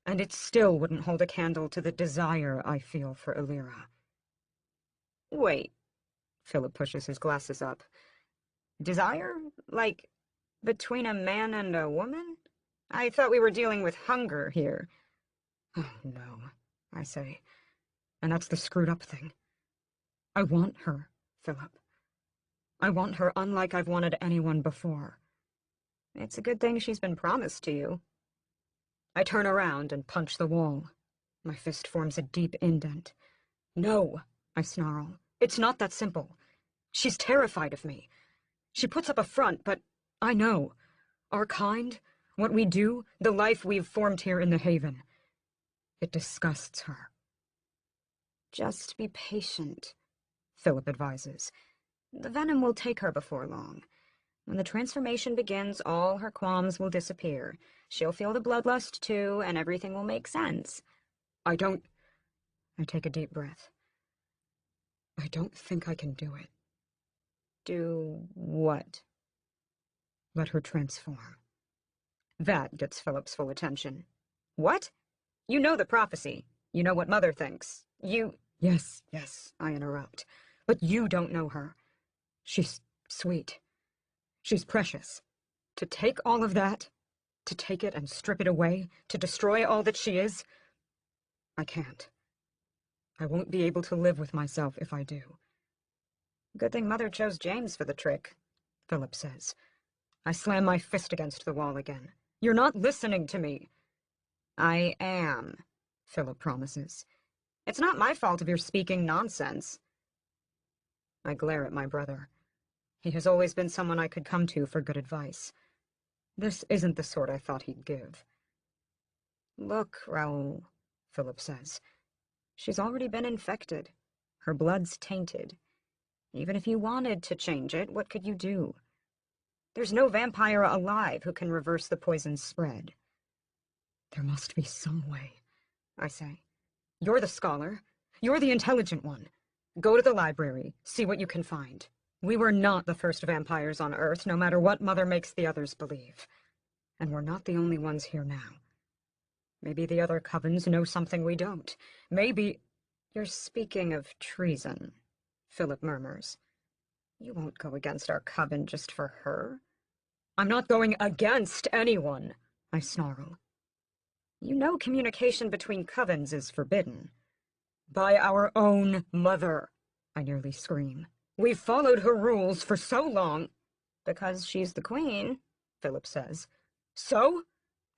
and it still wouldn't hold a candle to the desire I feel for Elira. Wait. Philip pushes his glasses up. Desire? Like, between a man and a woman? I thought we were dealing with hunger here. Oh, no, I say. And that's the screwed up thing. I want her, Philip. I want her unlike I've wanted anyone before. It's a good thing she's been promised to you. I turn around and punch the wall. My fist forms a deep indent. No, I snarl. It's not that simple. She's terrified of me. She puts up a front, but I know. Our kind, what we do, the life we've formed here in the Haven. It disgusts her. Just be patient, Philip advises. The venom will take her before long. When the transformation begins, all her qualms will disappear. She'll feel the bloodlust too, and everything will make sense. I take a deep breath. I don't think I can do it. Do what? Let her transform. That gets Philip's full attention. What? You know the prophecy. You know what Mother thinks. Yes, I interrupt. But you don't know her. She's sweet. She's precious. To take all of that, to take it and strip it away, to destroy all that she is, I can't. I won't be able to live with myself if I do. Good thing Mother chose James for the trick, Philip says. I slam my fist against the wall again. You're not listening to me. I am, Philip promises. It's not my fault if you're speaking nonsense. I glare at my brother. He has always been someone I could come to for good advice. This isn't the sort I thought he'd give. Look, Raoul, Philip says. She's already been infected. Her blood's tainted. Even if you wanted to change it, what could you do? There's no vampire alive who can reverse the poison's spread. There must be some way, I say. You're the scholar. You're the intelligent one. Go to the library, see what you can find. We were not the first vampires on Earth, no matter what Mother makes the others believe. And we're not the only ones here now. Maybe the other covens know something we don't. Maybe... You're speaking of treason, Philip murmurs. You won't go against our coven just for her? I'm not going against anyone, I snarl. You know communication between covens is forbidden. By our own mother, I nearly scream. We've followed her rules for so long. Because she's the queen, Philip says. So?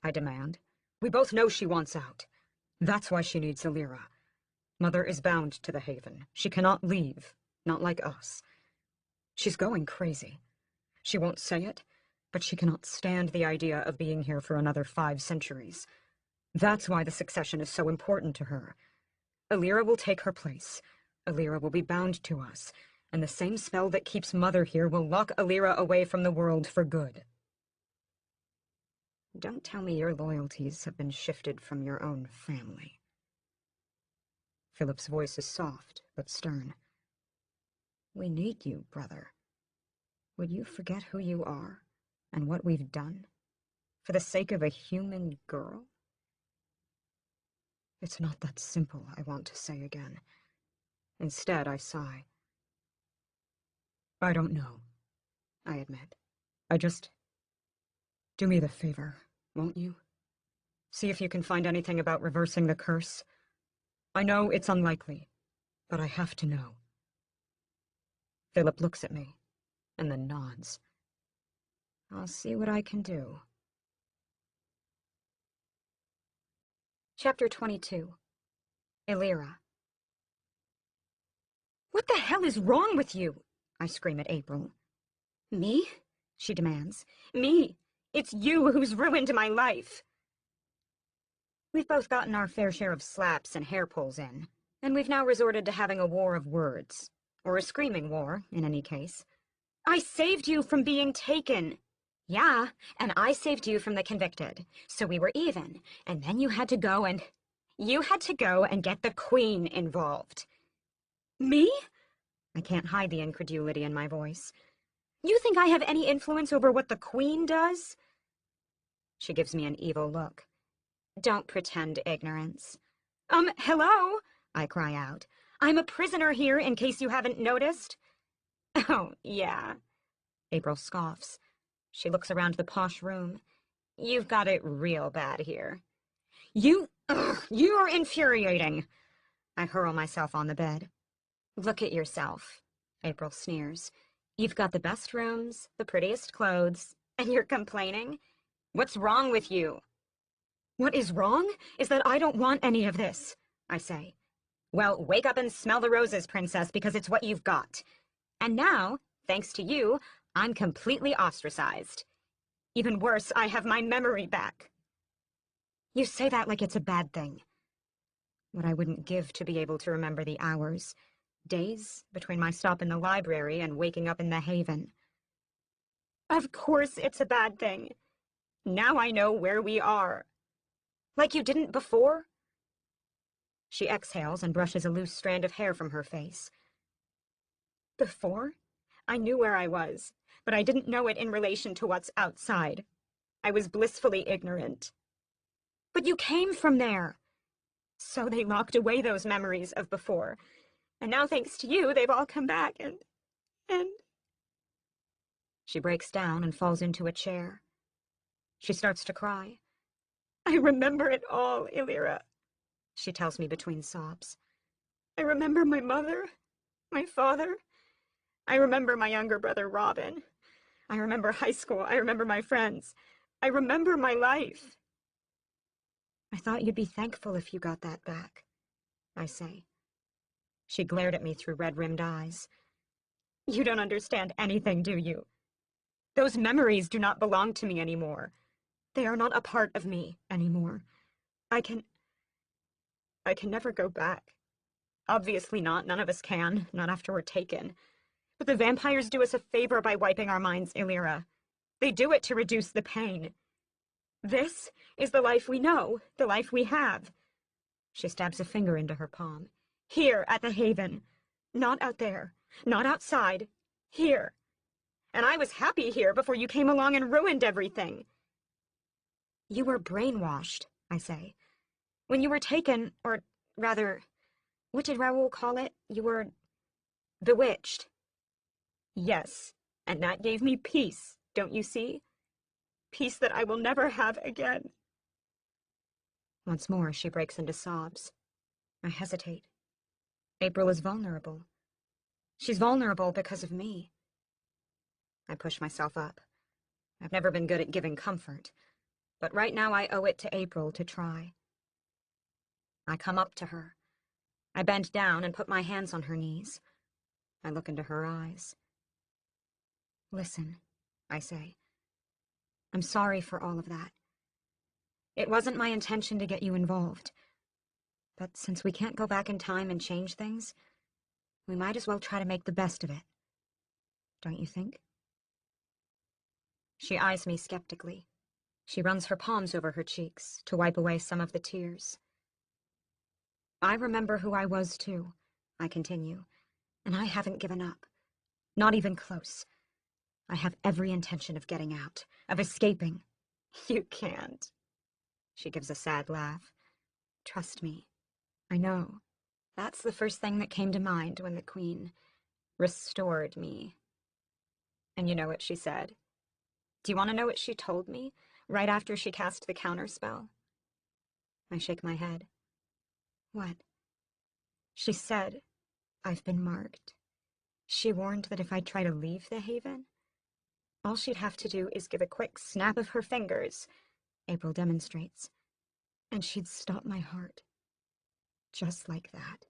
I demand. We both know she wants out. That's why she needs Illyra. Mother is bound to the Haven. She cannot leave, not like us. She's going crazy. She won't say it, but she cannot stand the idea of being here for another 5 centuries. That's why the succession is so important to her. Illyra will take her place. Illyra will be bound to us, and the same spell that keeps Mother here will lock Illyra away from the world for good. Don't tell me your loyalties have been shifted from your own family. Philip's voice is soft, but stern. We need you, brother. Would you forget who you are, and what we've done, for the sake of a human girl? It's not that simple, I want to say again. Instead, I sigh. I don't know, I admit. Do me the favor, won't you? See if you can find anything about reversing the curse. I know it's unlikely, but I have to know. Philip looks at me, and then nods. I'll see what I can do. Chapter 22. Illyra. What the hell is wrong with you? I scream at April. Me? She demands. Me! It's you who's ruined my life! We've both gotten our fair share of slaps and hair pulls in, and we've now resorted to having a war of words. Or a screaming war, in any case. I saved you from being taken! Yeah, and I saved you from the convicted, so we were even, and then you had to go and get the Queen involved. Me? I can't hide the incredulity in my voice. You think I have any influence over what the Queen does? She gives me an evil look. Don't pretend ignorance. Hello? I cry out. I'm a prisoner here, in case you haven't noticed. Oh, yeah. April scoffs. She looks around the posh room. You've got it real bad here. You're infuriating. I hurl myself on the bed. Look at yourself, April sneers. You've got the best rooms, the prettiest clothes, and you're complaining? What's wrong with you? What is wrong is that I don't want any of this, I say. Well, wake up and smell the roses, princess, because it's what you've got. And now, thanks to you, I'm completely ostracized. Even worse, I have my memory back. You say that like it's a bad thing. What I wouldn't give to be able to remember the hours, days between my stop in the library and waking up in the Haven. Of course it's a bad thing. Now I know where we are. Like you didn't before? She exhales and brushes a loose strand of hair from her face. Before? I knew where I was, but I didn't know it in relation to what's outside. I was blissfully ignorant. But you came from there. So they locked away those memories of before. And now, thanks to you, they've all come back and... She breaks down and falls into a chair. She starts to cry. I remember it all, Illyra, she tells me between sobs. I remember my mother, my father. I remember my younger brother, Robin. I remember high school. I remember my friends. I remember my life. I thought you'd be thankful if you got that back, I say. She glared at me through red-rimmed eyes. You don't understand anything, do you? Those memories do not belong to me anymore. They are not a part of me anymore. I can never go back. Obviously not. None of us can. Not after we're taken. But the vampires do us a favor by wiping our minds, Illyra. They do it to reduce the pain. This is the life we know, the life we have. She stabs a finger into her palm. Here at the Haven. Not out there. Not outside. Here. And I was happy here before you came along and ruined everything. You were brainwashed, I say. When you were taken, or rather, what did Raoul call it? You were bewitched. Yes, and that gave me peace, don't you see? Peace that I will never have again. Once more, she breaks into sobs. I hesitate. April is vulnerable. She's vulnerable because of me. I push myself up. I've never been good at giving comfort, but right now I owe it to April to try. I come up to her. I bend down and put my hands on her knees. I look into her eyes. Listen, I say. I'm sorry for all of that. It wasn't my intention to get you involved. But since we can't go back in time and change things, we might as well try to make the best of it. Don't you think? She eyes me skeptically. She runs her palms over her cheeks to wipe away some of the tears. I remember who I was too, I continue, and I haven't given up. Not even close. I have every intention of getting out, of escaping. You can't. She gives a sad laugh. Trust me. I know. That's the first thing that came to mind when the Queen restored me. And you know what she said? Do you want to know what she told me right after she cast the counterspell? I shake my head. What? She said, I've been marked. She warned that if I try to leave the Haven, all she'd have to do is give a quick snap of her fingers, April demonstrates, and she'd stop my heart. Just like that.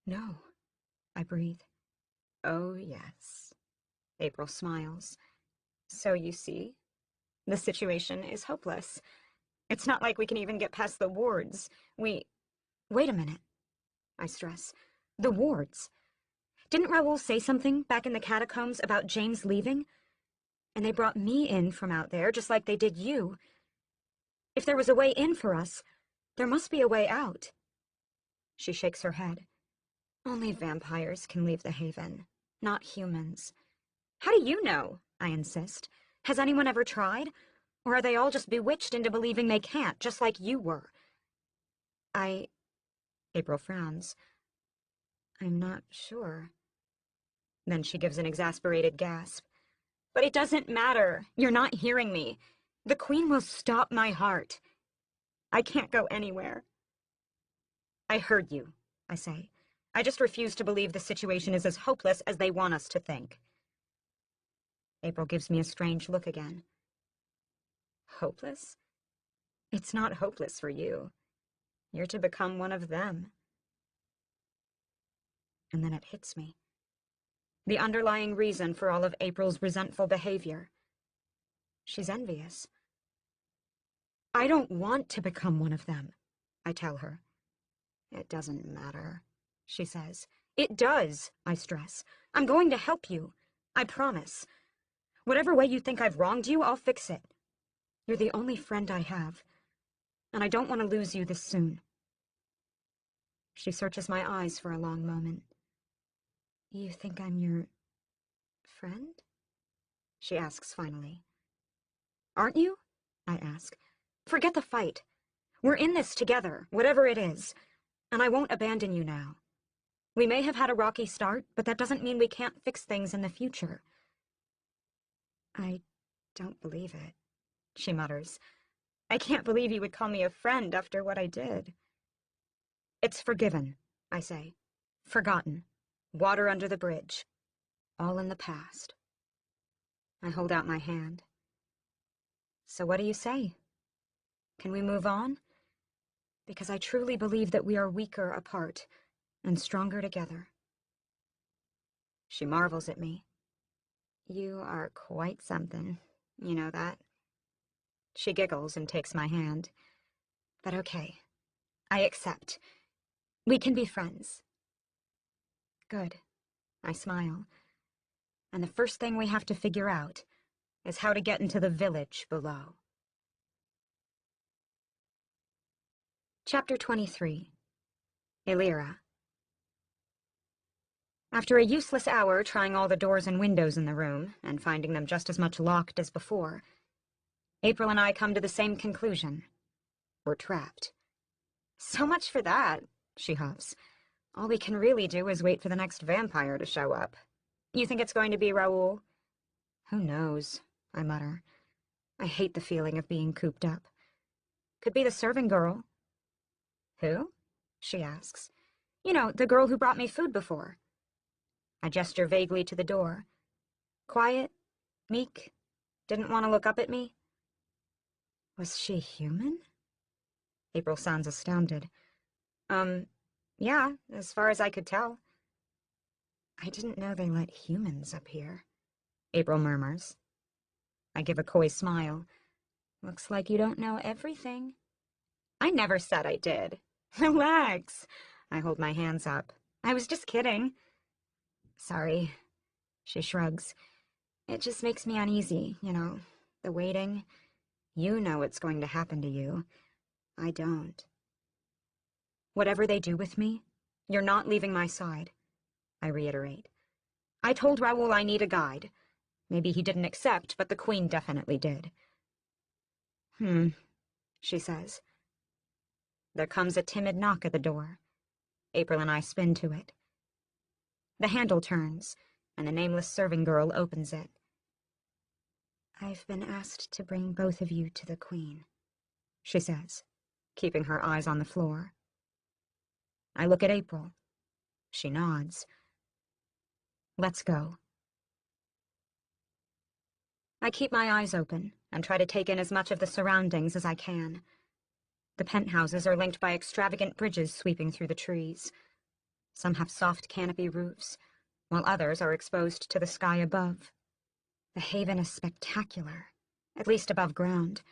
No, I breathe. Oh, yes. April smiles. So you see, the situation is hopeless. It's not like we can even get past the wards. Wait a minute, I stress. The wards. Didn't Raoul say something back in the catacombs about James leaving? And they brought me in from out there, just like they did you. If there was a way in for us, there must be a way out. She shakes her head. Only vampires can leave the Haven, not humans. How do you know? I insist. Has anyone ever tried? Or are they all just bewitched into believing they can't, just like you were? April frowns. I'm not sure. Then she gives an exasperated gasp. But it doesn't matter. You're not hearing me. The Queen will stop my heart. I can't go anywhere. I heard you, I say. I just refuse to believe the situation is as hopeless as they want us to think. April gives me a strange look again. Hopeless? It's not hopeless for you. You're to become one of them. And then it hits me. The underlying reason for all of April's resentful behavior. She's envious. I don't want to become one of them, I tell her. It doesn't matter, she says. It does, I stress. I'm going to help you. I promise. Whatever way you think I've wronged you, I'll fix it. You're the only friend I have, and I don't want to lose you this soon. She searches my eyes for a long moment. You think I'm your friend? She asks finally. Aren't you? I ask. Forget the fight. We're in this together, whatever it is, and I won't abandon you now. We may have had a rocky start, but that doesn't mean we can't fix things in the future. I don't believe it, she mutters. I can't believe you would call me a friend after what I did. It's forgiven, I say. Forgotten. Water under the bridge. All in the past. I hold out my hand. So what do you say? Can we move on? Because I truly believe that we are weaker apart and stronger together. She marvels at me. You are quite something. You know that? She giggles and takes my hand. But okay. I accept. We can be friends. Good. I smile. And the first thing we have to figure out is how to get into the village below. Chapter 23. Illyra. After a useless hour trying all the doors and windows in the room, and finding them just as much locked as before, April and I come to the same conclusion. We're trapped. So much for that, she huffs. All we can really do is wait for the next vampire to show up. You think it's going to be Raoul? Who knows, I mutter. I hate the feeling of being cooped up. Could be the serving girl. Who? She asks. You know, the girl who brought me food before. I gesture vaguely to the door. Quiet, meek, didn't want to look up at me. Was she human? April sounds astounded. Yeah, as far as I could tell. I didn't know they let humans up here, April murmurs. I give a coy smile. Looks like you don't know everything. I never said I did. Relax. I hold my hands up. I was just kidding. Sorry, she shrugs. It just makes me uneasy, you know, the waiting. You know what's going to happen to you. I don't. Whatever they do with me, you're not leaving my side, I reiterate. I told Raoul I need a guide. Maybe he didn't accept, but the Queen definitely did. She says. There comes a timid knock at the door. April and I spin to it. The handle turns, and the nameless serving girl opens it. I've been asked to bring both of you to the Queen, she says, keeping her eyes on the floor. I look at April. She nods. Let's go. I keep my eyes open and try to take in as much of the surroundings as I can. The penthouses are linked by extravagant bridges sweeping through the trees. Some have soft canopy roofs, while others are exposed to the sky above. The haven is spectacular, at least above ground.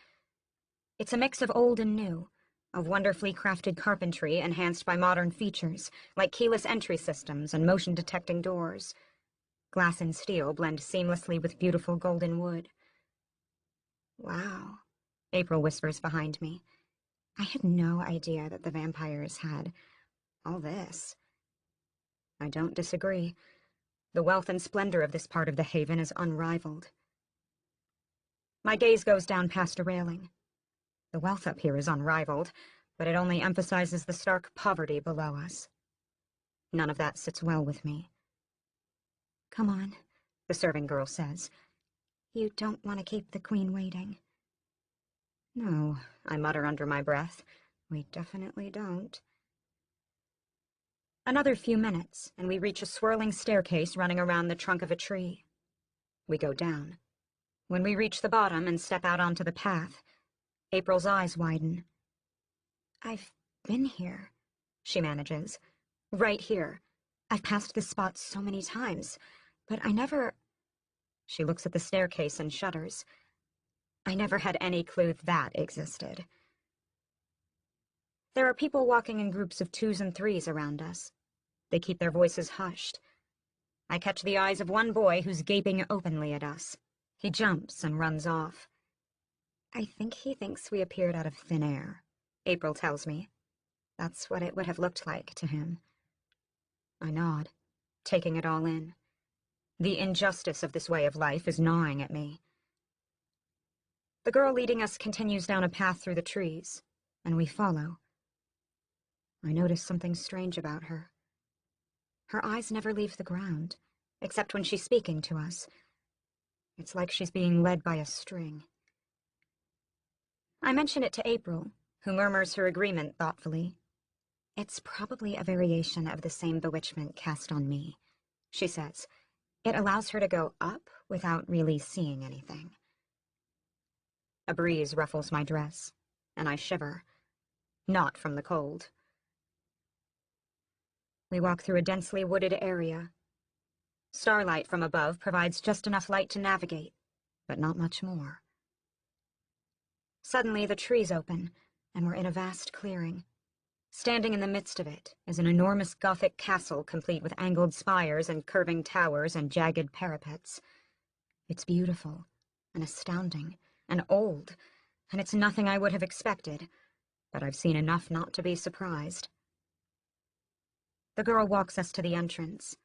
It's a mix of old and new, of wonderfully crafted carpentry enhanced by modern features, like keyless entry systems and motion-detecting doors. Glass and steel blend seamlessly with beautiful golden wood. Wow, April whispers behind me. I had no idea that the vampires had all this. I don't disagree. The wealth and splendor of this part of the haven is unrivaled. My gaze goes down past a railing. The wealth up here is unrivaled, but it only emphasizes the stark poverty below us. None of that sits well with me. Come on, the serving girl says. You don't want to keep the Queen waiting. No, I mutter under my breath. We definitely don't. Another few minutes, and we reach a swirling staircase running around the trunk of a tree. We go down. When we reach the bottom and step out onto the path, April's eyes widen. I've been here, she manages. Right here. I've passed this spot so many times, but I never... She looks at the staircase and shudders. I never had any clue that existed. There are people walking in groups of 2s and 3s around us. They keep their voices hushed. I catch the eyes of one boy who's gaping openly at us. He jumps and runs off. I think he thinks we appeared out of thin air, April tells me. That's what it would have looked like to him. I nod, taking it all in. The injustice of this way of life is gnawing at me. The girl leading us continues down a path through the trees, and we follow. I notice something strange about her. Her eyes never leave the ground, except when she's speaking to us. It's like she's being led by a string. I mention it to April, who murmurs her agreement thoughtfully. It's probably a variation of the same bewitchment cast on me, she says. It allows her to go up without really seeing anything. A breeze ruffles my dress, and I shiver. Not from the cold. We walk through a densely wooded area. Starlight from above provides just enough light to navigate, but not much more. Suddenly the trees open, and we're in a vast clearing. Standing in the midst of it is an enormous Gothic castle complete with angled spires and curving towers and jagged parapets. It's beautiful, and astounding, and old, and it's nothing I would have expected, but I've seen enough not to be surprised. The girl walks us to the entrance.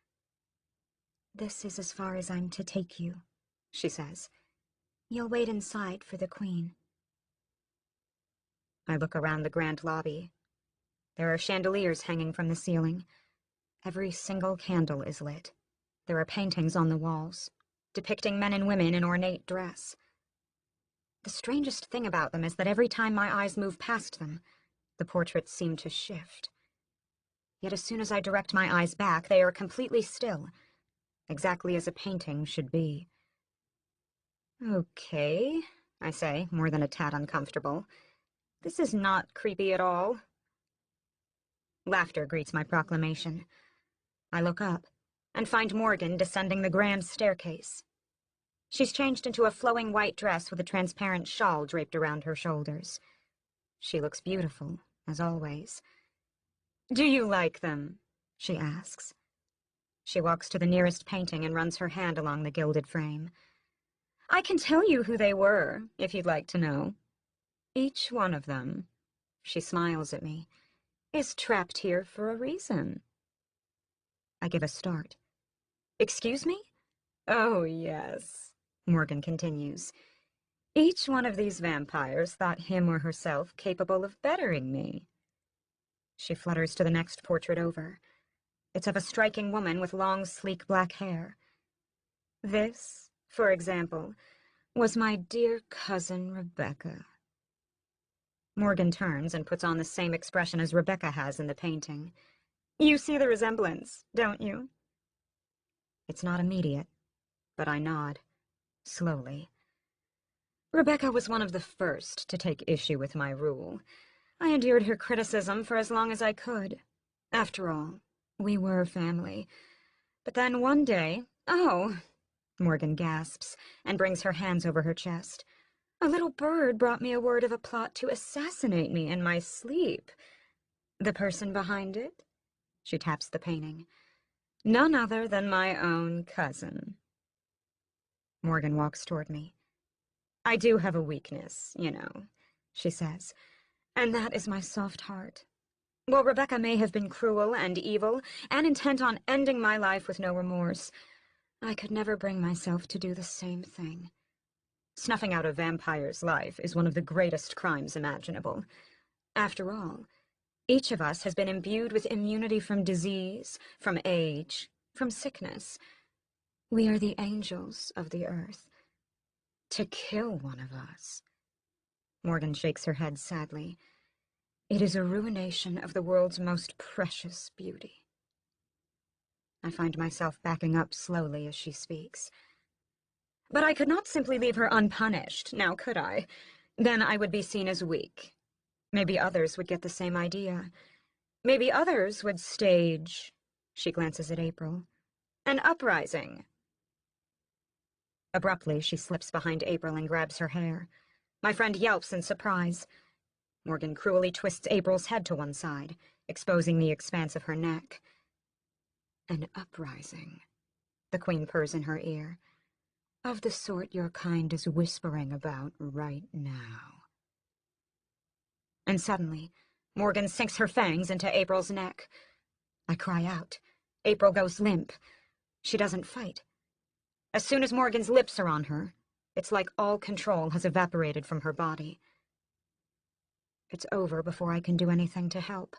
"This is as far as I'm to take you," she says. "You'll wait inside for the Queen." I look around the grand lobby. There are chandeliers hanging from the ceiling. Every single candle is lit. There are paintings on the walls, depicting men and women in ornate dress. The strangest thing about them is that every time my eyes move past them, the portraits seem to shift. Yet as soon as I direct my eyes back, they are completely still, exactly as a painting should be. "Okay," I say, more than a tad uncomfortable. "This is not creepy at all." Laughter greets my proclamation. I look up and find Morgan descending the grand staircase. She's changed into a flowing white dress with a transparent shawl draped around her shoulders. She looks beautiful, as always. "Do you like them?" she asks. She walks to the nearest painting and runs her hand along the gilded frame. "I can tell you who they were, if you'd like to know. Each one of them," she smiles at me, "is trapped here for a reason." I give a start. "Excuse me?" "Oh, yes," Morgan continues. "Each one of these vampires thought him or herself capable of bettering me." She flutters to the next portrait over. It's of a striking woman with long, sleek black hair. "This, for example, was my dear cousin Rebecca." Morgan turns and puts on the same expression as Rebecca has in the painting. "You see the resemblance, don't you?" It's not immediate, but I nod, slowly. "Rebecca was one of the first to take issue with my rule. I endured her criticism for as long as I could. After all, we were family. But then one day, oh," Morgan gasps and brings her hands over her chest, "a little bird brought me a word of a plot to assassinate me in my sleep. The person behind it?" She taps the painting. "None other than my own cousin." Morgan walks toward me. "I do have a weakness, you know," she says, "and that is my soft heart. While Rebecca may have been cruel and evil, and intent on ending my life with no remorse, I could never bring myself to do the same thing. Snuffing out a vampire's life is one of the greatest crimes imaginable. After all, each of us has been imbued with immunity from disease, from age, from sickness. We are the angels of the earth. To kill one of us..." Morgan shakes her head sadly. "It is a ruination of the world's most precious beauty." I find myself backing up slowly as she speaks. "But I could not simply leave her unpunished, now could I? Then I would be seen as weak. Maybe others would get the same idea. Maybe others would stage," she glances at April, "an uprising." Abruptly, she slips behind April and grabs her hair. My friend yelps in surprise. Morgan cruelly twists April's head to one side, exposing the expanse of her neck. "An uprising," the Queen purrs in her ear, "of the sort your kind is whispering about right now." And suddenly, Morgan sinks her fangs into April's neck. I cry out. April goes limp. She doesn't fight. As soon as Morgan's lips are on her, it's like all control has evaporated from her body. It's over before I can do anything to help.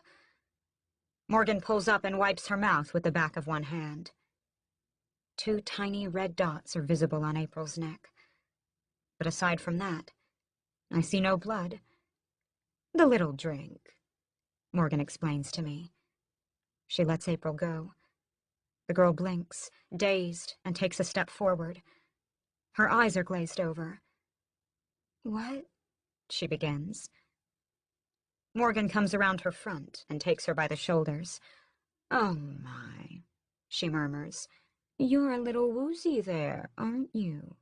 Morgan pulls up and wipes her mouth with the back of one hand. 2 tiny red dots are visible on April's neck. But aside from that, I see no blood. "The little drink," Morgan explains to me. She lets April go. The girl blinks, dazed, and takes a step forward. Her eyes are glazed over. "What?" she begins. Morgan comes around her front and takes her by the shoulders. "Oh my," she murmurs. "You're a little woozy there, aren't you?"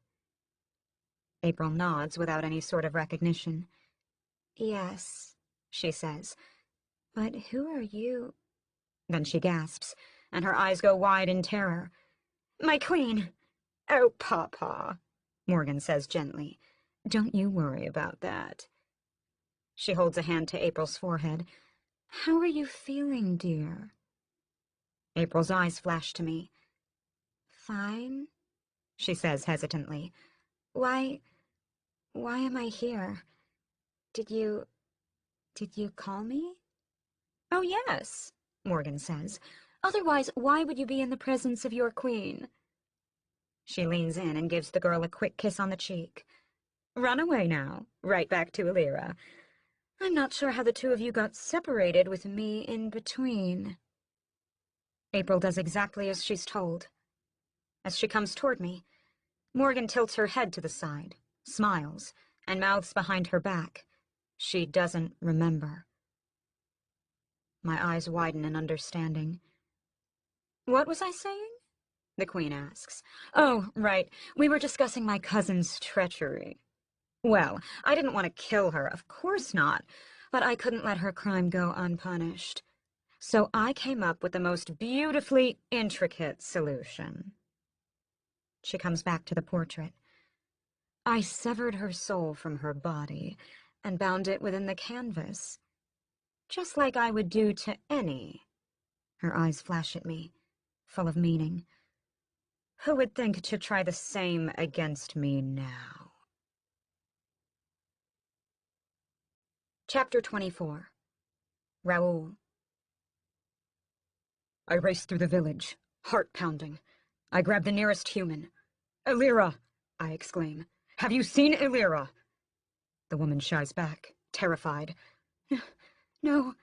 April nods without any sort of recognition. "Yes," she says. "But who are you?" Then she gasps, and her eyes go wide in terror. "My queen!" "Oh, Papa," Morgan says gently. "Don't you worry about that." She holds a hand to April's forehead. "How are you feeling, dear?" April's eyes flash to me. Fine, she says hesitantly. Why am I here? Did you call me? Oh, yes, Morgan says. Otherwise, why would you be in the presence of your queen? She leans in and gives the girl a quick kiss on the cheek. Run away now, right back to Illyra. I'm not sure how the two of you got separated with me in between. April does exactly as she's told. As she comes toward me, Morgan tilts her head to the side, smiles, and mouths behind her back. She doesn't remember. My eyes widen in understanding. What was I saying? The Queen asks. Oh, right. We were discussing my cousin's treachery. Well, I didn't want to kill her, of course not, but I couldn't let her crime go unpunished. So I came up with the most beautifully intricate solution. She comes back to the portrait. I severed her soul from her body and bound it within the canvas, just like I would do to any. Her eyes flash at me, full of meaning. Who would think to try the same against me now? Chapter 24. Raoul. I race through the village, heart pounding. I grab the nearest human. Illyra! I exclaim. Have you seen Illyra? The woman shies back, terrified. No.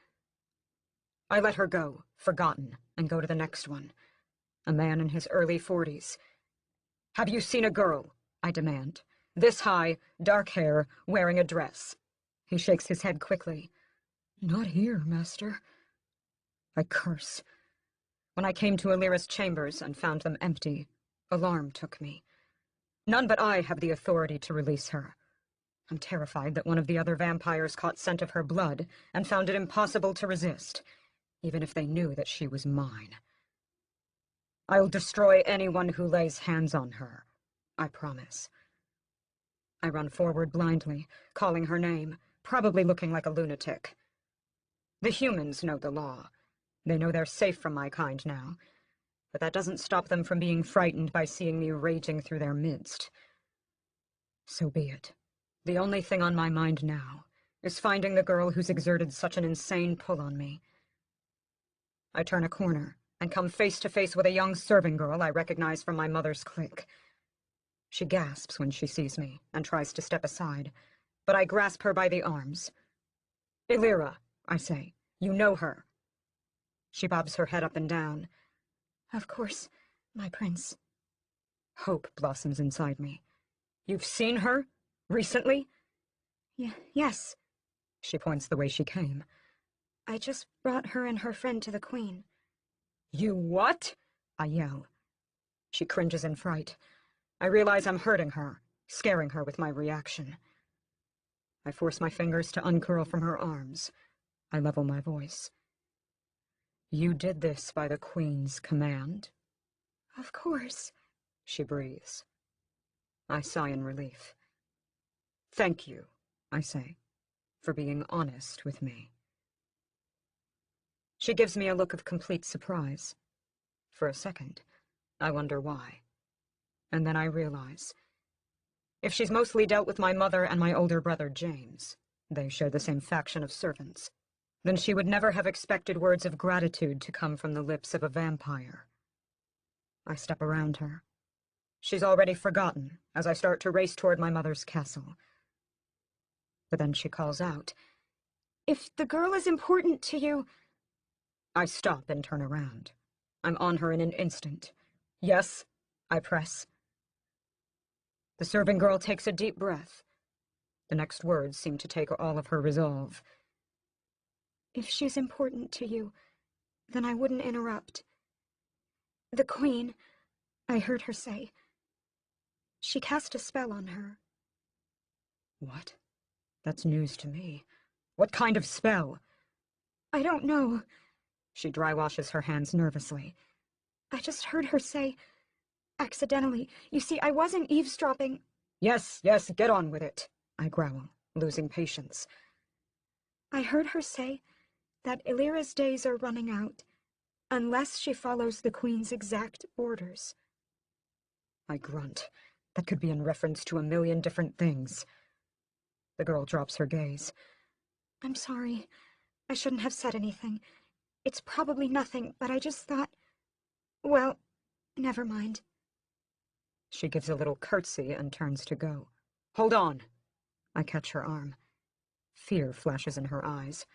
I let her go, forgotten, and go to the next one. A man in his early 40s. Have you seen a girl? I demand. This high, dark hair, wearing a dress. He shakes his head quickly. Not here, master. I curse. When I came to Illyra's chambers and found them empty, alarm took me. None but I have the authority to release her. I'm terrified that one of the other vampires caught scent of her blood and found it impossible to resist, even if they knew that she was mine. I'll destroy anyone who lays hands on her, I promise. I run forward blindly, calling her name, probably looking like a lunatic. The humans know the law. They know they're safe from my kind now, but that doesn't stop them from being frightened by seeing me raging through their midst. So be it. The only thing on my mind now is finding the girl who's exerted such an insane pull on me. I turn a corner and come face to face with a young serving girl I recognize from my mother's clique. She gasps when she sees me and tries to step aside, but I grasp her by the arms. Illyra, I say, you know her. She bobs her head up and down. Of course, my prince. Hope blossoms inside me. You've seen her? Recently? Yes. She points the way she came. I just brought her and her friend to the queen. You what? I yell. She cringes in fright. I realize I'm hurting her, scaring her with my reaction. I force my fingers to uncurl from her arms. I level my voice. You did this by the queen's command? Of course, she breathes. I sigh in relief. Thank you, I say, for being honest with me. She gives me a look of complete surprise. For a second, I wonder why. And then I realize. If she's mostly dealt with my mother and my older brother James, they share the same faction of servants, then she would never have expected words of gratitude to come from the lips of a vampire. I step around her. She's already forgotten as I start to race toward my mother's castle. But then she calls out, If the girl is important to you... I stop and turn around. I'm on her in an instant. Yes, I press. The serving girl takes a deep breath. The next words seem to take all of her resolve. If she's important to you, then I wouldn't interrupt. The queen, I heard her say, she cast a spell on her. What? That's news to me. What kind of spell? I don't know. She dry washes her hands nervously. I just heard her say, accidentally. You see, I wasn't eavesdropping. Yes, get on with it, I growl, losing patience. I heard her say that Illyra's days are running out, unless she follows the queen's exact orders. I grunt. That could be in reference to a million different things. The girl drops her gaze. I'm sorry. I shouldn't have said anything. It's probably nothing, but I just thought... Well, never mind. She gives a little curtsy and turns to go. Hold on! I catch her arm. Fear flashes in her eyes.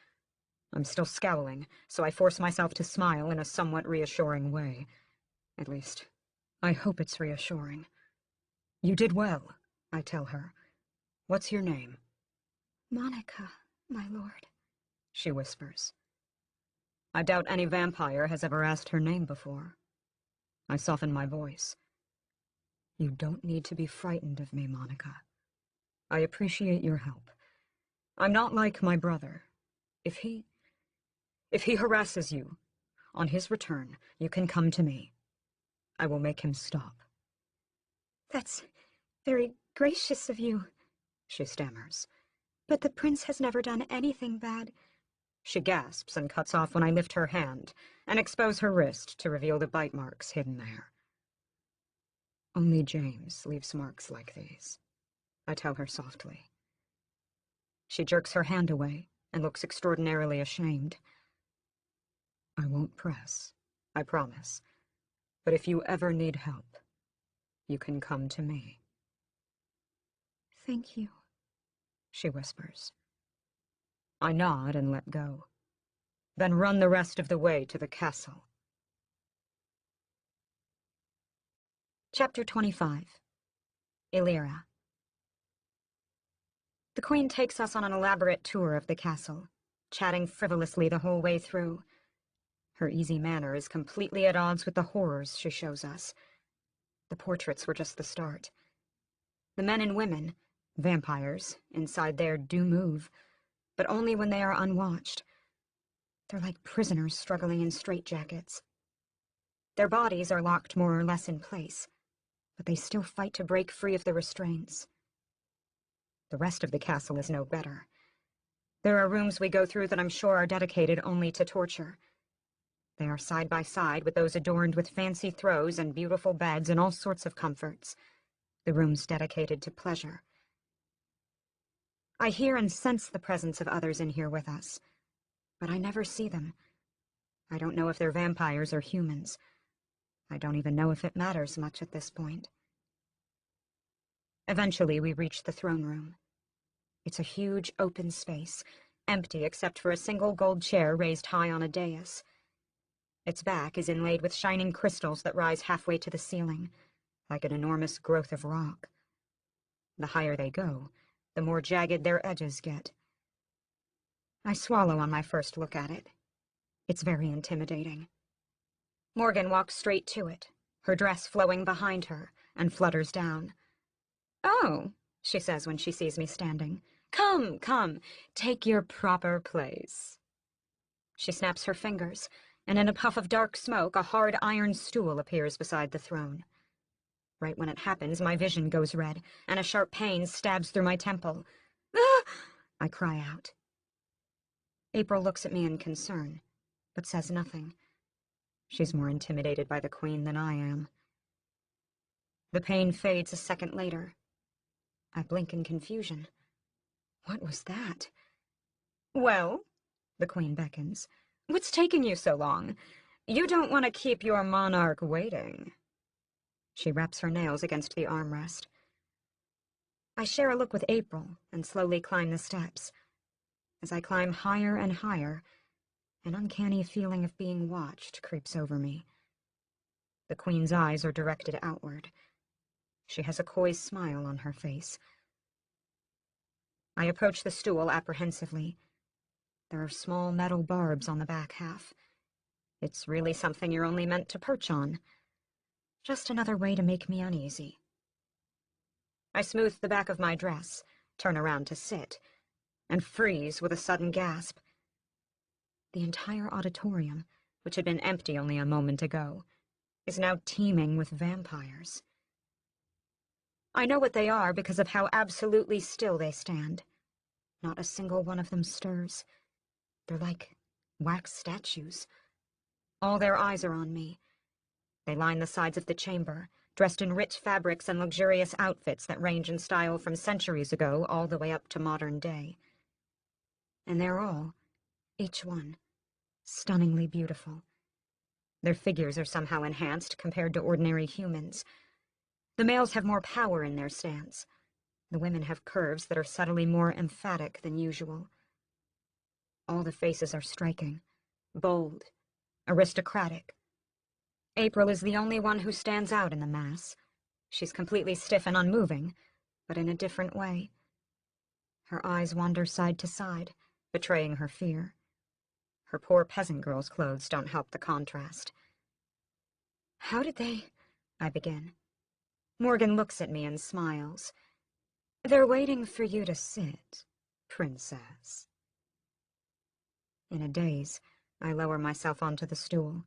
I'm still scowling, so I force myself to smile in a somewhat reassuring way. At least, I hope it's reassuring. You did well, I tell her. What's your name? Monica, my lord, she whispers. I doubt any vampire has ever asked her name before. I soften my voice. You don't need to be frightened of me, Monica. I appreciate your help. I'm not like my brother. If he harasses you, on his return, you can come to me. I will make him stop. That's very gracious of you, she stammers. But the prince has never done anything bad. She gasps and cuts off when I lift her hand and expose her wrist to reveal the bite marks hidden there. Only James leaves marks like these, I tell her softly. She jerks her hand away and looks extraordinarily ashamed. I won't press, I promise. But if you ever need help, you can come to me. Thank you, she whispers. I nod and let go, then run the rest of the way to the castle. Chapter 25. Illyria. The Queen takes us on an elaborate tour of the castle, chatting frivolously the whole way through. Her easy manner is completely at odds with the horrors she shows us. The portraits were just the start. The men and women, vampires, inside there do move, but only when they are unwatched. They're like prisoners struggling in straitjackets. Their bodies are locked more or less in place, but they still fight to break free of the restraints. The rest of the castle is no better. There are rooms we go through that I'm sure are dedicated only to torture. They are side by side with those adorned with fancy throws and beautiful beds and all sorts of comforts. The rooms dedicated to pleasure. I hear and sense the presence of others in here with us, but I never see them. I don't know if they're vampires or humans. I don't even know if it matters much at this point. Eventually, we reach the throne room. It's a huge open space, empty except for a single gold chair raised high on a dais. Its back is inlaid with shining crystals that rise halfway to the ceiling, like an enormous growth of rock. The higher they go, the more jagged their edges get. I swallow on my first look at it. It's very intimidating. Morgan walks straight to it, her dress flowing behind her, and flutters down. "Oh," she says when she sees me standing. "Come, come, take your proper place." She snaps her fingers, and in a puff of dark smoke, a hard iron stool appears beside the throne. Right when it happens, my vision goes red, and a sharp pain stabs through my temple. "Ah!" I cry out. April looks at me in concern, but says nothing. She's more intimidated by the Queen than I am. The pain fades a second later. I blink in confusion. What was that? "Well," the Queen beckons, "what's taking you so long? You don't want to keep your monarch waiting." She raps her nails against the armrest. I share a look with April and slowly climb the steps. As I climb higher and higher, an uncanny feeling of being watched creeps over me. The Queen's eyes are directed outward. She has a coy smile on her face. I approach the stool apprehensively. There are small metal barbs on the back half. It's really something you're only meant to perch on. Just another way to make me uneasy. I smooth the back of my dress, turn around to sit, and freeze with a sudden gasp. The entire auditorium, which had been empty only a moment ago, is now teeming with vampires. I know what they are because of how absolutely still they stand. Not a single one of them stirs. They're like wax statues. All their eyes are on me. They line the sides of the chamber, dressed in rich fabrics and luxurious outfits that range in style from centuries ago all the way up to modern day. And they're all, each one, stunningly beautiful. Their figures are somehow enhanced compared to ordinary humans. The males have more power in their stance. The women have curves that are subtly more emphatic than usual. All the faces are striking, bold, aristocratic. April is the only one who stands out in the mass. She's completely stiff and unmoving, but in a different way. Her eyes wander side to side, betraying her fear. Her poor peasant girl's clothes don't help the contrast. "How did they—" I begin. Morgan looks at me and smiles. "They're waiting for you to sit, princess." In a daze, I lower myself onto the stool.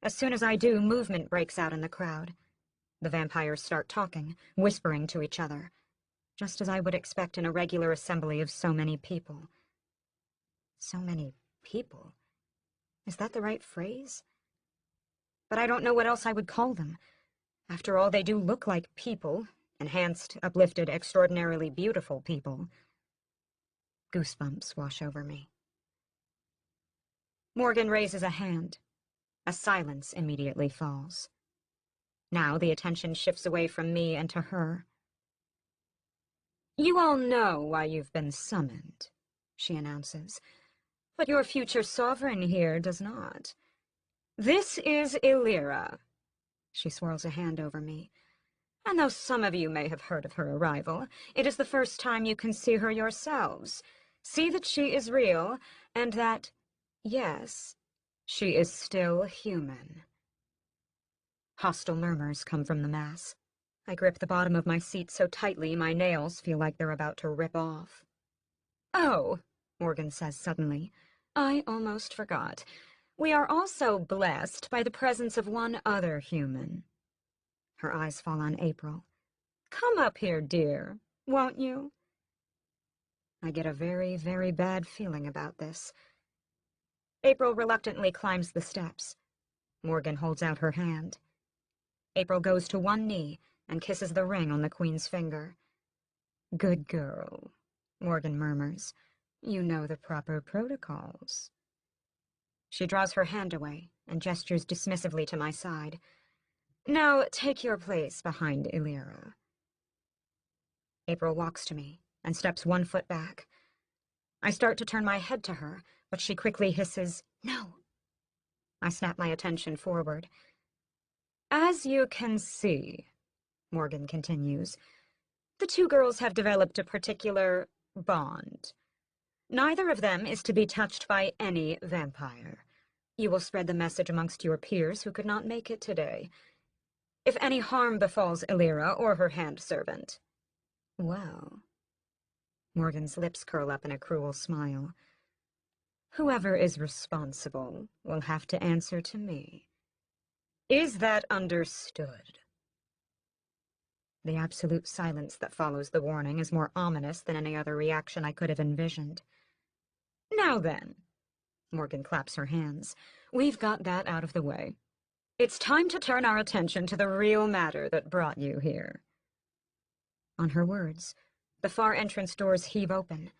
As soon as I do, movement breaks out in the crowd. The vampires start talking, whispering to each other, just as I would expect in a regular assembly of so many people. So many people? Is that the right phrase? But I don't know what else I would call them. After all, they do look like people, enhanced, uplifted, extraordinarily beautiful people. Goosebumps wash over me. Morgan raises a hand. A silence immediately falls. Now the attention shifts away from me and to her. "You all know why you've been summoned," she announces, "but your future sovereign here does not. This is Illyra." She swirls a hand over me. "And though some of you may have heard of her arrival, it is the first time you can see her yourselves. See that she is real, and that, yes, she is still human." Hostile murmurs come from the mass. I grip the bottom of my seat so tightly my nails feel like they're about to rip off. "Oh," Morgan says suddenly, "I almost forgot. We are also blessed by the presence of one other human." Her eyes fall on April. "Come up here, dear, won't you?" I get a very, very bad feeling about this. April reluctantly climbs the steps. Morgan holds out her hand. April goes to one knee and kisses the ring on the Queen's finger. "Good girl," Morgan murmurs. "You know the proper protocols." She draws her hand away and gestures dismissively to my side. "Now take your place behind Illyra." April walks to me and steps 1 foot back. I start to turn my head to her, but she quickly hisses, "No." I snap my attention forward. "As you can see," Morgan continues, "the two girls have developed a particular bond. Neither of them is to be touched by any vampire. You will spread the message amongst your peers who could not make it today. If any harm befalls Illyra or her hand-servant, well..." Morgan's lips curl up in a cruel smile. "Whoever is responsible will have to answer to me. Is that understood?" The absolute silence that follows the warning is more ominous than any other reaction I could have envisioned. "Now then," Morgan claps her hands, "we've got that out of the way. It's time to turn our attention to the real matter that brought you here." On her words, the far entrance doors heave open.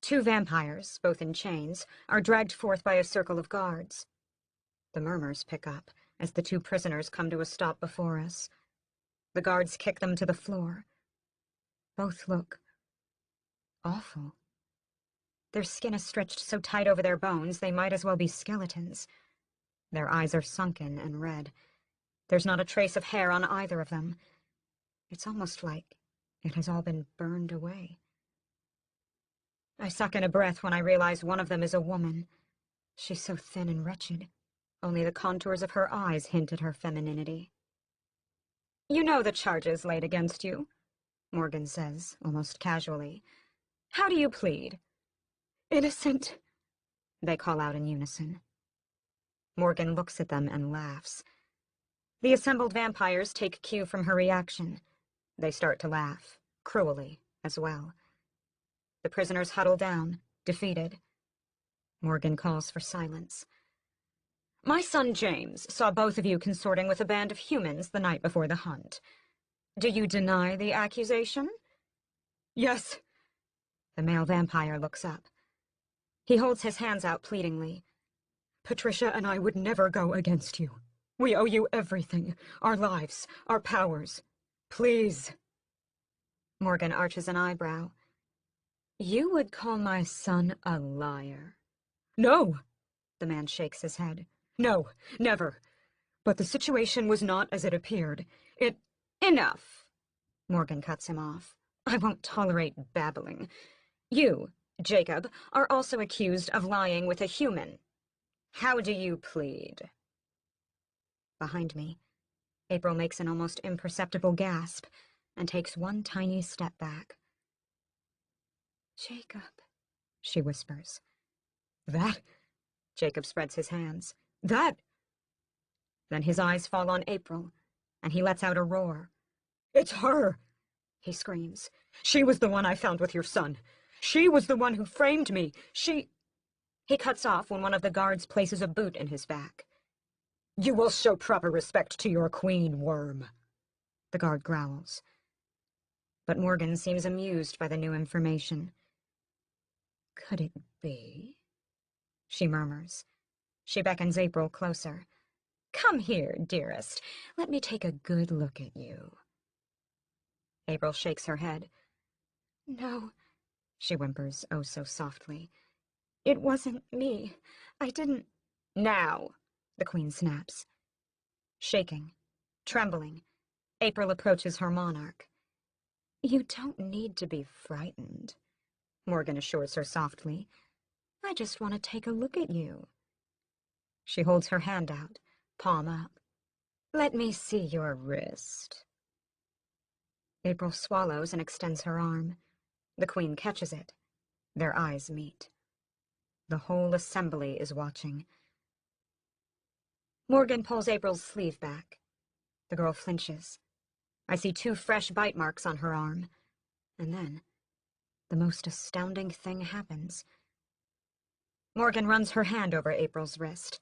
2 vampires, both in chains, are dragged forth by a circle of guards. The murmurs pick up as the 2 prisoners come to a stop before us. The guards kick them to the floor. Both look awful. Their skin is stretched so tight over their bones they might as well be skeletons. Their eyes are sunken and red. There's not a trace of hair on either of them. It's almost like it has all been burned away. I suck in a breath when I realize one of them is a woman. She's so thin and wretched. Only the contours of her eyes hint at her femininity. "You know the charges laid against you," Morgan says, almost casually. "How do you plead?" "Innocent," they call out in unison. Morgan looks at them and laughs. The assembled vampires take cue from her reaction. They start to laugh, cruelly, as well. The prisoners huddle down, defeated. Morgan calls for silence. My son James saw both of you consorting with a band of humans the night before the hunt. Do you deny the accusation? Yes. The male vampire looks up. He holds his hands out pleadingly. Patricia and I would never go against you. We owe you everything. Our lives, our powers. Please. Morgan arches an eyebrow. You would call my son a liar? No! The man shakes his head. No, never. But the situation was not as it appeared. Enough! Morgan cuts him off. I won't tolerate babbling. You, Jacob, are also accused of lying with a human. How do you plead? Behind me, April makes an almost imperceptible gasp and takes one tiny step back. Jacob, she whispers. That? Jacob spreads his hands. That? Then his eyes fall on April, and he lets out a roar. It's her! He screams. She was the one I found with your son. She was the one who framed me. He cuts off when one of the guards places a boot in his back. You will show proper respect to your queen, worm, the guard growls. But Morgan seems amused by the new information. Could it be? She murmurs. She beckons April closer. Come here, dearest. Let me take a good look at you. April shakes her head. No, she whimpers oh so softly. It wasn't me. I didn't... Now, the queen snaps. Shaking, trembling, April approaches her monarch. You don't need to be frightened, Morgan assures her softly. I just want to take a look at you. She holds her hand out, palm up. Let me see your wrist. April swallows and extends her arm. The queen catches it. Their eyes meet. The whole assembly is watching. Morgan pulls April's sleeve back. The girl flinches. I see 2 fresh bite marks on her arm. And then, the most astounding thing happens. Morgan runs her hand over April's wrist,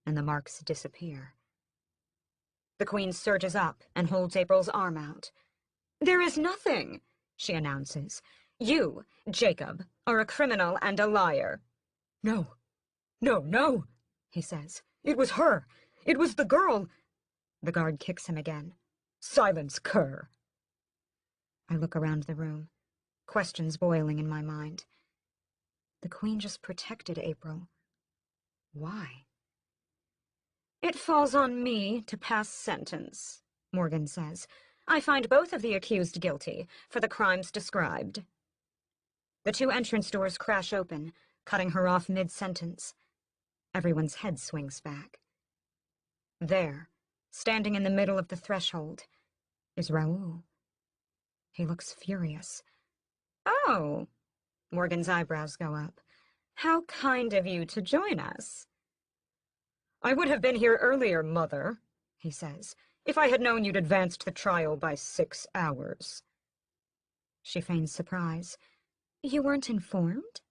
and the marks disappear. The queen surges up and holds April's arm out. There is nothing, she announces. You, Jacob, are a criminal and a liar. No, no, no, he says. It was her. It was the girl. The guard kicks him again. Silence, cur. I look around the room, questions boiling in my mind. The queen just protected April. Why? It falls on me to pass sentence, Morgan says. I find both of the accused guilty for the crimes described. The 2 entrance doors crash open, cutting her off mid-sentence. Everyone's head swings back. There, standing in the middle of the threshold, is Raoul. He looks furious. Oh, Morgan's eyebrows go up. How kind of you to join us. I would have been here earlier, Mother, he says, if I had known you'd advanced the trial by 6 hours. She feigns surprise. You weren't informed?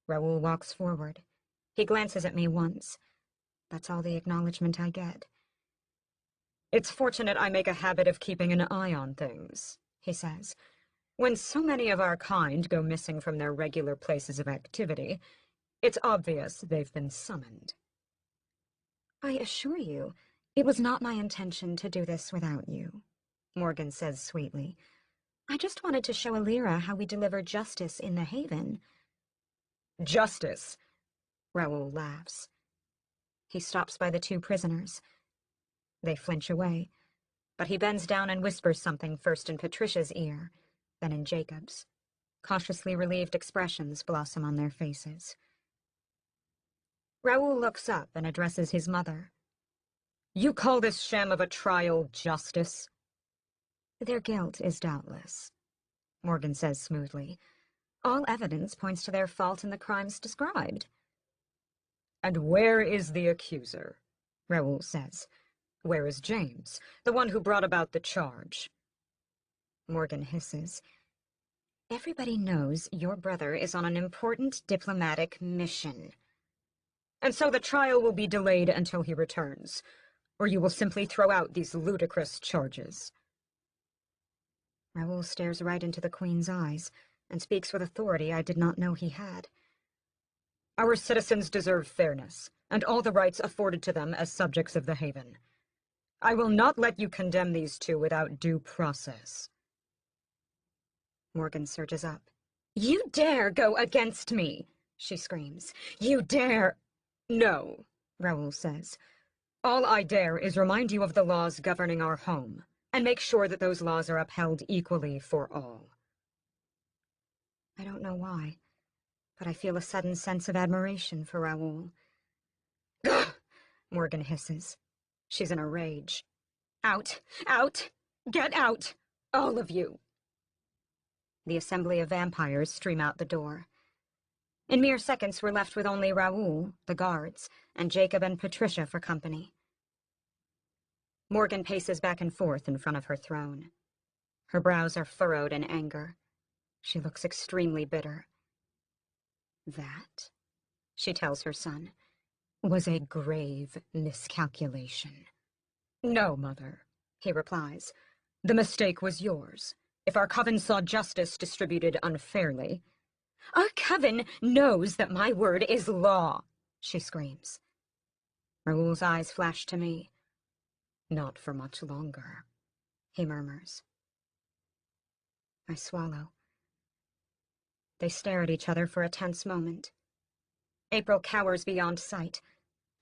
Raoul walks forward. He glances at me once. That's all the acknowledgement I get. It's fortunate I make a habit of keeping an eye on things, he says. When so many of our kind go missing from their regular places of activity, it's obvious they've been summoned. I assure you, it was not my intention to do this without you, Morgan says sweetly. I just wanted to show Alira how we deliver justice in the Haven. Justice? Raoul laughs. He stops by the 2 prisoners. They flinch away, but he bends down and whispers something first in Patricia's ear, then in Jacob's. Cautiously relieved expressions blossom on their faces. Raoul looks up and addresses his mother. You call this sham of a trial justice? Their guilt is doubtless, Morgan says smoothly. All evidence points to their fault in the crimes described. And where is the accuser? Raoul says. Where is James, the one who brought about the charge? Morgan hisses. Everybody knows your brother is on an important diplomatic mission. And so the trial will be delayed until he returns, or you will simply throw out these ludicrous charges. Raoul stares right into the Queen's eyes and speaks with authority I did not know he had. Our citizens deserve fairness, and all the rights afforded to them as subjects of the Haven. I will not let you condemn these two without due process. Morgan surges up. "You dare go against me!" she screams. "You dare—" No, Raoul says. all I dare is remind you of the laws governing our home, and make sure that those laws are upheld equally for all. I don't know why, but I feel a sudden sense of admiration for Raoul. Gah! Morgan hisses. She's in a rage. Out! Out! Get out! All of you! The assembly of vampires stream out the door. In mere seconds, we're left with only Raoul, the guards, and Jacob and Patricia for company. Morgan paces back and forth in front of her throne. Her brows are furrowed in anger. She looks extremely bitter. "That," she tells her son, "was a grave miscalculation." No, Mother, he replies. The mistake was yours. If our coven saw justice distributed unfairly— "Our coven knows that my word is law," she screams. Raoul's eyes flash to me. Not for much longer, he murmurs. I swallow. They stare at each other for a tense moment. April cowers beyond sight.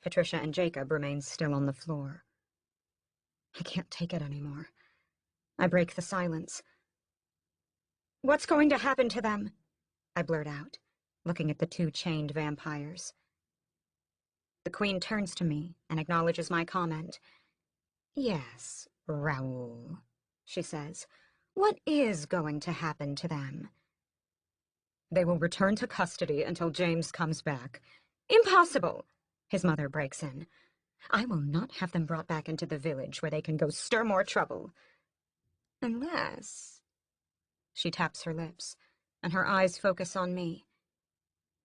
Patricia and Jacob remain still on the floor. I can't take it anymore. I break the silence. "What's going to happen to them?" I blurt out, looking at the two chained vampires. The Queen turns to me and acknowledges my comment. "Yes, Raoul," she says. "What is going to happen to them?" They will return to custody until James comes back. "Impossible!" his mother breaks in. "I will not have them brought back into the village where they can go stir more trouble. Unless—" she taps her lips, and her eyes focus on me.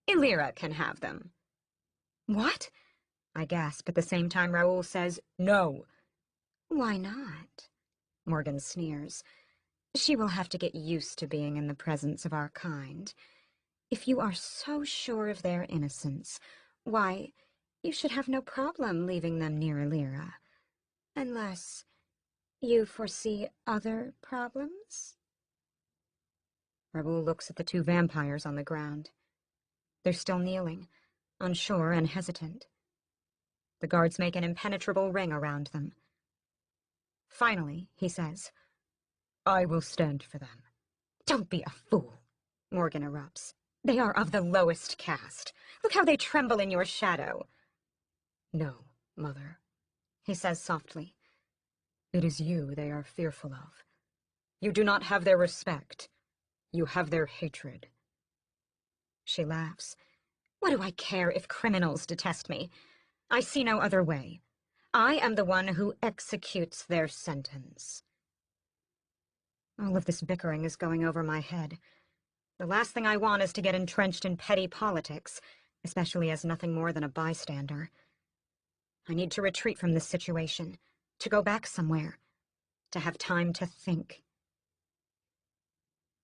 "Illyra can have them." "What?" I gasp at the same time Raoul says, "No." "Why not?" Morgan sneers. "She will have to get used to being in the presence of our kind. If you are so sure of their innocence, why, you should have no problem leaving them near Illyra. Unless you foresee other problems?" Raoul looks at the two vampires on the ground. They're still kneeling, unsure and hesitant. The guards make an impenetrable ring around them. Finally, he says, "I will stand for them." "Don't be a fool," Morgan erupts. "They are of the lowest caste. Look how they tremble in your shadow." "No, Mother," he says softly. "It is you they are fearful of. You do not have their respect. You have their hatred." She laughs. "What do I care if criminals detest me? I see no other way. I am the one who executes their sentence." All of this bickering is going over my head. The last thing I want is to get entrenched in petty politics, especially as nothing more than a bystander. I need to retreat from this situation, to go back somewhere, to have time to think.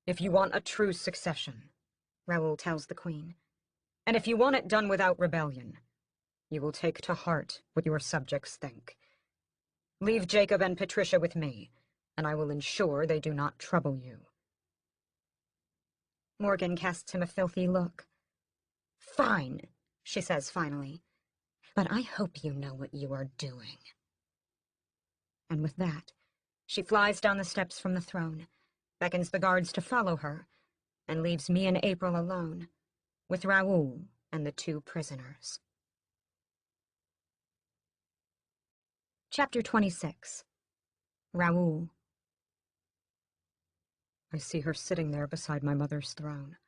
"If you want a true succession," Raoul tells the Queen, "and if you want it done without rebellion, you will take to heart what your subjects think. Leave Jacob and Patricia with me, and I will ensure they do not trouble you." Morgan casts him a filthy look. "Fine," she says finally. "But I hope you know what you are doing." And with that, she flies down the steps from the throne, beckons the guards to follow her, and leaves me and April alone, with Raoul and the two prisoners. Chapter 26. Raoul. I see her sitting there beside my mother's throne,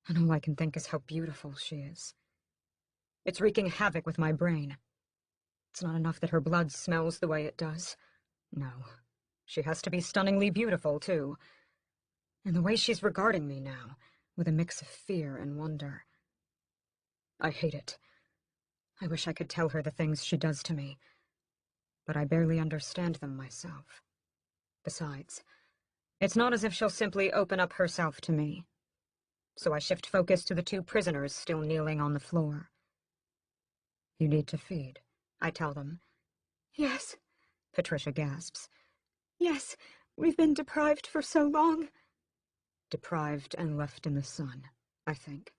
and all I can think is how beautiful she is. It's wreaking havoc with my brain. It's not enough that her blood smells the way it does. No, she has to be stunningly beautiful, too. And the way she's regarding me now, with a mix of fear and wonder. I hate it. I wish I could tell her the things she does to me, but I barely understand them myself. Besides, it's not as if she'll simply open up herself to me. So I shift focus to the two prisoners still kneeling on the floor. You need to feed, I tell them. Yes, Patricia gasps. yes, we've been deprived for so long. Deprived and left in the sun, I think.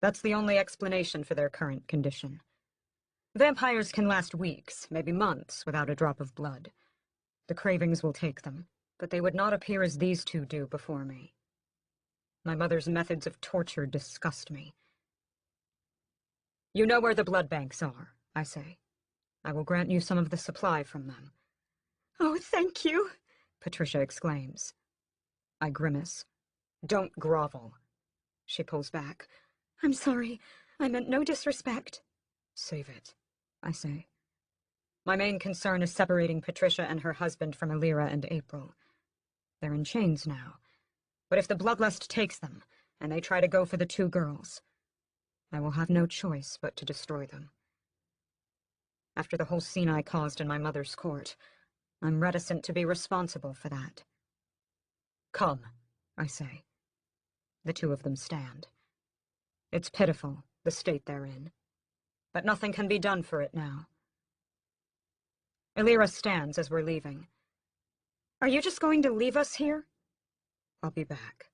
That's the only explanation for their current condition. Vampires can last weeks, maybe months, without a drop of blood. The cravings will take them, but they would not appear as these two do before me. My mother's methods of torture disgust me. You know where the blood banks are, I say. I will grant you some of the supply from them. Oh, thank you, Patricia exclaims. I grimace. Don't grovel. She pulls back. I'm sorry. I meant no disrespect. Save it, I say. My main concern is separating Patricia and her husband from Elira and April. They're in chains now. But if the bloodlust takes them, and they try to go for the two girls, I will have no choice but to destroy them. After the whole scene I caused in my mother's court, I'm reticent to be responsible for that. Come, I say. The two of them stand. It's pitiful, the state they're in. But nothing can be done for it now. Elira stands as we're leaving. Are you just going to leave us here? I'll be back,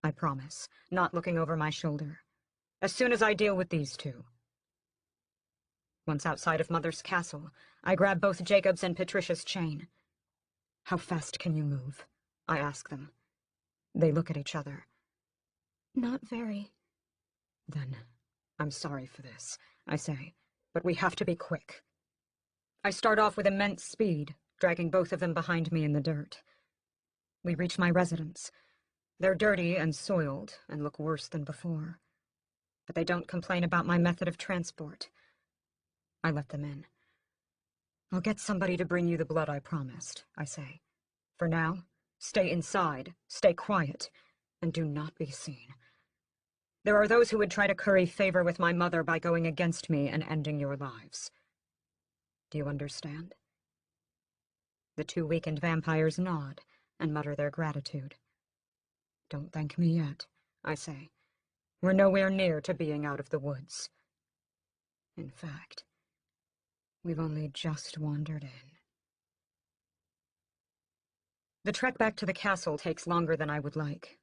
I promise, not looking over my shoulder. As soon as I deal with these two. Once outside of Mother's castle, I grab both Jacob's and Patricia's chain. How fast can you move? I ask them. They look at each other. Not very. Then, I'm sorry for this, I say, but we have to be quick. I start off with immense speed, dragging both of them behind me in the dirt. We reach my residence. They're dirty and soiled, and look worse than before. But they don't complain about my method of transport. I let them in. I'll get somebody to bring you the blood I promised, I say. For now, stay inside, stay quiet, and do not be seen. There are those who would try to curry favor with my mother by going against me and ending your lives. Do you understand? The two weakened vampires nod and mutter their gratitude. Don't thank me yet, I say. We're nowhere near to being out of the woods. In fact, we've only just wandered in. The trek back to the castle takes longer than I would like.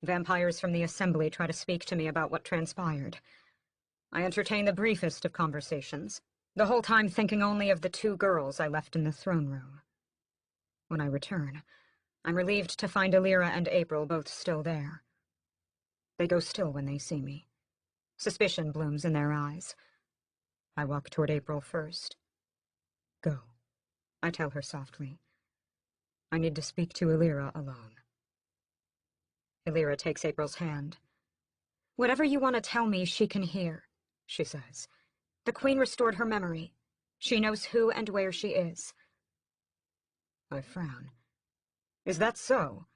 Vampires from the assembly try to speak to me about what transpired. I entertain the briefest of conversations, the whole time thinking only of the two girls I left in the throne room. When I return, I'm relieved to find Elira and April both still there. They go still when they see me. Suspicion blooms in their eyes. I walk toward April first. Go, I tell her softly. I need to speak to Elira alone. Elira takes April's hand. Whatever you want to tell me, she can hear, she says. The Queen restored her memory. She knows who and where she is. I frown. Is that so?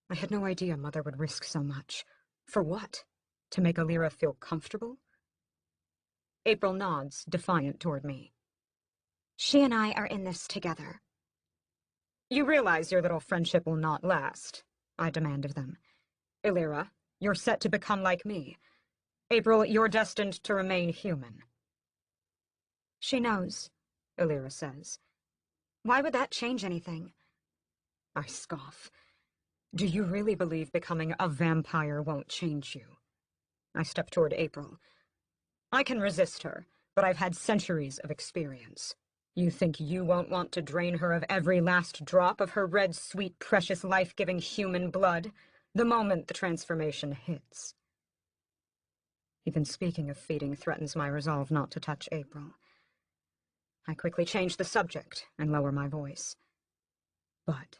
I had no idea Mother would risk so much. For what? To make Elira feel comfortable? April nods, defiant toward me. She and I are in this together. You realize your little friendship will not last, I demand of them. Elira, you're set to become like me. April, you're destined to remain human. She knows, Elira says. Why would that change anything? I scoff. Do you really believe becoming a vampire won't change you? I step toward April. I can resist her, but I've had centuries of experience. You think you won't want to drain her of every last drop of her red, sweet, precious, life-giving human blood the moment the transformation hits? Even speaking of feeding threatens my resolve not to touch April. I quickly change the subject and lower my voice. But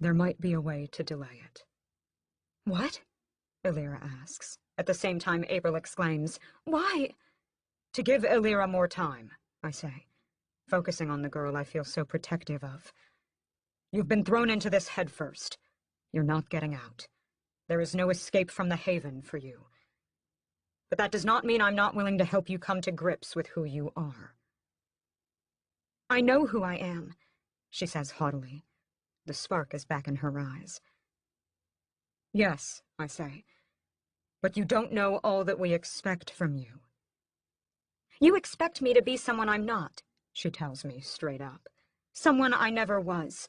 there might be a way to delay it. What? Elira asks. At the same time, April exclaims, Why? To give Elira more time, I say, focusing on the girl I feel so protective of. You've been thrown into this head first. You're not getting out. There is no escape from the Haven for you. But that does not mean I'm not willing to help you come to grips with who you are. I know who I am, she says haughtily. The spark is back in her eyes. Yes, I say. But you don't know all that we expect from you. You expect me to be someone I'm not, She tells me straight up. someone I never was.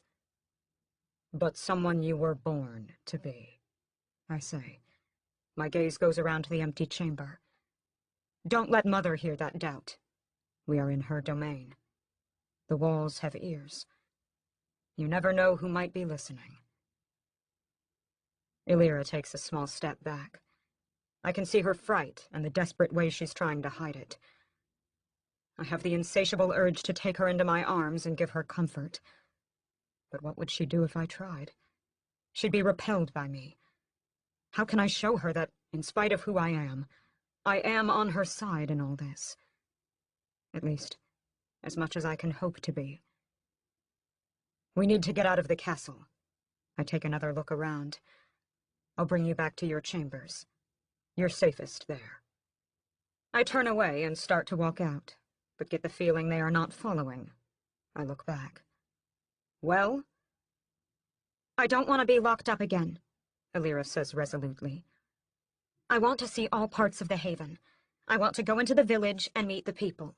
But someone you were born to be, I say. My gaze goes around the empty chamber. Don't let Mother hear that doubt. We are in her domain. The walls have ears. You never know who might be listening. Illyra takes a small step back. I can see her fright and the desperate way she's trying to hide it. I have the insatiable urge to take her into my arms and give her comfort. But what would she do if I tried? She'd be repelled by me. How can I show her that, in spite of who I am on her side in all this? At least, as much as I can hope to be. We need to get out of the castle. I take another look around. I'll bring you back to your chambers. You're safest there. I turn away and start to walk out, but get the feeling they are not following. I look back. Well? I don't want to be locked up again, Illyra says resolutely. I want to see all parts of the Haven. I want to go into the village and meet the people.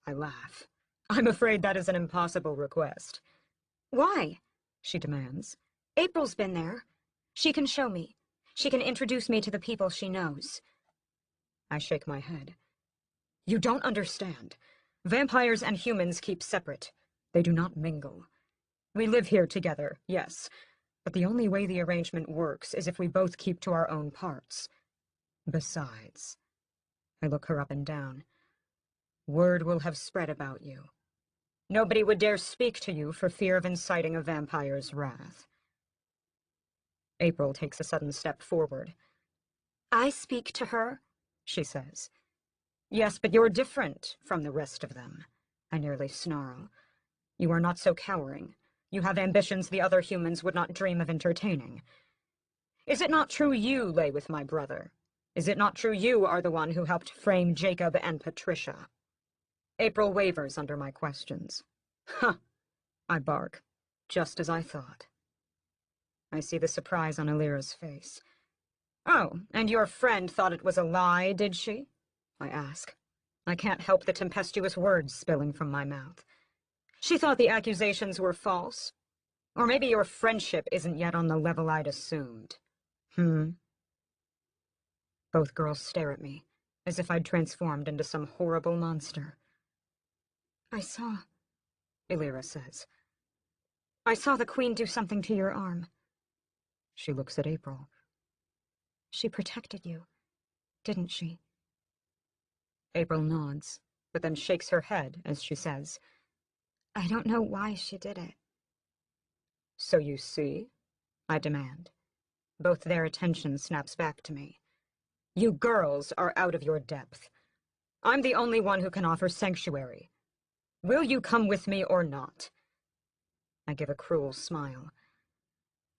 I laugh. I'm afraid that is an impossible request. Why? She demands. April's been there. She can show me. She can introduce me to the people she knows. I shake my head. You don't understand. Vampires and humans keep separate. They do not mingle. We live here together, yes, but the only way the arrangement works is if we both keep to our own parts. Besides, I look her up and down. Word will have spread about you. Nobody would dare speak to you for fear of inciting a vampire's wrath. April takes a sudden step forward. I speak to her, she says. Yes, but you're different from the rest of them. I nearly snarl. You are not so cowering. You have ambitions the other humans would not dream of entertaining. Is it not true you lay with my brother? Is it not true you are the one who helped frame Jacob and Patricia? April wavers under my questions. Huh, I bark, just as I thought. I see the surprise on Illyra's face. Oh, and your friend thought it was a lie, did she? I ask. I can't help the tempestuous words spilling from my mouth. She thought the accusations were false? Or maybe your friendship isn't yet on the level I'd assumed. Both girls stare at me, as if I'd transformed into some horrible monster. I saw, Illyra says. I saw the Queen do something to your arm. She looks at April. She protected you, didn't she? April nods, but then shakes her head as she says, I don't know why she did it. So you see? I demand. Both their attention snaps back to me. You girls are out of your depth. I'm the only one who can offer sanctuary. Will you come with me or not? I give a cruel smile.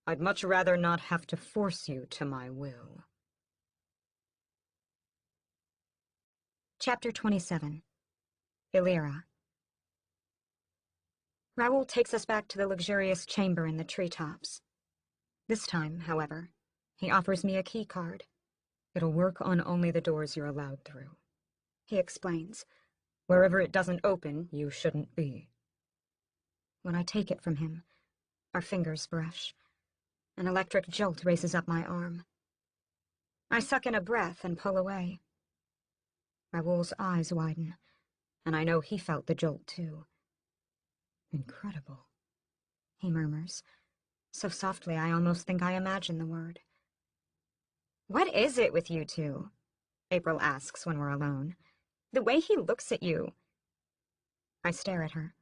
I'd much rather not have to force you to my will. Chapter 27. Illyra. Raoul takes us back to the luxurious chamber in the treetops. This time, however, he offers me a key card. It'll work on only the doors you're allowed through. He explains. Wherever it doesn't open, you shouldn't be. When I take it from him, our fingers brush. An electric jolt races up my arm. I suck in a breath and pull away. Raoul's eyes widen, and I know he felt the jolt too. Incredible, he murmurs, so softly I almost think I imagine the word. What is it with you two? April asks when we're alone. The way he looks at you. I stare at her.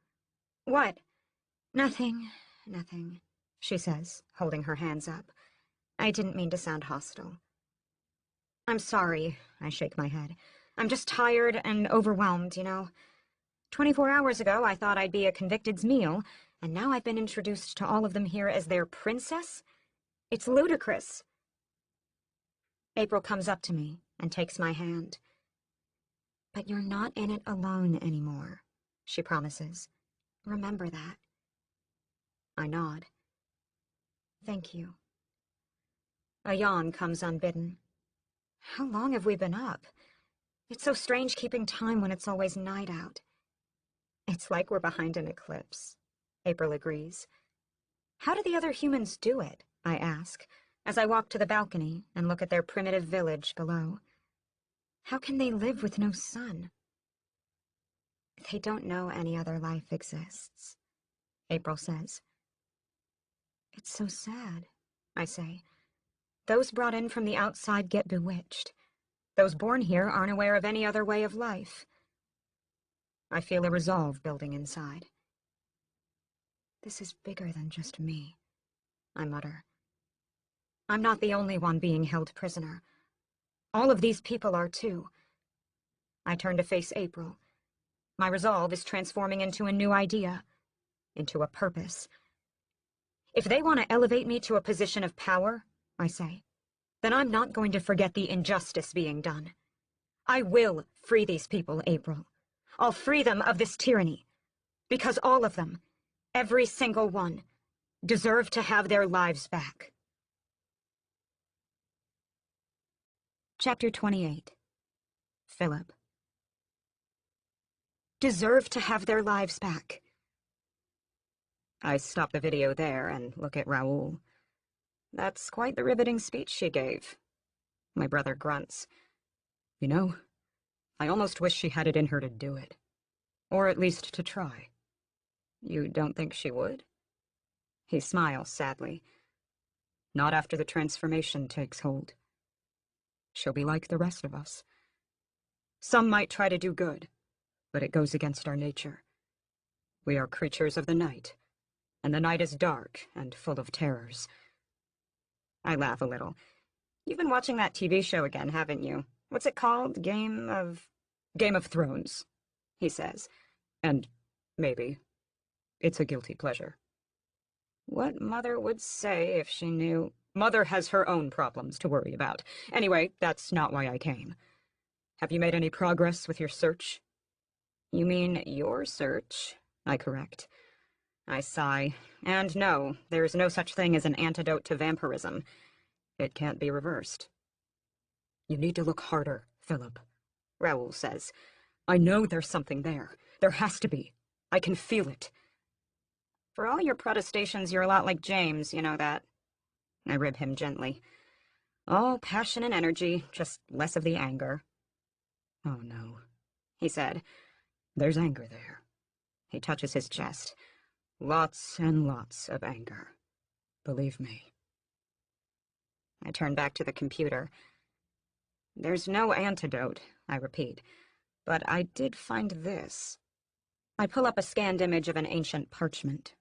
What? Nothing, nothing, she says, holding her hands up. I didn't mean to sound hostile. I'm sorry, I shake my head. I'm just tired and overwhelmed, you know. 24 hours ago, I thought I'd be a convicted's meal, and now I've been introduced to all of them here as their princess? It's ludicrous. April comes up to me and takes my hand. But you're not in it alone anymore, she promises. Remember that. I nod. Thank you. A yawn comes unbidden. How long have we been up? It's so strange keeping time when it's always night out. It's like we're behind an eclipse, April agrees. How do the other humans do it? I ask, as I walk to the balcony and look at their primitive village below. How can they live with no sun? They don't know any other life exists, April says. It's so sad, I say. Those brought in from the outside get bewitched. Those born here aren't aware of any other way of life. I feel a resolve building inside. This is bigger than just me, I mutter. I'm not the only one being held prisoner. All of these people are too. I turn to face April. My resolve is transforming into a new idea, into a purpose. If they want to elevate me to a position of power, I say, then I'm not going to forget the injustice being done. I will free these people, April. I'll free them of this tyranny. Because all of them, every single one, deserve to have their lives back. Chapter 28. Philip. Deserve to have their lives back. I stop the video there and look at Raoul. That's quite the riveting speech she gave. My brother grunts. You know, I almost wish she had it in her to do it. Or at least to try. You don't think she would? He smiles sadly. Not after the transformation takes hold. She'll be like the rest of us. Some might try to do good, but it goes against our nature. We are creatures of the night, and the night is dark and full of terrors. I laugh a little. You've been watching that TV show again, haven't you? What's it called? Game of Thrones, he says. And maybe it's a guilty pleasure. What Mother would say if she knew... Mother has her own problems to worry about. Anyway, that's not why I came. Have you made any progress with your search? You mean your search? I correct. I sigh. And no, there's no such thing as an antidote to vampirism. It can't be reversed. You need to look harder, Philip, Raoul says. I know there's something there. There has to be. I can feel it. For all your protestations, you're a lot like James, you know that. I rib him gently. All passion and energy, just less of the anger. Oh no, he said. There's anger there. He touches his chest. Lots and lots of anger. Believe me. I turn back to the computer. There's no antidote, I repeat, but I did find this. I pull up a scanned image of an ancient parchment.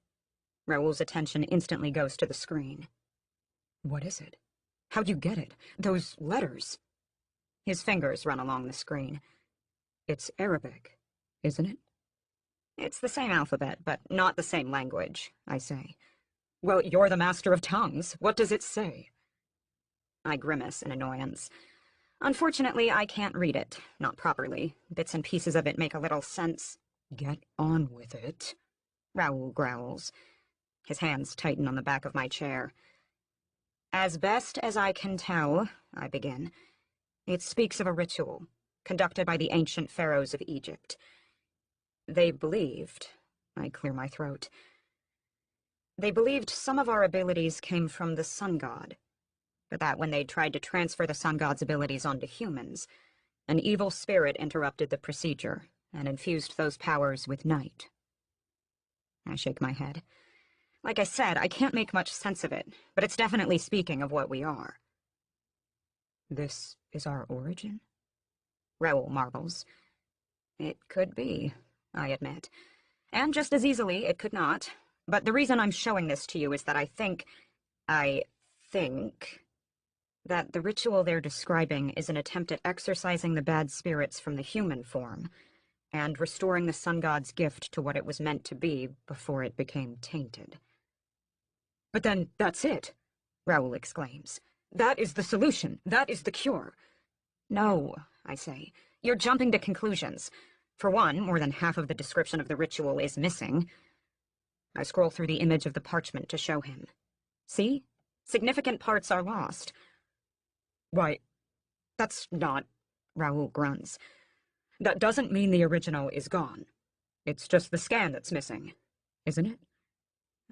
Raoul's attention instantly goes to the screen. What is it? How'd you get it? Those letters? His fingers run along the screen. It's Arabic, isn't it? It's the same alphabet, but not the same language, I say. Well, you're the master of tongues. What does it say? I grimace in annoyance. Unfortunately, I can't read it. Not properly. Bits and pieces of it make a little sense. Get on with it, Raoul growls. His hands tighten on the back of my chair. As best as I can tell, I begin, it speaks of a ritual conducted by the ancient pharaohs of Egypt. They believed... I clear my throat. They believed some of our abilities came from the sun god, but that when they tried to transfer the sun god's abilities onto humans, an evil spirit interrupted the procedure and infused those powers with night. I shake my head. Like I said, I can't make much sense of it, but it's definitely speaking of what we are. This is our origin? Raoul marvels. It could be, I admit. And just as easily, it could not. But the reason I'm showing this to you is that I think that the ritual they're describing is an attempt at exorcising the bad spirits from the human form, and restoring the sun god's gift to what it was meant to be before it became tainted. But then that's it, Raoul exclaims. That is the solution. That is the cure. No, I say. You're jumping to conclusions. For one, more than half of the description of the ritual is missing. I scroll through the image of the parchment to show him. See? Significant parts are lost. Why, that's not... Raoul grunts. That doesn't mean the original is gone. It's just the scan that's missing, isn't it?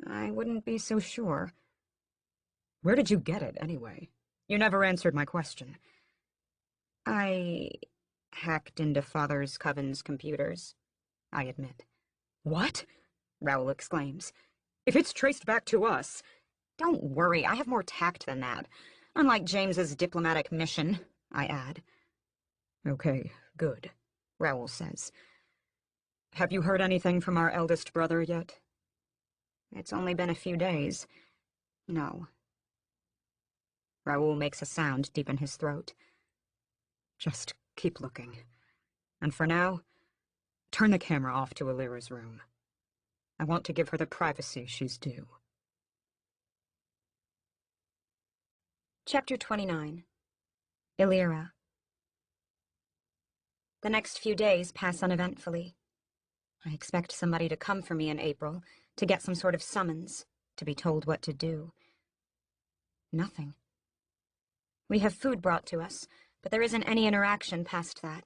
I wouldn't be so sure. Where did you get it, anyway? You never answered my question. I hacked into Father's Coven's computers, I admit. What? Raoul exclaims. If it's traced back to us... Don't worry, I have more tact than that. Unlike James's diplomatic mission, I add. Okay, good, Raoul says. Have you heard anything from our eldest brother yet? It's only been a few days. No. Raoul makes a sound deep in his throat. Just keep looking. And for now, turn the camera off to Alira's room. I want to give her the privacy she's due. Chapter 29. Alira. The next few days pass uneventfully. I expect somebody to come for me in April, to get some sort of summons, to be told what to do. Nothing. We have food brought to us, but there isn't any interaction past that.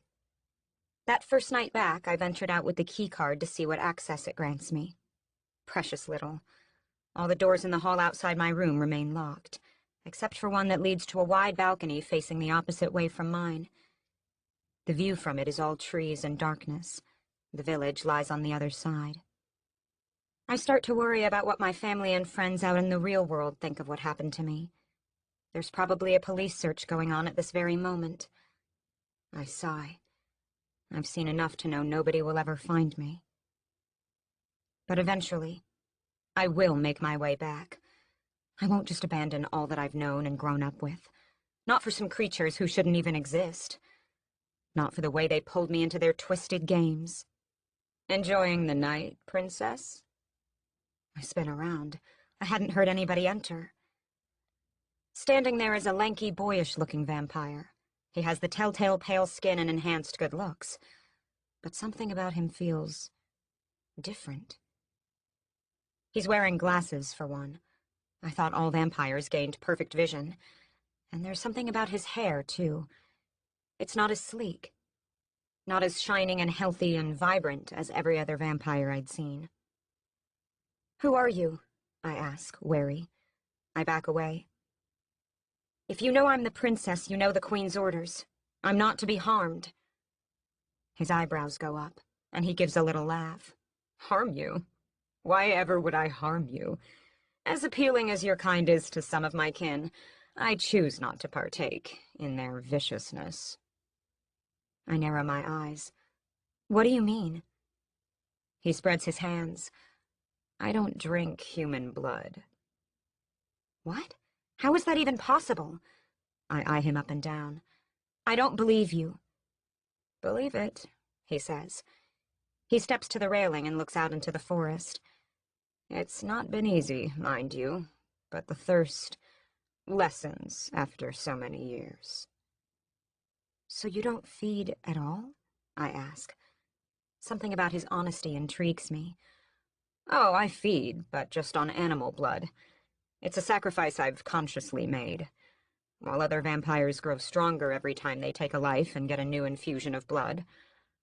That first night back, I ventured out with the key card to see what access it grants me. Precious little. All the doors in the hall outside my room remain locked, except for one that leads to a wide balcony facing the opposite way from mine. The view from it is all trees and darkness. The village lies on the other side. I start to worry about what my family and friends out in the real world think of what happened to me. There's probably a police search going on at this very moment. I sigh. I've seen enough to know nobody will ever find me. But eventually, I will make my way back. I won't just abandon all that I've known and grown up with. Not for some creatures who shouldn't even exist. Not for the way they pulled me into their twisted games. Enjoying the night, princess? I spin around. I hadn't heard anybody enter. Standing there is a lanky, boyish-looking vampire. He has the telltale pale skin and enhanced good looks. But something about him feels... different. He's wearing glasses, for one. I thought all vampires gained perfect vision. And there's something about his hair, too. It's not as sleek. Not as shining and healthy and vibrant as every other vampire I'd seen. Who are you? I ask, wary. I back away. If you know I'm the princess, you know the Queen's orders. I'm not to be harmed. His eyebrows go up, and he gives a little laugh. Harm you? Why ever would I harm you? As appealing as your kind is to some of my kin, I choose not to partake in their viciousness. I narrow my eyes. What do you mean? He spreads his hands. I don't drink human blood. What? How is that even possible? I eye him up and down. I don't believe you. Believe it, he says. He steps to the railing and looks out into the forest. It's not been easy, mind you, but the thirst lessens after so many years. So you don't feed at all? I ask. Something about his honesty intrigues me. Oh, I feed, but just on animal blood. It's a sacrifice I've consciously made. While other vampires grow stronger every time they take a life and get a new infusion of blood,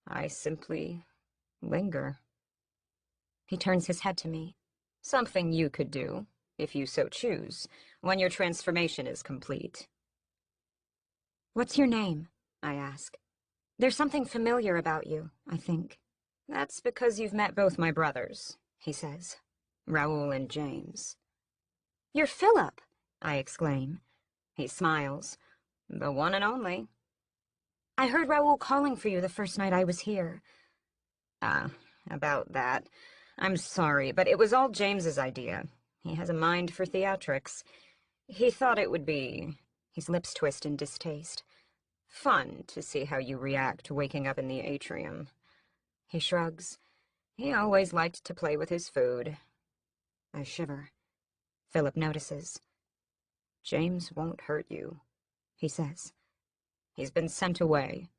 I simply linger. He turns his head to me. Something you could do, if you so choose, when your transformation is complete. What's your name? I ask. There's something familiar about you, I think. That's because you've met both my brothers, he says. Raoul and James. You're Philip, I exclaim. He smiles. The one and only. I heard Raoul calling for you the first night I was here. About that. I'm sorry, but it was all James's idea. He has a mind for theatrics. He thought it would be... His lips twist in distaste. Fun to see how you react waking up in the atrium. He shrugs. He always liked to play with his food. I shiver. Philip notices. James won't hurt you, he says. He's been sent away.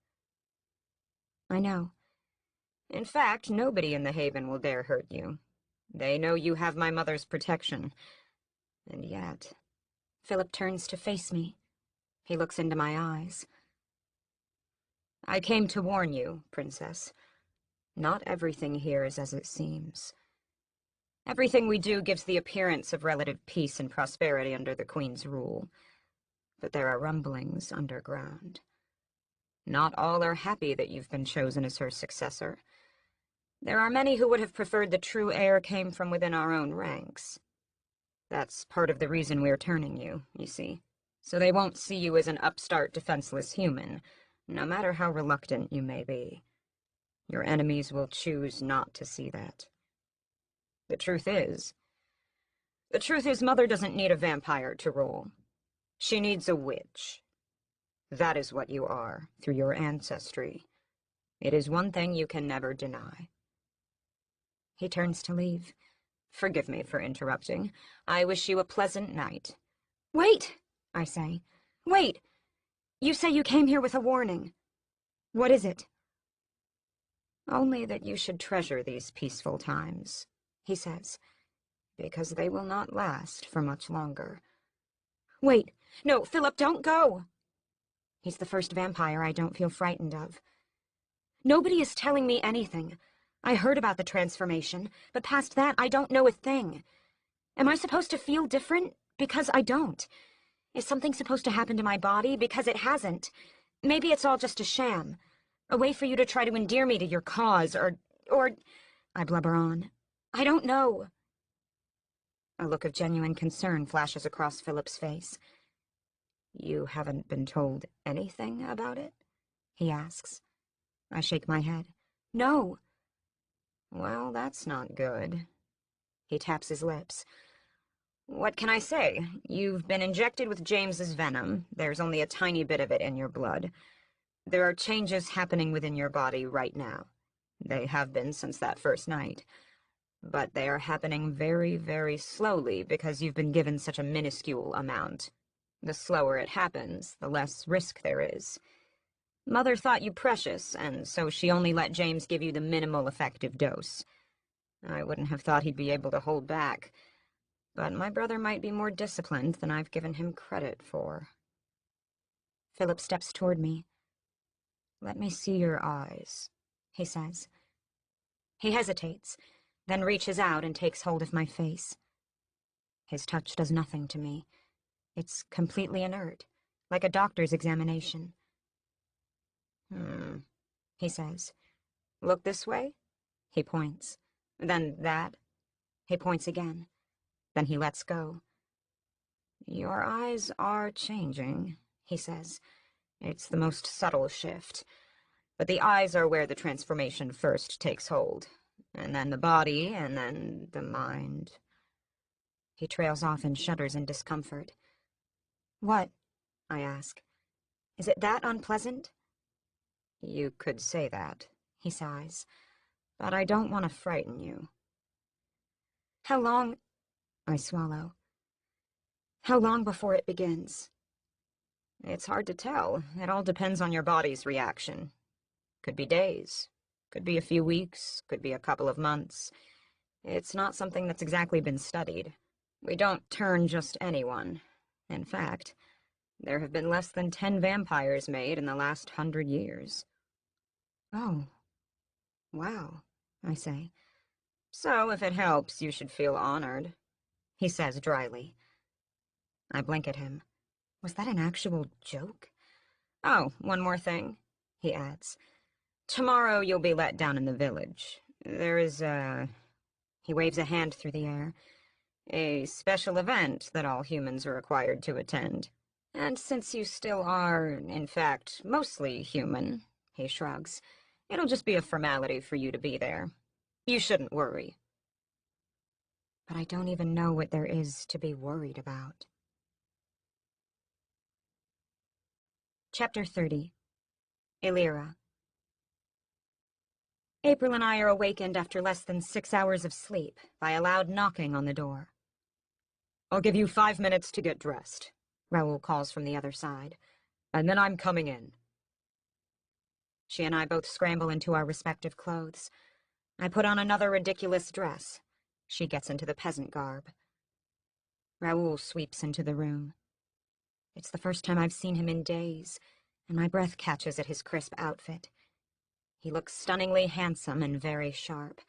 I know. In fact, nobody in the Haven will dare hurt you. They know you have my mother's protection. And yet... Philip turns to face me. He looks into my eyes. I came to warn you, Princess. Not everything here is as it seems. Everything we do gives the appearance of relative peace and prosperity under the Queen's rule. But there are rumblings underground. Not all are happy that you've been chosen as her successor. There are many who would have preferred the true heir came from within our own ranks. That's part of the reason we're turning you, you see. So they won't see you as an upstart, defenseless human, no matter how reluctant you may be. Your enemies will choose not to see that. The truth is, Mother doesn't need a vampire to rule. She needs a witch. That is what you are, through your ancestry. It is one thing you can never deny. He turns to leave. Forgive me for interrupting. I wish you a pleasant night. Wait, I say. Wait! You say you came here with a warning. What is it? Only that you should treasure these peaceful times, he says, because they will not last for much longer. Wait! No, Philip, don't go! He's the first vampire I don't feel frightened of. Nobody is telling me anything. I heard about the transformation, but past that, I don't know a thing. Am I supposed to feel different? Because I don't. Is something supposed to happen to my body? Because it hasn't. Maybe it's all just a sham. A way for you to try to endear me to your cause, or... I blubber on. I don't know. A look of genuine concern flashes across Philip's face. You haven't been told anything about it? He asks. I shake my head. No. Well, that's not good. He taps his lips. What can I say? You've been injected with James's venom. There's only a tiny bit of it in your blood. There are changes happening within your body right now. They have been since that first night. But they are happening very, very slowly because you've been given such a minuscule amount. The slower it happens, the less risk there is. Mother thought you precious, and so she only let James give you the minimal effective dose. I wouldn't have thought he'd be able to hold back, but my brother might be more disciplined than I've given him credit for. Philip steps toward me. Let me see your eyes, he says. He hesitates, then reaches out and takes hold of my face. His touch does nothing to me. It's completely inert, like a doctor's examination. He says. Look this way? He points. Then that. He points again. Then he lets go. Your eyes are changing, he says. It's the most subtle shift. But the eyes are where the transformation first takes hold. And then the body, and then the mind. He trails off and shudders in discomfort. What? I ask. Is it that unpleasant? You could say that, he sighs. But I don't want to frighten you. How long... I swallow. How long before it begins? It's hard to tell. It all depends on your body's reaction. Could be days. Could be a few weeks. Could be a couple of months. It's not something that's exactly been studied. We don't turn just anyone. In fact, there have been less than 10 vampires made in the last 100 years. Oh. Wow, I say. So, if it helps, you should feel honored, he says dryly. I blink at him. Was that an actual joke? Oh, one more thing, he adds. Tomorrow you'll be let down in the village. There is he waves a hand through the air, a special event that all humans are required to attend. And since you still are, in fact, mostly human, he shrugs, it'll just be a formality for you to be there. You shouldn't worry. But I don't even know what there is to be worried about. Chapter 30. Illyra. April and I are awakened after less than 6 hours of sleep by a loud knocking on the door. I'll give you 5 minutes to get dressed, Raoul calls from the other side. And then I'm coming in. She and I both scramble into our respective clothes. I put on another ridiculous dress. She gets into the peasant garb. Raoul sweeps into the room. It's the first time I've seen him in days, and my breath catches at his crisp outfit. He looks stunningly handsome and very sharp.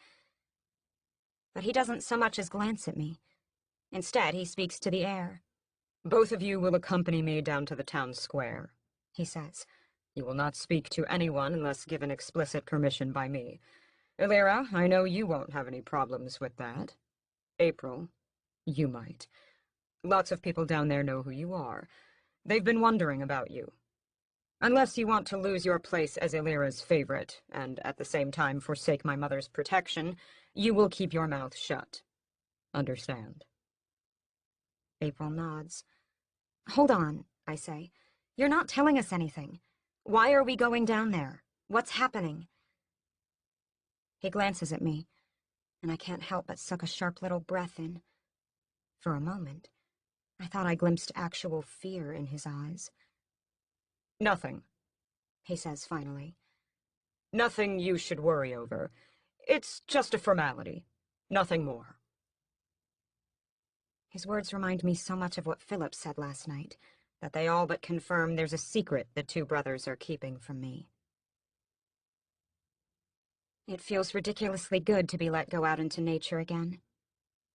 But he doesn't so much as glance at me. Instead, he speaks to the air. "Both of you will accompany me down to the town square," he says. "You will not speak to anyone unless given explicit permission by me. Elira, I know you won't have any problems with that. April, you might. Lots of people down there know who you are. They've been wondering about you. Unless you want to lose your place as Elira's favorite, and at the same time forsake my mother's protection, you will keep your mouth shut. Understand?" April nods. Hold on, I say. You're not telling us anything. Why are we going down there? What's happening? He glances at me, and I can't help but suck a sharp little breath in. For a moment, I thought I glimpsed actual fear in his eyes. "Nothing," he says finally. "Nothing you should worry over. It's just a formality. Nothing more." His words remind me so much of what Philip said last night, that they all but confirm there's a secret the two brothers are keeping from me. It feels ridiculously good to be let go out into nature again.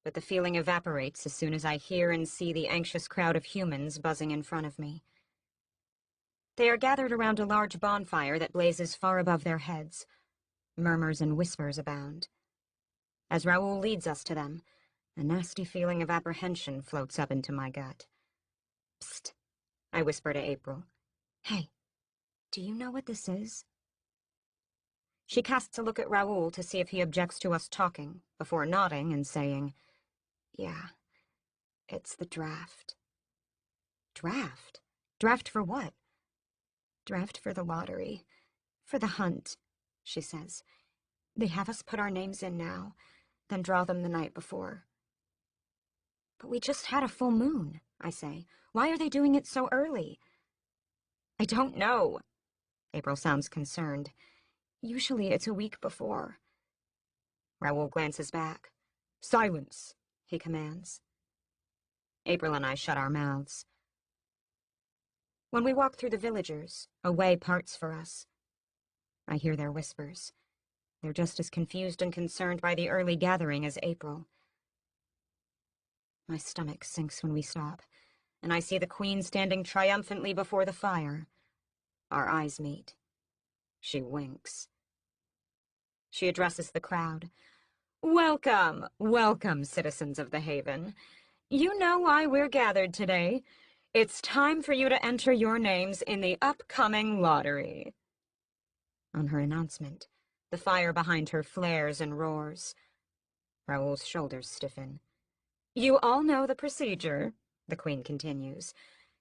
But the feeling evaporates as soon as I hear and see the anxious crowd of humans buzzing in front of me. They are gathered around a large bonfire that blazes far above their heads. Murmurs and whispers abound. As Raoul leads us to them, a nasty feeling of apprehension floats up into my gut. Psst, I whisper to April. Hey, do you know what this is? She casts a look at Raoul to see if he objects to us talking, before nodding and saying, Yeah, it's the draft. Draft? Draft for what? Draft for the lottery. For the hunt, she says. They have us put our names in now, then draw them the night before. But we just had a full moon, I say. Why are they doing it so early? I don't know. April sounds concerned. Usually it's a week before. Raoul glances back. "Silence," he commands. April and I shut our mouths. When we walk through the villagers, a way parts for us. I hear their whispers. They're just as confused and concerned by the early gathering as April. My stomach sinks when we stop, and I see the Queen standing triumphantly before the fire. Our eyes meet. She winks. She addresses the crowd. Welcome, welcome, citizens of the Haven. You know why we're gathered today. It's time for you to enter your names in the upcoming lottery. On her announcement, the fire behind her flares and roars. Raoul's shoulders stiffen. You all know the procedure, the Queen continues.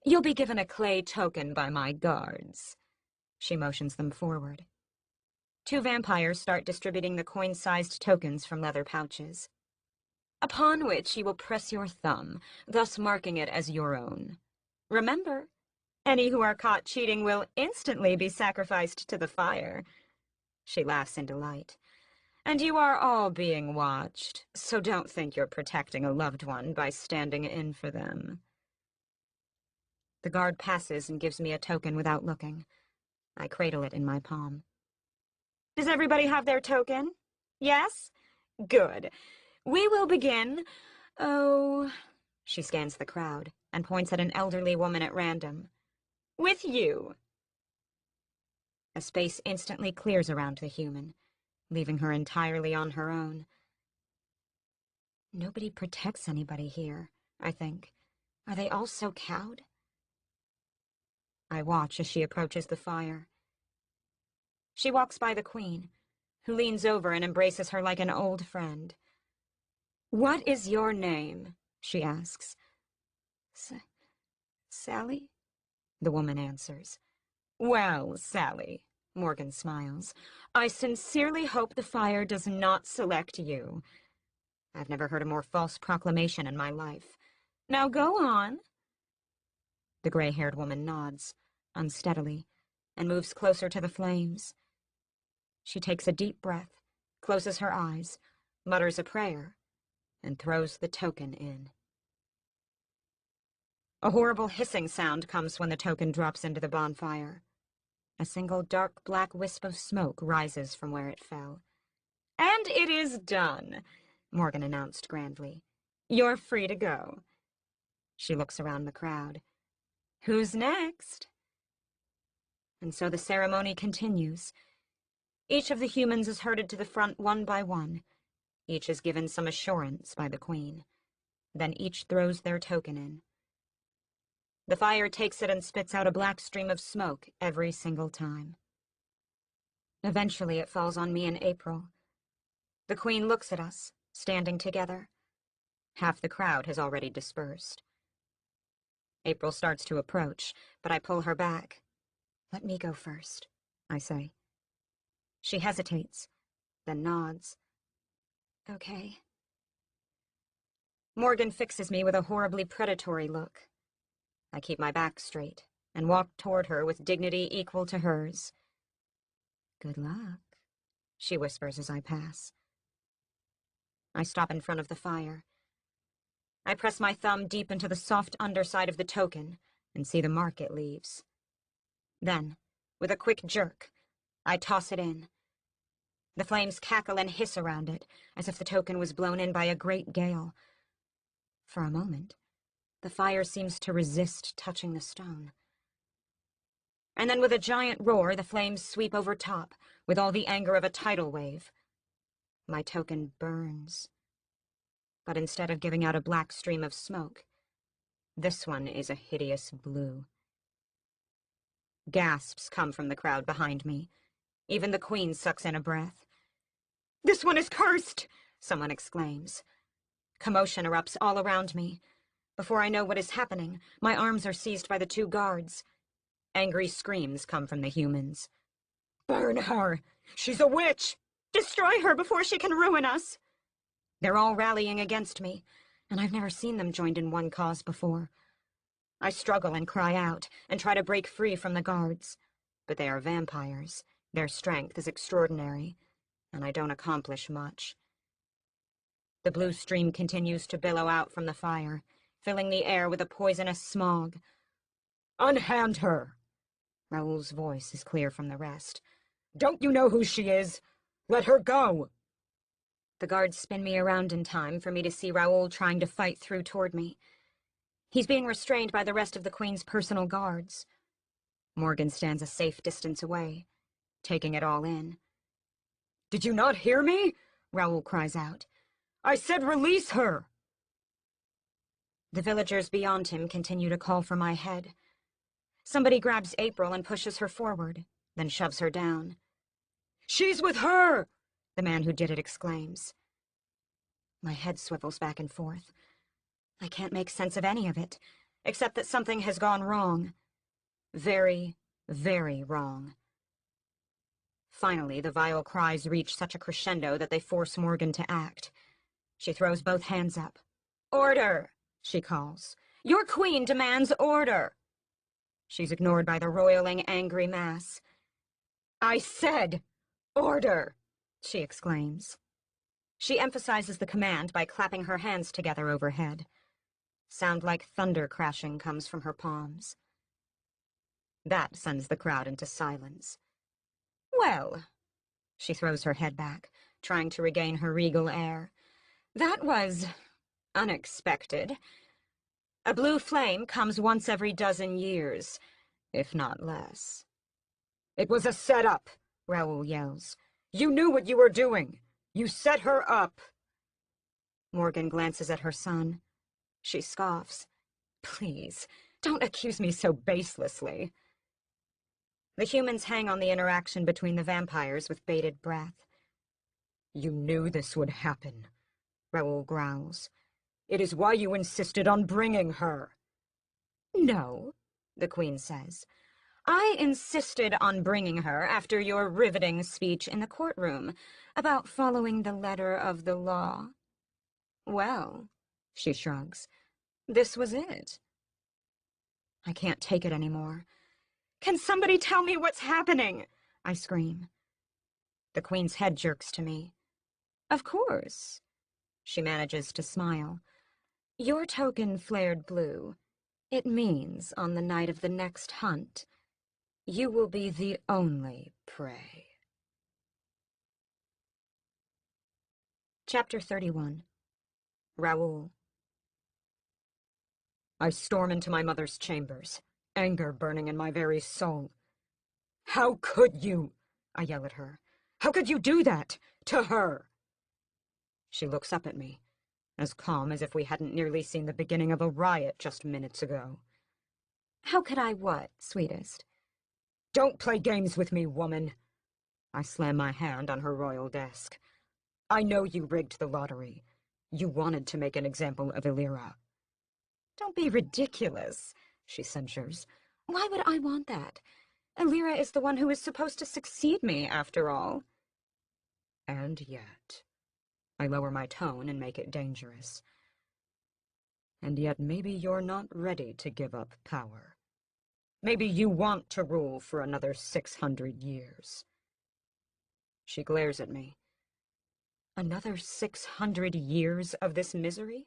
You'll be given a clay token by my guards. She motions them forward. Two vampires start distributing the coin-sized tokens from leather pouches. Upon which you will press your thumb, thus marking it as your own. Remember, any who are caught cheating will instantly be sacrificed to the fire. She laughs in delight. And you are all being watched, so don't think you're protecting a loved one by standing in for them. The guard passes and gives me a token without looking. I cradle it in my palm. Does everybody have their token? Yes? Good. We will begin. Oh, she scans the crowd and points at an elderly woman at random. With you. A space instantly clears around the human, leaving her entirely on her own. Nobody protects anybody here, I think. Are they all so cowed? I watch as she approaches the fire. She walks by the Queen, who leans over and embraces her like an old friend. What is your name? She asks. Sally? The woman answers. Well, Sally, Morgan smiles, I sincerely hope the fire does not select you. I've never heard a more false proclamation in my life. Now go on. The gray-haired woman nods, unsteadily, and moves closer to the flames. She takes a deep breath, closes her eyes, mutters a prayer, and throws the token in. A horrible hissing sound comes when the token drops into the bonfire. A single dark black wisp of smoke rises from where it fell. "And it is done," Morgan announced grandly. "You're free to go." She looks around the crowd. "Who's next?" And so the ceremony continues. Each of the humans is herded to the front one by one. Each is given some assurance by the Queen. Then each throws their token in. The fire takes it and spits out a black stream of smoke every single time. Eventually it falls on me and April. The Queen looks at us, standing together. Half the crowd has already dispersed. April starts to approach, but I pull her back. "Let me go first," I say. She hesitates, then nods. "Okay." Morgan fixes me with a horribly predatory look. I keep my back straight and walk toward her with dignity equal to hers. "Good luck," she whispers as I pass. I stop in front of the fire. I press my thumb deep into the soft underside of the token and see the mark it leaves. Then, with a quick jerk, I toss it in. The flames cackle and hiss around it, as if the token was blown in by a great gale. For a moment, the fire seems to resist touching the stone. And then with a giant roar, the flames sweep over top, with all the anger of a tidal wave. My token burns. But instead of giving out a black stream of smoke, this one is a hideous blue. Gasps come from the crowd behind me. Even the Queen sucks in a breath. "This one is cursed!" someone exclaims. Commotion erupts all around me. Before I know what is happening, my arms are seized by the two guards. Angry screams come from the humans. "Burn her! She's a witch! Destroy her before she can ruin us!" They're all rallying against me, and I've never seen them joined in one cause before. I struggle and cry out, and try to break free from the guards. But they are vampires. Their strength is extraordinary, and I don't accomplish much. The blue stream continues to billow out from the fire, filling the air with a poisonous smog. "Unhand her!" Raoul's voice is clear from the rest. "Don't you know who she is? Let her go!" The guards spin me around in time for me to see Raoul trying to fight through toward me. He's being restrained by the rest of the Queen's personal guards. Morgan stands a safe distance away, taking it all in. "Did you not hear me?" Raoul cries out. "I said release her!" The villagers beyond him continue to call for my head. Somebody grabs April and pushes her forward, then shoves her down. "She's with her!" the man who did it exclaims. My head swivels back and forth. I can't make sense of any of it, except that something has gone wrong. Very, very wrong. Finally, the vile cries reach such a crescendo that they force Morgan to act. She throws both hands up. "Order!" she calls. "Your Queen demands order!" She's ignored by the roiling, angry mass. "I said, order!" she exclaims. She emphasizes the command by clapping her hands together overhead. Sound like thunder crashing comes from her palms. That sends the crowd into silence. "Well," she throws her head back, trying to regain her regal air. "That was unexpected. A blue flame comes once every dozen years, if not less." "It was a setup," Raoul yells. "You knew what you were doing. You set her up." Morgan glances at her son. She scoffs. "Please, don't accuse me so baselessly." The humans hang on the interaction between the vampires with bated breath. "You knew this would happen," Raoul growls. "It is why you insisted on bringing her." "No," the Queen says. "I insisted on bringing her after your riveting speech in the courtroom about following the letter of the law. Well," she shrugs, "this was it." I can't take it anymore. "Can somebody tell me what's happening?" I scream. The Queen's head jerks to me. Of course. She manages to smile. Your token flared blue. It means on the night of the next hunt, you will be the only prey. Chapter 31. Raoul. I storm into my mother's chambers, anger burning in my very soul. How could you? I yell at her. How could you do that? To her? She looks up at me, as calm as if we hadn't nearly seen the beginning of a riot just minutes ago. How could I what, sweetest? Don't play games with me, woman. I slam my hand on her royal desk. I know you rigged the lottery. You wanted to make an example of Illyra. Don't be ridiculous, she censures. Why would I want that? Illyra is the one who is supposed to succeed me, after all. And yet, I lower my tone and make it dangerous. And yet maybe you're not ready to give up power. Maybe you want to rule for another 600 years. She glares at me. Another 600 years of this misery?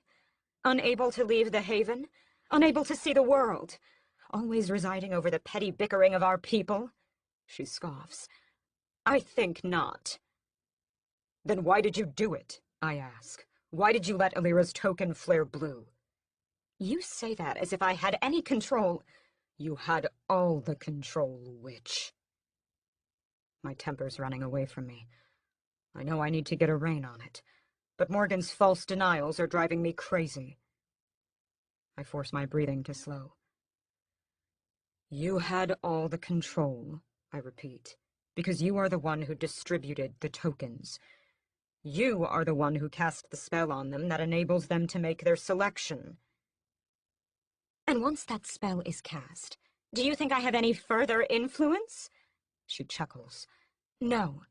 Unable to leave the haven? Unable to see the world? Always residing over the petty bickering of our people? She scoffs. I think not. Then why did you do it? I ask. Why did you let Illyra's token flare blue? You say that as if I had any control. You had all the control, witch. My temper's running away from me. I know I need to get a rein on it, but Morgan's false denials are driving me crazy. I force my breathing to slow. You had all the control, I repeat, because you are the one who distributed the tokens. You are the one who cast the spell on them that enables them to make their selection. And once that spell is cast, do you think I have any further influence? She chuckles. No.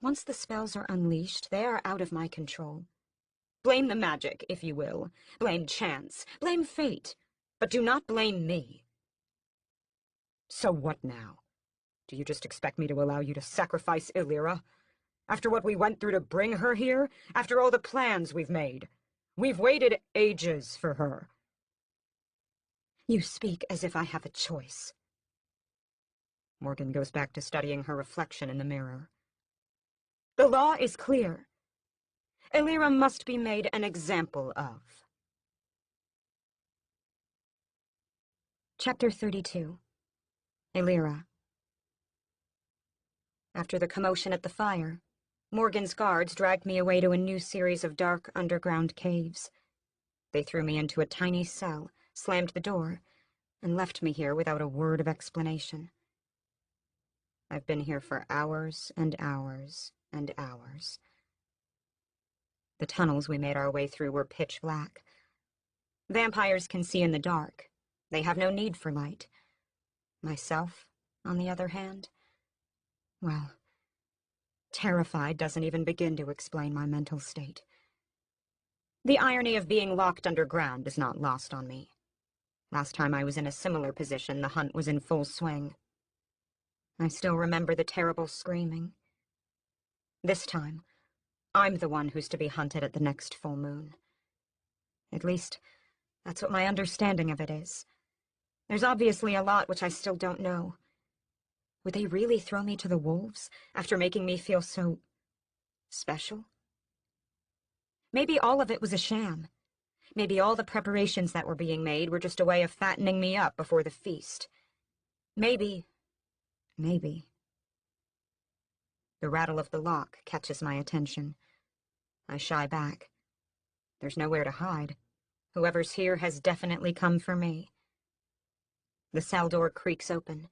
Once the spells are unleashed, they are out of my control. Blame the magic, if you will. Blame chance. Blame fate. But do not blame me. So what now? Do you just expect me to allow you to sacrifice Illyra? After what we went through to bring her here? After all the plans we've made? We've waited ages for her. You speak as if I have a choice. Morgan goes back to studying her reflection in the mirror. The law is clear. Illyra must be made an example of. Chapter 32. Illyra. After the commotion at the fire, Morgan's guards dragged me away to a new series of dark underground caves. They threw me into a tiny cell, slammed the door, and left me here without a word of explanation. I've been here for hours and hours and hours. The tunnels we made our way through were pitch black. Vampires can see in the dark. They have no need for light. Myself, on the other hand, well, terrified doesn't even begin to explain my mental state. The irony of being locked underground is not lost on me. Last time I was in a similar position, the hunt was in full swing. I still remember the terrible screaming. This time, I'm the one who's to be hunted at the next full moon. At least, that's what my understanding of it is. There's obviously a lot which I still don't know. Would they really throw me to the wolves after making me feel so special? Maybe all of it was a sham. Maybe all the preparations that were being made were just a way of fattening me up before the feast. Maybe. The rattle of the lock catches my attention. I shy back. There's nowhere to hide. Whoever's here has definitely come for me. The cell door creaks open.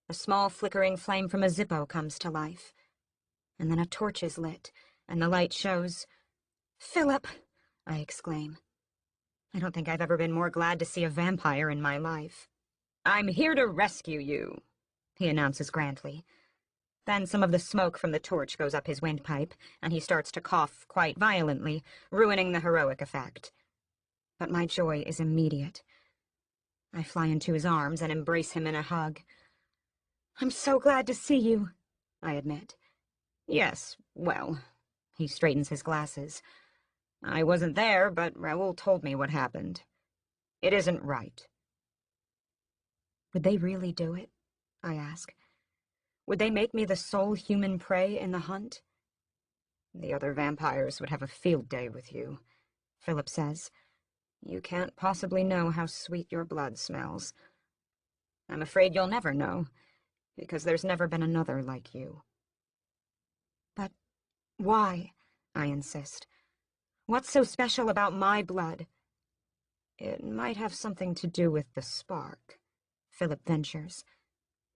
A small flickering flame from a Zippo comes to life. And then a torch is lit, and the light shows... Philip! I exclaim. I don't think I've ever been more glad to see a vampire in my life. I'm here to rescue you, he announces grandly. Then some of the smoke from the torch goes up his windpipe, and he starts to cough quite violently, ruining the heroic effect. But my joy is immediate. I fly into his arms and embrace him in a hug. I'm so glad to see you, I admit. Yes, well, he straightens his glasses. I wasn't there, but Raoul told me what happened. It isn't right. Would they really do it? I ask. Would they make me the sole human prey in the hunt? The other vampires would have a field day with you, Philip says. You can't possibly know how sweet your blood smells. I'm afraid you'll never know, because there's never been another like you. But why? I insist. What's so special about my blood? It might have something to do with the spark, Philip ventures,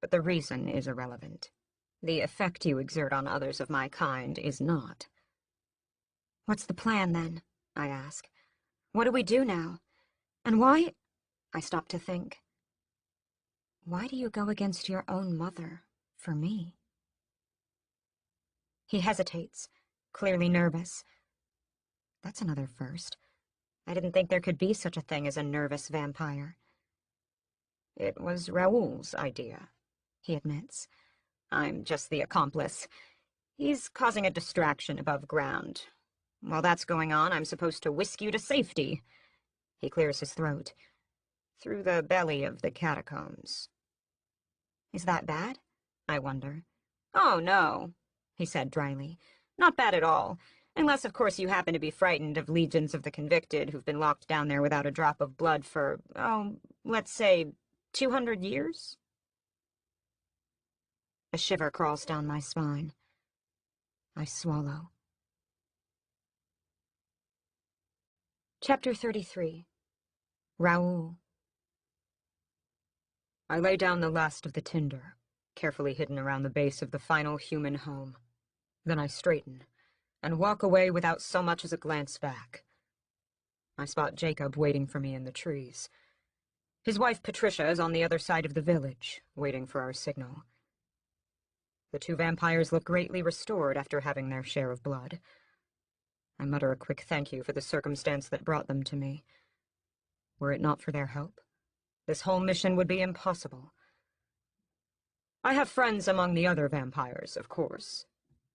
but the reason is irrelevant. The effect you exert on others of my kind is not. What's the plan, then? I ask. What do we do now? And why? I stop to think. Why do you go against your own mother for me? He hesitates, clearly nervous. That's another first. I didn't think there could be such a thing as a nervous vampire. It was Raoul's idea, he admits. I'm just the accomplice. He's causing a distraction above ground. While that's going on, I'm supposed to whisk you to safety. He clears his throat. Through the belly of the catacombs. Is that bad? I wonder. Oh, no, he said dryly. Not bad at all. Unless, of course, you happen to be frightened of legions of the convicted who've been locked down there without a drop of blood for, let's say, 200 years? A shiver crawls down my spine. I swallow. Chapter 33. Raoul. I lay down the last of the tinder, carefully hidden around the base of the final human home. Then I straighten, and walk away without so much as a glance back. I spot Jacob waiting for me in the trees. His wife Patricia is on the other side of the village, waiting for our signal. The two vampires look greatly restored after having their share of blood. I mutter a quick thank you for the circumstance that brought them to me. Were it not for their help, this whole mission would be impossible. I have friends among the other vampires, of course,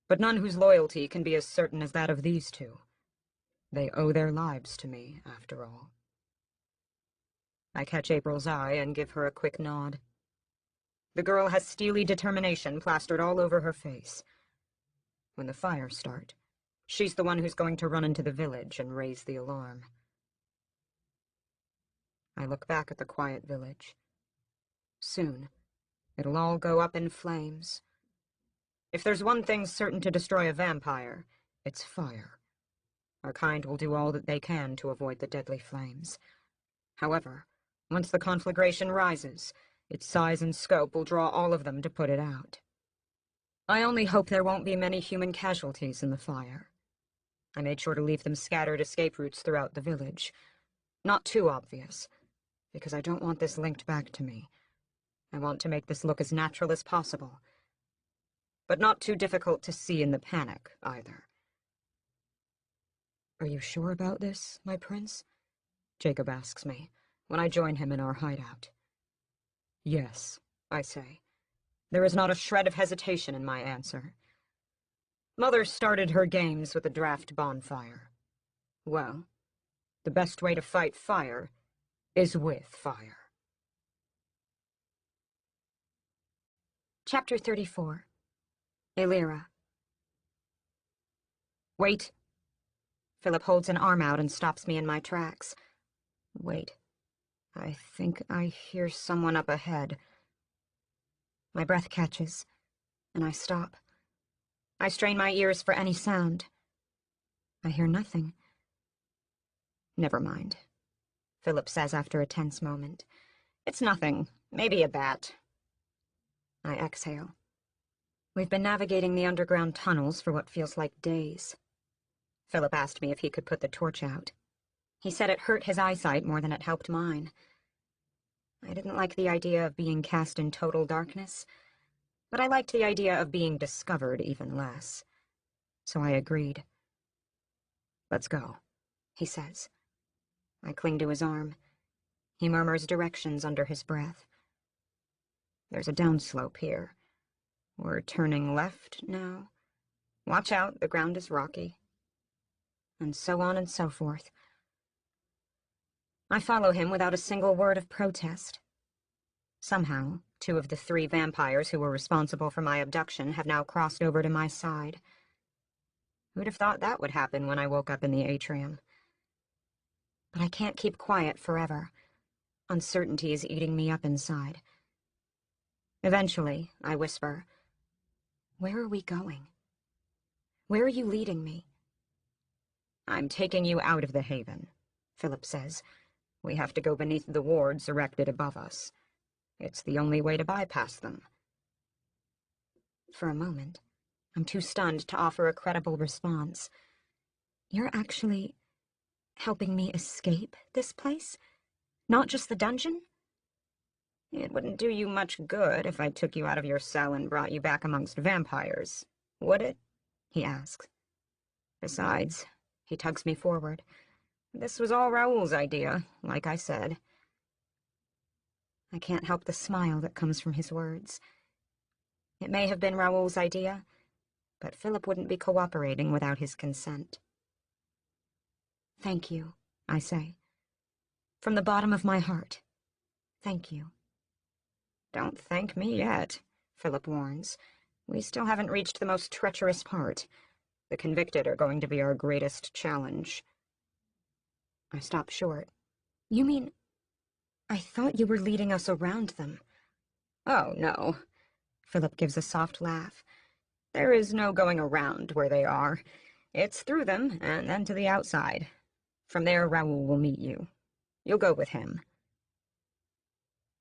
but none whose loyalty can be as certain as that of these two. They owe their lives to me, after all. I catch April's eye and give her a quick nod. The girl has steely determination plastered all over her face. When the fires start, she's the one who's going to run into the village and raise the alarm. I look back at the quiet village. Soon, it'll all go up in flames. If there's one thing certain to destroy a vampire, it's fire. Our kind will do all that they can to avoid the deadly flames. However, once the conflagration rises, its size and scope will draw all of them to put it out. I only hope there won't be many human casualties in the fire. I made sure to leave them scattered escape routes throughout the village. Not too obvious, because I don't want this linked back to me. I want to make this look as natural as possible, but not too difficult to see in the panic, either. "Are you sure about this, my prince?" Jacob asks me, when I join him in our hideout. "Yes," I say. There is not a shred of hesitation in my answer. Mother started her games with a draft bonfire. Well, the best way to fight fire is with fire. Chapter 34. Elira. Wait. Philip holds an arm out and stops me in my tracks. Wait. I think I hear someone up ahead. My breath catches, and I stop. I strain my ears for any sound. I hear nothing. Never mind, Philip says after a tense moment. It's nothing. Maybe a bat. I exhale. We've been navigating the underground tunnels for what feels like days. Philip asked me if he could put the torch out. He said it hurt his eyesight more than it helped mine. I didn't like the idea of being cast in total darkness, but I liked the idea of being discovered even less. So I agreed. "Let's go," he says. I cling to his arm. He murmurs directions under his breath. There's a downslope here. We're turning left now. Watch out, the ground is rocky. And so on and so forth. I follow him without a single word of protest. Somehow, 2 of the 3 vampires who were responsible for my abduction have now crossed over to my side. Who'd have thought that would happen when I woke up in the atrium? But I can't keep quiet forever. Uncertainty is eating me up inside. Eventually, I whisper, "Where are we going? Where are you leading me?" "I'm taking you out of the Haven," Philip says. "We have to go beneath the wards erected above us. It's the only way to bypass them." For a moment, I'm too stunned to offer a credible response. "You're actually helping me escape this place? Not just the dungeon?" "It wouldn't do you much good if I took you out of your cell and brought you back amongst vampires, would it?" he asks. "Besides," he tugs me forward, "this was all Raoul's idea, like I said." I can't help the smile that comes from his words. It may have been Raoul's idea, but Philip wouldn't be cooperating without his consent. "Thank you," I say. "From the bottom of my heart. Thank you." "Don't thank me yet," Philip warns. "We still haven't reached the most treacherous part. The convicted are going to be our greatest challenge." I stop short. "You mean, I thought you were leading us around them." "Oh, no." Philip gives a soft laugh. "There is no going around where they are. It's through them, and then to the outside. From there, Raoul will meet you. You'll go with him."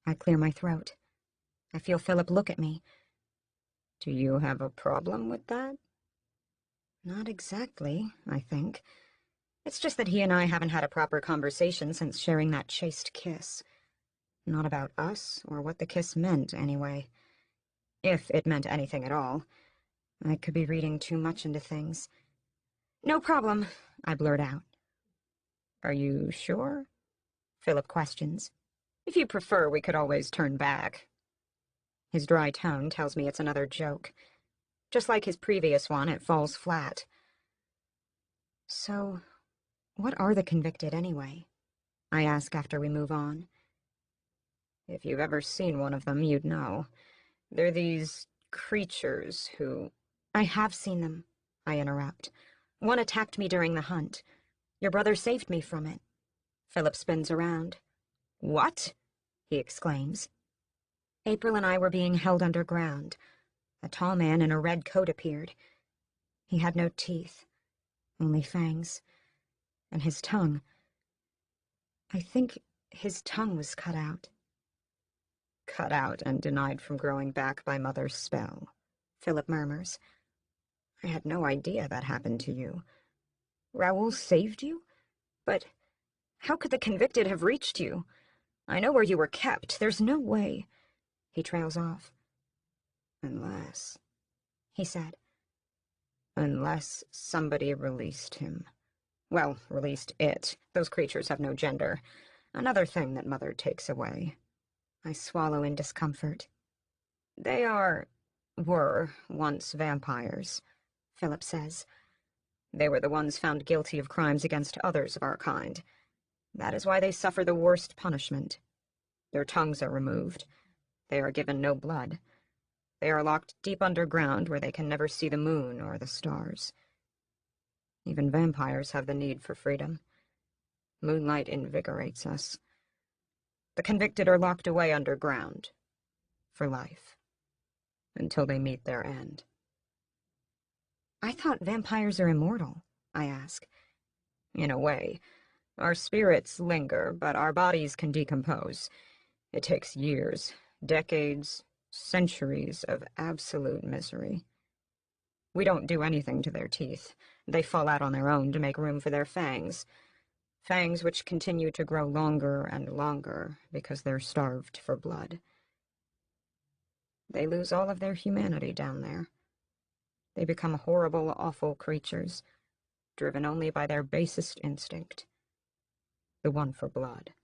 I clear my throat. I feel Philip look at me. "Do you have a problem with that?" "Not exactly, I think. It's just that he and I haven't had a proper conversation since sharing that chaste kiss. Not about us, or what the kiss meant, anyway. If it meant anything at all. I could be reading too much into things." "No problem," I blurt out. "Are you sure?" Philip questions. "If you prefer, we could always turn back." His dry tone tells me it's another joke. Just like his previous one, it falls flat. "So, what are the convicted, anyway?" I ask after we move on. "If you've ever seen one of them, you'd know. They're these creatures who—" "I have seen them," I interrupt. "One attacked me during the hunt. Your brother saved me from it." Philip spins around. "What?" he exclaims. "April and I were being held underground. A tall man in a red coat appeared. He had no teeth, only fangs. And his tongue. I think his tongue was cut out." "Cut out and denied from growing back by Mother's spell," Philip murmurs. "I had no idea that happened to you. Raoul saved you? But how could the convicted have reached you? I know where you were kept. There's no way." He trails off. "Unless," he said. "Unless somebody released him. Well, released it. Those creatures have no gender. Another thing that Mother takes away." I swallow in discomfort. Were once vampires," Philip says. "They were the ones found guilty of crimes against others of our kind. That is why they suffer the worst punishment. Their tongues are removed. They are given no blood. They are locked deep underground where they can never see the moon or the stars. Even vampires have the need for freedom. Moonlight invigorates us. The convicted are locked away underground. For life. Until they meet their end." "I thought vampires are immortal," I ask. "In a way. Our spirits linger, but our bodies can decompose. It takes years, decades, centuries of absolute misery. We don't do anything to their teeth. They fall out on their own to make room for their fangs. Fangs which continue to grow longer and longer because they're starved for blood. They lose all of their humanity down there. They become horrible, awful creatures, driven only by their basest instinct. The one for blood."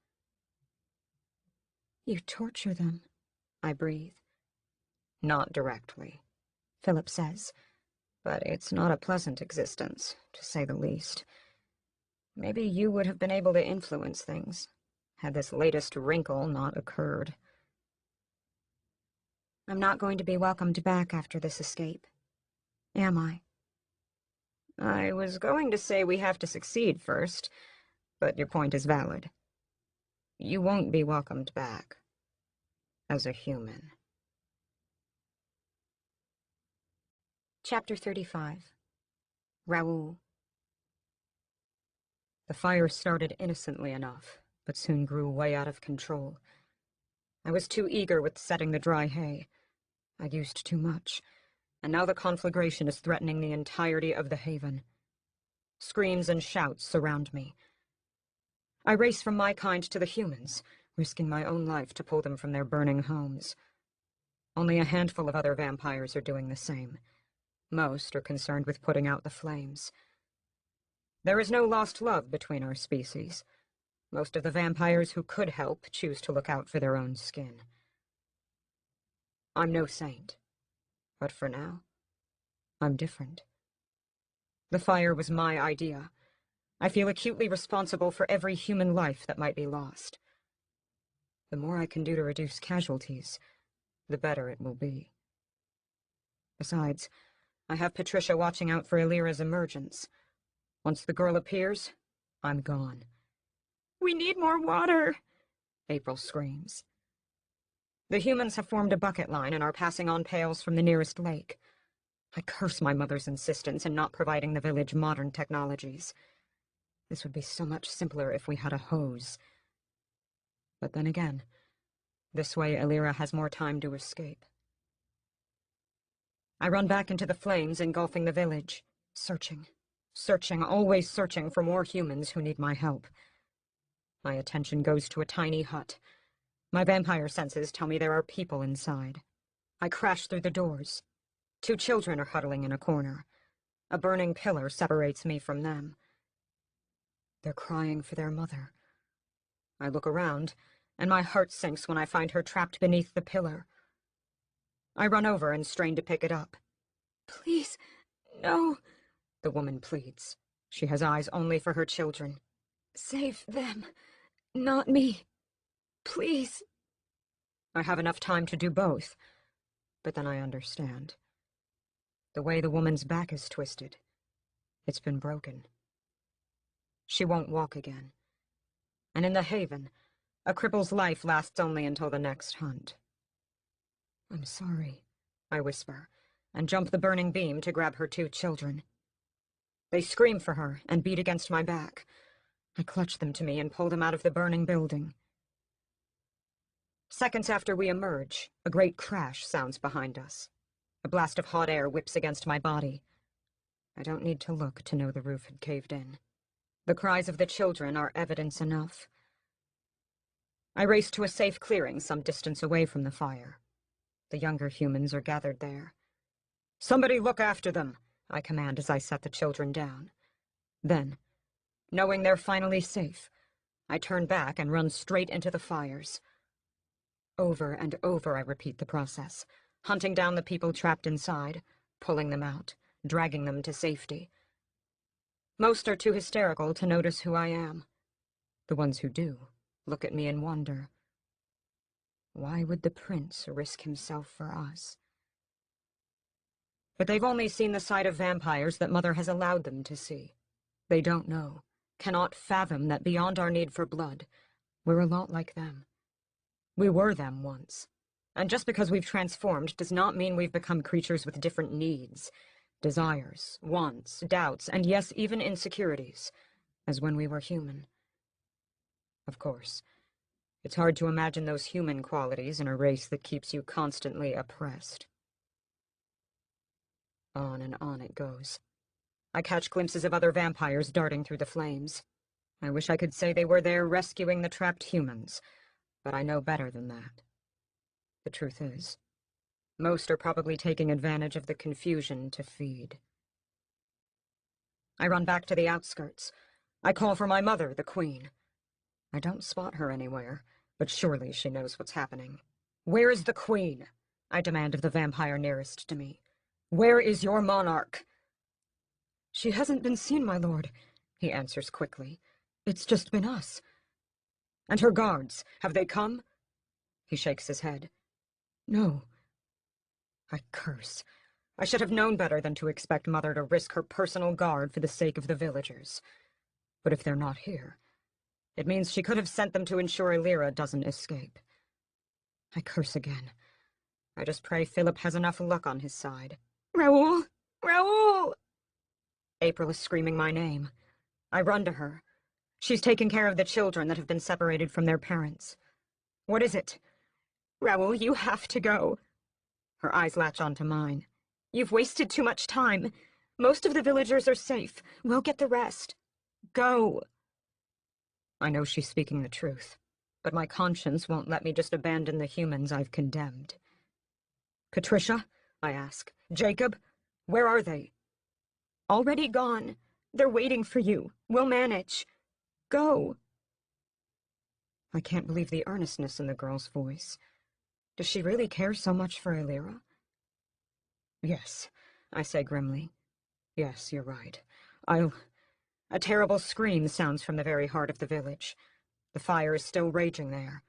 "You torture them," I breathe. "Not directly," Philip says, But it's not a pleasant existence, to say the least. Maybe you would have been able to influence things, had this latest wrinkle not occurred. I'm not going to be welcomed back after this escape, am I? I was going to say we have to succeed first, but your point is valid. You won't be welcomed back. As a human. Chapter 35. Raoul. The fire started innocently enough, but soon grew way out of control. I was too eager with setting the dry hay. I'd used too much, and now the conflagration is threatening the entirety of the haven. Screams and shouts surround me. I race from my kind to the humans, risking my own life to pull them from their burning homes. Only a handful of other vampires are doing the same. Most are concerned with putting out the flames. There is no lost love between our species. Most of the vampires who could help choose to look out for their own skin. I'm no saint, but for now, I'm different. The fire was my idea. I feel acutely responsible for every human life that might be lost. The more I can do to reduce casualties, the better it will be. Besides, I have Patricia watching out for Elira's emergence. Once the girl appears, I'm gone. We need more water, April screams. The humans have formed a bucket line and are passing on pails from the nearest lake. I curse my mother's insistence in not providing the village modern technologies. This would be so much simpler if we had a hose. But then again, this way Elira has more time to escape. I run back into the flames engulfing the village, searching, always searching for more humans who need my help. My attention goes to a tiny hut. My vampire senses tell me there are people inside. I crash through the doors. 2 children are huddling in a corner. A burning pillar separates me from them. They're crying for their mother. I look around, and my heart sinks when I find her trapped beneath the pillar. I run over and strain to pick it up. Please, no, the woman pleads. She has eyes only for her children. Save them, not me. Please. I have enough time to do both, but then I understand. The way the woman's back is twisted, it's been broken. She won't walk again. And in the haven, a cripple's life lasts only until the next hunt. I'm sorry, I whisper, and jump the burning beam to grab her 2 children. They scream for her and beat against my back. I clutch them to me and pull them out of the burning building. Seconds after we emerge, a great crash sounds behind us. A blast of hot air whips against my body. I don't need to look to know the roof had caved in. The cries of the children are evidence enough. I race to a safe clearing some distance away from the fire. The younger humans are gathered there. "Somebody look after them," I command as I set the children down. Then, knowing they're finally safe, I turn back and run straight into the fires. Over and over I repeat the process, hunting down the people trapped inside, pulling them out, dragging them to safety. Most are too hysterical to notice who I am. The ones who do look at me in wonder. Why would the prince risk himself for us? But they've only seen the side of vampires that Mother has allowed them to see. They don't know, cannot fathom that beyond our need for blood, we're a lot like them. We were them once. And just because we've transformed does not mean we've become creatures with different needs, desires, wants, doubts, and yes, even insecurities, as when we were human. Of course, it's hard to imagine those human qualities in a race that keeps you constantly oppressed. On and on it goes. I catch glimpses of other vampires darting through the flames. I wish I could say they were there rescuing the trapped humans, but I know better than that. The truth is, most are probably taking advantage of the confusion to feed. I run back to the outskirts. I call for my mother, the queen. I don't spot her anywhere, but surely she knows what's happening. "Where is the queen?" I demand of the vampire nearest to me. "Where is your monarch? She hasn't been seen, my lord, he answers quickly. It's just been us. And her guards, have they come? He shakes his head. No. I curse. I should have known better than to expect Mother to risk her personal guard for the sake of the villagers. But if they're not here, it means she could have sent them to ensure Illyra doesn't escape. I curse again. I just pray Philip has enough luck on his side. Raoul! Raoul! April is screaming my name. I run to her. She's taking care of the children that have been separated from their parents. What is it? Raoul, you have to go. Her eyes latch onto mine. You've wasted too much time. Most of the villagers are safe. We'll get the rest. Go. I know she's speaking the truth, but my conscience won't let me just abandon the humans I've condemned. Patricia? I ask. Jacob? Where are they? Already gone. They're waiting for you. We'll manage. Go. I can't believe the earnestness in the girl's voice. Does she really care so much for Illyra? Yes, I say grimly. Yes, you're right. A terrible scream sounds from the very heart of the village. The fire is still raging there.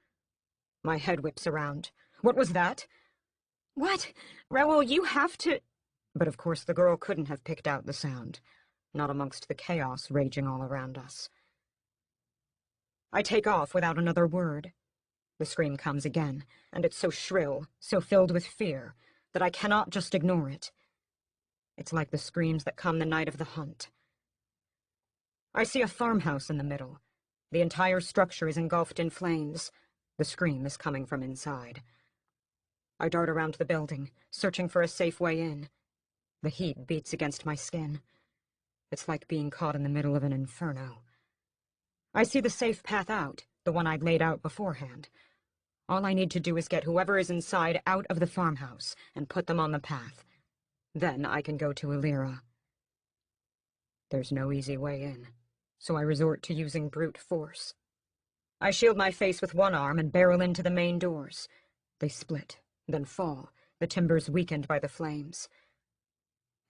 My head whips around. What was that? What? Raoul, you have to... But of course the girl couldn't have picked out the sound, not amongst the chaos raging all around us. I take off without another word. The scream comes again, and it's so shrill, so filled with fear, that I cannot just ignore it. It's like the screams that come the night of the hunt. I see a farmhouse in the middle. The entire structure is engulfed in flames. The scream is coming from inside. I dart around the building, searching for a safe way in. The heat beats against my skin. It's like being caught in the middle of an inferno. I see the safe path out, the one I'd laid out beforehand. All I need to do is get whoever is inside out of the farmhouse and put them on the path. Then I can go to Illyra. There's no easy way in, so I resort to using brute force. I shield my face with one arm and barrel into the main doors. They split, then fall, the timbers weakened by the flames.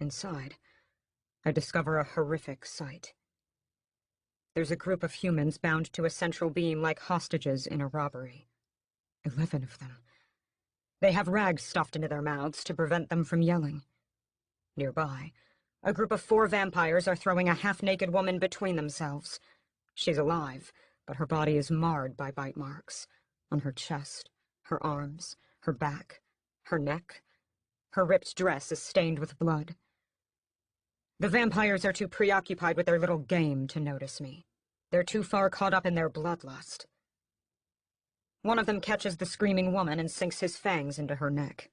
Inside, I discover a horrific sight. There's a group of humans bound to a central beam like hostages in a robbery. 11 of them. They have rags stuffed into their mouths to prevent them from yelling. Nearby, a group of 4 vampires are throwing a half-naked woman between themselves. She's alive, but her body is marred by bite marks. On her chest, her arms, her back, her neck. Her ripped dress is stained with blood. The vampires are too preoccupied with their little game to notice me. They're too far caught up in their bloodlust. One of them catches the screaming woman and sinks his fangs into her neck.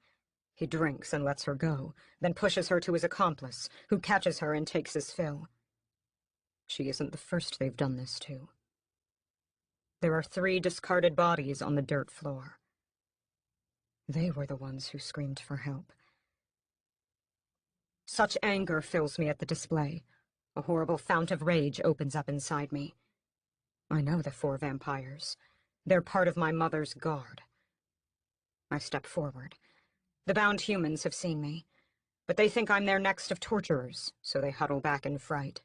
He drinks and lets her go, then pushes her to his accomplice, who catches her and takes his fill. She isn't the first they've done this to. There are 3 discarded bodies on the dirt floor. They were the ones who screamed for help. Such anger fills me at the display. A horrible fount of rage opens up inside me. I know the 4 vampires. They're part of my mother's guard. I step forward. The bound humans have seen me, but they think I'm their next of torturers, so they huddle back in fright.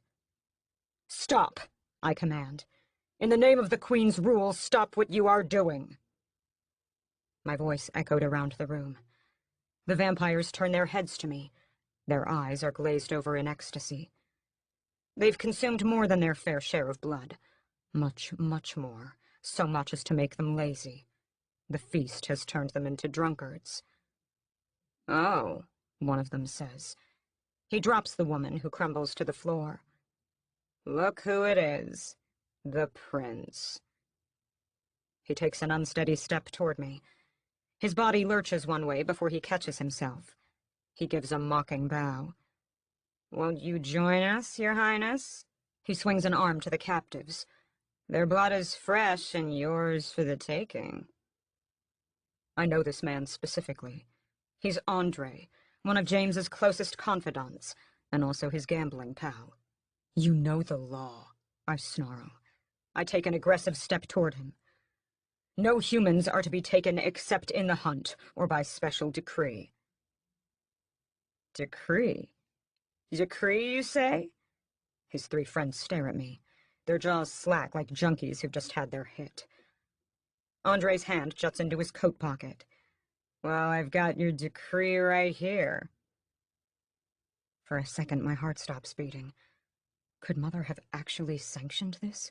Stop, I command. In the name of the Queen's rule, stop what you are doing. My voice echoed around the room. The vampires turn their heads to me. Their eyes are glazed over in ecstasy. They've consumed more than their fair share of blood. Much, much more. So much as to make them lazy. The feast has turned them into drunkards. Oh, one of them says. He drops the woman, who crumbles to the floor. Look who it is. The prince. He takes an unsteady step toward me. His body lurches one way before he catches himself. He gives a mocking bow. Won't you join us, Your Highness? He swings an arm to the captives. Their blood is fresh and yours for the taking. I know this man specifically. He's Andre, one of James's closest confidants, and also his gambling pal. You know the law, I snarl. I take an aggressive step toward him. No humans are to be taken except in the hunt, or by special decree. Decree? Decree, you say? His three friends stare at me, their jaws slack like junkies who've just had their hit. Andre's hand juts into his coat pocket. Well, I've got your decree right here. For a second, my heart stops beating. Could Mother have actually sanctioned this?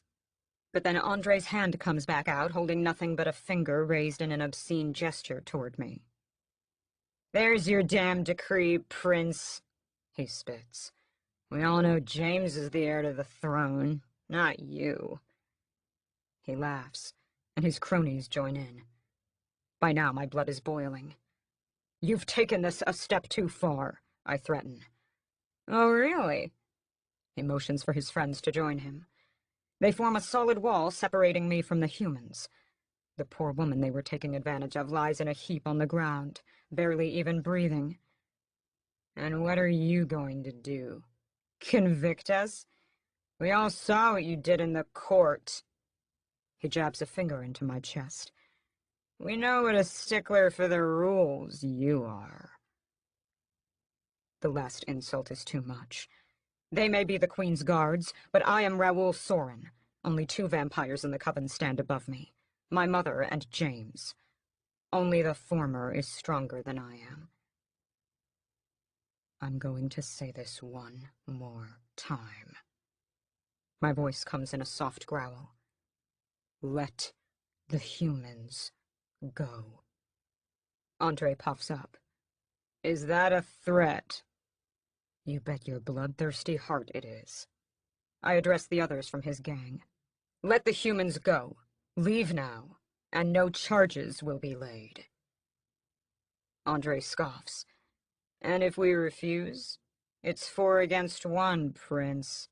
But then Andre's hand comes back out, holding nothing but a finger raised in an obscene gesture toward me. There's your damn decree, Prince, he spits. We all know James is the heir to the throne, not you. He laughs, and his cronies join in. By now, my blood is boiling. You've taken this a step too far, I threaten. Oh, really? He motions for his friends to join him. They form a solid wall separating me from the humans. The poor woman they were taking advantage of lies in a heap on the ground, barely even breathing. And what are you going to do? Convict us? We all saw what you did in the court. He jabs a finger into my chest. We know what a stickler for the rules you are. The last insult is too much. They may be the Queen's guards, but I am Raoul Sorin. Only 2 vampires in the coven stand above me. My mother and James. Only the former is stronger than I am. I'm going to say this one more time. My voice comes in a soft growl. Let the humans go. Andre puffs up. Is that a threat? You bet your bloodthirsty heart it is. I address the others from his gang. Let the humans go. Leave now, and no charges will be laid. Andre scoffs. And if we refuse, it's 4 against 1, Prince.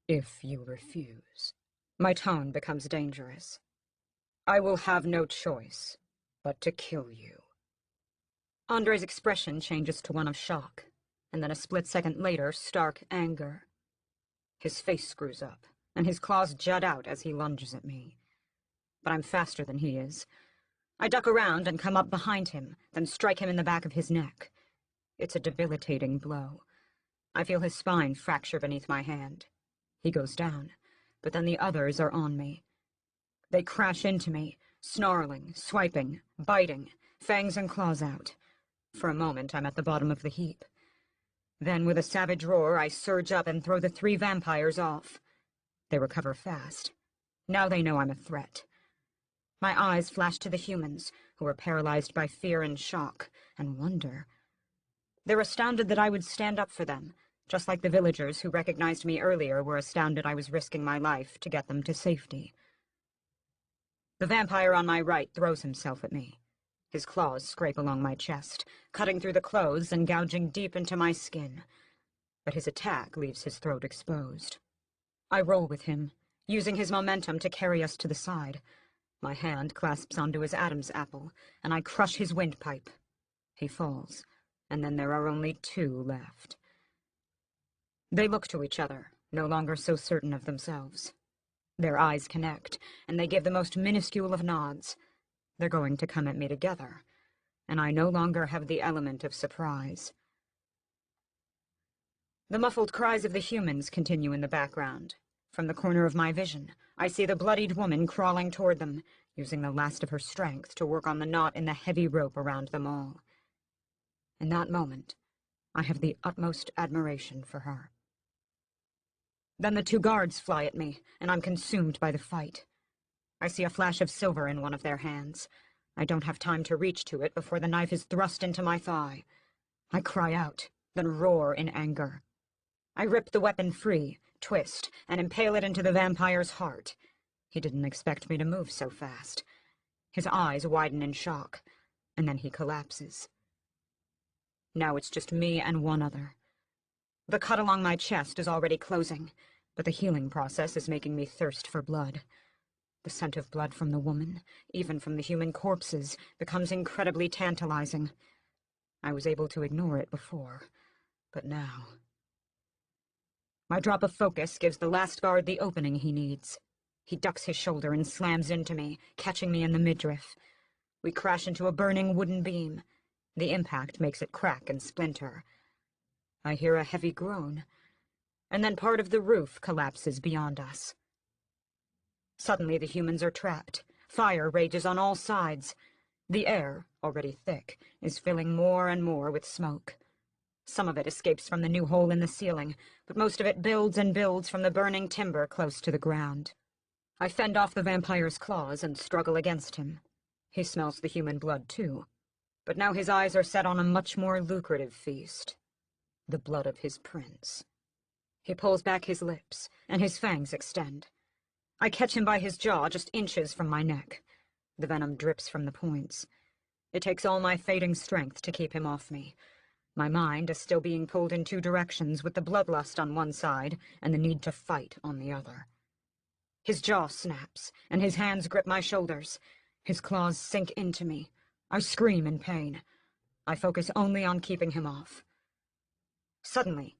If you refuse. My tone becomes dangerous. I will have no choice but to kill you. Andre's expression changes to one of shock, and then a split second later, stark anger. His face screws up, and his claws jut out as he lunges at me. But I'm faster than he is. I duck around and come up behind him, then strike him in the back of his neck. It's a debilitating blow. I feel his spine fracture beneath my hand. He goes down, but then the others are on me. They crash into me, snarling, swiping, biting, fangs and claws out. For a moment, I'm at the bottom of the heap. Then, with a savage roar, I surge up and throw the 3 vampires off. They recover fast. Now they know I'm a threat. My eyes flash to the humans, who are paralyzed by fear and shock, and wonder. They're astounded that I would stand up for them, just like the villagers who recognized me earlier were astounded I was risking my life to get them to safety. The vampire on my right throws himself at me. His claws scrape along my chest, cutting through the clothes and gouging deep into my skin. But his attack leaves his throat exposed. I roll with him, using his momentum to carry us to the side. My hand clasps onto his Adam's apple, and I crush his windpipe. He falls, and then there are only 2 left. They look to each other, no longer so certain of themselves. Their eyes connect, and they give the most minuscule of nods. They're going to come at me together, and I no longer have the element of surprise. The muffled cries of the humans continue in the background. From the corner of my vision, I see the bloodied woman crawling toward them, using the last of her strength to work on the knot in the heavy rope around them all. In that moment, I have the utmost admiration for her. Then the 2 guards fly at me, and I'm consumed by the fight. I see a flash of silver in one of their hands. I don't have time to reach to it before the knife is thrust into my thigh. I cry out, then roar in anger. I rip the weapon free, twist, and impale it into the vampire's heart. He didn't expect me to move so fast. His eyes widen in shock, and then he collapses. Now it's just me and one other. The cut along my chest is already closing, but the healing process is making me thirst for blood. The scent of blood from the woman, even from the human corpses, becomes incredibly tantalizing. I was able to ignore it before, but now... My drop of focus gives the last guard the opening he needs. He ducks his shoulder and slams into me, catching me in the midriff. We crash into a burning wooden beam. The impact makes it crack and splinter. I hear a heavy groan. and then part of the roof collapses beyond us. Suddenly the humans are trapped. Fire rages on all sides. The air, already thick, is filling more and more with smoke. Some of it escapes from the new hole in the ceiling, but most of it builds and builds from the burning timber close to the ground. I fend off the vampire's claws and struggle against him. He smells the human blood, too, but now his eyes are set on a much more lucrative feast. The blood of his prince. He pulls back his lips, and his fangs extend. I catch him by his jaw just inches from my neck. The venom drips from the points. It takes all my fading strength to keep him off me. My mind is still being pulled in two directions, with the bloodlust on one side and the need to fight on the other. His jaw snaps, and his hands grip my shoulders. His claws sink into me. I scream in pain. I focus only on keeping him off. Suddenly,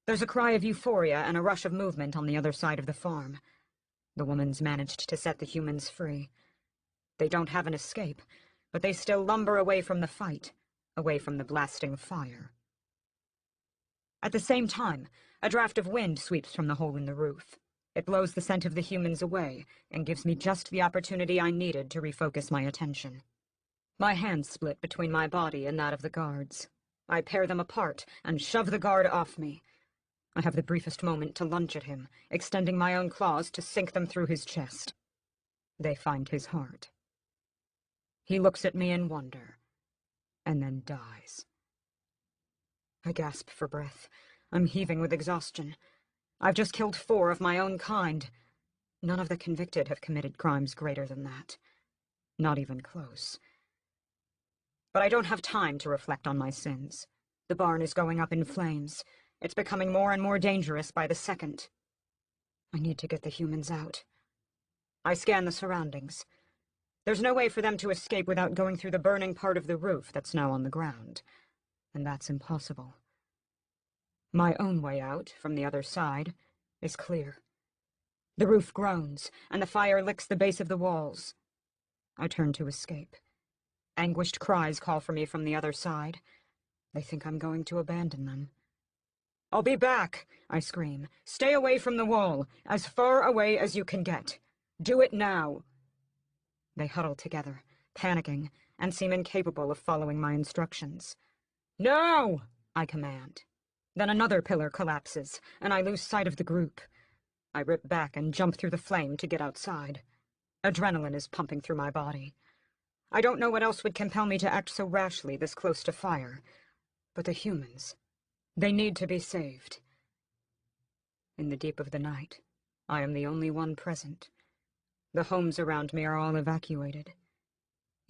there's a cry of euphoria and a rush of movement on the other side of the farm. The woman's managed to set the humans free. They don't have an escape, but they still lumber away from the fight, away from the blasting fire. At the same time, a draft of wind sweeps from the hole in the roof. It blows the scent of the humans away and gives me just the opportunity I needed to refocus my attention. My hands split between my body and that of the guards. I tear them apart and shove the guard off me. I have the briefest moment to lunge at him, extending my own claws to sink them through his chest. They find his heart. He looks at me in wonder, and then dies. I gasp for breath. I'm heaving with exhaustion. I've just killed 4 of my own kind. None of the convicted have committed crimes greater than that. Not even close. But I don't have time to reflect on my sins. The barn is going up in flames. It's becoming more and more dangerous by the second. I need to get the humans out. I scan the surroundings. There's no way for them to escape without going through the burning part of the roof that's now on the ground. And that's impossible. My own way out, from the other side, is clear. The roof groans, and the fire licks the base of the walls. I turn to escape. Anguished cries call for me from the other side. They think I'm going to abandon them. "I'll be back," I scream. "Stay away from the wall, as far away as you can get. Do it now." They huddle together, panicking, and seem incapable of following my instructions. "No!" I command. Then another pillar collapses, and I lose sight of the group. I rip back and jump through the flame to get outside. Adrenaline is pumping through my body. I don't know what else would compel me to act so rashly this close to fire. But the humans, they need to be saved. In the deep of the night, I am the only one present. The homes around me are all evacuated.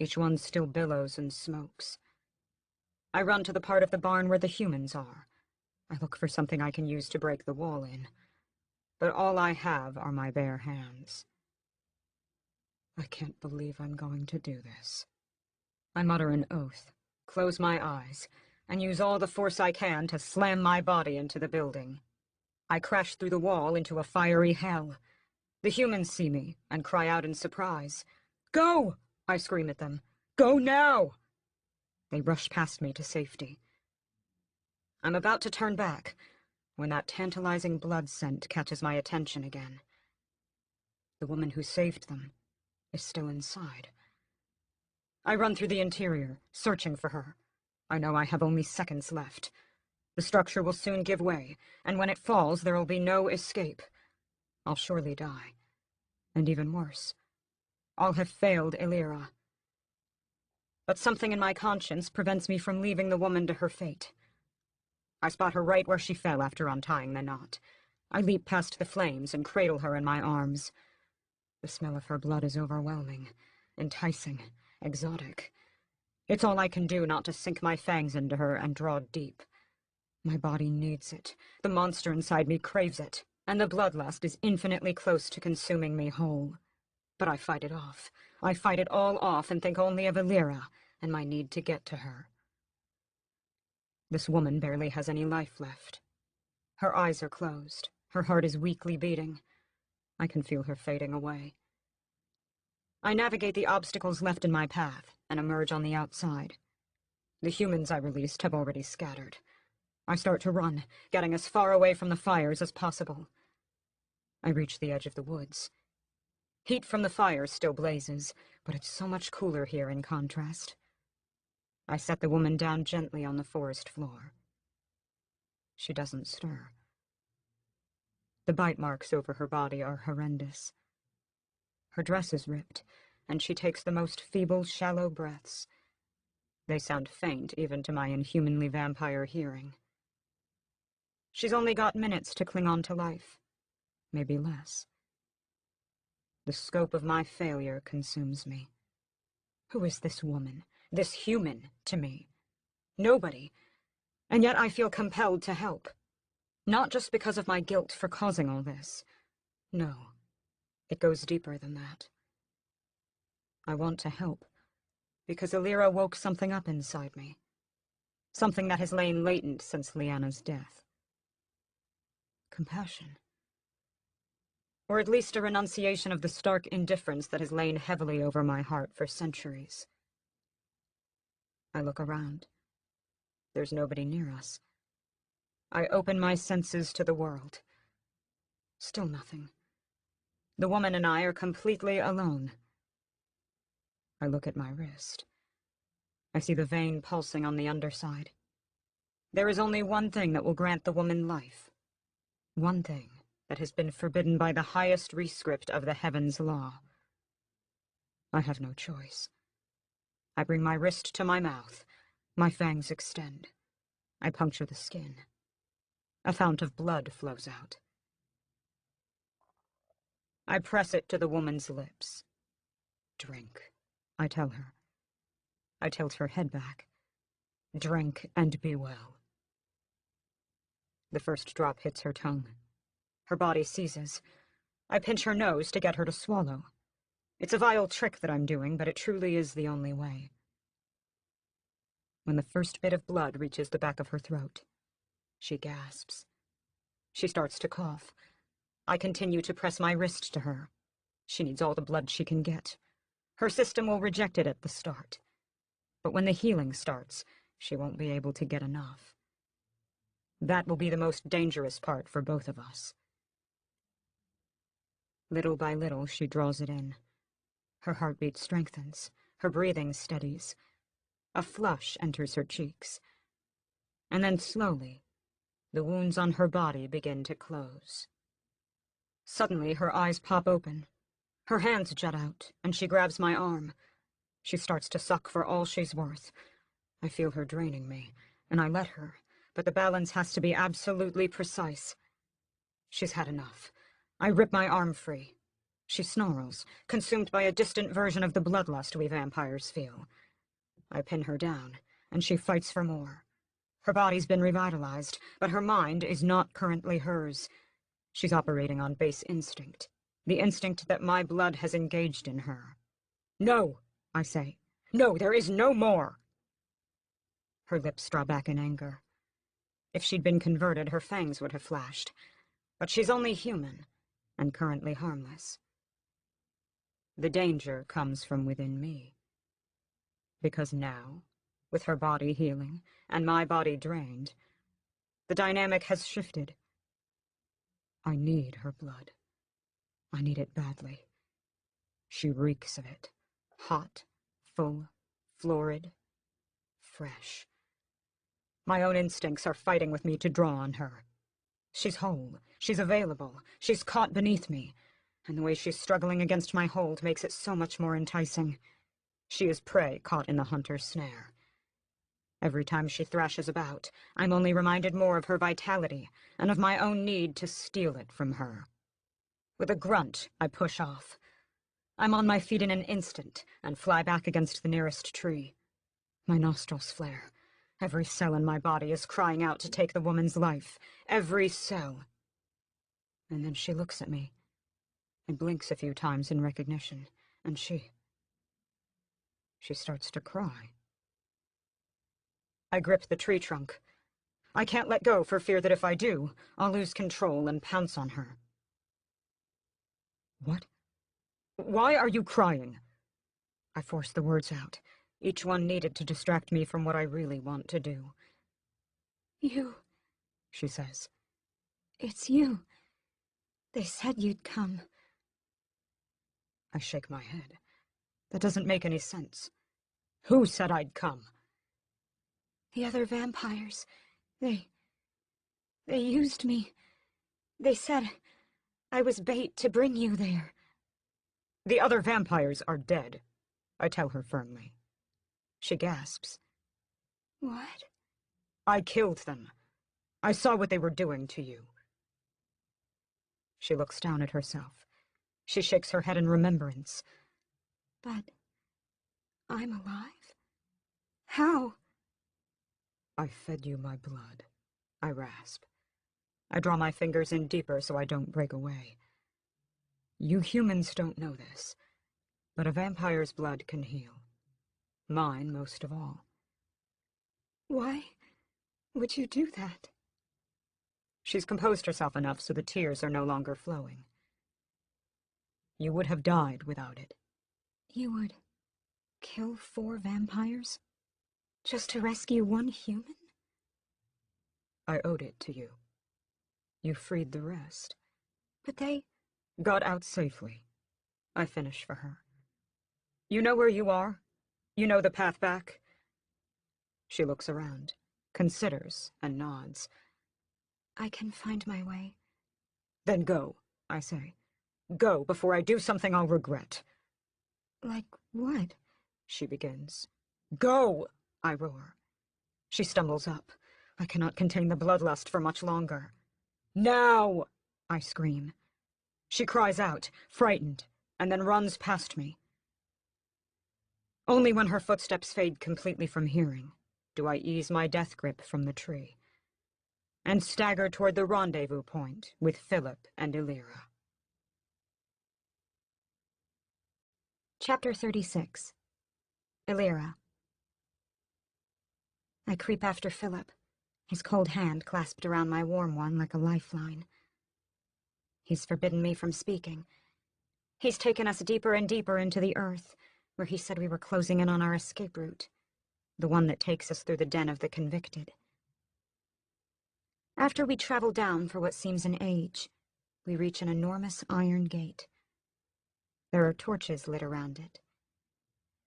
Each one still billows and smokes. I run to the part of the barn where the humans are. I look for something I can use to break the wall in. But all I have are my bare hands. I can't believe I'm going to do this. I mutter an oath, close my eyes, and use all the force I can to slam my body into the building. I crash through the wall into a fiery hell. The humans see me and cry out in surprise. "Go!" I scream at them. "Go now!" They rush past me to safety. I'm about to turn back when that tantalizing blood scent catches my attention again. The woman who saved them is still inside. I run through the interior, searching for her. I know I have only seconds left. The structure will soon give way, and when it falls, there will be no escape. I'll surely die. And even worse, I'll have failed Illyra. But something in my conscience prevents me from leaving the woman to her fate. I spot her right where she fell after untying the knot. I leap past the flames and cradle her in my arms. The smell of her blood is overwhelming, enticing, exotic. It's all I can do not to sink my fangs into her and draw deep. My body needs it. The monster inside me craves it, and the bloodlust is infinitely close to consuming me whole. But I fight it off. I fight it all off and think only of Illyra and my need to get to her. This woman barely has any life left. Her eyes are closed. Her heart is weakly beating. I can feel her fading away. I navigate the obstacles left in my path and emerge on the outside. The humans I released have already scattered. I start to run, getting as far away from the fires as possible. I reach the edge of the woods. Heat from the fires still blazes, but it's so much cooler here in contrast. I set the woman down gently on the forest floor. She doesn't stir. The bite marks over her body are horrendous. Her dress is ripped, and she takes the most feeble, shallow breaths. They sound faint even to my inhumanly vampire hearing. She's only got minutes to cling on to life, maybe less. The scope of my failure consumes me. Who is this woman, this human, to me? Nobody. And yet I feel compelled to help. Not just because of my guilt for causing all this. No, it goes deeper than that. I want to help, because Alira woke something up inside me. Something that has lain latent since Liana's death. Compassion. Or at least a renunciation of the stark indifference that has lain heavily over my heart for centuries. I look around. There's nobody near us. I open my senses to the world. Still nothing. The woman and I are completely alone. I look at my wrist. I see the vein pulsing on the underside. There is only one thing that will grant the woman life. One thing that has been forbidden by the highest rescript of the Heaven's law. I have no choice. I bring my wrist to my mouth. My fangs extend. I puncture the skin. A fount of blood flows out. I press it to the woman's lips. Drink, I tell her. I tilt her head back. Drink and be well. The first drop hits her tongue. Her body seizes. I pinch her nose to get her to swallow. It's a vile trick that I'm doing, but it truly is the only way. When the first bit of blood reaches the back of her throat, she gasps. She starts to cough. I continue to press my wrist to her. She needs all the blood she can get. Her system will reject it at the start. But when the healing starts, she won't be able to get enough. That will be the most dangerous part for both of us. Little by little, she draws it in. Her heartbeat strengthens. Her breathing steadies. A flush enters her cheeks. And then slowly, the wounds on her body begin to close. Suddenly, her eyes pop open. Her hands jut out, and she grabs my arm. She starts to suck for all she's worth. I feel her draining me, and I let her, but the balance has to be absolutely precise. She's had enough. I rip my arm free. She snarls, consumed by a distant version of the bloodlust we vampires feel. I pin her down, and she fights for more. Her body's been revitalized, but her mind is not currently hers. She's operating on base instinct, the instinct that my blood has engaged in her. No, I say. No, there is no more. Her lips draw back in anger. If she'd been converted, her fangs would have flashed. But she's only human, and currently harmless. The danger comes from within me. Because now, with her body healing, and my body drained, the dynamic has shifted. I need her blood. I need it badly. She reeks of it. Hot, full, florid, fresh. My own instincts are fighting with me to draw on her. She's whole. She's available. She's caught beneath me. And the way she's struggling against my hold makes it so much more enticing. She is prey caught in the hunter's snare. Every time she thrashes about, I'm only reminded more of her vitality and of my own need to steal it from her. With a grunt, I push off. I'm on my feet in an instant and fly back against the nearest tree. My nostrils flare. Every cell in my body is crying out to take the woman's life. Every cell. And then she looks at me and blinks a few times in recognition, and she starts to cry. I grip the tree trunk. I can't let go for fear that if I do, I'll lose control and pounce on her. What? Why are you crying? I force the words out, each one needed to distract me from what I really want to do. You she says. It's you. They said you'd come. I shake my head. That doesn't make any sense. Who said I'd come? The other vampires. They used me. They said I was bait to bring you there. The other vampires are dead, I tell her firmly. She gasps. What? I killed them. I saw what they were doing to you. She looks down at herself. She shakes her head in remembrance. But I'm alive? How? I fed you my blood, I rasp. I draw my fingers in deeper so I don't break away. You humans don't know this, but a vampire's blood can heal. Mine most of all. Why would you do that? She's composed herself enough so the tears are no longer flowing. You would have died without it. You would kill 4 vampires? Just to rescue 1 human? I owed it to you. You freed the rest. But they got out safely. I finish for her. You know where you are? You know the path back? She looks around, considers, and nods. I can find my way. Then go, I say. Go before I do something I'll regret. Like what? She begins. Go, I roar. She stumbles up. I cannot contain the bloodlust for much longer. Now, I scream. She cries out, frightened, and then runs past me. Only when her footsteps fade completely from hearing do I ease my death grip from the tree and stagger toward the rendezvous point with Philip and Illyra. Chapter 36. Illyra. I creep after Philip, his cold hand clasped around my warm one like a lifeline. He's forbidden me from speaking. He's taken us deeper and deeper into the earth, where he said we were closing in on our escape route, the one that takes us through the den of the convicted. After we travel down for what seems an age, we reach an enormous iron gate. There are torches lit around it.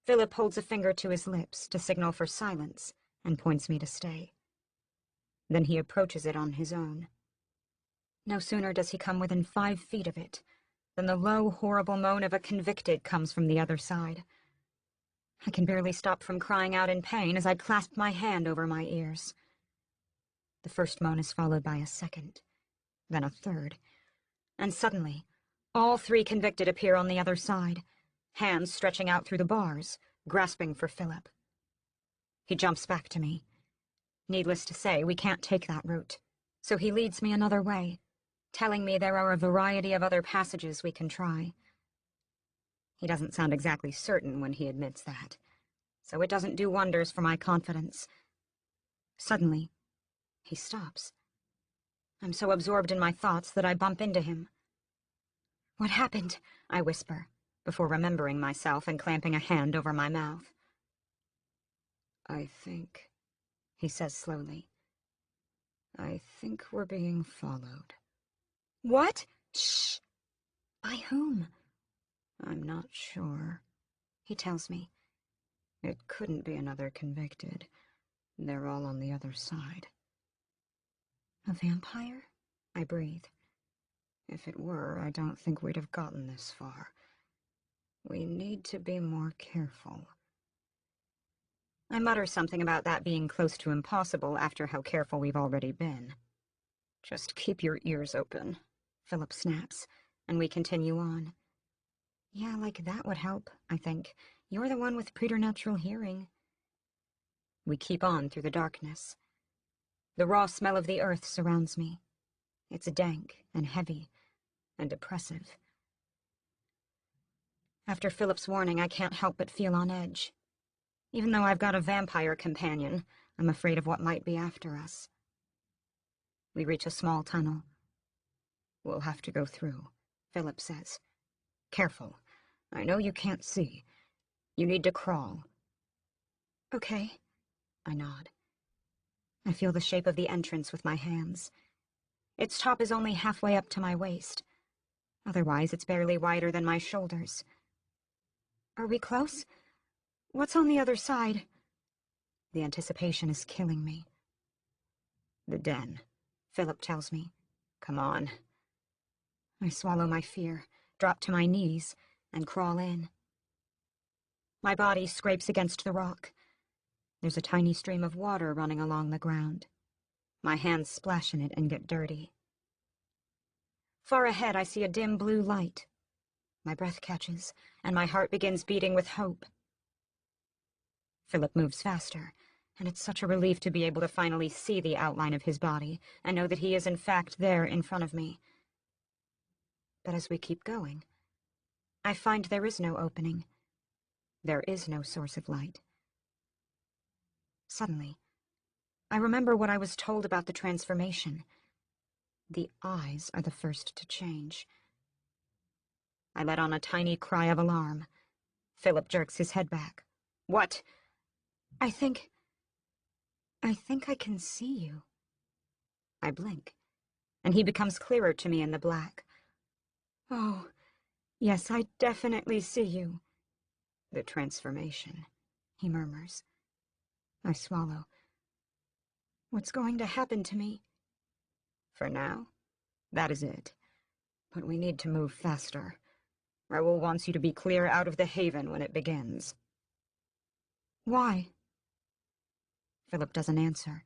Philip holds a finger to his lips to signal for silence and points me to stay. Then he approaches it on his own. No sooner does he come within 5 feet of it than the low, horrible moan of a convicted comes from the other side. I can barely stop from crying out in pain as I clasp my hand over my ears. The first moan is followed by a second, then a third, and suddenly, all 3 convicted appear on the other side, hands stretching out through the bars, grasping for Philip. He jumps back to me. Needless to say, we can't take that route, so he leads me another way, telling me there are a variety of other passages we can try. He doesn't sound exactly certain when he admits that, so it doesn't do wonders for my confidence. Suddenly, he stops. I'm so absorbed in my thoughts that I bump into him. What happened? I whisper, before remembering myself and clamping a hand over my mouth. I think, he says slowly. I think we're being followed. What? Shh! By whom? I'm not sure, he tells me. It couldn't be another convicted. They're all on the other side. A vampire? I breathe. If it were, I don't think we'd have gotten this far. We need to be more careful. I mutter something about that being close to impossible after how careful we've already been. Just keep your ears open, Philip snaps, and we continue on. Yeah, like that would help, I think. You're the one with preternatural hearing. We keep on through the darkness. The raw smell of the earth surrounds me. It's dank and heavy and oppressive. After Philip's warning, I can't help but feel on edge. Even though I've got a vampire companion, I'm afraid of what might be after us. We reach a small tunnel. We'll have to go through, Philip says. Careful. I know you can't see. You need to crawl. Okay, I nod. I feel the shape of the entrance with my hands. Its top is only halfway up to my waist. Otherwise, it's barely wider than my shoulders. Are we close? What's on the other side? The anticipation is killing me. The den, Philip tells me. Come on. I swallow my fear, drop to my knees, and crawl in. My body scrapes against the rock. There's a tiny stream of water running along the ground. My hands splash in it and get dirty. Far ahead, I see a dim blue light. My breath catches, and my heart begins beating with hope. Philip moves faster, and it's such a relief to be able to finally see the outline of his body and know that he is in fact there in front of me. But as we keep going, I find there is no opening. There is no source of light. Suddenly, I remember what I was told about the transformation. The eyes are the first to change. I let on a tiny cry of alarm. Philip jerks his head back. What? I think I can see you. I blink, and he becomes clearer to me in the black. Oh, yes, I definitely see you. The transformation, he murmurs. I swallow. What's going to happen to me? For now, that is it. But we need to move faster. Raoul wants you to be clear out of the haven when it begins. Why? Philip doesn't answer.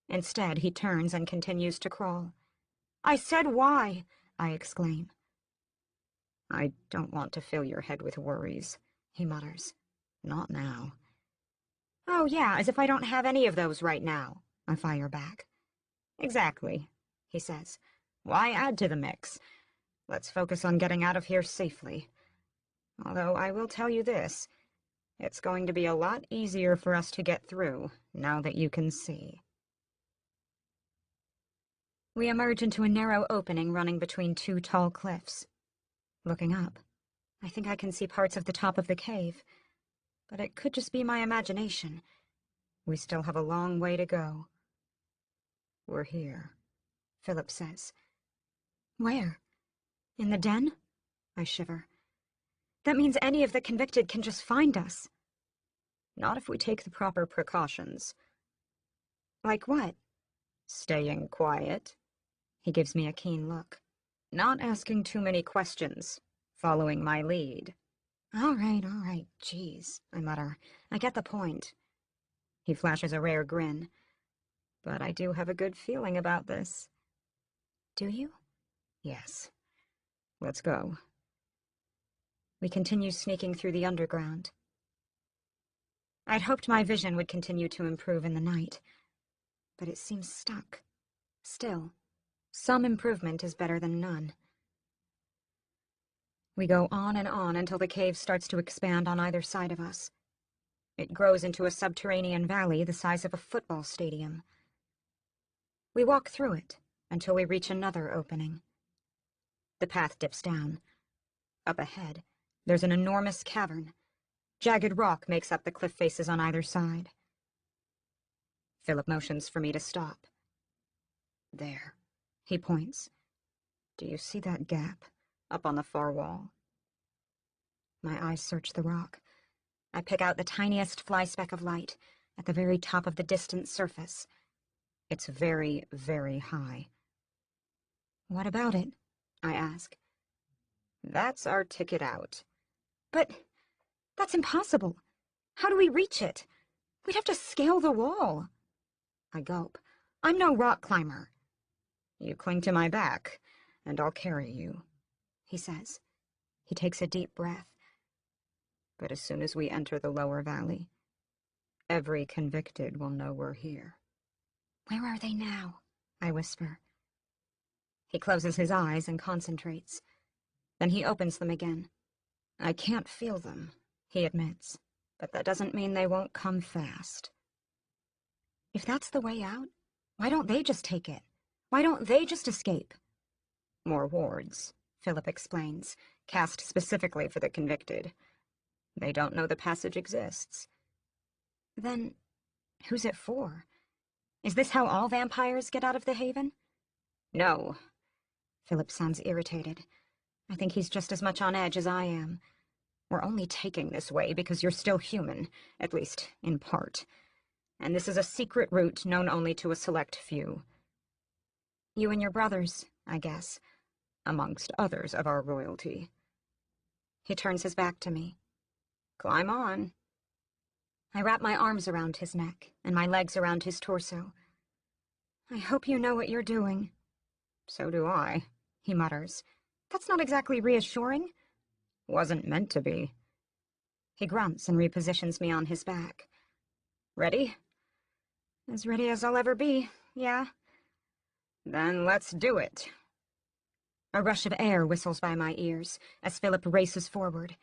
Instead, he turns and continues to crawl. I said why, I exclaim. I don't want to fill your head with worries, he mutters. Not now. Oh yeah, as if I don't have any of those right now, I fire back. Exactly, he says. Why add to the mix? Let's focus on getting out of here safely. Although I will tell you this, it's going to be a lot easier for us to get through now that you can see. We emerge into a narrow opening running between two tall cliffs. Looking up, I think I can see parts of the top of the cave, but it could just be my imagination. We still have a long way to go. We're here, Philip says. Where? In the den? I shiver. That means any of the convicted can just find us. Not if we take the proper precautions. Like what? Staying quiet. He gives me a keen look. Not asking too many questions. Following my lead. All right, jeez, I mutter. I get the point. He flashes a rare grin. But I do have a good feeling about this. Do you? Yes. Let's go. We continue sneaking through the underground. I'd hoped my vision would continue to improve in the night, but it seems stuck. Still, some improvement is better than none. We go on and on until the cave starts to expand on either side of us. It grows into a subterranean valley the size of a football stadium. We walk through it until we reach another opening. The path dips down. Up ahead, there's an enormous cavern. Jagged rock makes up the cliff faces on either side. Philip motions for me to stop. There, he points. Do you see that gap up on the far wall? My eyes search the rock. I pick out the tiniest fly speck of light at the very top of the distant surface. It's very, very high. What about it? I ask. That's our ticket out. But that's impossible. How do we reach it? We'd have to scale the wall. I gulp. I'm no rock climber. You cling to my back, and I'll carry you, he says. He takes a deep breath. But as soon as we enter the lower valley, every convicted will know we're here. Where are they now? I whisper. He closes his eyes and concentrates. Then he opens them again. I can't feel them, he admits, but that doesn't mean they won't come fast. If that's the way out, why don't they just take it? Why don't they just escape? More wards, Philip explains, cast specifically for the convicted. They don't know the passage exists. Then, who's it for? Is this how all vampires get out of the Haven? No. Philip sounds irritated. I think he's just as much on edge as I am. We're only taking this way because you're still human, at least in part. And this is a secret route known only to a select few. You and your brothers, I guess. Amongst others of our royalty. He turns his back to me. Climb on. I wrap my arms around his neck and my legs around his torso. I hope you know what you're doing. So do I, he mutters. That's not exactly reassuring. Wasn't meant to be. He grunts and repositions me on his back. Ready? As ready as I'll ever be, yeah. Then let's do it. A rush of air whistles by my ears as Philip races forward.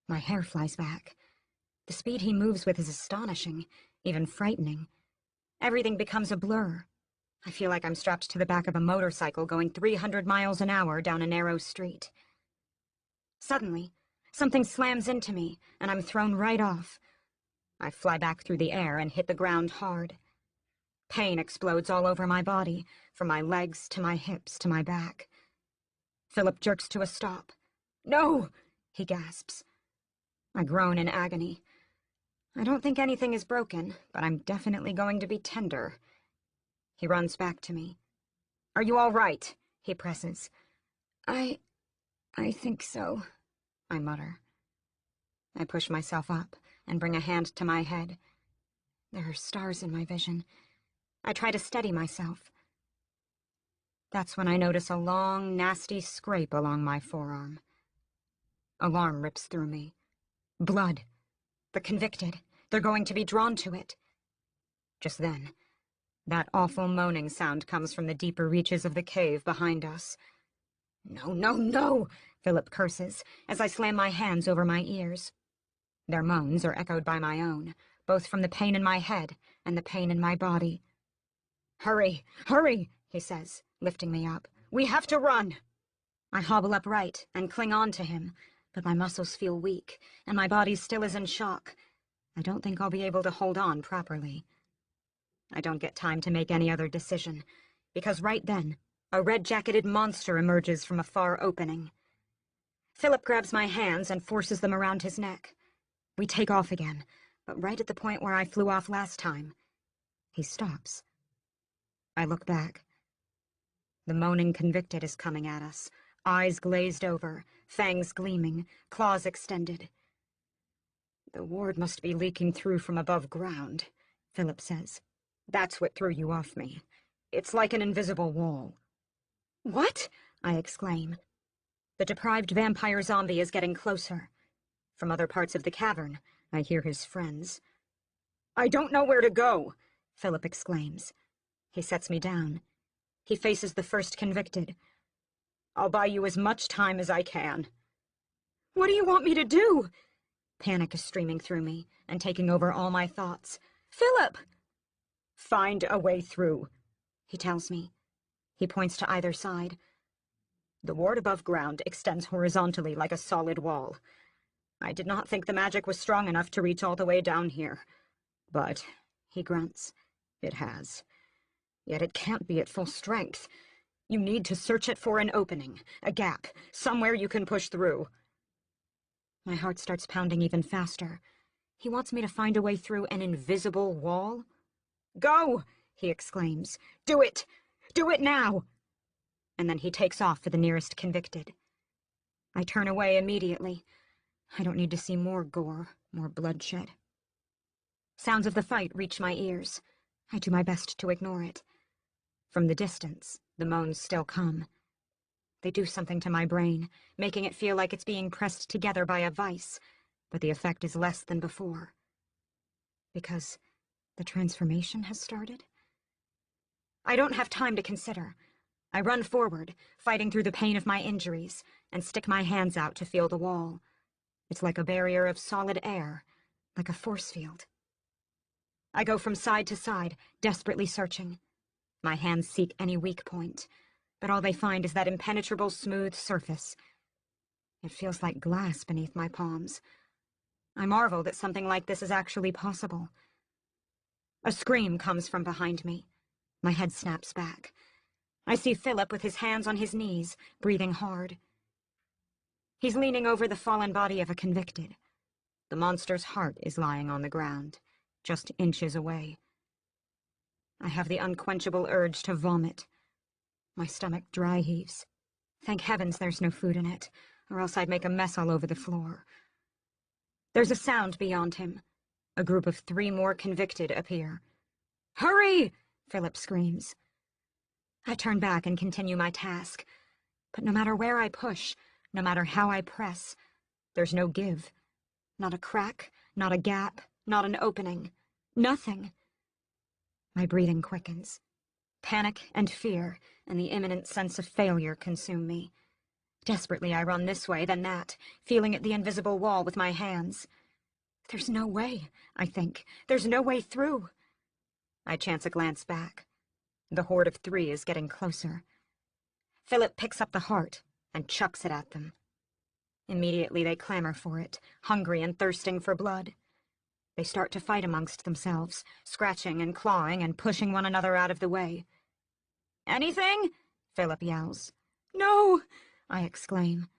My hair flies back. The speed he moves with is astonishing, even frightening. Everything becomes a blur. I feel like I'm strapped to the back of a motorcycle going 300 miles an hour down a narrow street. Suddenly, something slams into me, and I'm thrown right off. I fly back through the air and hit the ground hard. Pain explodes all over my body, from my legs to my hips to my back. Philip jerks to a stop. "No!" he gasps. I groan in agony. I don't think anything is broken, but I'm definitely going to be tender. He runs back to me. "Are you all right?" he presses. I think so," I mutter. I push myself up and bring a hand to my head. There are stars in my vision. I try to steady myself. That's when I notice a long, nasty scrape along my forearm. Alarm rips through me. Blood. The convicted. They're going to be drawn to it. Just then, that awful moaning sound comes from the deeper reaches of the cave behind us. "No, no, no!" Philip curses, as I slam my hands over my ears. Their moans are echoed by my own, both from the pain in my head and the pain in my body. "Hurry, hurry," he says, lifting me up. "We have to run!" I hobble upright and cling on to him, but my muscles feel weak, and my body still is in shock. I don't think I'll be able to hold on properly. I don't get time to make any other decision, because right then, a red-jacketed monster emerges from a far opening. Philip grabs my hands and forces them around his neck. We take off again, but right at the point where I flew off last time, he stops. I look back. The moaning convicted is coming at us, eyes glazed over, fangs gleaming, claws extended. "The ward must be leaking through from above ground," Philip says. "That's what threw you off me. It's like an invisible wall." "What?" I exclaim. The deprived vampire zombie is getting closer. From other parts of the cavern, I hear his friends. "I don't know where to go," Philip exclaims. He sets me down. He faces the first convicted. "I'll buy you as much time as I can." "What do you want me to do?" Panic is streaming through me and taking over all my thoughts. "Philip!" "Find a way through," he tells me. He points to either side. "The ward above ground extends horizontally like a solid wall. I did not think the magic was strong enough to reach all the way down here. But," he grunts, "it has. Yet it can't be at full strength. You need to search it for an opening, a gap, somewhere you can push through." My heart starts pounding even faster. He wants me to find a way through an invisible wall? "Go!" he exclaims. "Do it! Do it now!" And then he takes off for the nearest convicted. I turn away immediately. I don't need to see more gore, more bloodshed. Sounds of the fight reach my ears. I do my best to ignore it. From the distance, the moans still come. They do something to my brain, making it feel like it's being pressed together by a vice, but the effect is less than before. Because the transformation has started? I don't have time to consider. I run forward, fighting through the pain of my injuries, and stick my hands out to feel the wall. It's like a barrier of solid air, like a force field. I go from side to side, desperately searching. My hands seek any weak point, but all they find is that impenetrable smooth surface. It feels like glass beneath my palms. I marvel that something like this is actually possible. A scream comes from behind me. My head snaps back. I see Philip with his hands on his knees, breathing hard. He's leaning over the fallen body of a convicted. The monster's heart is lying on the ground, just inches away. I have the unquenchable urge to vomit. My stomach dry heaves. Thank heavens there's no food in it, or else I'd make a mess all over the floor. There's a sound beyond him. A group of 3 more convicted appear. "Hurry!" Philip screams. I turn back and continue my task, but no matter where I push, no matter how I press, there's no give. Not a crack, not a gap, not an opening. Nothing. My breathing quickens. Panic and fear and the imminent sense of failure consume me. Desperately I run this way, then that, feeling at the invisible wall with my hands. There's no way, I think. There's no way through. I chance a glance back. The horde of 3 is getting closer. Philip picks up the heart and chucks it at them. Immediately they clamor for it, hungry and thirsting for blood. They start to fight amongst themselves, scratching and clawing and pushing one another out of the way. "Anything?" Philip yells. "No!" I exclaim.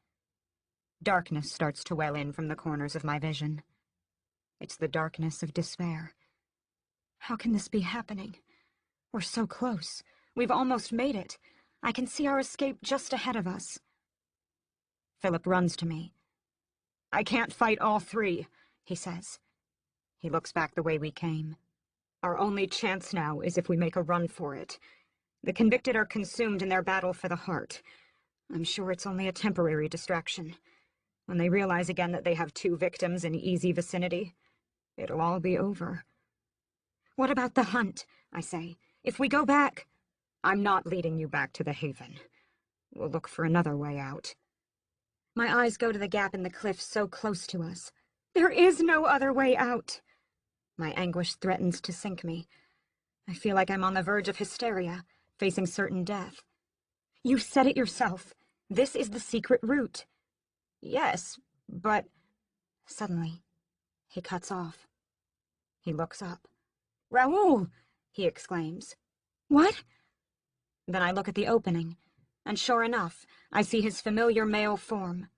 Darkness starts to well in from the corners of my vision. It's the darkness of despair. How can this be happening? We're so close. We've almost made it. I can see our escape just ahead of us. Philip runs to me. "I can't fight all 3, he says. He looks back the way we came. Our only chance now is if we make a run for it. The convicted are consumed in their battle for the heart. I'm sure it's only a temporary distraction. When they realize again that they have 2 victims in easy vicinity, it'll all be over." "What about the hunt?" I say. "If we go back—" "I'm not leading you back to the Haven. We'll look for another way out." My eyes go to the gap in the cliff so close to us. There is no other way out. My anguish threatens to sink me. I feel like I'm on the verge of hysteria, facing certain death. "You said it yourself. This is the secret route." "Yes, but—" Suddenly, he cuts off. He looks up. "Raoul!" he exclaims. "What?" Then I look at the opening, and sure enough, I see his familiar male form.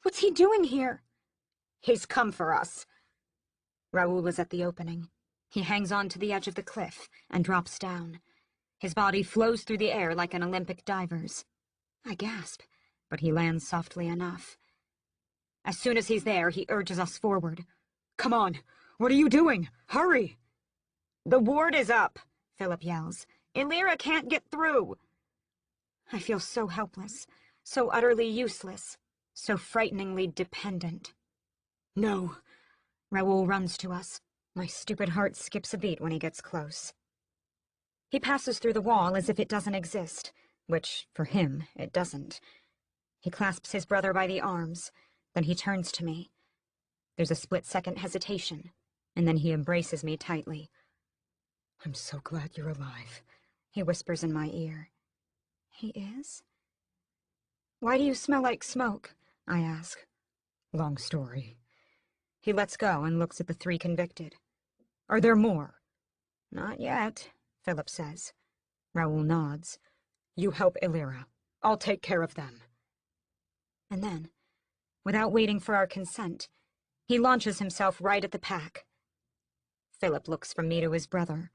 "What's he doing here?" "He's come for us." Raoul is at the opening. He hangs on to the edge of the cliff and drops down. His body flows through the air like an Olympic diver's. I gasp, but he lands softly enough. As soon as he's there, he urges us forward. "Come on! What are you doing? Hurry!" "The ward is up!" Philip yells. "Illyra can't get through!" I feel so helpless, so utterly useless, so frighteningly dependent. "No!" Raoul runs to us. My stupid heart skips a beat when he gets close. He passes through the wall as if it doesn't exist, which, for him, it doesn't. He clasps his brother by the arms, then he turns to me. There's a split-second hesitation, and then he embraces me tightly. "I'm so glad you're alive," he whispers in my ear. He is? "Why do you smell like smoke?" I ask. "Long story." He lets go and looks at the 3 convicted. "Are there more?" "Not yet," Philip says. Raoul nods. "You help Illyra. I'll take care of them." And then, without waiting for our consent, he launches himself right at the pack. Philip looks from me to his brother.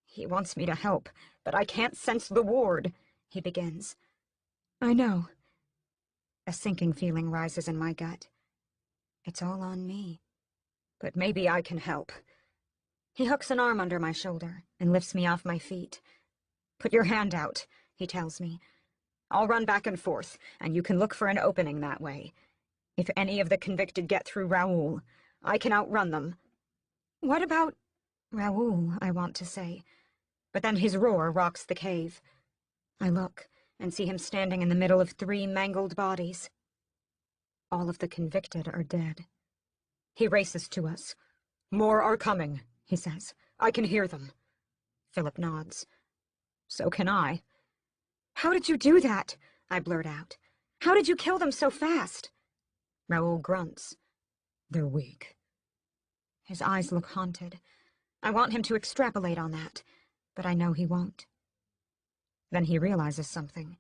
"He wants me to help, but I can't sense the ward," he begins. "I know." A sinking feeling rises in my gut. It's all on me. But maybe I can help. He hooks an arm under my shoulder and lifts me off my feet. "Put your hand out," he tells me. "I'll run back and forth, and you can look for an opening that way. If any of the convicted get through Raoul, I can outrun them." "What about Raoul?" I want to say. But then his roar rocks the cave. I look and see him standing in the middle of 3 mangled bodies. All of the convicted are dead. He races to us. "More are coming," he says. "I can hear them." Philip nods. "So can I." "How did you do that?" I blurt out. "How did you kill them so fast?" Raoul grunts. "They're weak." His eyes look haunted. I want him to extrapolate on that. but I know he won't. Then he realizes something.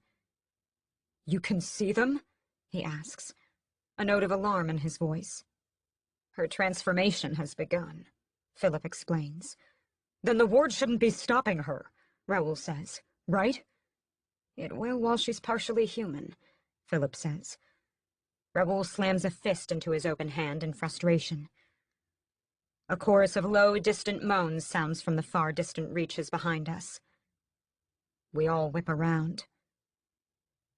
You can see them? He asks, a note of alarm in his voice. Her transformation has begun, Philip explains. Then the ward shouldn't be stopping her, Raoul says, right? It will while she's partially human, Philip says. Raoul slams a fist into his open hand in frustration. A chorus of low, distant moans sounds from the far distant reaches behind us. We all whip around.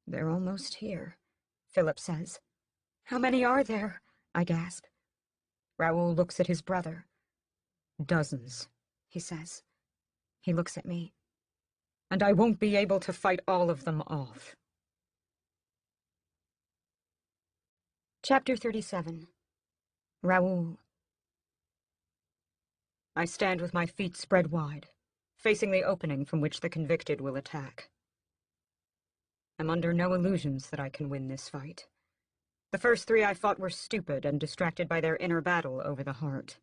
They're almost here, Philip says. How many are there? I gasp. Raoul looks at his brother. Dozens, he says. He looks at me. And I won't be able to fight all of them off. Chapter 37. Raoul. I stand with my feet spread wide, facing the opening from which the convicted will attack. I'm under no illusions that I can win this fight. The first 3 I fought were stupid and distracted by their inner battle over the heart.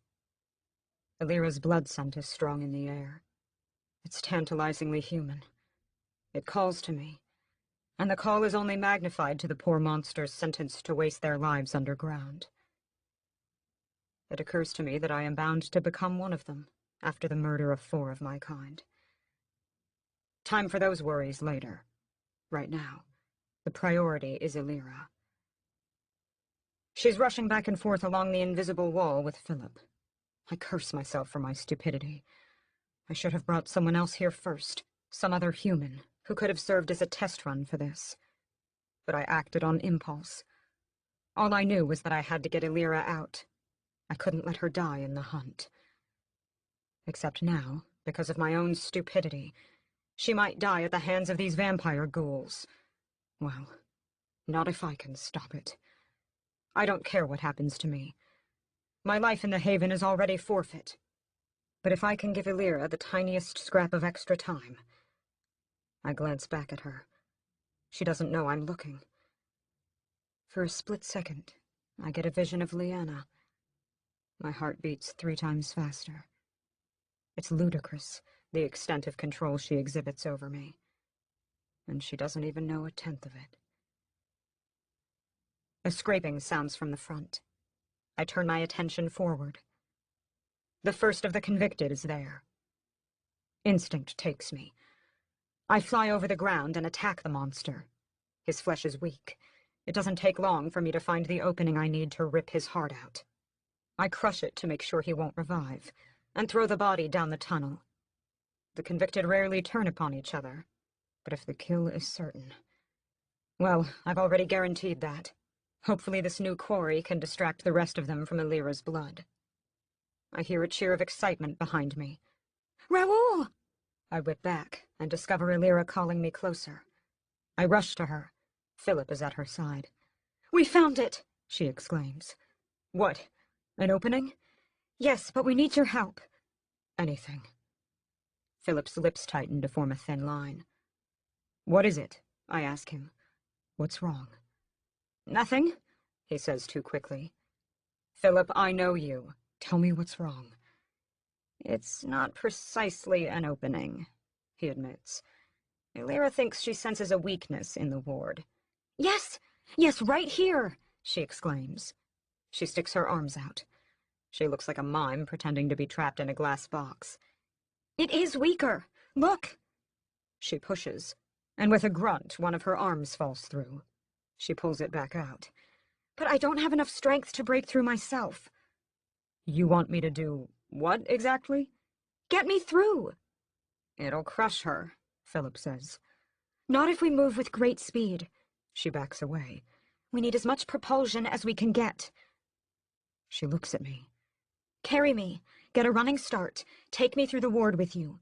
Alira's blood scent is strong in the air. It's tantalizingly human. It calls to me, and the call is only magnified to the poor monsters sentenced to waste their lives underground. It occurs to me that I am bound to become one of them, after the murder of 4 of my kind. Time for those worries later. Right now, the priority is Alira. She's rushing back and forth along the invisible wall with Philip. I curse myself for my stupidity. I should have brought someone else here first, some other human, who could have served as a test run for this. But I acted on impulse. All I knew was that I had to get Alira out. I couldn't let her die in the hunt. Except now, because of my own stupidity, she might die at the hands of these vampire ghouls. Well, not if I can stop it. I don't care what happens to me. My life in the Haven is already forfeit. But if I can give Alira the tiniest scrap of extra time... I glance back at her. She doesn't know I'm looking. For a split second, I get a vision of Lyanna. My heart beats 3 times faster. It's ludicrous, the extent of control she exhibits over me. And she doesn't even know a tenth of it. A scraping sounds from the front. I turn my attention forward. The first of the convicted is there. Instinct takes me. I fly over the ground and attack the monster. His flesh is weak. It doesn't take long for me to find the opening I need to rip his heart out. I crush it to make sure he won't revive, and throw the body down the tunnel. The convicted rarely turn upon each other, but if the kill is certain... Well, I've already guaranteed that. Hopefully this new quarry can distract the rest of them from Alira's blood. I hear a cheer of excitement behind me. Raoul! I whip back and discover Alira calling me closer. I rush to her. Philip is at her side. We found it, she exclaims. What? An opening? Yes, but we need your help. Anything. Philip's lips tighten to form a thin line. What is it? I ask him. What's wrong? Nothing, he says too quickly. Philip, I know you. Tell me what's wrong. It's not precisely an opening, he admits. Alira thinks she senses a weakness in the ward. Yes, right here, she exclaims. She sticks her arms out. She looks like a mime pretending to be trapped in a glass box. It is weaker. Look. She pushes, and with a grunt, one of her arms falls through. She pulls it back out. But I don't have enough strength to break through myself. You want me to do what exactly? Get me through. It'll crush her, Philip says. Not if we move with great speed. She backs away. We need as much propulsion as we can get. She looks at me. Carry me. Get a running start. Take me through the ward with you.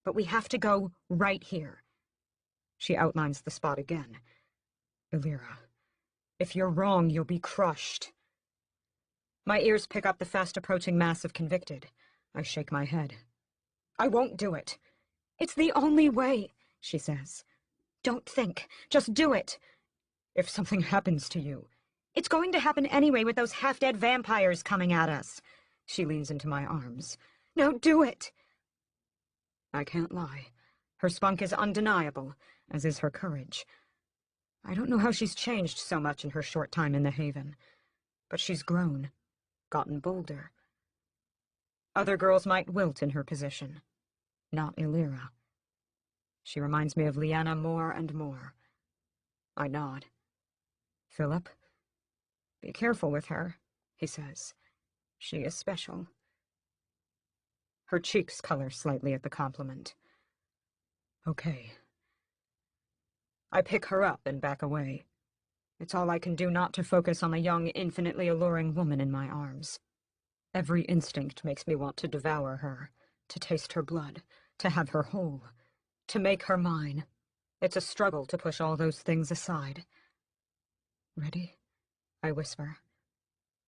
But we have to go right here. She outlines the spot again. Alira, if you're wrong, you'll be crushed. My ears pick up the fast-approaching mass of convicted. I shake my head. I won't do it. It's the only way, she says. Don't think. Just do it. If something happens to you... It's going to happen anyway with those half-dead vampires coming at us. She leans into my arms. Now do it. I can't lie. Her spunk is undeniable, as is her courage. I don't know how she's changed so much in her short time in the Haven, but she's grown, gotten bolder. Other girls might wilt in her position. Not Illyra. She reminds me of Lyanna more and more. I nod. Philip? Be careful with her, he says. She is special. Her cheeks color slightly at the compliment. Okay. I pick her up and back away. It's all I can do not to focus on the young, infinitely alluring woman in my arms. Every instinct makes me want to devour her, to taste her blood, to have her whole, to make her mine. It's a struggle to push all those things aside. Ready? I whisper.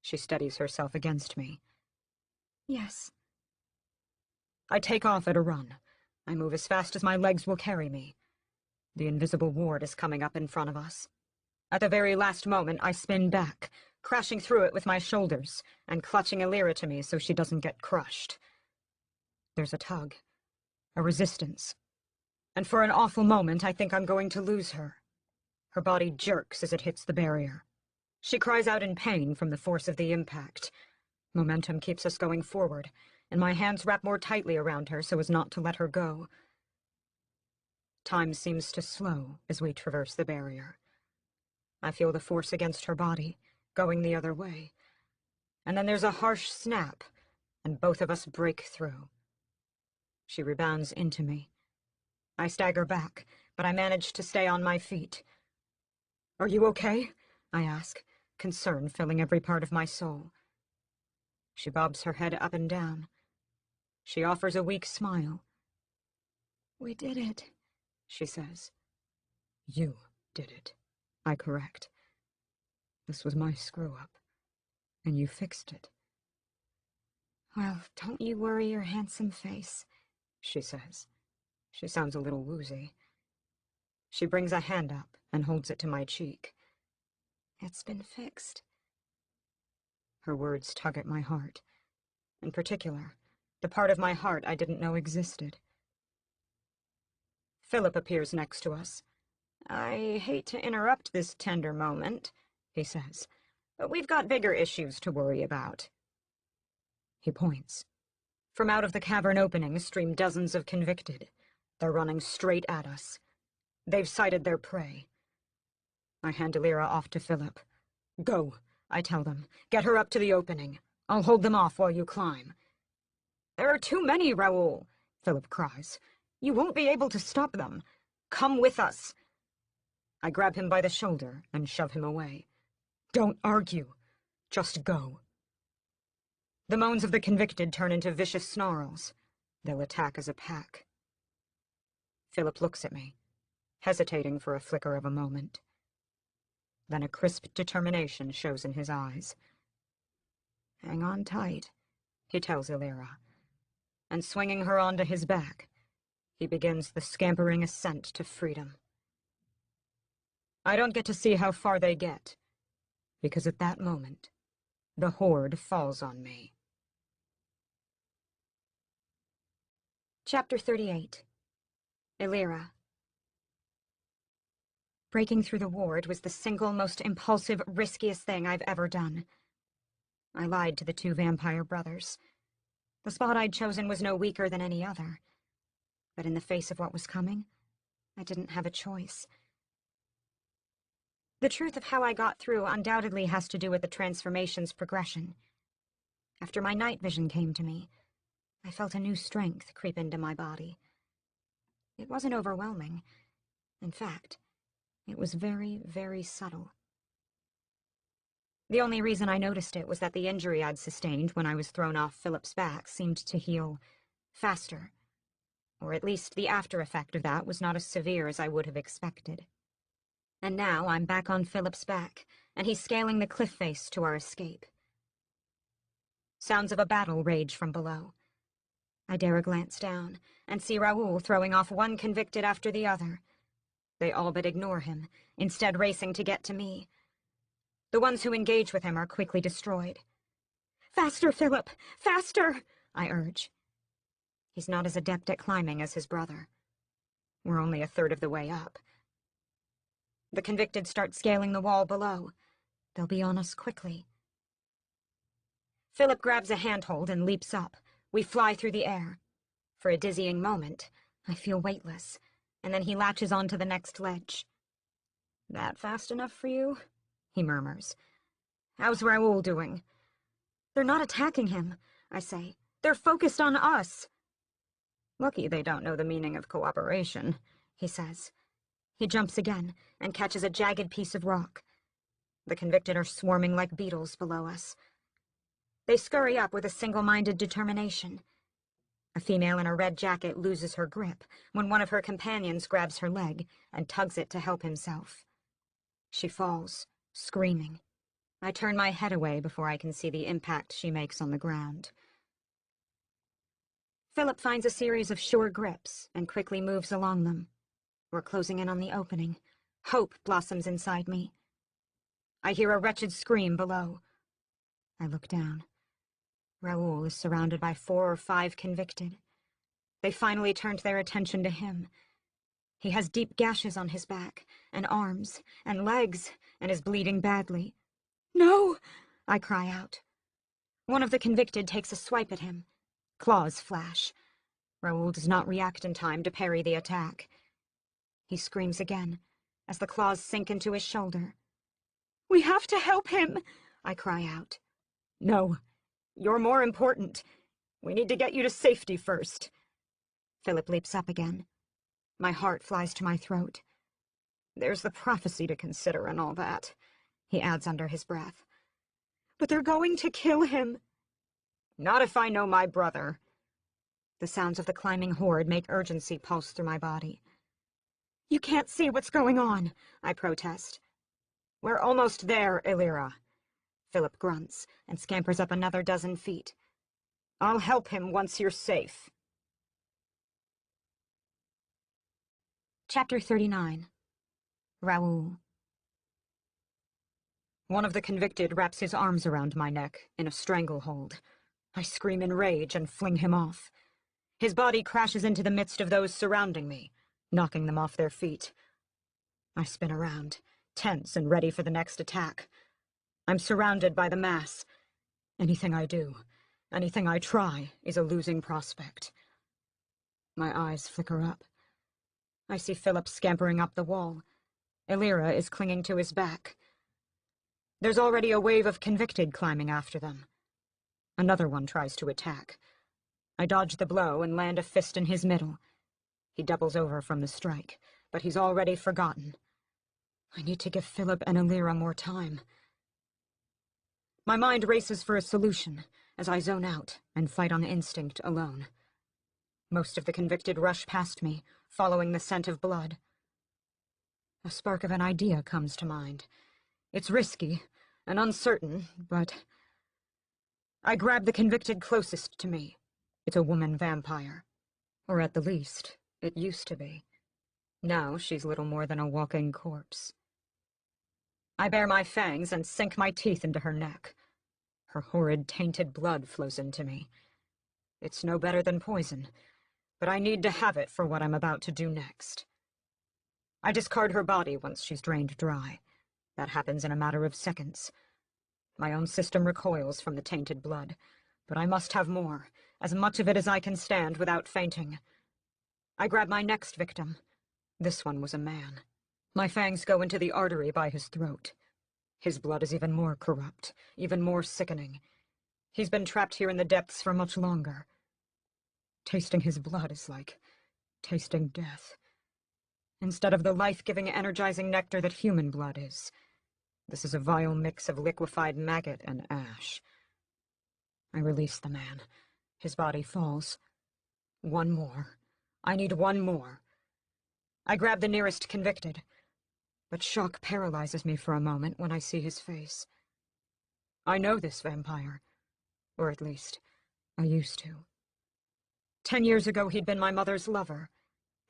She steadies herself against me. Yes. I take off at a run. I move as fast as my legs will carry me. The invisible ward is coming up in front of us. At the very last moment, I spin back, crashing through it with my shoulders, and clutching Illyra to me so she doesn't get crushed. There's a tug, a resistance, and for an awful moment I think I'm going to lose her. Her body jerks as it hits the barrier. She cries out in pain from the force of the impact. Momentum keeps us going forward, and my hands wrap more tightly around her so as not to let her go. Time seems to slow as we traverse the barrier. I feel the force against her body, going the other way. And then there's a harsh snap, and both of us break through. She rebounds into me. I stagger back, but I manage to stay on my feet. Are you okay? I ask, concern filling every part of my soul. She bobs her head up and down. She offers a weak smile. We did it, she says. You did it, I correct. This was my screw-up, and you fixed it. Well, don't you worry your handsome face, she says. She sounds a little woozy. She brings a hand up and holds it to my cheek. It's been fixed. Her words tug at my heart. In particular, the part of my heart I didn't know existed. Philip appears next to us. I hate to interrupt this tender moment, he says, but we've got bigger issues to worry about. He points. From out of the cavern opening stream dozens of convicted. They're running straight at us. They've sighted their prey. I hand Illyra off to Philip. Go, I tell them. Get her up to the opening. I'll hold them off while you climb. There are too many, Raoul, Philip cries. You won't be able to stop them. Come with us. I grab him by the shoulder and shove him away. Don't argue. Just go. The moans of the convicted turn into vicious snarls. They'll attack as a pack. Philip looks at me, hesitating for a flicker of a moment. Then a crisp determination shows in his eyes. Hang on tight, he tells Illyra, and swinging her onto his back, he begins the scampering ascent to freedom. I don't get to see how far they get, because at that moment, the horde falls on me. Chapter 38. Illyra. Breaking through the ward was the single most impulsive, riskiest thing I've ever done. I lied to the two vampire brothers. The spot I'd chosen was no weaker than any other. But in the face of what was coming, I didn't have a choice. The truth of how I got through undoubtedly has to do with the transformation's progression. After my night vision came to me, I felt a new strength creep into my body. It wasn't overwhelming. In fact, it was very, very subtle. The only reason I noticed it was that the injury I'd sustained when I was thrown off Philip's back seemed to heal faster. Or at least the after effect of that was not as severe as I would have expected. And now I'm back on Philip's back, and he's scaling the cliff face to our escape. Sounds of a battle rage from below. I dare a glance down, and see Raoul throwing off one convicted after the other. They all but ignore him, instead racing to get to me. The ones who engage with him are quickly destroyed. "Faster, Philip! Faster!" I urge. He's not as adept at climbing as his brother. We're only a third of the way up. The convicted start scaling the wall below. They'll be on us quickly. Philip grabs a handhold and leaps up. We fly through the air. For a dizzying moment, I feel weightless, and then he latches onto the next ledge. "That fast enough for you?" he murmurs. "How's Raoul doing?" "They're not attacking him," I say. "They're focused on us." "Lucky they don't know the meaning of cooperation," he says. He jumps again and catches a jagged piece of rock. The convicted are swarming like beetles below us. They scurry up with a single-minded determination. A female in a red jacket loses her grip when one of her companions grabs her leg and tugs it to help himself. She falls, screaming. I turn my head away before I can see the impact she makes on the ground. Philip finds a series of sure grips and quickly moves along them. We're closing in on the opening. Hope blossoms inside me. I hear a wretched scream below. I look down. Raoul is surrounded by 4 or 5 convicted. They finally turned their attention to him. He has deep gashes on his back, and arms, and legs, and is bleeding badly. "No!" I cry out. One of the convicted takes a swipe at him. Claws flash. Raoul does not react in time to parry the attack. He screams again, as the claws sink into his shoulder. "We have to help him!" I cry out. "No. You're more important. We need to get you to safety first." Philip leaps up again. My heart flies to my throat. "There's the prophecy to consider and all that," he adds under his breath. "But they're going to kill him." "Not if I know my brother." The sounds of the climbing horde make urgency pulse through my body. "You can't see what's going on," I protest. "We're almost there, Illyra." Philip grunts and scampers up another dozen feet. "I'll help him once you're safe." Chapter 39. Raoul. One of the convicted wraps his arms around my neck in a stranglehold. I scream in rage and fling him off. His body crashes into the midst of those surrounding me, knocking them off their feet. I spin around, tense and ready for the next attack. I'm surrounded by the mass. Anything I do, anything I try, is a losing prospect. My eyes flicker up. I see Philip scampering up the wall. Illyra is clinging to his back. There's already a wave of convicted climbing after them. Another one tries to attack. I dodge the blow and land a fist in his middle. He doubles over from the strike, but he's already forgotten. I need to give Philip and Illyra more time. My mind races for a solution as I zone out and fight on instinct alone. Most of the convicted rush past me, following the scent of blood. A spark of an idea comes to mind. It's risky and uncertain, but... I grab the convicted closest to me. It's a woman vampire. Or at the least, it used to be. Now she's little more than a walking corpse. I bare my fangs and sink my teeth into her neck. Her horrid, tainted blood flows into me. It's no better than poison, but I need to have it for what I'm about to do next. I discard her body once she's drained dry. That happens in a matter of seconds. My own system recoils from the tainted blood, but I must have more, as much of it as I can stand without fainting. I grab my next victim. This one was a man. My fangs go into the artery by his throat. His blood is even more corrupt, even more sickening. He's been trapped here in the depths for much longer. Tasting his blood is like tasting death. Instead of the life-giving, energizing nectar that human blood is, this is a vile mix of liquefied maggot and ash. I release the man. His body falls. One more. I need one more. I grab the nearest convicted, but shock paralyzes me for a moment when I see his face. I know this vampire, or at least, I used to. 10 years ago he'd been my mother's lover,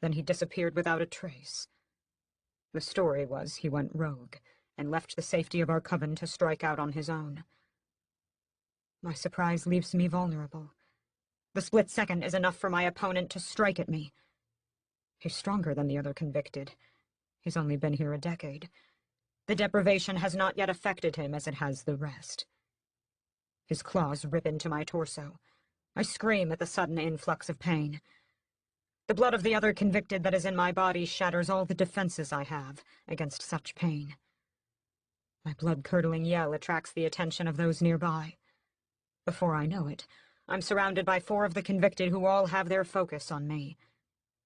then he disappeared without a trace. The story was he went rogue, and left the safety of our coven to strike out on his own. My surprise leaves me vulnerable. The split second is enough for my opponent to strike at me. He's stronger than the other convicted. He's only been here a decade. The deprivation has not yet affected him as it has the rest. His claws rip into my torso. I scream at the sudden influx of pain. The blood of the other convicted that is in my body shatters all the defenses I have against such pain. My blood-curdling yell attracts the attention of those nearby. Before I know it, I'm surrounded by 4 of the convicted who all have their focus on me.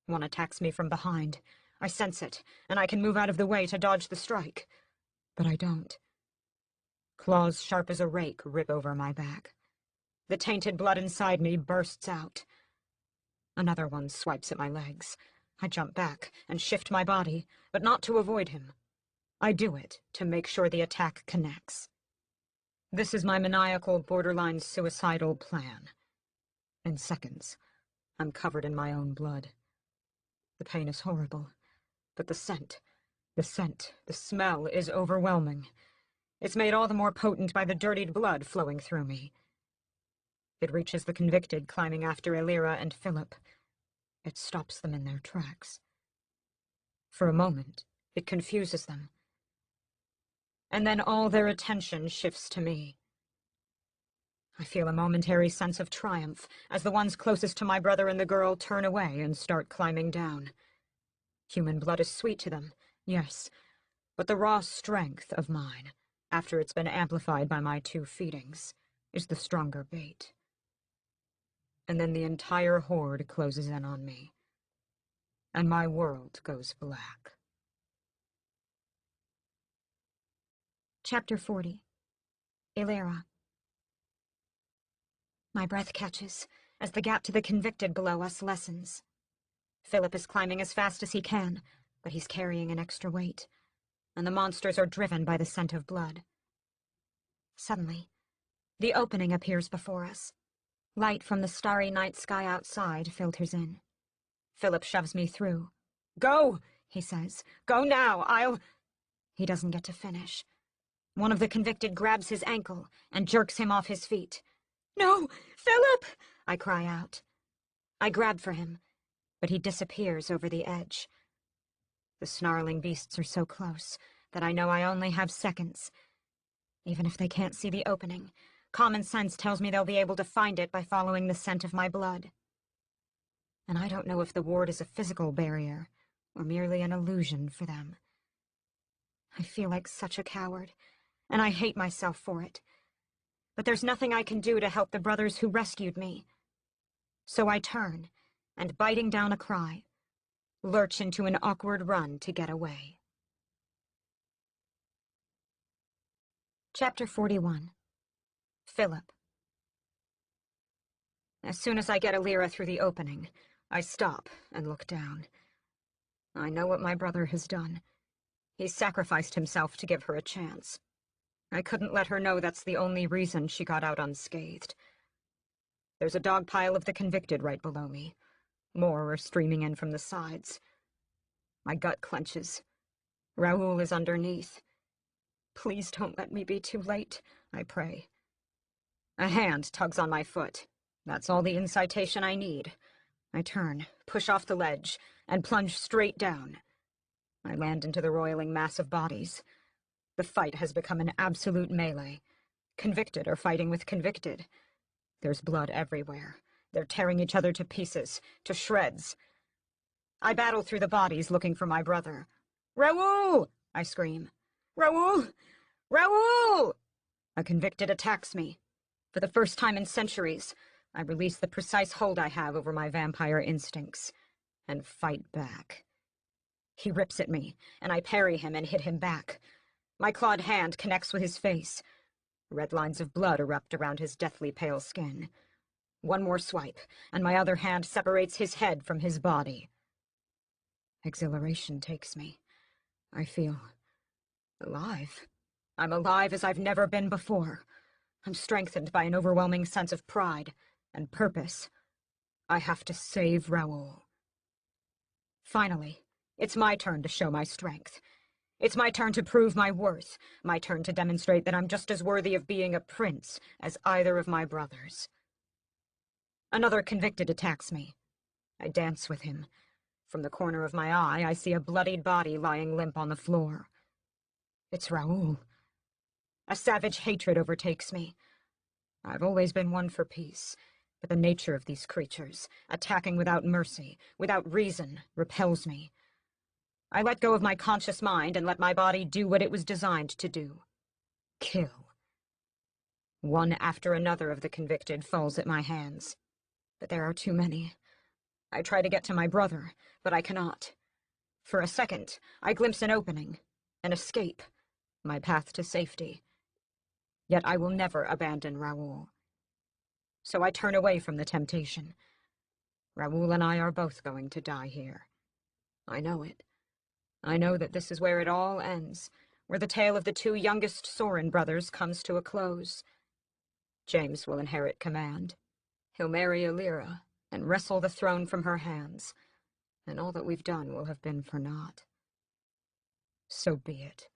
One attacks me from behind. I sense it, and I can move out of the way to dodge the strike. But I don't. Claws sharp as a rake rip over my back. The tainted blood inside me bursts out. Another one swipes at my legs. I jump back and shift my body, but not to avoid him. I do it to make sure the attack connects. This is my maniacal, borderline suicidal plan. In seconds, I'm covered in my own blood. The pain is horrible, but the smell is overwhelming. It's made all the more potent by the dirtied blood flowing through me. It reaches the convicted climbing after Elira and Philip. It stops them in their tracks. For a moment, it confuses them. And then all their attention shifts to me. I feel a momentary sense of triumph as the ones closest to my brother and the girl turn away and start climbing down. Human blood is sweet to them, yes, but the raw strength of mine, after it's been amplified by my 2 feedings, is the stronger bait. And then the entire horde closes in on me, and my world goes black. Chapter 40. Elira. My breath catches as the gap to the convicted below us lessens. Philip is climbing as fast as he can, but he's carrying an extra weight, and the monsters are driven by the scent of blood. Suddenly, the opening appears before us. Light from the starry night sky outside filters in. Philip shoves me through. "Go!" he says. "Go now! He doesn't get to finish. One of the convicted grabs his ankle and jerks him off his feet. "No, Philip!" I cry out. I grab for him, but he disappears over the edge. The snarling beasts are so close that I know I only have seconds. Even if they can't see the opening, common sense tells me they'll be able to find it by following the scent of my blood. And I don't know if the ward is a physical barrier or merely an illusion for them. I feel like such a coward, and I hate myself for it. But there's nothing I can do to help the brothers who rescued me. So I turn, and biting down a cry, lurch into an awkward run to get away. Chapter 41. Philip. As soon as I get Elira through the opening, I stop and look down. I know what my brother has done. He sacrificed himself to give her a chance. I couldn't let her know that's the only reason she got out unscathed. There's a dog pile of the convicted right below me. More are streaming in from the sides. My gut clenches. Raoul is underneath. Please don't let me be too late, I pray. A hand tugs on my foot. That's all the incitation I need. I turn, push off the ledge, and plunge straight down. I land into the roiling mass of bodies. The fight has become an absolute melee. Convicted are fighting with convicted. There's blood everywhere. They're tearing each other to pieces, to shreds. I battle through the bodies looking for my brother. "Raoul!" I scream. "Raoul! Raoul!" A convicted attacks me. For the first time in centuries, I release the precise hold I have over my vampire instincts, and fight back. He rips at me, and I parry him and hit him back. My clawed hand connects with his face. Red lines of blood erupt around his deathly pale skin. One more swipe, and my other hand separates his head from his body. Exhilaration takes me. I feel alive. I'm alive as I've never been before. I'm strengthened by an overwhelming sense of pride and purpose. I have to save Raoul. Finally, it's my turn to show my strength. It's my turn to prove my worth, my turn to demonstrate that I'm just as worthy of being a prince as either of my brothers. Another convicted attacks me. I dance with him. From the corner of my eye, I see a bloodied body lying limp on the floor. It's Raoul. A savage hatred overtakes me. I've always been one for peace, but the nature of these creatures, attacking without mercy, without reason, repels me. I let go of my conscious mind and let my body do what it was designed to do. Kill. One after another of the convicted falls at my hands. But there are too many. I try to get to my brother, but I cannot. For a second, I glimpse an opening, an escape, my path to safety. Yet I will never abandon Raoul. So I turn away from the temptation. Raoul and I are both going to die here. I know it. I know that this is where it all ends, where the tale of the two youngest Sorin brothers comes to a close. James will inherit command. He'll marry Alira and wrestle the throne from her hands, and all that we've done will have been for naught. So be it.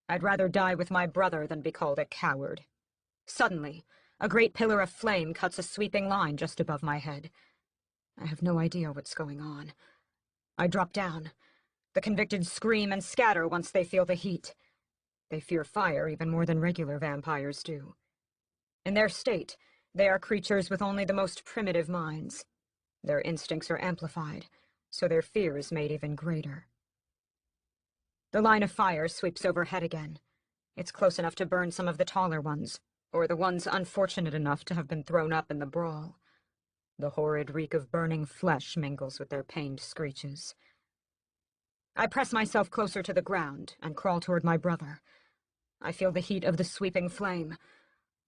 I'd rather die with my brother than be called a coward. Suddenly, a great pillar of flame cuts a sweeping line just above my head. I have no idea what's going on. I drop down. The convicted scream and scatter once they feel the heat. They fear fire even more than regular vampires do. In their state, they are creatures with only the most primitive minds. Their instincts are amplified, so their fear is made even greater. The line of fire sweeps overhead again. It's close enough to burn some of the taller ones, or the ones unfortunate enough to have been thrown up in the brawl. The horrid reek of burning flesh mingles with their pained screeches. I press myself closer to the ground and crawl toward my brother. I feel the heat of the sweeping flame.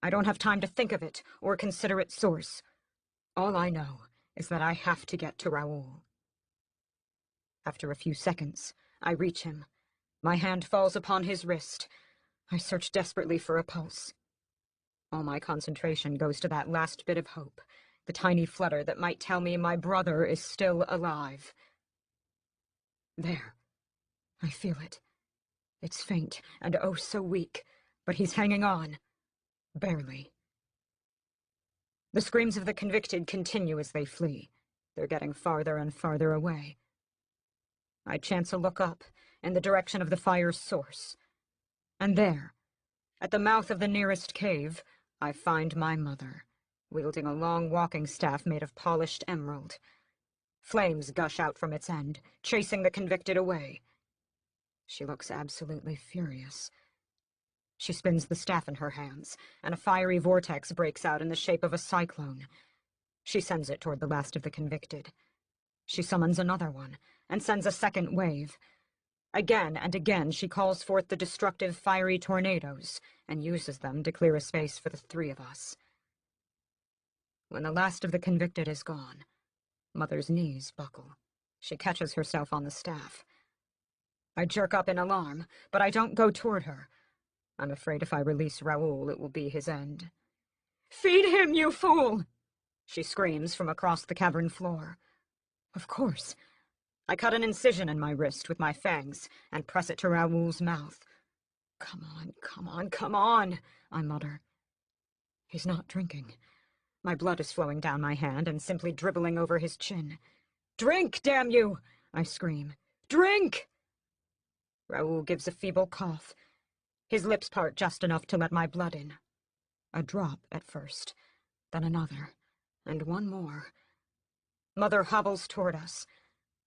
I don't have time to think of it or consider its source. All I know is that I have to get to Raoul. After a few seconds, I reach him. My hand falls upon his wrist. I search desperately for a pulse. All my concentration goes to that last bit of hope, the tiny flutter that might tell me my brother is still alive. There. I feel it. It's faint and oh so weak, but he's hanging on. Barely. The screams of the convicted continue as they flee. They're getting farther and farther away. I chance a look up, in the direction of the fire's source. And there, at the mouth of the nearest cave, I find my mother, wielding a long walking staff made of polished emerald. Flames gush out from its end, chasing the convicted away. She looks absolutely furious. She spins the staff in her hands, and a fiery vortex breaks out in the shape of a cyclone. She sends it toward the last of the convicted. She summons another one, and sends a second wave. Again and again she calls forth the destructive fiery tornadoes, and uses them to clear a space for the three of us. When the last of the convicted is gone, Mother's knees buckle. She catches herself on the staff. I jerk up in alarm, but I don't go toward her. I'm afraid if I release Raoul, it will be his end. "Feed him, you fool!" she screams from across the cavern floor. Of course. I cut an incision in my wrist with my fangs and press it to Raoul's mouth. "Come on, come on, come on," I mutter. He's not drinking. My blood is flowing down my hand and simply dribbling over his chin. "Drink, damn you!" I scream. "Drink!" Raoul gives a feeble cough. His lips part just enough to let my blood in. A drop at first, then another, and one more. Mother hobbles toward us.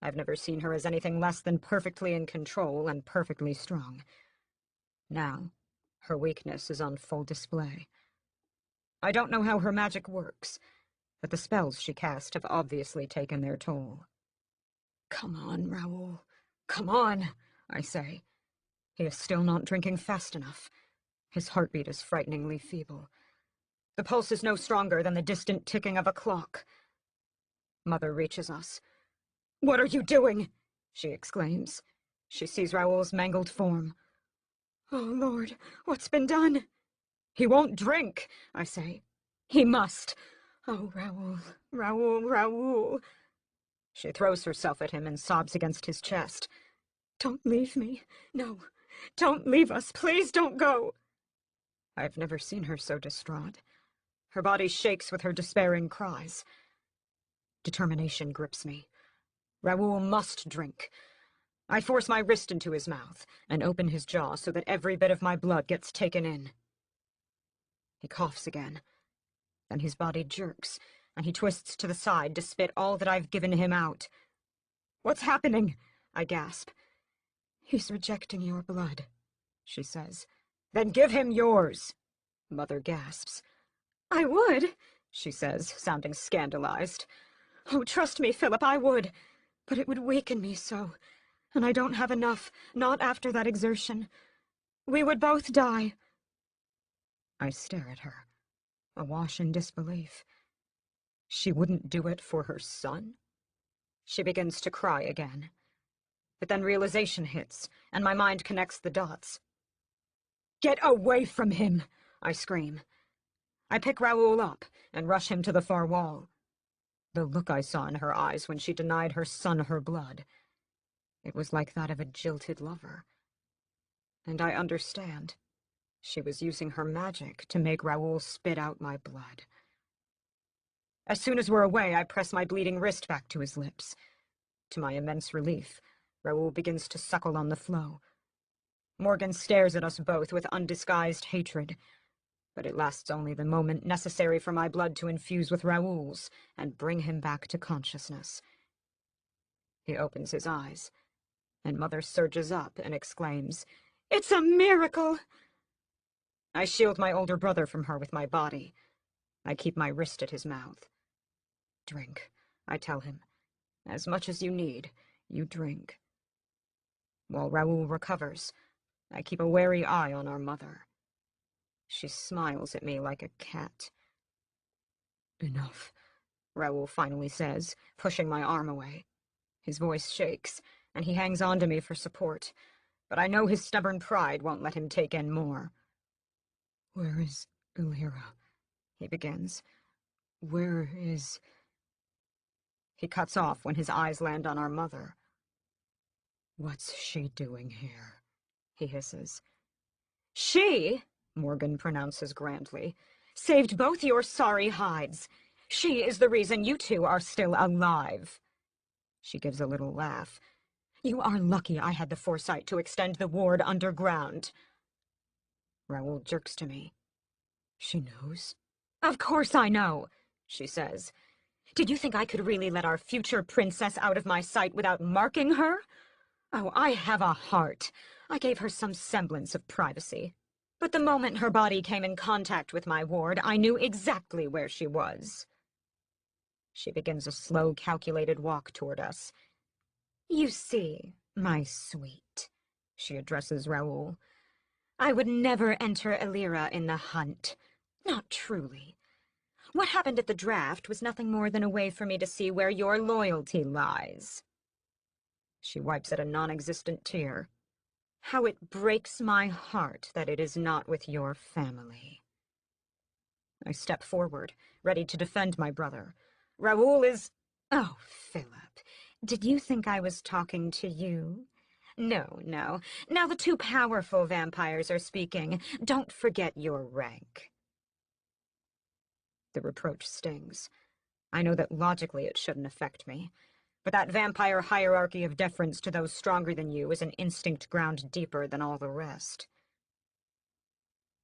I've never seen her as anything less than perfectly in control and perfectly strong. Now, her weakness is on full display. I don't know how her magic works, but the spells she cast have obviously taken their toll. "Come on, Raoul. Come on," I say. He is still not drinking fast enough. His heartbeat is frighteningly feeble. The pulse is no stronger than the distant ticking of a clock. Mother reaches us. "What are you doing?" she exclaims. She sees Raoul's mangled form. "Oh, Lord, what's been done?" "He won't drink," I say. "He must. Oh, Raoul, Raoul, Raoul." She throws herself at him and sobs against his chest. "Don't leave me. No, don't leave us. Please don't go." I've never seen her so distraught. Her body shakes with her despairing cries. Determination grips me. Raoul must drink. I force my wrist into his mouth and open his jaw so that every bit of my blood gets taken in. He coughs again. Then his body jerks, and he twists to the side to spit all that I've given him out. "What's happening?" I gasp. "He's rejecting your blood," she says. "Then give him yours," Mother gasps. "I would," she says, sounding scandalized. "Oh, trust me, Philip, I would. But it would weaken me so. And I don't have enough, not after that exertion. We would both die." I stare at her, awash in disbelief. She wouldn't do it for her son? She begins to cry again. But then realization hits, and my mind connects the dots. "Get away from him!" I scream. I pick Raoul up and rush him to the far wall. The look I saw in her eyes when she denied her son her blood. It was like that of a jilted lover. And I understand. She was using her magic to make Raoul spit out my blood. As soon as we're away, I press my bleeding wrist back to his lips. To my immense relief, Raoul begins to suckle on the flow. Morgan stares at us both with undisguised hatred, but it lasts only the moment necessary for my blood to infuse with Raoul's and bring him back to consciousness. He opens his eyes, and Mother surges up and exclaims, "It's a miracle!" I shield my older brother from her with my body. I keep my wrist at his mouth. "Drink," I tell him. "As much as you need, you drink." While Raoul recovers, I keep a wary eye on our mother. She smiles at me like a cat. "Enough," Raoul finally says, pushing my arm away. His voice shakes, and he hangs on to me for support, but I know his stubborn pride won't let him take in more. "Where is Elira?" he begins. "Where is—" He cuts off when his eyes land on our mother. "What's she doing here?" he hisses. "She," Morgan pronounces grandly, "saved both your sorry hides. She is the reason you two are still alive." She gives a little laugh. "You are lucky I had the foresight to extend the ward underground." Raoul jerks to me. "She knows?" "Of course I know," she says. "Did you think I could really let our future princess out of my sight without marking her? Oh, I have a heart. I gave her some semblance of privacy. But the moment her body came in contact with my ward, I knew exactly where she was." She begins a slow, calculated walk toward us. "You see, my sweet," she addresses Raoul, "I would never enter Elira in the hunt. Not truly. What happened at the draft was nothing more than a way for me to see where your loyalty lies." She wipes at a non-existent tear. "How it breaks my heart that it is not with your family." I step forward, ready to defend my brother. Raoul is... "Oh, Philip, did you think I was talking to you? No, no. Now the two powerful vampires are speaking. Don't forget your rank." The reproach stings. I know that logically it shouldn't affect me, but that vampire hierarchy of deference to those stronger than you is an instinct ground deeper than all the rest.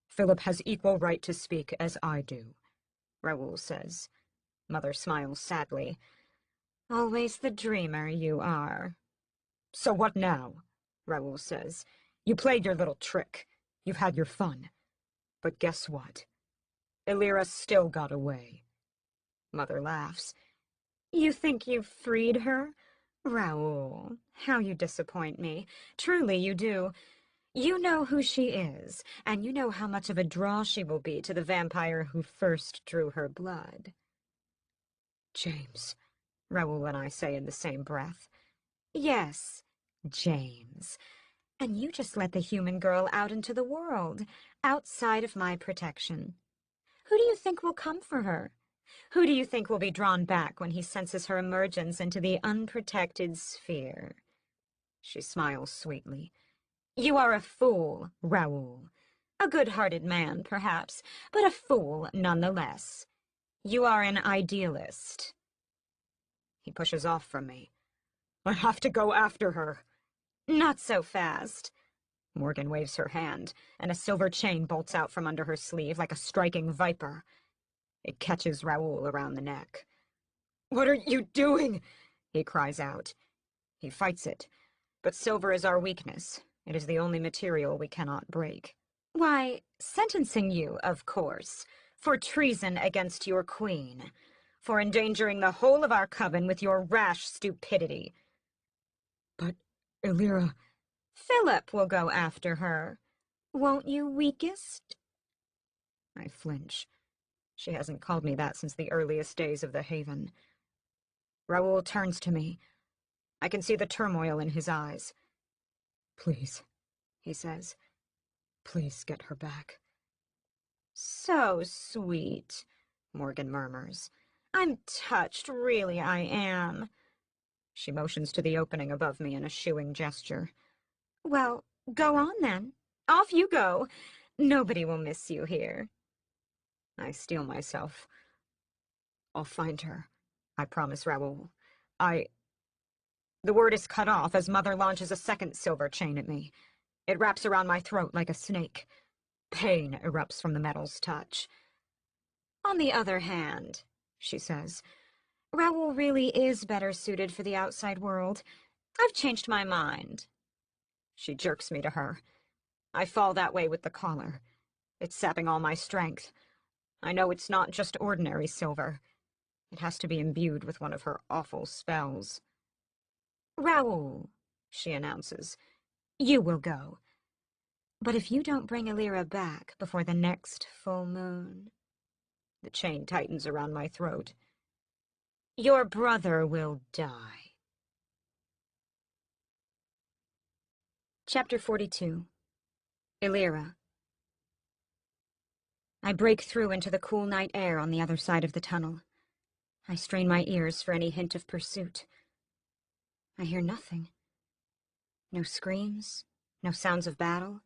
"Philip has equal right to speak as I do," Raoul says. Mother smiles sadly. "Always the dreamer you are." "So what now?" Raoul says. "You played your little trick. You've had your fun. But guess what? Elira still got away." Mother laughs. "You think you've freed her? Raoul, how you disappoint me. Truly you do. You know who she is, and you know how much of a draw she will be to the vampire who first drew her blood." "James," Raoul and I say in the same breath. "Yes, James. And you just let the human girl out into the world, outside of my protection. Who do you think will come for her? Who do you think will be drawn back when he senses her emergence into the unprotected sphere?" She smiles sweetly. "You are a fool, Raoul. A good-hearted man, perhaps, but a fool nonetheless. You are an idealist." He pushes off from me. I have to go after her. Not so fast. Morgan waves her hand, and a silver chain bolts out from under her sleeve like a striking viper. It catches Raoul around the neck. What are you doing? He cries out. He fights it, but silver is our weakness. It is the only material we cannot break. Why, sentencing you, of course, for treason against your queen, for endangering the whole of our coven with your rash stupidity. But, Elira... Philip will go after her. Won't you, weakest? I flinch. She hasn't called me that since the earliest days of the Haven. Raoul turns to me. I can see the turmoil in his eyes. Please, he says. Please get her back. So sweet, Morgan murmurs. I'm touched, really I am. She motions to the opening above me in a shooing gesture. Well, go on then. Off you go. Nobody will miss you here. I steel myself. I'll find her, I promise Raoul. The word is cut off as Mother launches a second silver chain at me. It wraps around my throat like a snake. Pain erupts from the metal's touch. On the other hand, she says, Raoul really is better suited for the outside world. I've changed my mind. She jerks me to her. I fall that way with the collar. It's sapping all my strength. I know it's not just ordinary silver. It has to be imbued with one of her awful spells. Raoul, she announces, you will go. But if you don't bring Elira back before the next full moon... The chain tightens around my throat. Your brother will die. Chapter 42. Elira. I break through into the cool night air on the other side of the tunnel. I strain my ears for any hint of pursuit. I hear nothing. No screams, no sounds of battle.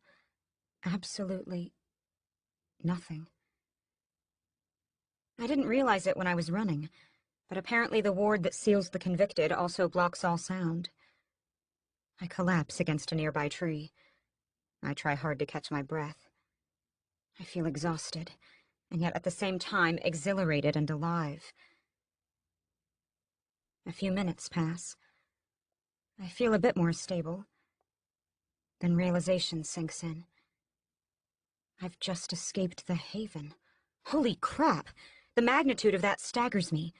Absolutely nothing. I didn't realize it when I was running, but apparently the ward that seals the convicted also blocks all sound. I collapse against a nearby tree. I try hard to catch my breath. I feel exhausted, and yet at the same time exhilarated and alive. A few minutes pass. I feel a bit more stable. Then realization sinks in. I've just escaped the Haven. Holy crap! The magnitude of that staggers me.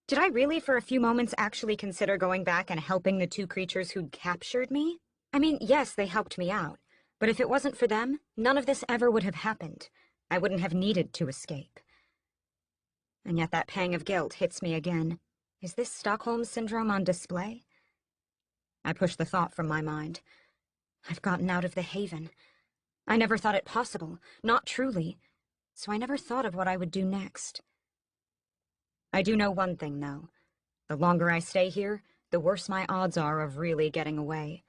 Did I really for a few moments actually consider going back and helping the two creatures who'd captured me? I mean, yes, they helped me out. But if it wasn't for them, none of this ever would have happened. I wouldn't have needed to escape. And yet that pang of guilt hits me again. Is this Stockholm Syndrome on display? I push the thought from my mind. I've gotten out of the Haven. I never thought it possible, not truly, so I never thought of what I would do next. I do know one thing, though. The longer I stay here, the worse my odds are of really getting away.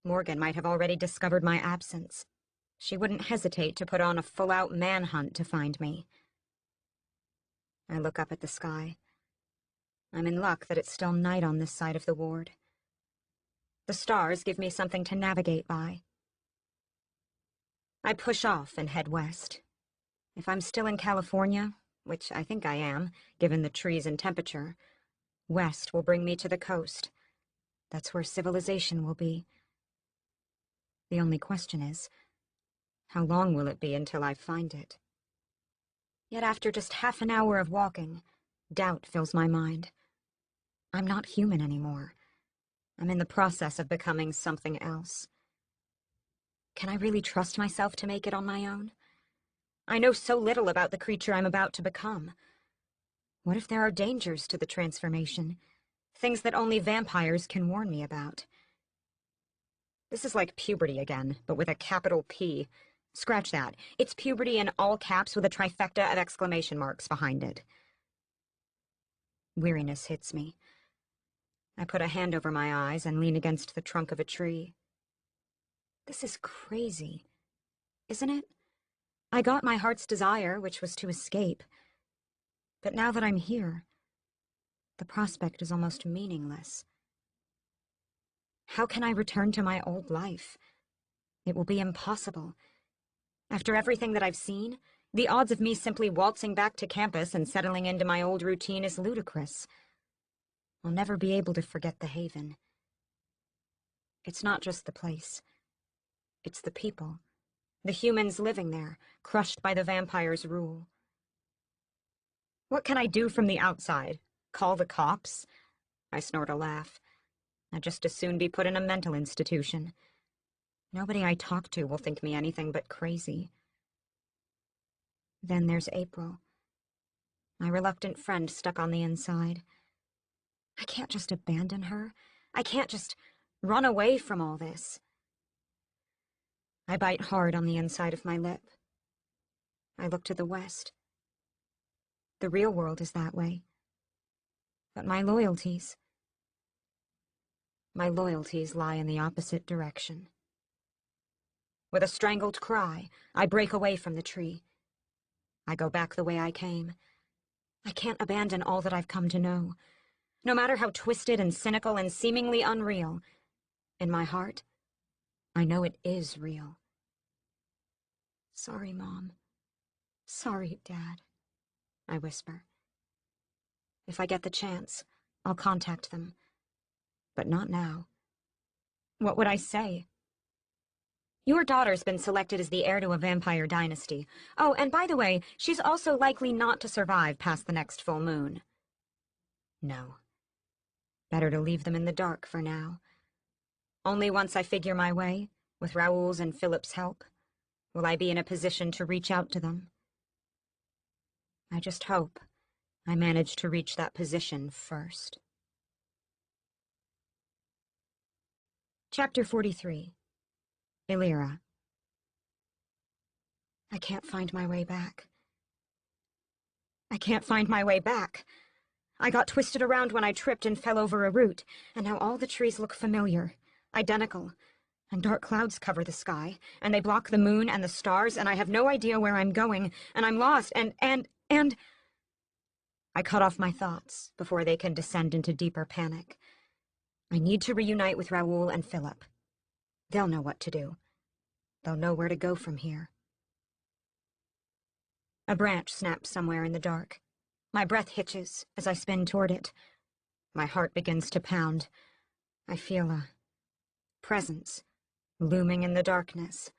Morgan might have already discovered my absence. She wouldn't hesitate to put on a full-out manhunt to find me. I look up at the sky. I'm in luck that it's still night on this side of the ward. The stars give me something to navigate by. I push off and head west. If I'm still in California, which I think I am, given the trees and temperature, west will bring me to the coast. That's where civilization will be. The only question is, how long will it be until I find it? Yet after just half an hour of walking, doubt fills my mind. I'm not human anymore. I'm in the process of becoming something else. Can I really trust myself to make it on my own? I know so little about the creature I'm about to become. What if there are dangers to the transformation? Things that only vampires can warn me about. This is like puberty again, but with a capital P. Scratch that. It's puberty in all caps with a trifecta of exclamation marks behind it. Weariness hits me. I put a hand over my eyes and lean against the trunk of a tree. This is crazy, isn't it? I got my heart's desire, which was to escape. But now that I'm here, The prospect is almost meaningless. How can I return to my old life? It will be impossible. After everything that I've seen, the odds of me simply waltzing back to campus and settling into my old routine is ludicrous. I'll never be able to forget the Haven. It's not just the place. It's the people. The humans living there, crushed by the vampire's rule. What can I do from the outside? Call the cops? I snort a laugh. I'd just as soon be put in a mental institution. Nobody I talk to will think me anything but crazy. Then there's April, my reluctant friend stuck on the inside. I can't just abandon her. I can't just run away from all this. I bite hard on the inside of my lip. I look to the west. The real world is that way. But my loyalties lie in the opposite direction. With a strangled cry, I break away from the tree. I go back the way I came. I can't abandon all that I've come to know. No matter how twisted and cynical and seemingly unreal, in my heart, I know it is real. Sorry, Mom. Sorry, Dad, I whisper. If I get the chance, I'll contact them. But not now. What would I say? Your daughter's been selected as the heir to a vampire dynasty. Oh, and by the way, she's also likely not to survive past the next full moon. No. Better to leave them in the dark for now. Only once I figure my way, with Raoul's and Philip's help, will I be in a position to reach out to them. I just hope I manage to reach that position first. Chapter 43. Illyra. I can't find my way back. I can't find my way back. I got twisted around when I tripped and fell over a root, and now all the trees look familiar, identical, and dark clouds cover the sky, and they block the moon and the stars, and I have no idea where I'm going, and I'm lost, and... I cut off my thoughts before they can descend into deeper panic. I need to reunite with Raoul and Philip. They'll know what to do. They'll know where to go from here. A branch snaps somewhere in the dark. My breath hitches as I spin toward it. My heart begins to pound. I feel a presence looming in the darkness.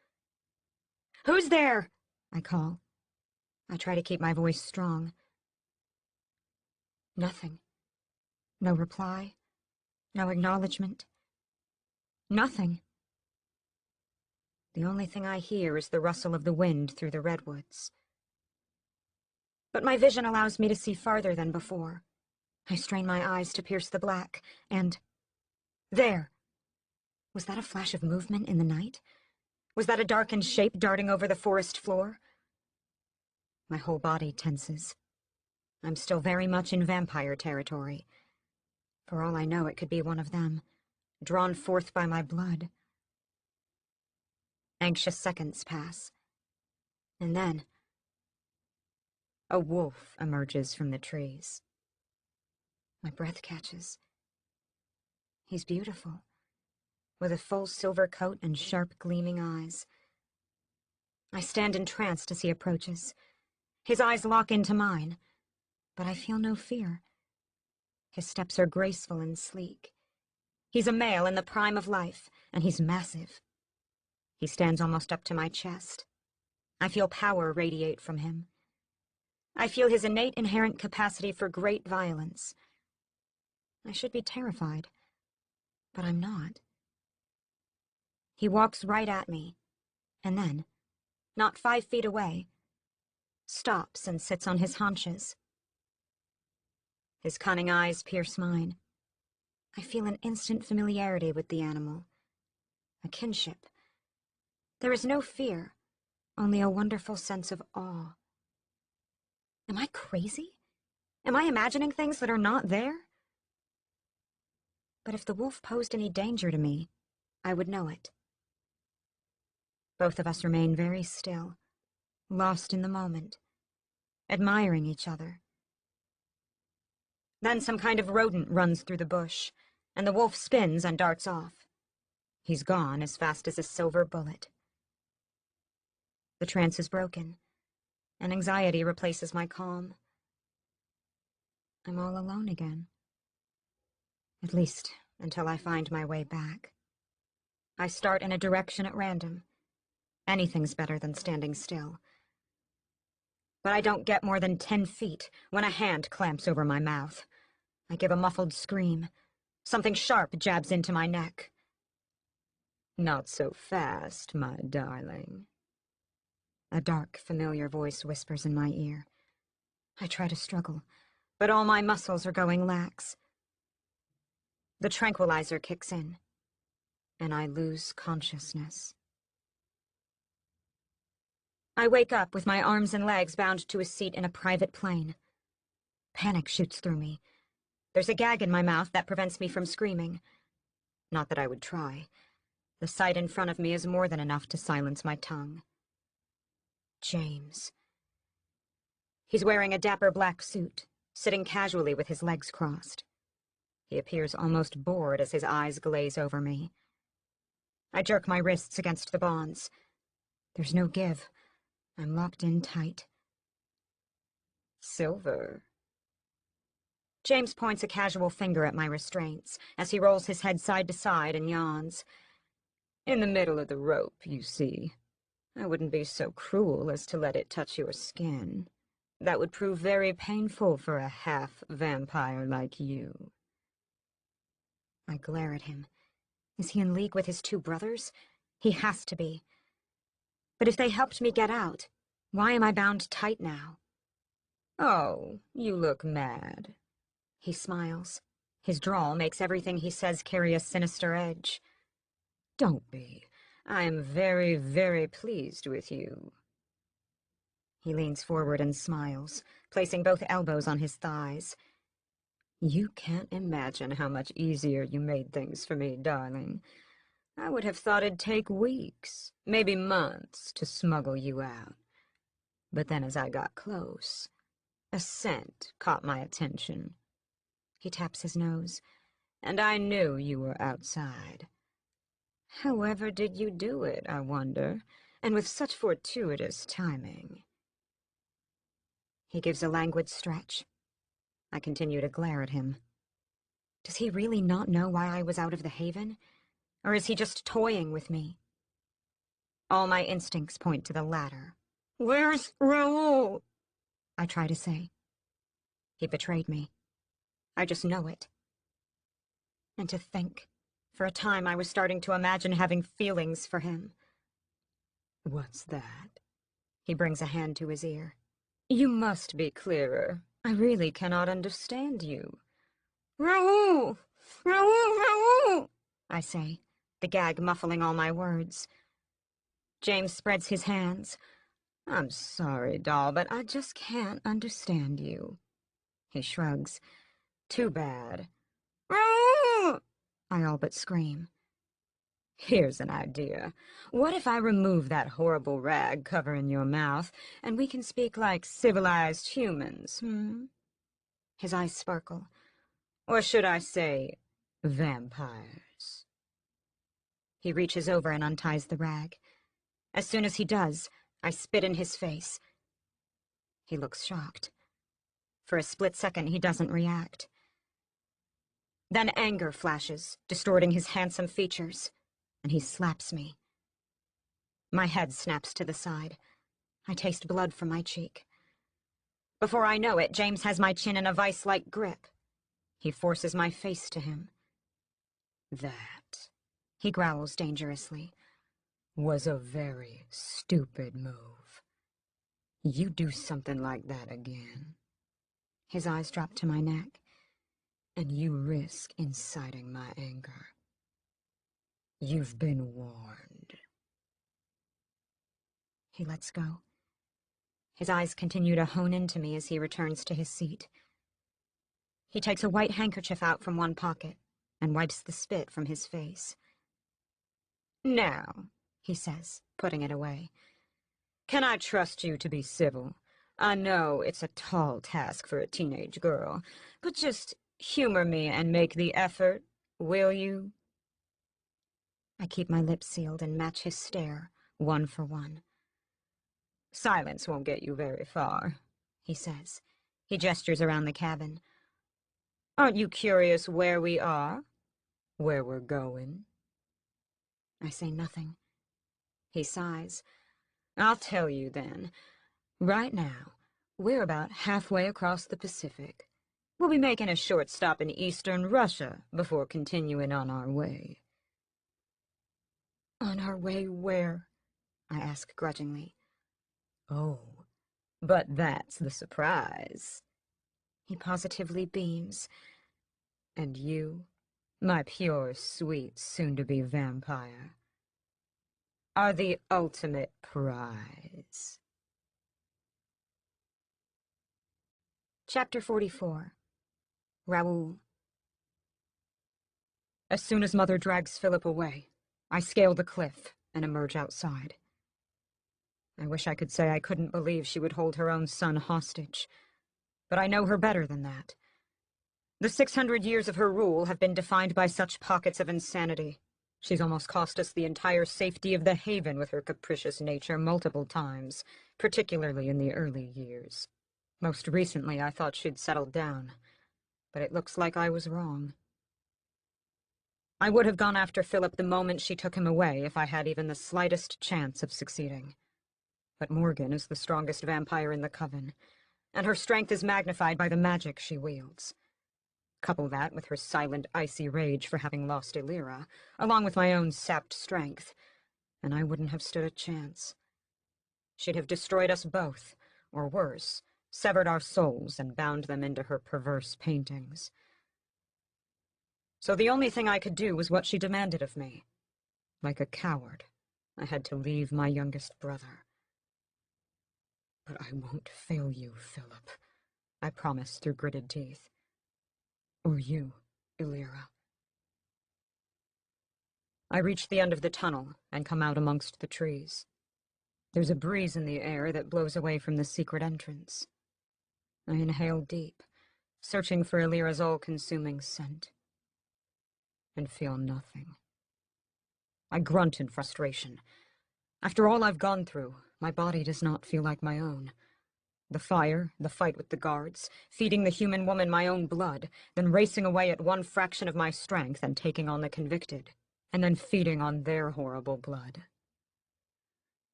"Who's there?" I call. I try to keep my voice strong. Nothing. No reply. No acknowledgement. Nothing. The only thing I hear is the rustle of the wind through the redwoods. But my vision allows me to see farther than before. I strain my eyes to pierce the black, and... there! Was that a flash of movement in the night? Was that a darkened shape darting over the forest floor? My whole body tenses. I'm still very much in vampire territory. For all I know, it could be one of them, drawn forth by my blood. Anxious seconds pass. And then... a wolf emerges from the trees. My breath catches. He's beautiful, with a full silver coat and sharp gleaming eyes. I stand entranced as he approaches. His eyes lock into mine, but I feel no fear. His steps are graceful and sleek. He's a male in the prime of life, and he's massive. He stands almost up to my chest. I feel power radiate from him. I feel his innate inherent capacity for great violence. I should be terrified, but I'm not. He walks right at me, and then, not 5 feet away, stops and sits on his haunches. His cunning eyes pierce mine. I feel an instant familiarity with the animal, a kinship. There is no fear, only a wonderful sense of awe. Am I crazy? Am I imagining things that are not there? But if the wolf posed any danger to me, I would know it. Both of us remain very still, lost in the moment, admiring each other. Then some kind of rodent runs through the bush, and the wolf spins and darts off. He's gone as fast as a silver bullet. The trance is broken, and anxiety replaces my calm. I'm all alone again. At least, until I find my way back. I start in a direction at random. Anything's better than standing still. But I don't get more than 10 feet when a hand clamps over my mouth. I give a muffled scream. Something sharp jabs into my neck. "Not so fast, my darling." A dark, familiar voice whispers in my ear. I try to struggle, but all my muscles are going lax. The tranquilizer kicks in, and I lose consciousness. I wake up with my arms and legs bound to a seat in a private plane. Panic shoots through me. There's a gag in my mouth that prevents me from screaming. Not that I would try. The sight in front of me is more than enough to silence my tongue. James. He's wearing a dapper black suit, sitting casually with his legs crossed. He appears almost bored as his eyes glaze over me. I jerk my wrists against the bonds. There's no give. I'm locked in tight. "Silver." James points a casual finger at my restraints as he rolls his head side to side and yawns. "In the middle of the rope, you see. I wouldn't be so cruel as to let it touch your skin. That would prove very painful for a half-vampire like you." I glare at him. Is he in league with his two brothers? He has to be. But if they helped me get out, why am I bound tight now? "Oh, you look mad." He smiles. His drawl makes everything he says carry a sinister edge. "Don't be. I am very, very pleased with you." He leans forward and smiles, placing both elbows on his thighs. "You can't imagine how much easier you made things for me, darling. I would have thought it'd take weeks, maybe months, to smuggle you out. But then as I got close, a scent caught my attention." He taps his nose. "And I knew you were outside. However did you do it, I wonder, and with such fortuitous timing?" He gives a languid stretch. I continue to glare at him. Does he really not know why I was out of the Haven? Or is he just toying with me? All my instincts point to the latter. "Where's Raoul?" I try to say. He betrayed me. I just know it. And to think, for a time I was starting to imagine having feelings for him. "What's that?" He brings a hand to his ear. "You must be clearer. I really cannot understand you." "Raoul! Raoul! Raoul!" I say, the gag muffling all my words. James spreads his hands. "I'm sorry, doll, but I just can't understand you." He shrugs. "Too bad." "Raoul!" I all but scream. "Here's an idea. What if I remove that horrible rag covering your mouth, and we can speak like civilized humans, His eyes sparkle. Or should I say, vampires?" He reaches over and unties the rag. As soon as he does, I spit in his face. He looks shocked. For a split second, he doesn't react. Then anger flashes, distorting his handsome features, and he slaps me. My head snaps to the side. I taste blood from my cheek. Before I know it, James has my chin in a vice-like grip. He forces my face to him. "That," he growls dangerously, "was a very stupid move. You do something like that again." His eyes drop to my neck. "And you risk inciting my anger. You've been warned." He lets go. His eyes continue to hone into me as he returns to his seat. He takes a white handkerchief out from one pocket and wipes the spit from his face. "Now," he says, putting it away, "can I trust you to be civil? I know it's a tall task for a teenage girl, but just humor me and make the effort, will you? I keep my lips sealed and match his stare, one for one. Silence won't get you very far, he says. He gestures around the cabin. Aren't you curious where we are? Where we're going? I say nothing. He sighs. I'll tell you then. Right now, we're about halfway across the Pacific. We'll be making a short stop in eastern Russia before continuing on our way. On our way where? I ask grudgingly. Oh, but that's the surprise. He positively beams. And you, my pure, sweet, soon-to-be vampire, are the ultimate prize. Chapter 44. Raoul. As soon as Mother drags Philip away, I scale the cliff and emerge outside. I wish I could say I couldn't believe she would hold her own son hostage, but I know her better than that. The 600 years of her rule have been defined by such pockets of insanity. She's almost cost us the entire safety of the Haven with her capricious nature multiple times, particularly in the early years. Most recently, I thought she'd settled down, but it looks like I was wrong. I would have gone after Philip the moment she took him away if I had even the slightest chance of succeeding. But Morgan is the strongest vampire in the Coven, and her strength is magnified by the magic she wields. Couple that with her silent, icy rage for having lost Illyra, along with my own sapped strength, and I wouldn't have stood a chance. She'd have destroyed us both, or worse, severed our souls and bound them into her perverse paintings. So the only thing I could do was what she demanded of me. Like a coward, I had to leave my youngest brother. But I won't fail you, Philip, I promised through gritted teeth. Or you, Illyra. I reach the end of the tunnel and come out amongst the trees. There's a breeze in the air that blows away from the secret entrance. I inhale deep, searching for Illyra's all-consuming scent, and feel nothing. I grunt in frustration. After all I've gone through, my body does not feel like my own. The fire, the fight with the guards, feeding the human woman my own blood, then racing away at one fraction of my strength and taking on the convicted, and then feeding on their horrible blood.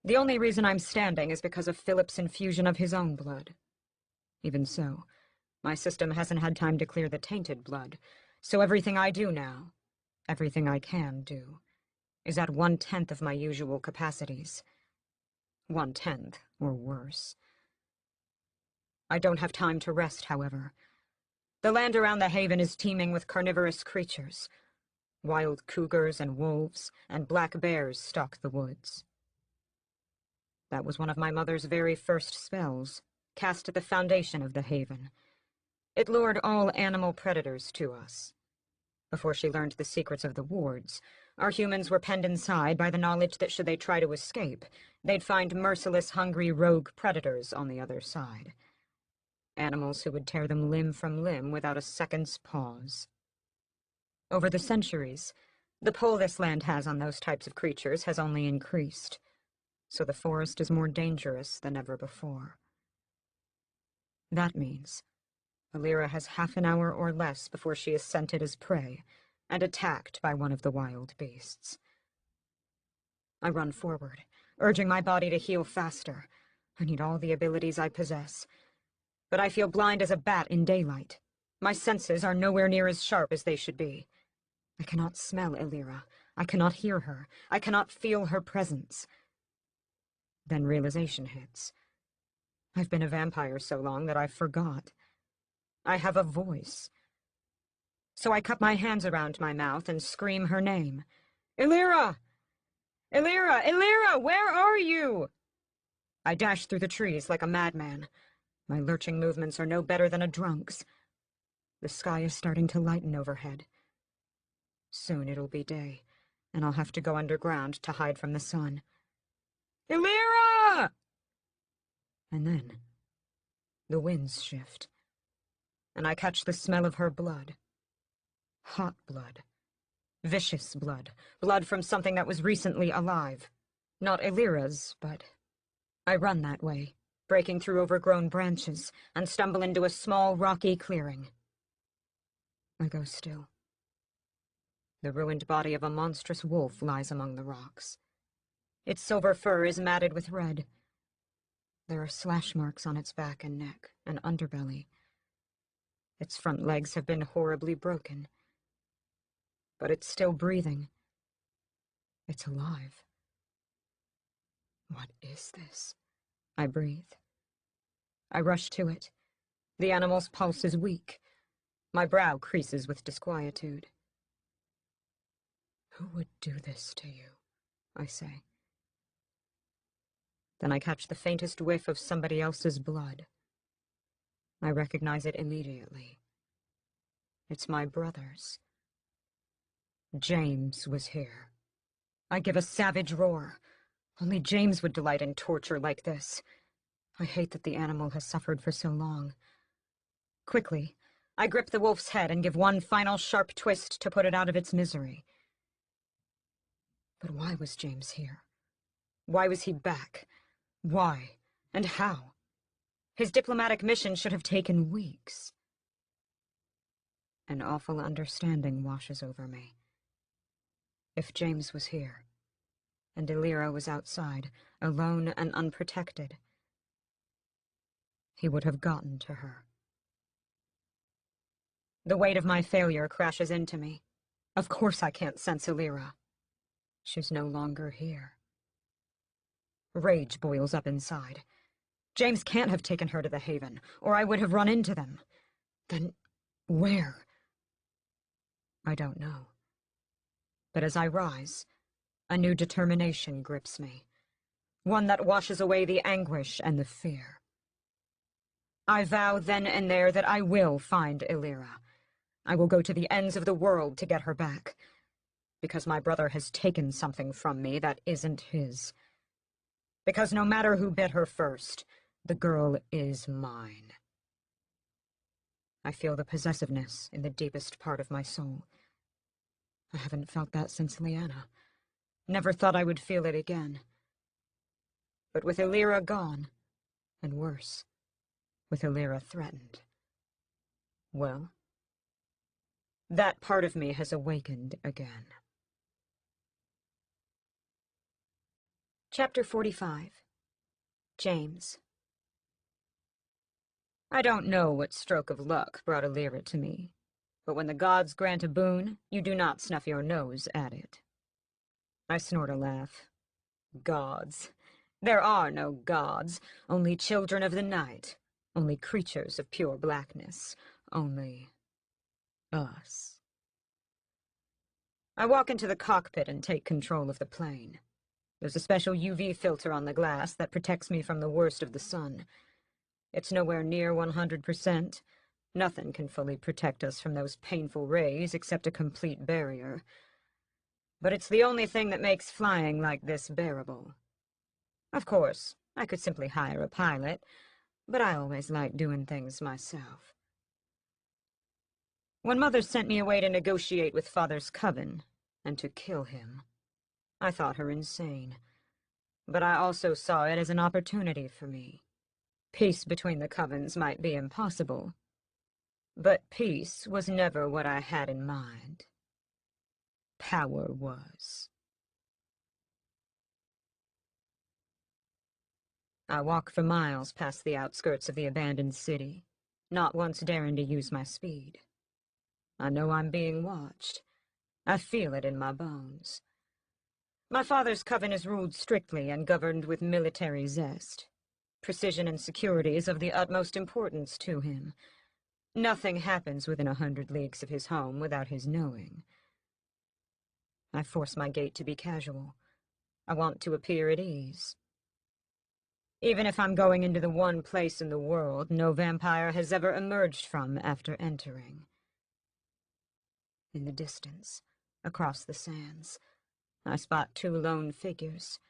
The only reason I'm standing is because of Philip's infusion of his own blood. Even so, my system hasn't had time to clear the tainted blood, so everything I do now, everything I can do, is at 1/10 of my usual capacities. 1/10, or worse. I don't have time to rest, however. The land around the Haven is teeming with carnivorous creatures. Wild cougars and wolves and black bears stalk the woods. That was one of my mother's very first spells, cast at the foundation of the Haven. It lured all animal predators to us. Before she learned the secrets of the wards, our humans were penned inside by the knowledge that should they try to escape, they'd find merciless, hungry rogue predators on the other side. Animals who would tear them limb from limb without a second's pause. Over the centuries, the pull this land has on those types of creatures has only increased, so the forest is more dangerous than ever before. That means Illyra has half an hour or less before she is scented as prey and attacked by one of the wild beasts. I run forward, urging my body to heal faster. I need all the abilities I possess. But I feel blind as a bat in daylight. My senses are nowhere near as sharp as they should be. I cannot smell Illyra. I cannot hear her. I cannot feel her presence. Then realization hits. I've been a vampire so long that I forgot. I have a voice. So I cup my hands around my mouth and scream her name. Illyra! Illyra! Illyra! Where are you? I dash through the trees like a madman. My lurching movements are no better than a drunk's. The sky is starting to lighten overhead. Soon it'll be day, and I'll have to go underground to hide from the sun. Illyra! And then The winds shift, and I catch the smell of her blood. Hot blood. Vicious blood. Blood from something that was recently alive. Not Illyra's, but... I run that way, breaking through overgrown branches, and stumble into a small, rocky clearing. I go still. The ruined body of a monstrous wolf lies among the rocks. Its silver fur is matted with red. There are slash marks on its back and neck and underbelly. Its front legs have been horribly broken. But it's still breathing. It's alive. What is this? I breathe. I rush to it. The animal's pulse is weak. My brow creases with disquietude. Who would do this to you? I say. Then I catch the faintest whiff of somebody else's blood. I recognize it immediately. It's my brother's. James was here. I give a savage roar. Only James would delight in torture like this. I hate that the animal has suffered for so long. Quickly, I grip the wolf's head and give one final sharp twist to put it out of its misery. But why was James here? Why was he back? Why? And how? His diplomatic mission should have taken weeks. An awful understanding washes over me. If James was here, and Illyra was outside, alone and unprotected, he would have gotten to her. The weight of my failure crashes into me. Of course I can't sense Illyra. She's no longer here. Rage boils up inside. James can't have taken her to the Haven, or I would have run into them. Then, where? I don't know. But as I rise, a new determination grips me. One that washes away the anguish and the fear. I vow then and there that I will find Illyra. I will go to the ends of the world to get her back. Because my brother has taken something from me that isn't his. Because no matter who bit her first, the girl is mine. I feel the possessiveness in the deepest part of my soul. I haven't felt that since Lyanna. Never thought I would feel it again. But with Illyra gone, and worse, with Illyra threatened, well, that part of me has awakened again. Chapter 45. James. I don't know what stroke of luck brought Illyra to me, but when the gods grant a boon, you do not snuff your nose at it. I snort a laugh. Gods. There are no gods, only children of the night, only creatures of pure blackness, only us. I walk into the cockpit and take control of the plane. There's a special UV filter on the glass that protects me from the worst of the sun. It's nowhere near 100%. Nothing can fully protect us from those painful rays except a complete barrier. But it's the only thing that makes flying like this bearable. Of course, I could simply hire a pilot, but I always like doing things myself. When Mother sent me away to negotiate with Father's coven, and to kill him, I thought her insane. But I also saw it as an opportunity for me. Peace between the covens might be impossible, but peace was never what I had in mind. Power was. I walk for miles past the outskirts of the abandoned city, not once daring to use my speed. I know I'm being watched. I feel it in my bones. My father's coven is ruled strictly and governed with military zest. Precision and security is of the utmost importance to him. Nothing happens within 100 leagues of his home without his knowing. I force my gait to be casual. I want to appear at ease. Even if I'm going into the one place in the world no vampire has ever emerged from after entering. In the distance, across the sands, I spot 2 lone figures.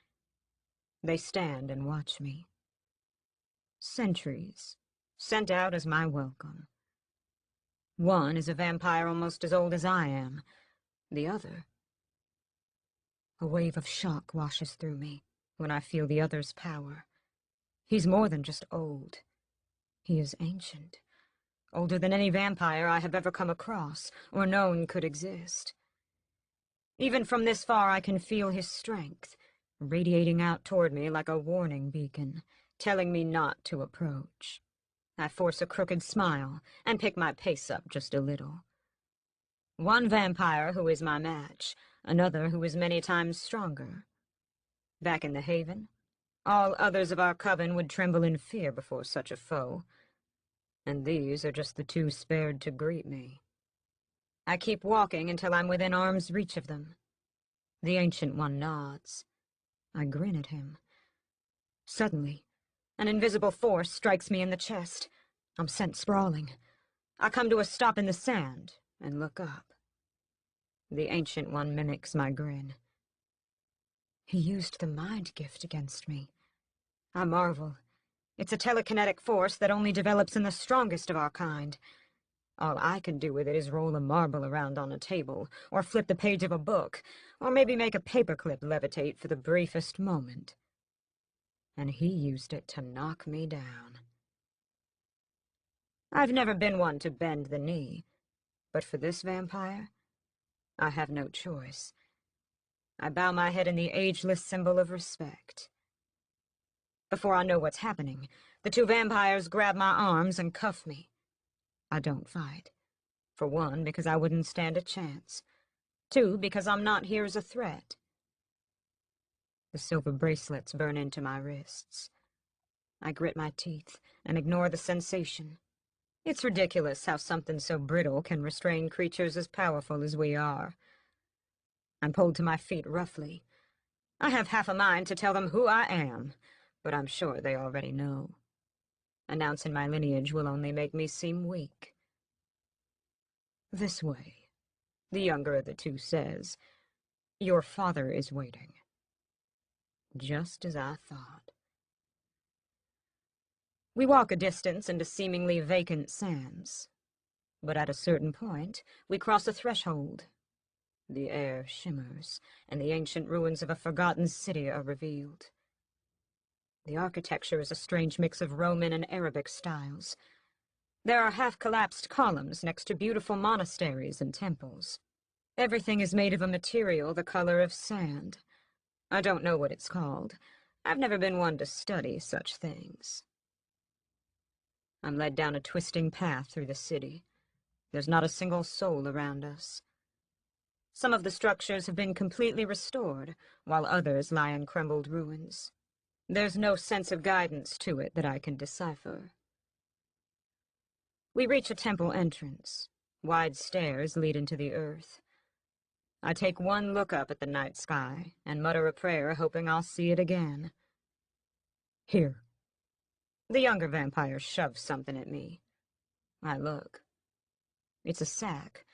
They stand and watch me. Sentries, sent out as my welcome. One is a vampire almost as old as I am. The other... A wave of shock washes through me when I feel the other's power. He's more than just old. He is ancient. Older than any vampire I have ever come across, or known could exist. Even from this far I can feel his strength, radiating out toward me like a warning beacon, telling me not to approach. I force a crooked smile and pick my pace up just a little. One vampire who is my match, another who is many times stronger. Back in the Haven, all others of our coven would tremble in fear before such a foe, and these are just the two spared to greet me. I keep walking until I'm within arm's reach of them. The Ancient One nods. I grin at him. Suddenly, an invisible force strikes me in the chest. I'm sent sprawling. I come to a stop in the sand and look up. The Ancient One mimics my grin. He used the mind gift against me. I marvel. It's a telekinetic force that only develops in the strongest of our kind. All I can do with it is roll a marble around on a table, or flip the page of a book, or maybe make a paperclip levitate for the briefest moment. And he used it to knock me down. I've never been one to bend the knee, but for this vampire, I have no choice. I bow my head in the ageless symbol of respect. Before I know what's happening, the two vampires grab my arms and cuff me. I don't fight. For one, because I wouldn't stand a chance. Two, because I'm not here as a threat. The silver bracelets burn into my wrists. I grit my teeth and ignore the sensation. It's ridiculous how something so brittle can restrain creatures as powerful as we are. I'm pulled to my feet roughly. I have half a mind to tell them who I am, but I'm sure they already know. Announcing my lineage will only make me seem weak. This way, the younger of the two says. Your father is waiting. Just as I thought. We walk a distance into seemingly vacant sands. But at a certain point, we cross a threshold. The air shimmers, and the ancient ruins of a forgotten city are revealed. The architecture is a strange mix of Roman and Arabic styles. There are half-collapsed columns next to beautiful monasteries and temples. Everything is made of a material the color of sand. I don't know what it's called. I've never been one to study such things. I'm led down a twisting path through the city. There's not a single soul around us. Some of the structures have been completely restored, while others lie in crumbled ruins. There's no sense of guidance to it that I can decipher. We reach a temple entrance. Wide stairs lead into the earth. I take one look up at the night sky and mutter a prayer hoping I'll see it again. Here. The younger vampire shoves something at me. I look. It's a sack.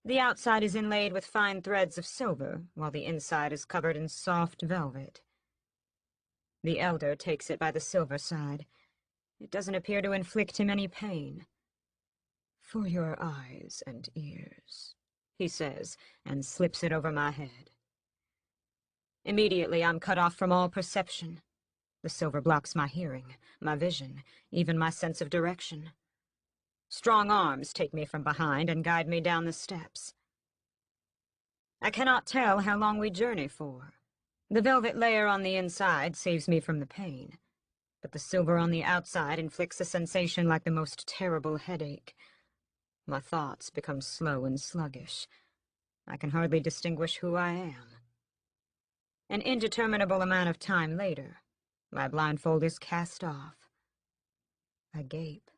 The outside is inlaid with fine threads of silver, while the inside is covered in soft velvet. The elder takes it by the silver side. It doesn't appear to inflict him any pain. For your eyes and ears, he says, and slips it over my head. Immediately I'm cut off from all perception. The silver blocks my hearing, my vision, even my sense of direction. Strong arms take me from behind and guide me down the steps. I cannot tell how long we journey for. The velvet layer on the inside saves me from the pain, but the silver on the outside inflicts a sensation like the most terrible headache. My thoughts become slow and sluggish. I can hardly distinguish who I am. An indeterminable amount of time later, my blindfold is cast off. I gape.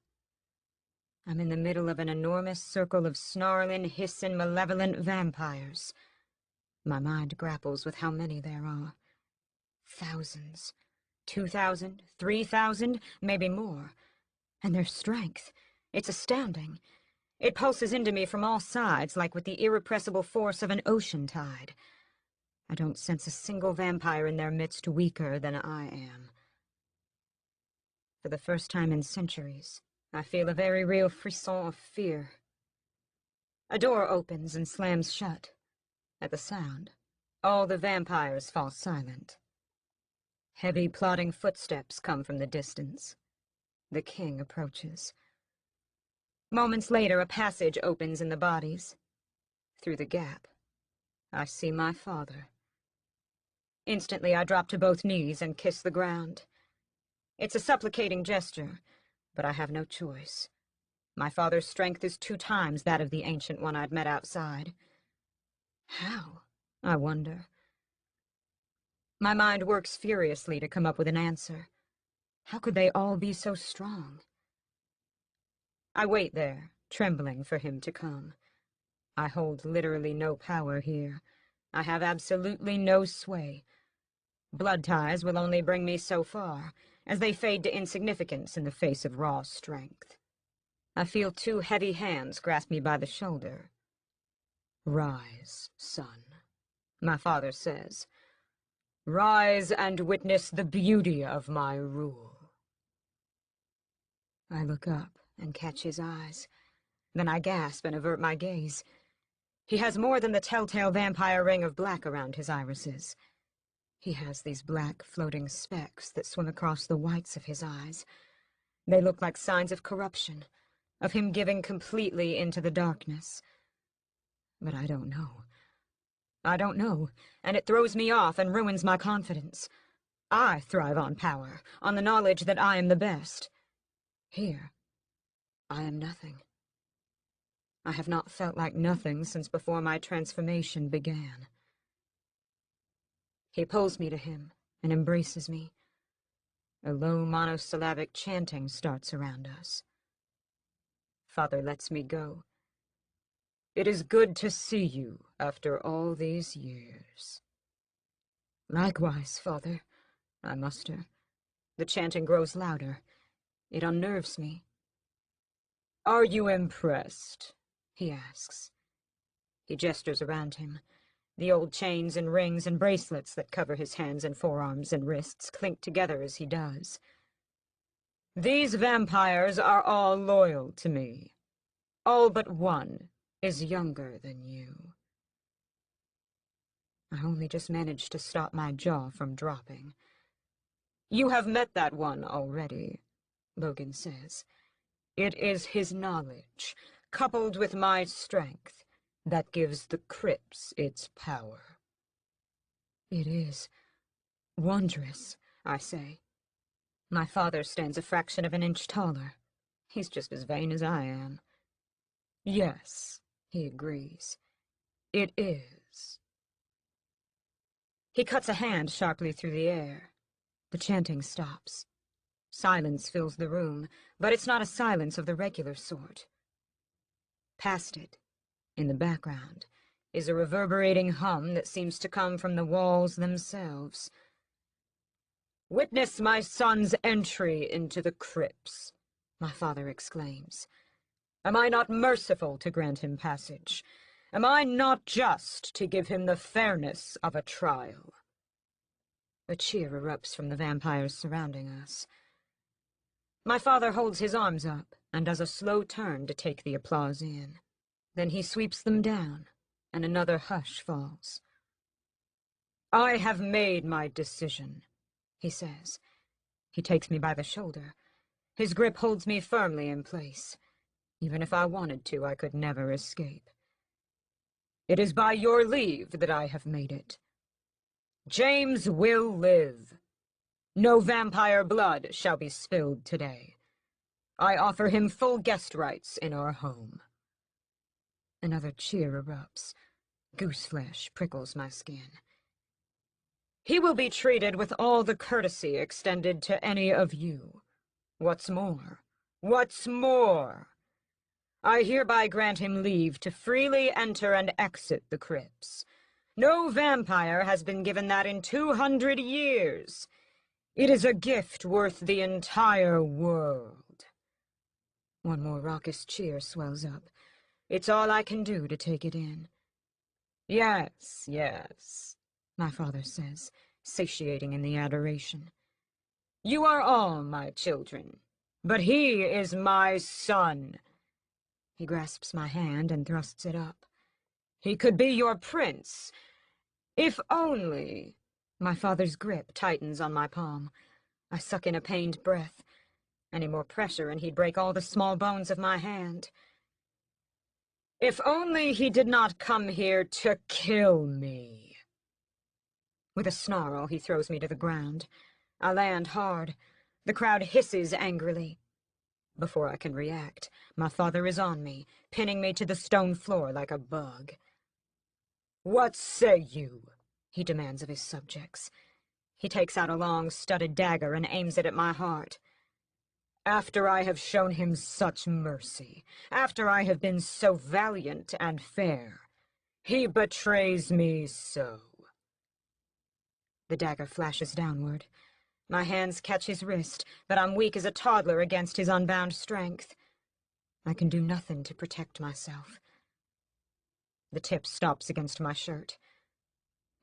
I'm in the middle of an enormous circle of snarling, hissing, malevolent vampires. My mind grapples with how many there are. Thousands. 2,000, 3,000, maybe more. And their strength, it's astounding. It pulses into me from all sides like with the irrepressible force of an ocean tide. I don't sense a single vampire in their midst weaker than I am. For the first time in centuries, I feel a very real frisson of fear. A door opens and slams shut. At the sound, all the vampires fall silent. Heavy, plodding footsteps come from the distance. The king approaches. Moments later, a passage opens in the bodies. Through the gap, I see my father. Instantly, I drop to both knees and kiss the ground. It's a supplicating gesture, but I have no choice. My father's strength is 2 times that of the ancient one I'd met outside. How? I wonder. My mind works furiously to come up with an answer. How could they all be so strong? I wait there, trembling for him to come. I hold literally no power here. I have absolutely no sway. Blood ties will only bring me so far, as they fade to insignificance in the face of raw strength. I feel 2 heavy hands grasp me by the shoulder. "Rise, son," my father says. "Rise and witness the beauty of my rule." I look up and catch his eyes. Then I gasp and avert my gaze. He has more than the telltale vampire ring of black around his irises. He has these black floating specks that swim across the whites of his eyes. They look like signs of corruption, of him giving completely into the darkness. But I don't know. I don't know, and it throws me off and ruins my confidence. I thrive on power, on the knowledge that I am the best. Here, I am nothing. I have not felt like nothing since before my transformation began. He pulls me to him and embraces me. A low monosyllabic chanting starts around us. Father lets me go. "It is good to see you after all these years." "Likewise, Father," I muster. The chanting grows louder. It unnerves me. "Are you impressed?" he asks. He gestures around him. The old chains and rings and bracelets that cover his hands and forearms and wrists clink together as he does. "These vampires are all loyal to me. All but one is younger than you." I only just managed to stop my jaw from dropping. "You have met that one already," Logan says. "It is his knowledge, coupled with my strength, that gives the crypts its power." "It is wondrous," I say. My father stands a fraction of an inch taller. He's just as vain as I am. "Yes," he agrees. "It is." He cuts a hand sharply through the air. The chanting stops. Silence fills the room, but it's not a silence of the regular sort. Past it, in the background, is a reverberating hum that seems to come from the walls themselves. "Witness my son's entry into the crypts," my father exclaims. "Am I not merciful to grant him passage? Am I not just to give him the fairness of a trial?" A cheer erupts from the vampires surrounding us. My father holds his arms up and does a slow turn to take the applause in. Then he sweeps them down, and another hush falls. "I have made my decision," he says. He takes me by the shoulder. His grip holds me firmly in place. Even if I wanted to, I could never escape. "It is by your leave that I have made it. James will live. No vampire blood shall be spilled today. I offer him full guest rights in our home." Another cheer erupts. Gooseflesh prickles my skin. "He will be treated with all the courtesy extended to any of you. What's more, I hereby grant him leave to freely enter and exit the crypts. No vampire has been given that in 200 years. It is a gift worth the entire world." One more raucous cheer swells up. It's all I can do to take it in. "Yes, yes," my father says, satiating in the adoration. "You are all my children. But he is my son. He grasps my hand and thrusts it up. He could be your prince, if only... My father's grip tightens on my palm. I suck in a pained breath. Any more pressure and he'd break all the small bones of my hand. If only he did not come here to kill me. With a snarl, he throws me to the ground. I land hard. The crowd hisses angrily. Before I can react, my father is on me, pinning me to the stone floor like a bug. "What say you?" he demands of his subjects. He takes out a long, studded dagger and aims it at my heart. After I have shown him such mercy, after I have been so valiant and fair, he betrays me so. The dagger flashes downward. My hands catch his wrist, but I'm weak as a toddler against his unbound strength. I can do nothing to protect myself. The tip stops against my shirt.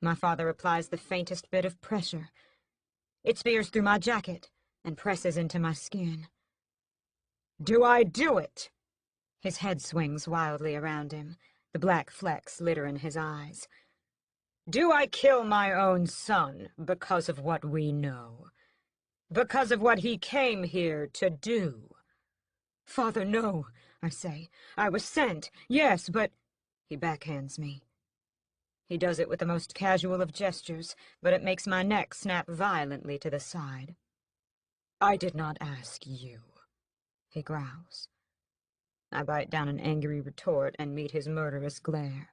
My father applies the faintest bit of pressure. It spears through my jacket and presses into my skin. Do I do it? His head swings wildly around him, the black flecks litter in his eyes. Do I kill my own son because of what we know? Because of what he came here to do? Father, no, I say. I was sent, yes, but... He backhands me. He does it with the most casual of gestures, but it makes my neck snap violently to the side. I did not ask you, he growls. I bite down an angry retort and meet his murderous glare.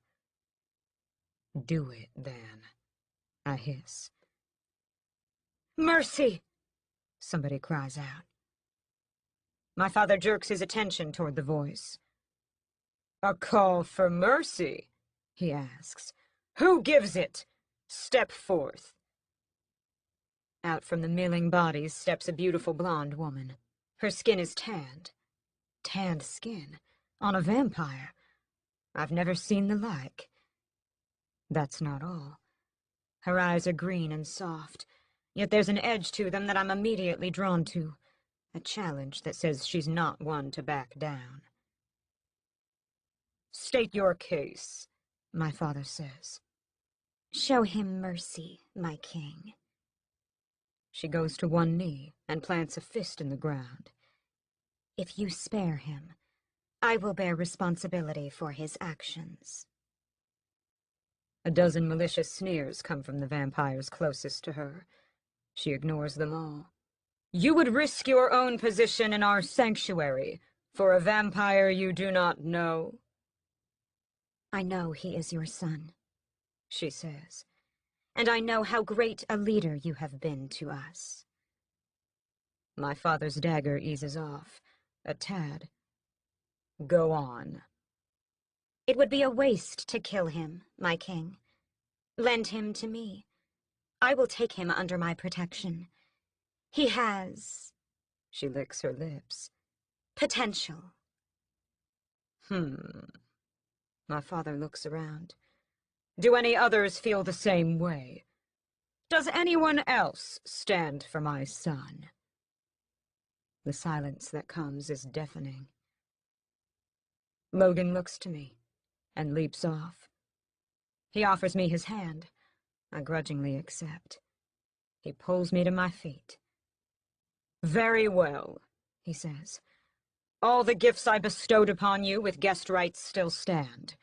Do it, then, I hiss. Mercy! Somebody cries out. My father jerks his attention toward the voice. A call for mercy, he asks. Who gives it? Step forth. Out from the milling bodies steps a beautiful blonde woman. Her skin is tanned. Tanned skin? On a vampire? I've never seen the like. That's not all. Her eyes are green and soft, yet there's an edge to them that I'm immediately drawn to. A challenge that says she's not one to back down. State your case, my father says. Show him mercy, my king. She goes to one knee and plants a fist in the ground. If you spare him, I will bear responsibility for his actions. A dozen malicious sneers come from the vampires closest to her. She ignores them all. You would risk your own position in our sanctuary for a vampire you do not know? I know he is your son, she says, and I know how great a leader you have been to us. My father's dagger eases off, a tad. Go on. It would be a waste to kill him, my king. Lend him to me. I will take him under my protection. He has... She licks her lips. Potential. My father looks around. Do any others feel the same way? Does anyone else stand for my son? The silence that comes is deafening. Logan looks to me and leaps off. He offers me his hand. I grudgingly accept. He pulls me to my feet. Very well, he says. All the gifts I bestowed upon you with guest rights still stand.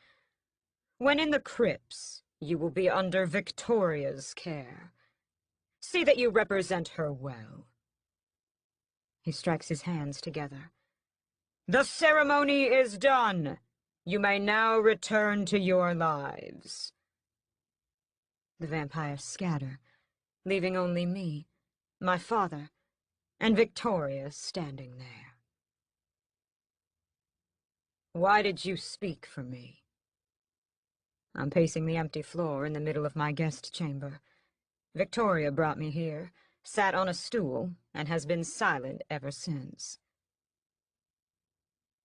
When in the crypts, you will be under Victoria's care. See that you represent her well. He strikes his hands together. The ceremony is done. You may now return to your lives. The vampires scatter, leaving only me, my father, and Victoria standing there. Why did you speak for me? I'm pacing the empty floor in the middle of my guest chamber. Victoria brought me here, sat on a stool, and has been silent ever since.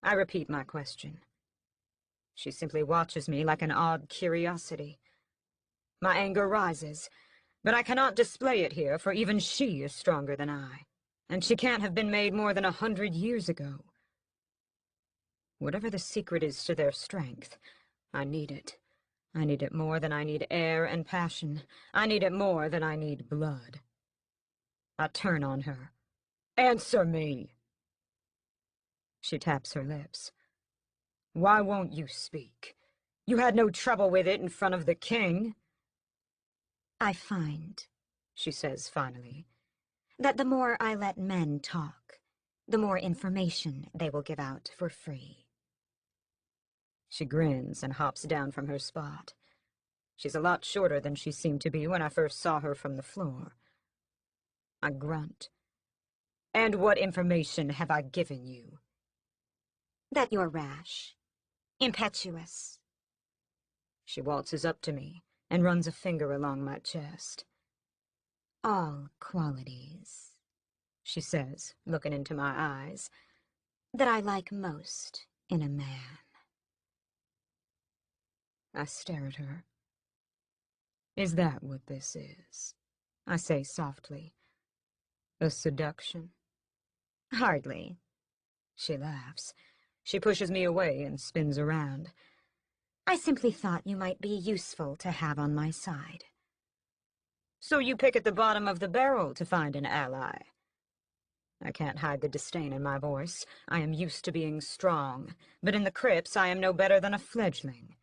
I repeat my question. She simply watches me like an odd curiosity. My anger rises, but I cannot display it here, for even she is stronger than I. And she can't have been made more than 100 years ago. Whatever the secret is to their strength, I need it. I need it more than I need air and passion. I need it more than I need blood. I turn on her. Answer me! She taps her lips. Why won't you speak? You had no trouble with it in front of the king. I find, She says finally, that the more I let men talk, the more information they will give out for free. She grins and hops down from her spot. She's a lot shorter than she seemed to be when I first saw her from the floor. I grunt. And what information have I given you? That you're rash, impetuous. She waltzes up to me and runs a finger along my chest. All qualities, She says, looking into my eyes. that I like most in a man. I stare at her. Is that what this is? I say softly. A seduction? Hardly. She laughs. She pushes me away and spins around. I simply thought you might be useful to have on my side. So you pick at the bottom of the barrel to find an ally. I can't hide the disdain in my voice. I am used to being strong, but in the crypts I am no better than a fledgling.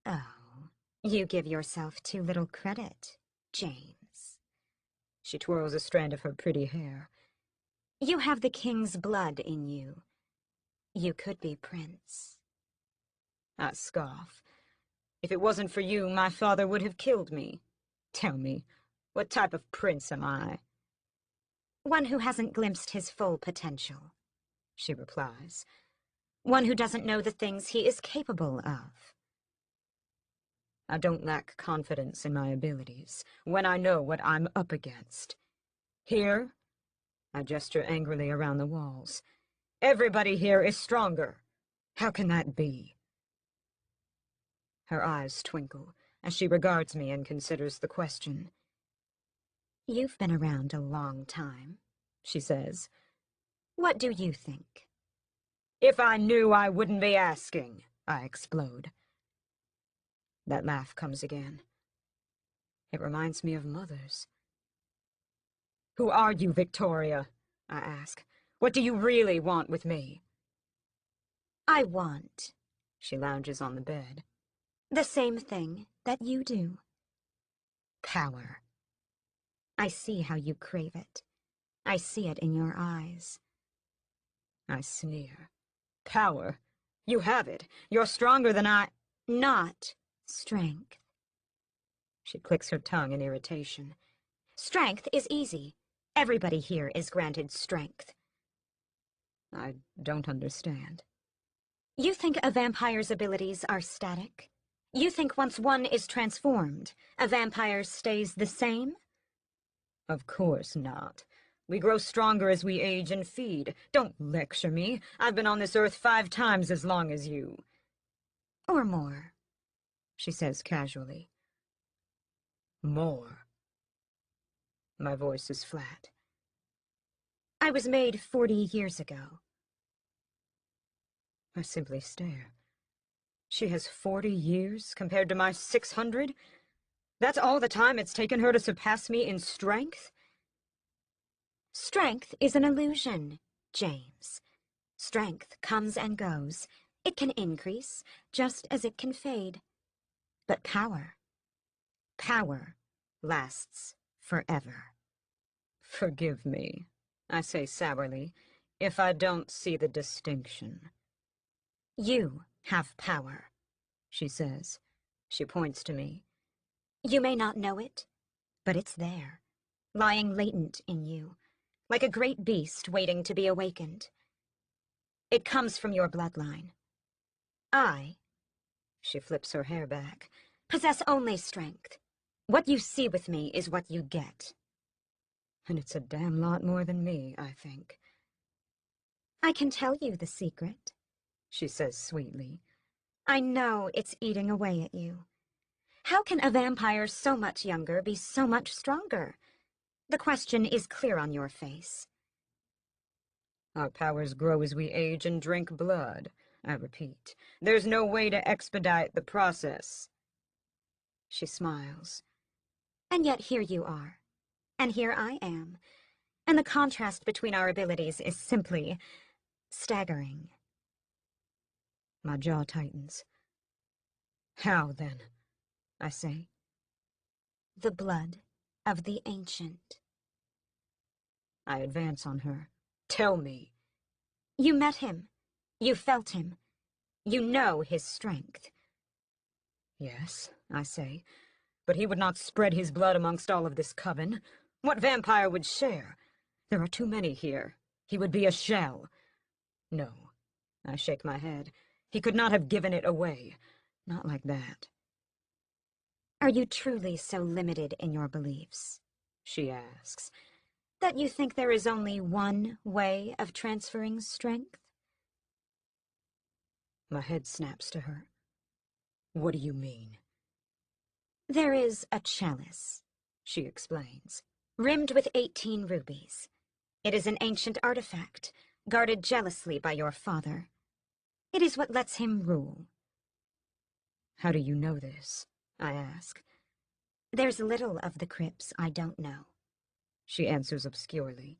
Oh, you give yourself too little credit, James. She twirls a strand of her pretty hair. You have the king's blood in you. You could be prince. I scoff. If it wasn't for you, my father would have killed me. Tell me, what type of prince am I? One who hasn't glimpsed his full potential, she replies. One who doesn't know the things he is capable of. I don't lack confidence in my abilities when I know what I'm up against. Here, I gesture angrily around the walls. Everybody here is stronger. How can that be? Her eyes twinkle as she regards me and considers the question. You've been around a long time, she says. What do you think? If I knew, I wouldn't be asking, I explode. That laugh comes again. It reminds me of Mother's. Who are you, Victoria? I ask. What do you really want with me? I want, She lounges on the bed. the same thing that you do. Power. I see how you crave it. I see it in your eyes. I sneer. Power? You have it. You're stronger than I... Not strength. She clicks her tongue in irritation. Strength is easy. Everybody here is granted strength. I don't understand. You think a vampire's abilities are static? You think once one is transformed, a vampire stays the same? Of course not. We grow stronger as we age and feed. Don't lecture me. I've been on this earth 5 times as long as you. Or more, She says casually. More. My voice is flat. I was made 40 years ago. I simply stare. She has 40 years compared to my 600? That's all the time it's taken her to surpass me in strength? Strength is an illusion, James. Strength comes and goes. It can increase, just as it can fade. But power lasts forever. Forgive me, I say sourly, if I don't see the distinction. You have power, She says. She points to me. You may not know it, but it's there, lying latent in you, like a great beast waiting to be awakened. It comes from your bloodline. She flips her hair back. Possess only strength. What you see with me is what you get. And it's a damn lot more than me, I think. I can tell you the secret, She says sweetly. I know it's eating away at you. How can a vampire so much younger be so much stronger? The question is clear on your face. Our powers grow as we age and drink blood, I repeat. There's no way to expedite the process. She smiles. And yet here you are. And here I am. And the contrast between our abilities is simply staggering. My jaw tightens. How, then? I say. The blood of the ancient. I advance on her. Tell me. You met him. You felt him. You know his strength. Yes, I say, but he would not spread his blood amongst all of this coven. What vampire would share? There are too many here. He would be a shell. No, I shake my head. He could not have given it away. Not like that. Are you truly so limited in your beliefs? She asks. That you think there is only one way of transferring strength? My head snaps to her. What do you mean? There is a chalice, she explains, rimmed with 18 rubies. It is an ancient artifact, guarded jealously by your father. It is what lets him rule. How do you know this? I ask. There's little of the crypts I don't know, she answers obscurely.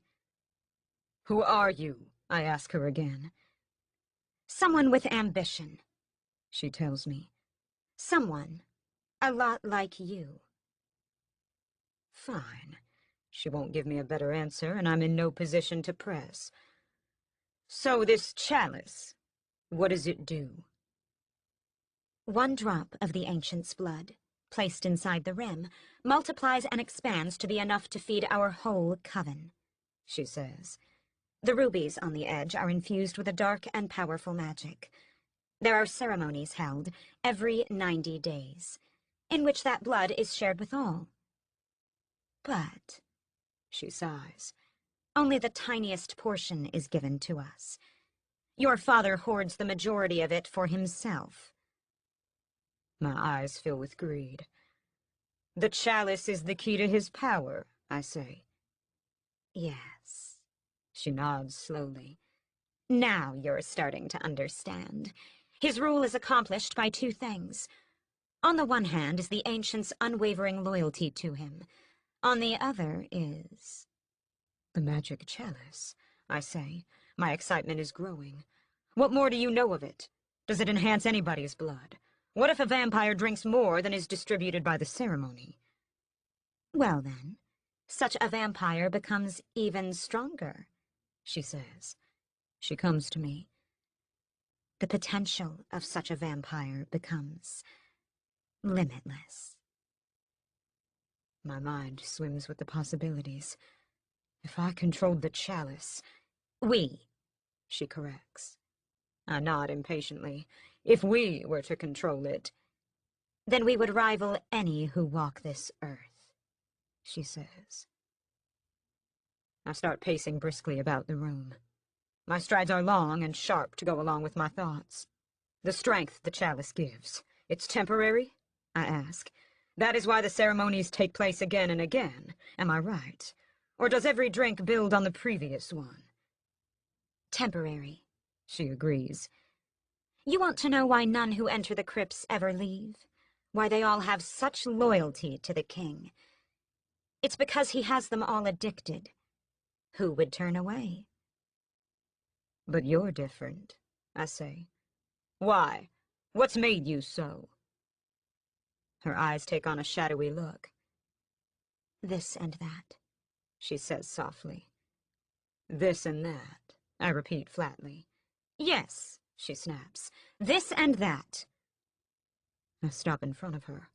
Who are you? I ask her again. Someone with ambition, she tells me. Someone a lot like you. Fine. She won't give me a better answer, and I'm in no position to press. So this chalice, what does it do? One drop of the ancient's blood, placed inside the rim, multiplies and expands to be enough to feed our whole coven, she says. The rubies on the edge are infused with a dark and powerful magic. There are ceremonies held every 90 days, in which that blood is shared with all. But, she sighs, only the tiniest portion is given to us. Your father hoards the majority of it for himself. My eyes fill with greed. The chalice is the key to his power, I say. Yes. She nods slowly. Now you're starting to understand. His rule is accomplished by two things. On the one hand is the ancient's unwavering loyalty to him. On the other is... The magic chalice, I say. My excitement is growing. What more do you know of it? Does it enhance anybody's blood? What if a vampire drinks more than is distributed by the ceremony? Well then, such a vampire becomes even stronger, she says. She comes to me. The potential of such a vampire becomes limitless. My mind swims with the possibilities. If I controlled the chalice... We, she corrects. I nod impatiently. If we were to control it... Then we would rival any who walk this earth, she says. I start pacing briskly about the room. My strides are long and sharp to go along with my thoughts. The strength the chalice gives. It's temporary? I ask. That is why the ceremonies take place again and again. Am I right? Or does every drink build on the previous one? Temporary, she agrees. You want to know why none who enter the crypts ever leave? Why they all have such loyalty to the king? It's because he has them all addicted. Who would turn away? But you're different, I say. Why? What's made you so? Her eyes take on a shadowy look. This and that, she says softly. This and that, I repeat flatly. Yes, she snaps. This and that. I stop in front of her.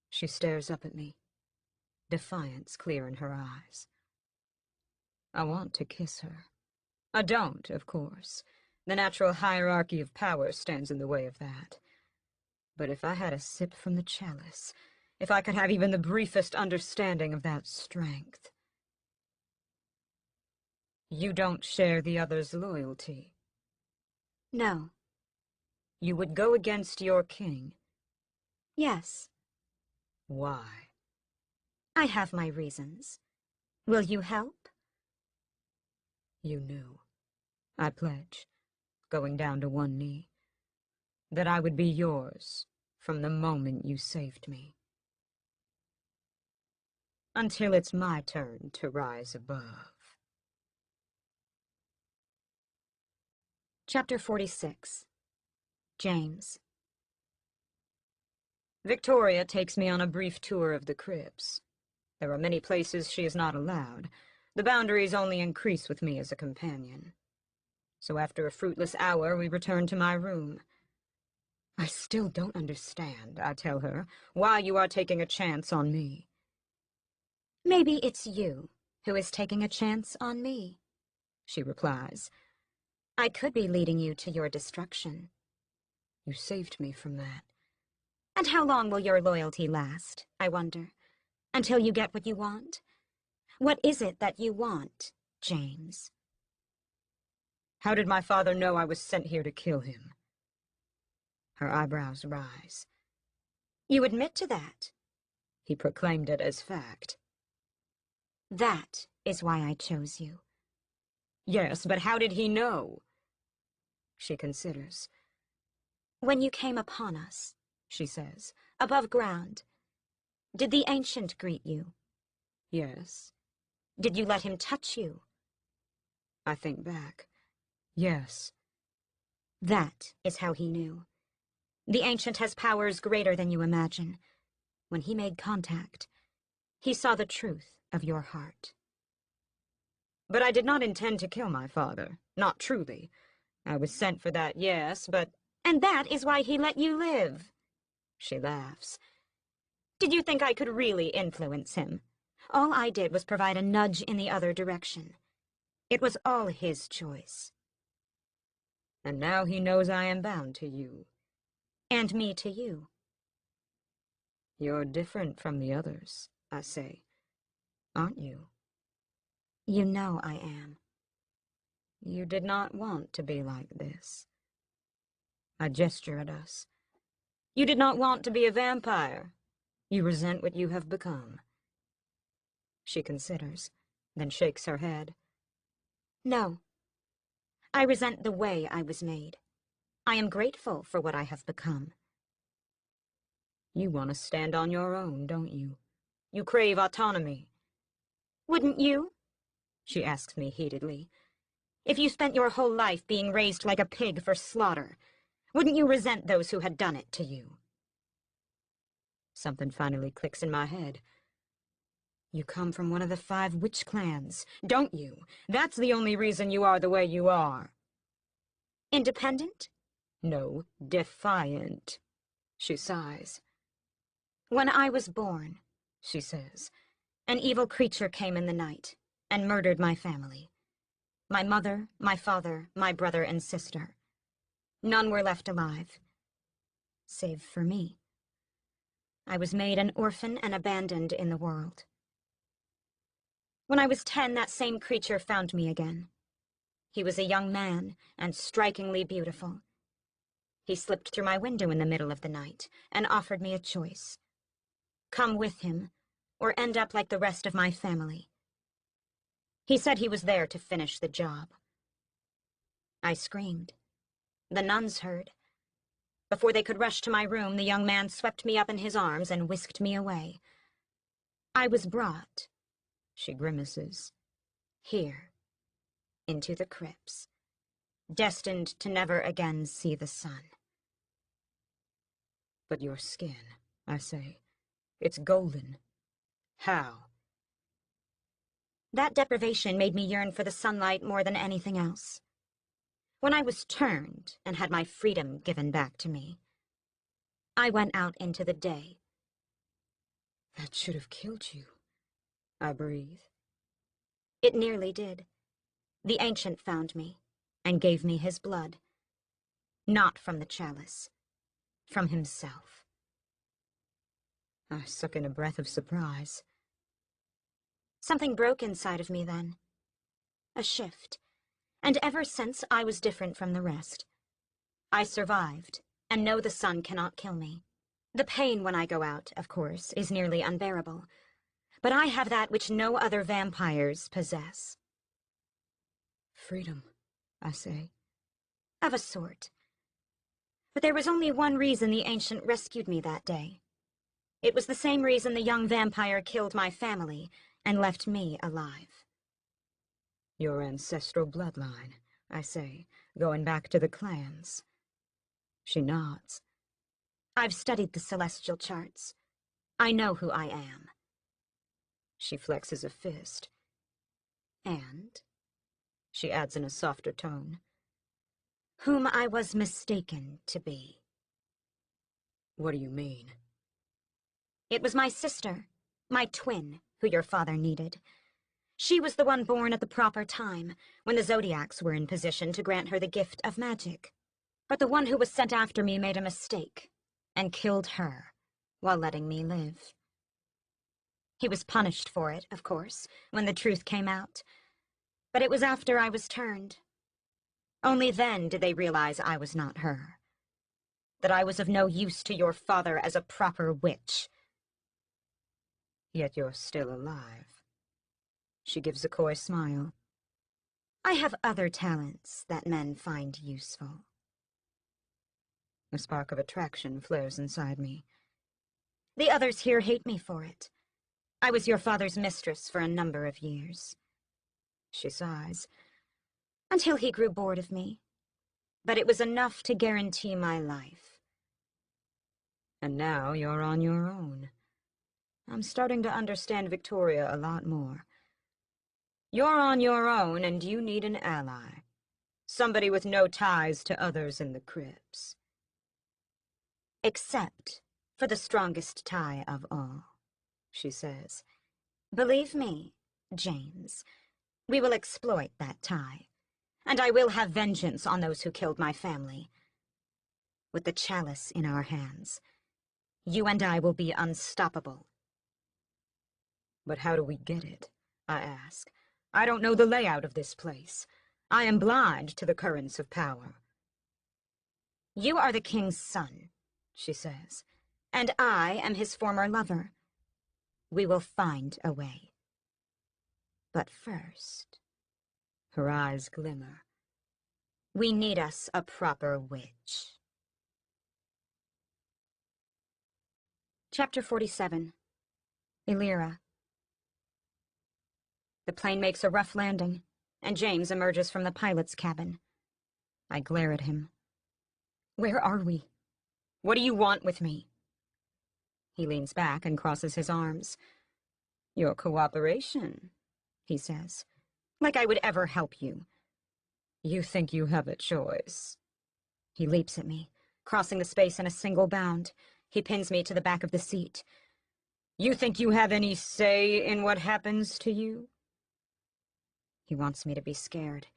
She stares up at me, defiance clear in her eyes. I want to kiss her. I don't, of course. The natural hierarchy of power stands in the way of that. But if I had a sip from the chalice, if I could have even the briefest understanding of that strength... You don't share the other's loyalty? No. You would go against your king? Yes. Why? I have my reasons. Will you help? You knew, I pledge, going down to one knee, that I would be yours from the moment you saved me. Until it's my turn to rise above. Chapter 46. James. Victoria takes me on a brief tour of the crypts. There are many places she is not allowed. The boundaries only increase with me as a companion. So after a fruitless hour, we return to my room. I still don't understand, I tell her, why you are taking a chance on me. Maybe it's you who is taking a chance on me, she replies. I could be leading you to your destruction. You saved me from that. And how long will your loyalty last, I wonder? Until you get what you want? What is it that you want, James? How did my father know I was sent here to kill him? Her eyebrows rise. You admit to that? He proclaimed it as fact. That is why I chose you. Yes, but how did he know? She considers. When you came upon us, she says, above ground, did the ancient greet you? Yes. Did you let him touch you? I think back. Yes. That is how he knew. The ancient has powers greater than you imagine. When he made contact, he saw the truth of your heart. But I did not intend to kill my father. Not truly. I was sent for that, yes, but... And that is why he let you live. She laughs. Did you think I could really influence him? All I did was provide a nudge in the other direction. It was all his choice. And now he knows I am bound to you. And me to you. You're different from the others, I say. Aren't you? You know I am. You did not want to be like this. I gesture at us. You did not want to be a vampire. You resent what you have become. She considers, then shakes her head. No. I resent the way I was made. I am grateful for what I have become. You want to stand on your own, don't you? You crave autonomy. Wouldn't you? She asks me heatedly. If you spent your whole life being raised like a pig for slaughter, wouldn't you resent those who had done it to you? Something finally clicks in my head. You come from one of the 5 witch clans, don't you? That's the only reason you are the way you are. Independent? No, defiant. She sighs. When I was born, she says, an evil creature came in the night and murdered my family. My mother, my father, my brother and sister. None were left alive, save for me. I was made an orphan and abandoned in the world. When I was 10, that same creature found me again. He was a young man and strikingly beautiful. He slipped through my window in the middle of the night and offered me a choice. Come with him, or end up like the rest of my family. He said he was there to finish the job. I screamed. The nuns heard. Before they could rush to my room, the young man swept me up in his arms and whisked me away. I was brought, she grimaces, here, into the crypts, destined to never again see the sun. But your skin, I say, it's golden. How? That deprivation made me yearn for the sunlight more than anything else. When I was turned and had my freedom given back to me, I went out into the day. That should have killed you, I breathe. It nearly did. The ancient found me and gave me his blood. Not from the chalice, from himself. I suck in a breath of surprise. Something broke inside of me then. A shift. And ever since, I was different from the rest. I survived, and know the sun cannot kill me. The pain when I go out, of course, is nearly unbearable. But I have that which no other vampires possess. Freedom, I say. Of a sort. But there was only one reason the Ancient rescued me that day. It was the same reason the young vampire killed my family and left me alive. Your ancestral bloodline, I say, going back to the clans. She nods. I've studied the celestial charts. I know who I am. She flexes a fist. And, she adds in a softer tone, whom I was mistaken to be. What do you mean? It was my sister, my twin, who your father needed. She was the one born at the proper time, when the Zodiacs were in position to grant her the gift of magic. But the one who was sent after me made a mistake, and killed her, while letting me live. He was punished for it, of course, when the truth came out. But it was after I was turned. Only then did they realize I was not her. That I was of no use to your father as a proper witch. Yet you're still alive. She gives a coy smile. I have other talents that men find useful. A spark of attraction flares inside me. The others here hate me for it. I was your father's mistress for a number of years. She sighs. Until he grew bored of me. But it was enough to guarantee my life. And now you're on your own. I'm starting to understand Victoria a lot more. You're on your own, and you need an ally. Somebody with no ties to others in the crypts. Except for the strongest tie of all, she says. Believe me, James, we will exploit that tie, and I will have vengeance on those who killed my family. With the chalice in our hands, you and I will be unstoppable. But how do we get it? I ask. I don't know the layout of this place. I am blind to the currents of power. You are the king's son, she says, and I am his former lover. We will find a way. But first, her eyes glimmer, we need us a proper witch. Chapter 47. Illyria. The plane makes a rough landing, and James emerges from the pilot's cabin. I glare at him. Where are we? What do you want with me? He leans back and crosses his arms. Your cooperation, he says. Like I would ever help you. You think you have a choice. He leaps at me, crossing the space in a single bound. He pins me to the back of the seat. You think you have any say in what happens to you? He wants me to be scared.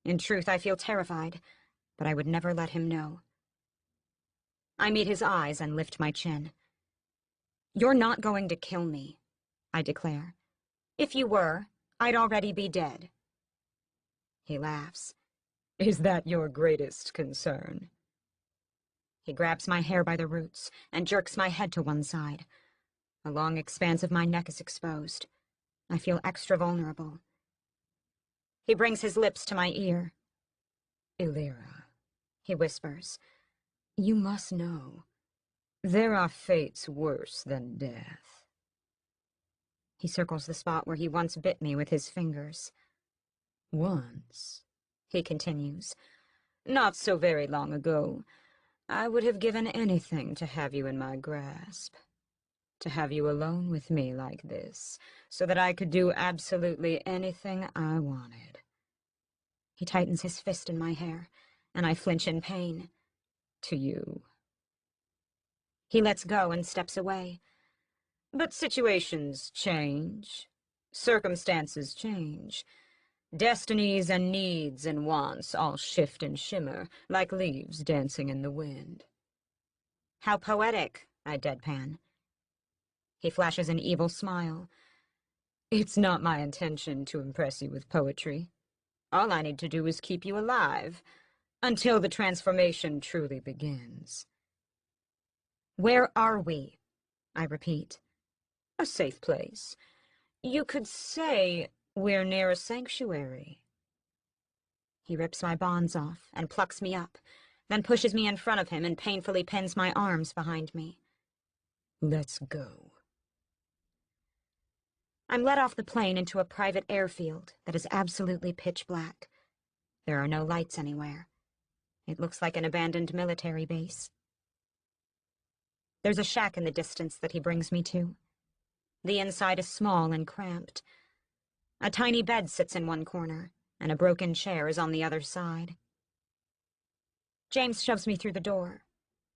In truth, I feel terrified, but I would never let him know. I meet his eyes and lift my chin. You're not going to kill me, I declare. If you were, I'd already be dead. He laughs. Is that your greatest concern? He grabs my hair by the roots and jerks my head to one side. A long expanse of my neck is exposed. I feel extra vulnerable. He brings his lips to my ear. Illyria, he whispers. You must know, there are fates worse than death. He circles the spot where he once bit me with his fingers. Once, he continues, not so very long ago, I would have given anything to have you in my grasp. To have you alone with me like this, so that I could do absolutely anything I wanted. He tightens his fist in my hair, and I flinch in pain. To you. He lets go and steps away. But situations change. Circumstances change. Destinies and needs and wants all shift and shimmer, like leaves dancing in the wind. How poetic, I deadpan. He flashes an evil smile. It's not my intention to impress you with poetry. All I need to do is keep you alive, until the transformation truly begins. Where are we? I repeat. A safe place. You could say we're near a sanctuary. He rips my bonds off and plucks me up, then pushes me in front of him and painfully pins my arms behind me. Let's go. I'm led off the plane into a private airfield that is absolutely pitch black. There are no lights anywhere. It looks like an abandoned military base. There's a shack in the distance that he brings me to. The inside is small and cramped. A tiny bed sits in one corner, and a broken chair is on the other side. James shoves me through the door.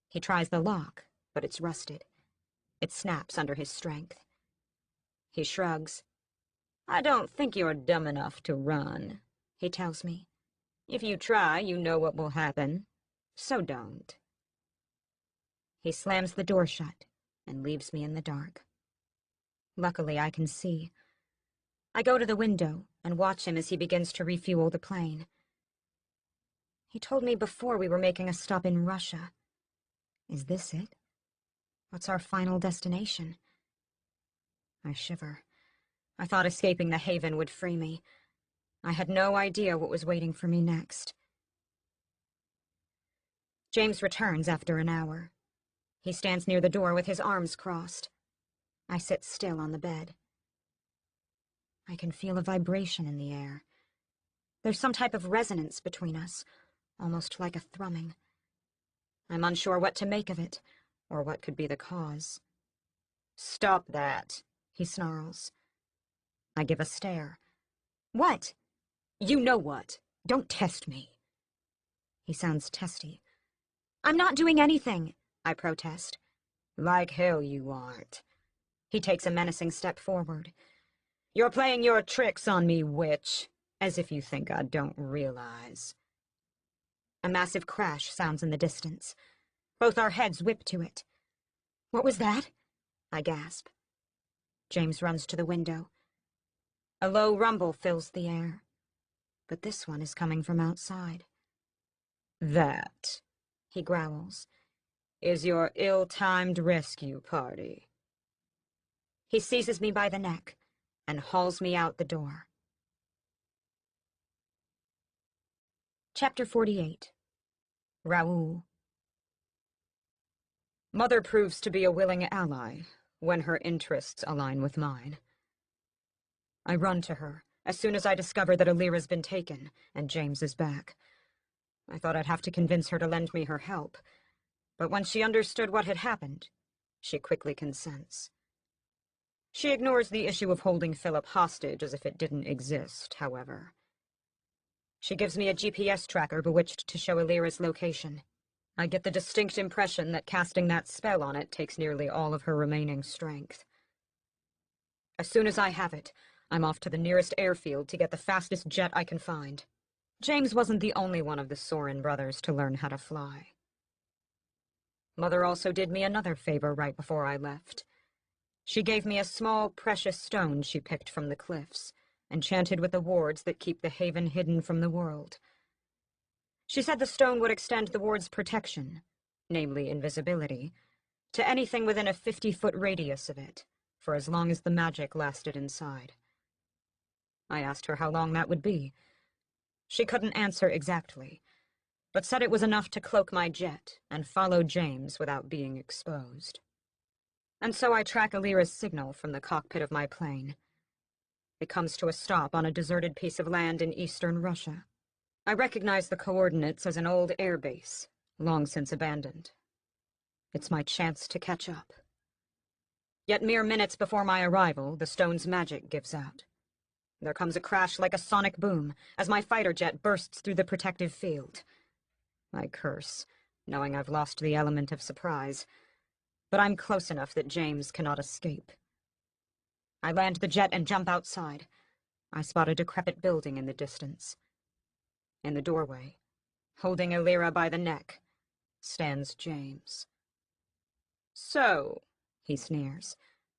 He tries the lock, but it's rusted. It snaps under his strength. He shrugs. I don't think you're dumb enough to run, he tells me. If you try, you know what will happen. So don't. He slams the door shut and leaves me in the dark. Luckily, I can see. I go to the window and watch him as he begins to refuel the plane. He told me before we were making a stop in Russia. Is this it? What's our final destination? I shiver. I thought escaping the Haven would free me. I had no idea what was waiting for me next. James returns after an hour. He stands near the door with his arms crossed. I sit still on the bed. I can feel a vibration in the air. There's some type of resonance between us, almost like a thrumming. I'm unsure what to make of it, or what could be the cause. Stop that, he snarls. I give a stare. What? You know what. Don't test me. He sounds testy. I'm not doing anything, I protest. Like hell you aren't. He takes a menacing step forward. You're playing your tricks on me, witch, as if you think I don't realize. A massive crash sounds in the distance. Both our heads whip to it. What was that? I gasp. James runs to the window. A low rumble fills the air, but this one is coming from outside. That, he growls, is your ill-timed rescue party. He seizes me by the neck and hauls me out the door. Chapter 48. Raoul. Mother proves to be a willing ally when her interests align with mine. I run to her as soon as I discover that Alira's been taken and James is back. I thought I'd have to convince her to lend me her help, but when she understood what had happened, she quickly consents. She ignores the issue of holding Philip hostage as if it didn't exist, however. She gives me a GPS tracker bewitched to show Alira's location. I get the distinct impression that casting that spell on it takes nearly all of her remaining strength. As soon as I have it, I'm off to the nearest airfield to get the fastest jet I can find. James wasn't the only one of the Sorin brothers to learn how to fly. Mother also did me another favor right before I left. She gave me a small, precious stone she picked from the cliffs, enchanted with the wards that keep the Haven hidden from the world. She said the stone would extend the ward's protection, namely invisibility, to anything within a 50-foot radius of it, for as long as the magic lasted inside. I asked her how long that would be. She couldn't answer exactly, but said it was enough to cloak my jet and follow James without being exposed. And so I track Alira's signal from the cockpit of my plane. It comes to a stop on a deserted piece of land in eastern Russia. I recognize the coordinates as an old airbase, long since abandoned. It's my chance to catch up. Yet mere minutes before my arrival, the stone's magic gives out. There comes a crash like a sonic boom as my fighter jet bursts through the protective field. I curse, knowing I've lost the element of surprise, but I'm close enough that James cannot escape. I land the jet and jump outside. I spot a decrepit building in the distance. In the doorway, holding Alira by the neck, stands James. So, he sneers,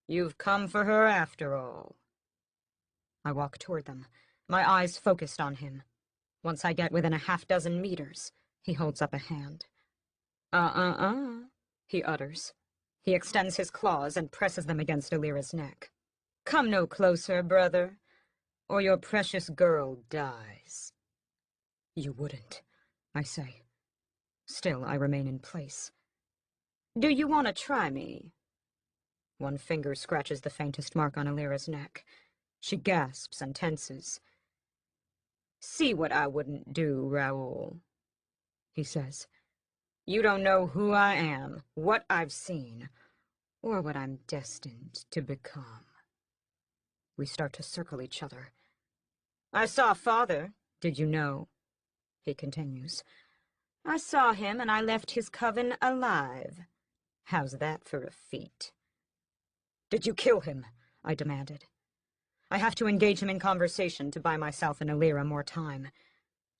you've come for her after all. I walk toward them, my eyes focused on him. Once I get within a half-dozen meters, he holds up a hand. He utters. He extends his claws and presses them against Alira's neck. Come no closer, brother, or your precious girl dies. You wouldn't, I say. Still, I remain in place. Do you want to try me? One finger scratches the faintest mark on Alira's neck. She gasps and tenses. See what I wouldn't do, Raoul, he says. You don't know who I am, what I've seen, or what I'm destined to become. We start to circle each other. I saw Father, did you know? He continues. I saw him and I left his coven alive. How's that for a feat? Did you kill him? I demanded. I have to engage him in conversation to buy myself and Alira more time.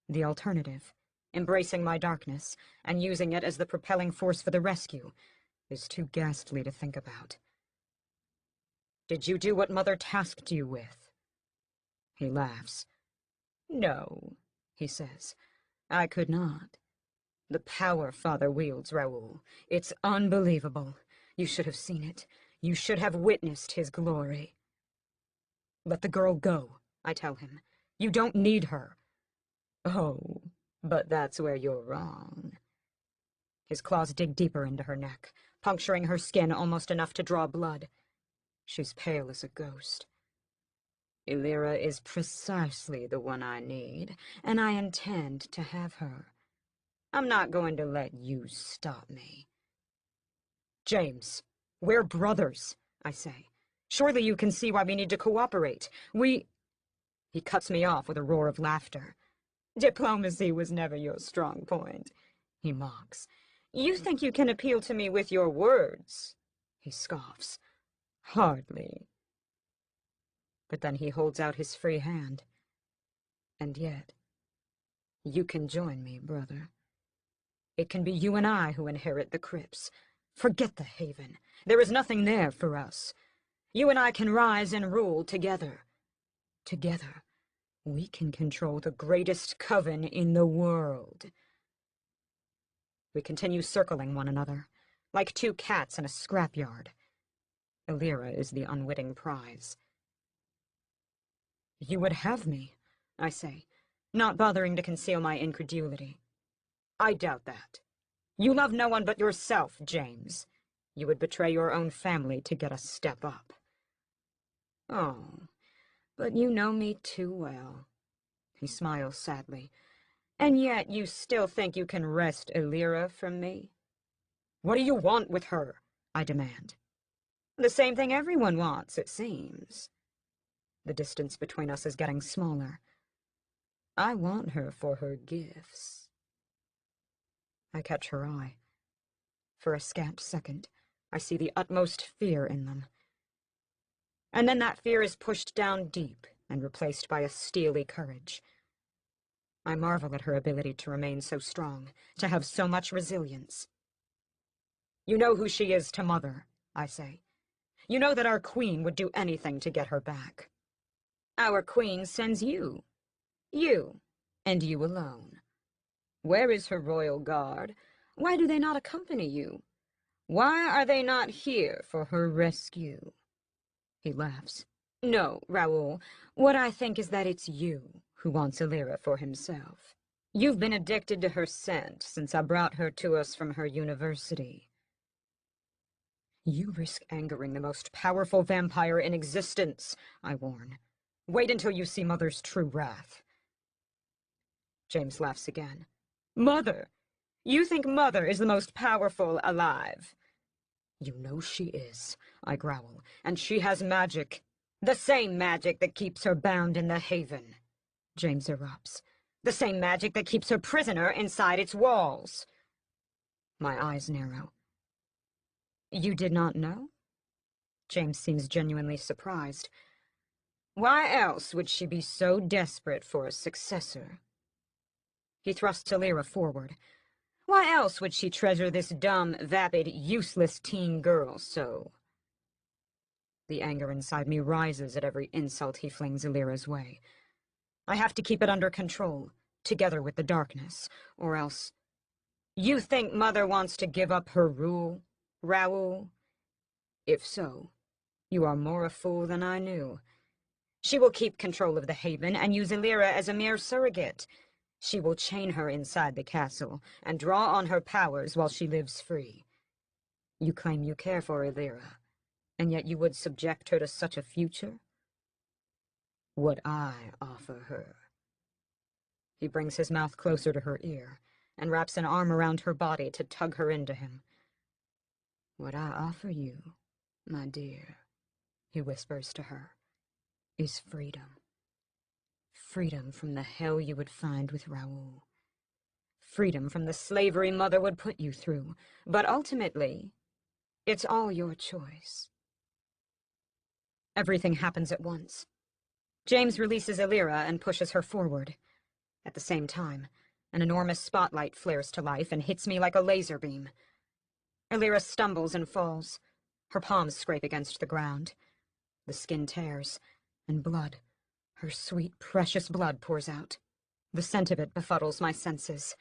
The alternative, embracing my darkness and using it as the propelling force for the rescue, is too ghastly to think about. Did you do what Mother tasked you with? He laughs. No, he says. I could not. The power Father wields, Raoul. It's unbelievable. You should have seen it. You should have witnessed his glory. Let the girl go, I tell him. You don't need her. Oh, but that's where you're wrong. His claws dig deeper into her neck, puncturing her skin almost enough to draw blood. She's pale as a ghost. Alira is precisely the one I need, and I intend to have her. I'm not going to let you stop me. James, we're brothers, I say. Surely you can see why we need to cooperate. He cuts me off with a roar of laughter. Diplomacy was never your strong point, he mocks. You think you can appeal to me with your words? He scoffs. Hardly. But then he holds out his free hand. And yet, you can join me, brother. It can be you and I who inherit the crypts. Forget the Haven. There is nothing there for us. You and I can rise and rule together. Together, we can control the greatest coven in the world. We continue circling one another, like two cats in a scrapyard. Alira is the unwitting prize. You would have me, I say, not bothering to conceal my incredulity. I doubt that. You love no one but yourself, James. You would betray your own family to get a step up. Oh, but you know me too well. He smiles sadly. And yet you still think you can wrest Alira from me? What do you want with her? I demand. The same thing everyone wants, it seems. The distance between us is getting smaller. I want her for her gifts. I catch her eye. For a scant second, I see the utmost fear in them. And then that fear is pushed down deep and replaced by a steely courage. I marvel at her ability to remain so strong, to have so much resilience. You know who she is to Mother, I say. You know that our queen would do anything to get her back. Our queen sends you. You, and you alone. Where is her royal guard? Why do they not accompany you? Why are they not here for her rescue? He laughs. No, Raoul, what I think is that it's you who wants Alira for himself. You've been addicted to her scent since I brought her to us from her university. You risk angering the most powerful vampire in existence, I warn. Wait until you see Mother's true wrath. James laughs again. Mother? You think Mother is the most powerful alive? You know she is, I growl, and she has magic. The same magic that keeps her bound in the Haven, James erupts. The same magic that keeps her prisoner inside its walls. My eyes narrow. You did not know? James seems genuinely surprised. Why else would she be so desperate for a successor? He thrusts Alira forward. Why else would she treasure this dumb, vapid, useless teen girl so? The anger inside me rises at every insult he flings Alira's way. I have to keep it under control, together with the darkness, or else... You think Mother wants to give up her rule, Raoul? If so, you are more a fool than I knew. She will keep control of the Haven and use Alira as a mere surrogate. She will chain her inside the castle and draw on her powers while she lives free. You claim you care for Illyra, and yet you would subject her to such a future? What I offer her. He brings his mouth closer to her ear and wraps an arm around her body to tug her into him. What I offer you, my dear, he whispers to her, is freedom. Freedom from the hell you would find with Raoul. Freedom from the slavery Mother would put you through. But ultimately, it's all your choice. Everything happens at once. James releases Illyra and pushes her forward. At the same time, an enormous spotlight flares to life and hits me like a laser beam. Illyra stumbles and falls. Her palms scrape against the ground. The skin tears, and blood, her sweet, precious blood, pours out. The scent of it befuddles my senses.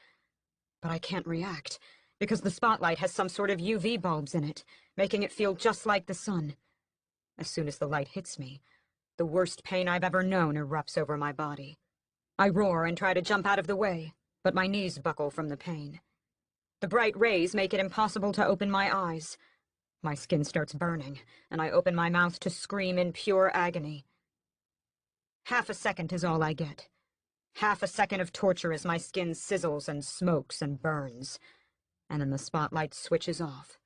But I can't react, because the spotlight has some sort of UV bulbs in it, making it feel just like the sun. As soon as the light hits me, the worst pain I've ever known erupts over my body. I roar and try to jump out of the way, but my knees buckle from the pain. The bright rays make it impossible to open my eyes. My skin starts burning, and I open my mouth to scream in pure agony. Half a second is all I get. Half a second of torture as my skin sizzles and smokes and burns, and then the spotlight switches off.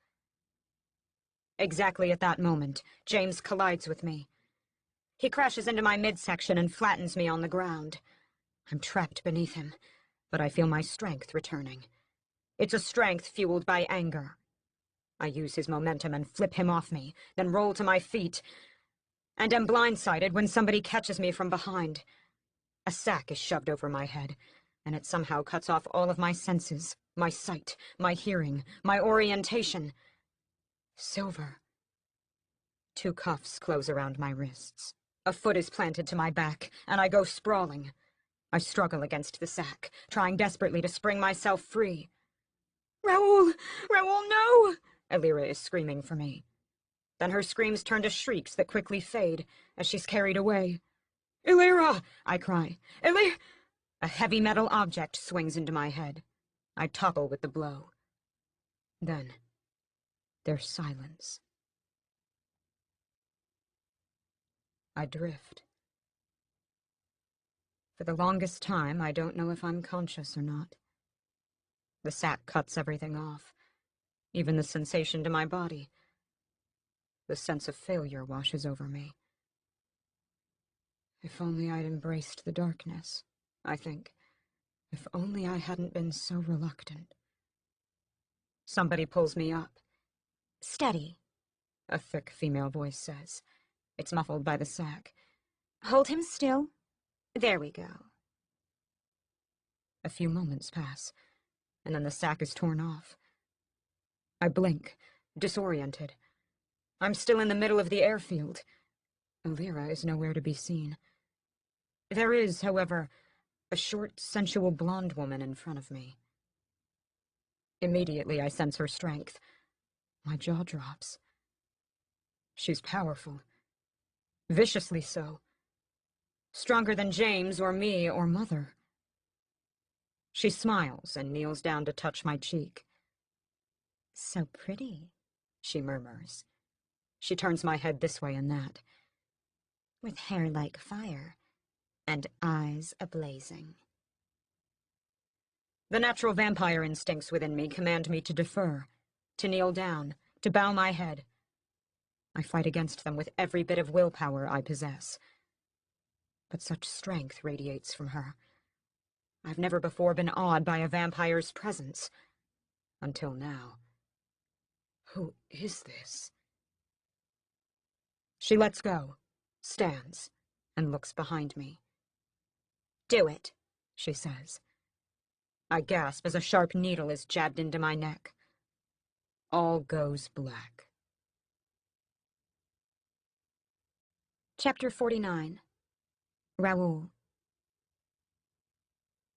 Exactly at that moment, James collides with me. He crashes into my midsection and flattens me on the ground. I'm trapped beneath him, but I feel my strength returning. It's a strength fueled by anger. I use his momentum and flip him off me, then roll to my feet, and am blindsided when somebody catches me from behind. A sack is shoved over my head, and it somehow cuts off all of my senses, my sight, my hearing, my orientation. Silver. Two cuffs close around my wrists. A foot is planted to my back, and I go sprawling. I struggle against the sack, trying desperately to spring myself free. "Raoul! Raoul, no!" Illyra is screaming for me. Then her screams turn to shrieks that quickly fade as she's carried away. "Illyra!" I cry. "Illyra!" A heavy metal object swings into my head. I topple with the blow. Then, there's silence. I drift. For the longest time, I don't know if I'm conscious or not. The sack cuts everything off, even the sensation to my body. The sense of failure washes over me. If only I'd embraced the darkness, I think. If only I hadn't been so reluctant. Somebody pulls me up. "Steady," a thick female voice says. It's muffled by the sack. "Hold him still. There we go." A few moments pass, and then the sack is torn off. I blink, disoriented. I'm still in the middle of the airfield. Illyra is nowhere to be seen. There is, however, a short, sensual blonde woman in front of me. Immediately I sense her strength. My jaw drops. She's powerful. Viciously so. Stronger than James or me or Mother. She smiles and kneels down to touch my cheek. "So pretty," she murmurs. She turns my head this way and that. "With hair like fire, and eyes ablazing." The natural vampire instincts within me command me to defer, to kneel down, to bow my head. I fight against them with every bit of willpower I possess. But such strength radiates from her. I've never before been awed by a vampire's presence. Until now. Who is this? She lets go, stands, and looks behind me. "Do it," she says. I gasp as a sharp needle is jabbed into my neck. All goes black. Chapter 49. Raoul.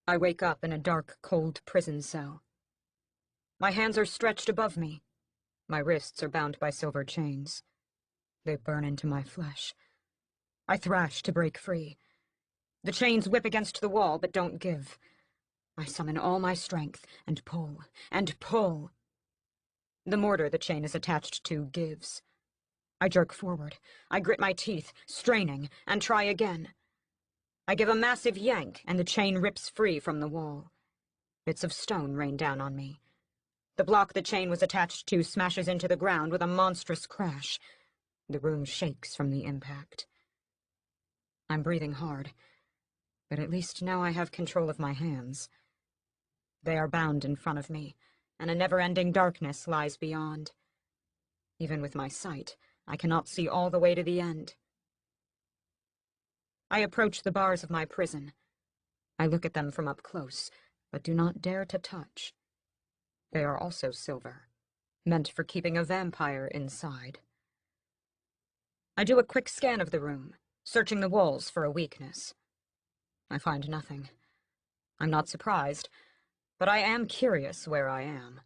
I wake up in a dark, cold prison cell. My hands are stretched above me. My wrists are bound by silver chains. They burn into my flesh. I thrash to break free. The chains whip against the wall, but don't give. I summon all my strength and pull and pull. The mortar the chain is attached to gives. I jerk forward. I grit my teeth, straining, and try again. I give a massive yank, and the chain rips free from the wall. Bits of stone rain down on me. The block the chain was attached to smashes into the ground with a monstrous crash. The room shakes from the impact. I'm breathing hard, but at least now I have control of my hands. They are bound in front of me, and a never-ending darkness lies beyond. Even with my sight, I cannot see all the way to the end. I approach the bars of my prison. I look at them from up close, but do not dare to touch. They are also silver, meant for keeping a vampire inside. I do a quick scan of the room, searching the walls for a weakness. I find nothing. I'm not surprised, but I am curious where I am.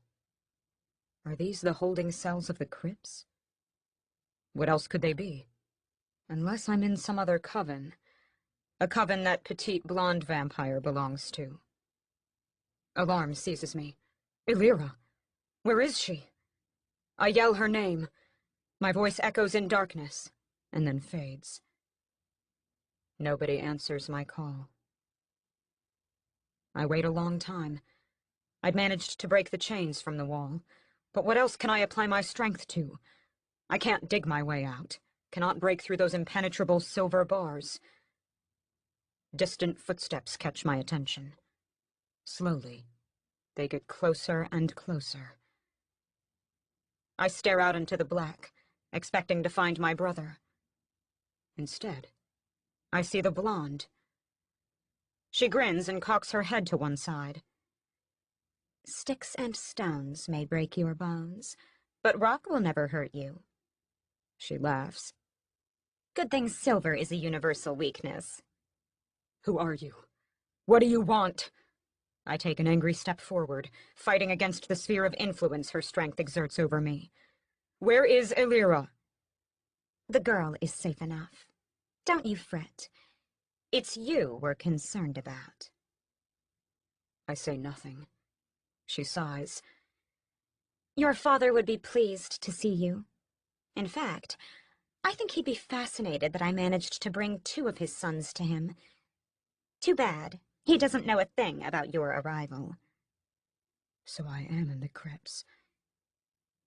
Are these the holding cells of the crypts? What else could they be? Unless I'm in some other coven. A coven that petite blonde vampire belongs to. Alarm seizes me. Illyra! Where is she? I yell her name. My voice echoes in darkness, and then fades. Nobody answers my call. I wait a long time. I'd managed to break the chains from the wall, but what else can I apply my strength to? I can't dig my way out, cannot break through those impenetrable silver bars. Distant footsteps catch my attention. Slowly, they get closer and closer. I stare out into the black, expecting to find my brother. Instead, I see the blonde. She grins and cocks her head to one side. Sticks and stones may break your bones, but rock will never hurt you. She laughs. Good thing silver is a universal weakness. Who are you? What do you want? I take an angry step forward, fighting against the sphere of influence her strength exerts over me. Where is Illyra? The girl is safe enough. Don't you fret. It's you we're concerned about. I say nothing. She sighs. Your father would be pleased to see you. In fact, I think he'd be fascinated that I managed to bring 2 of his sons to him. Too bad. He doesn't know a thing about your arrival. So I am in the crypts.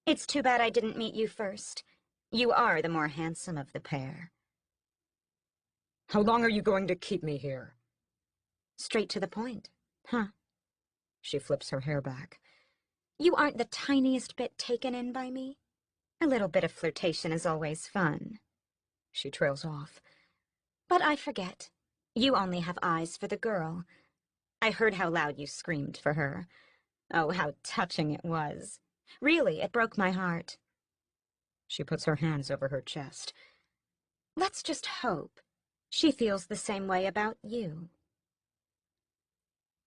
It's too bad I didn't meet you first. You are the more handsome of the pair. How long are you going to keep me here? Straight to the point. Huh. She flips her hair back. You aren't the tiniest bit taken in by me. A little bit of flirtation is always fun. She trails off. But I forget. You only have eyes for the girl. I heard how loud you screamed for her. Oh, how touching it was. Really, it broke my heart. She puts her hands over her chest. Let's just hope she feels the same way about you.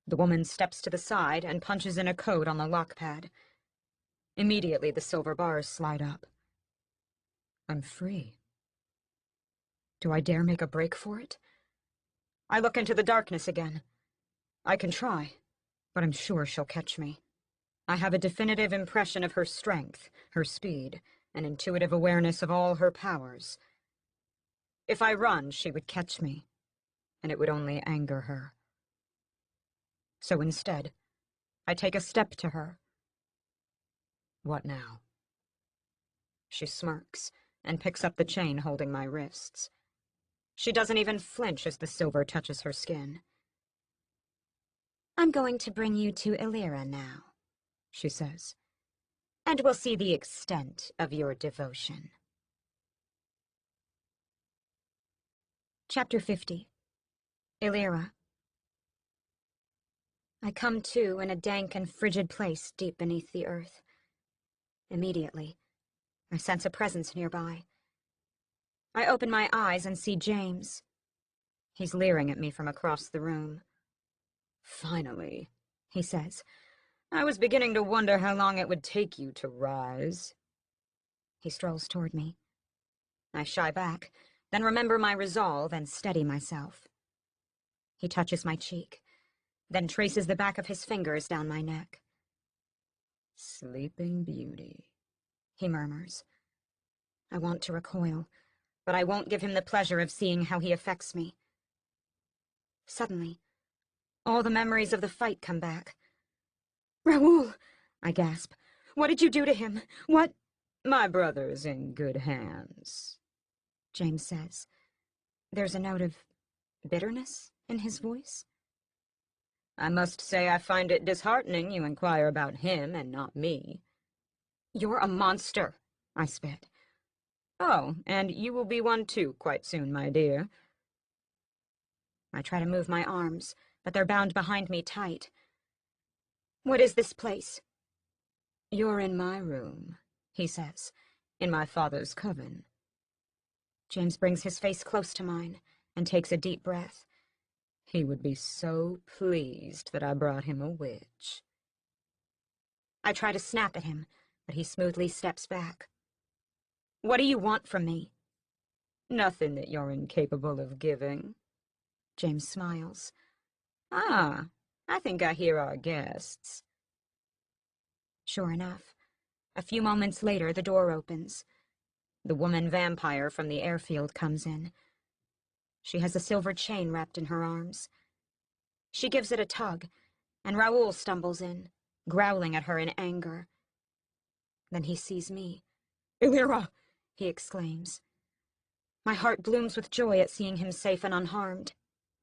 The woman steps to the side and punches in a code on the lockpad. Immediately, the silver bars slide up. I'm free. Do I dare make a break for it? I look into the darkness again. I can try, but I'm sure she'll catch me. I have a definitive impression of her strength, her speed, an intuitive awareness of all her powers. If I run, she would catch me, and it would only anger her. So instead, I take a step to her. What now? She smirks and picks up the chain holding my wrists. She doesn't even flinch as the silver touches her skin. I'm going to bring you to Illyra now, she says. And we'll see the extent of your devotion. Chapter 50. Illyra. I come to in a dank and frigid place deep beneath the earth. Immediately, I sense a presence nearby. I open my eyes and see James. He's leering at me from across the room. Finally, he says. I was beginning to wonder how long it would take you to rise. He strolls toward me. I shy back, then remember my resolve and steady myself. He touches my cheek. then traces the back of his fingers down my neck. "Sleeping Beauty," he murmurs. I want to recoil, but I won't give him the pleasure of seeing how he affects me. Suddenly, all the memories of the fight come back. "Raoul!" I gasp. "What did you do to him? What—" "My brother's in good hands," James says. There's a note of bitterness in his voice. "I must say I find it disheartening you inquire about him and not me." "You're a monster," I spit. "Oh, and you will be one too quite soon, my dear." I try to move my arms, but they're bound behind me tight. "What is this place?" "You're in my room," he says, "in my father's coven." James brings his face close to mine and takes a deep breath. "He would be so pleased that I brought him a witch." I try to snap at him, but he smoothly steps back. "What do you want from me?" "Nothing that you're incapable of giving." James smiles. "Ah, I think I hear our guests." Sure enough, a few moments later the door opens. The woman vampire from the airfield comes in. She has a silver chain wrapped in her arms. She gives it a tug, and Raoul stumbles in, growling at her in anger. Then he sees me. "Illyra!" he exclaims. My heart blooms with joy at seeing him safe and unharmed,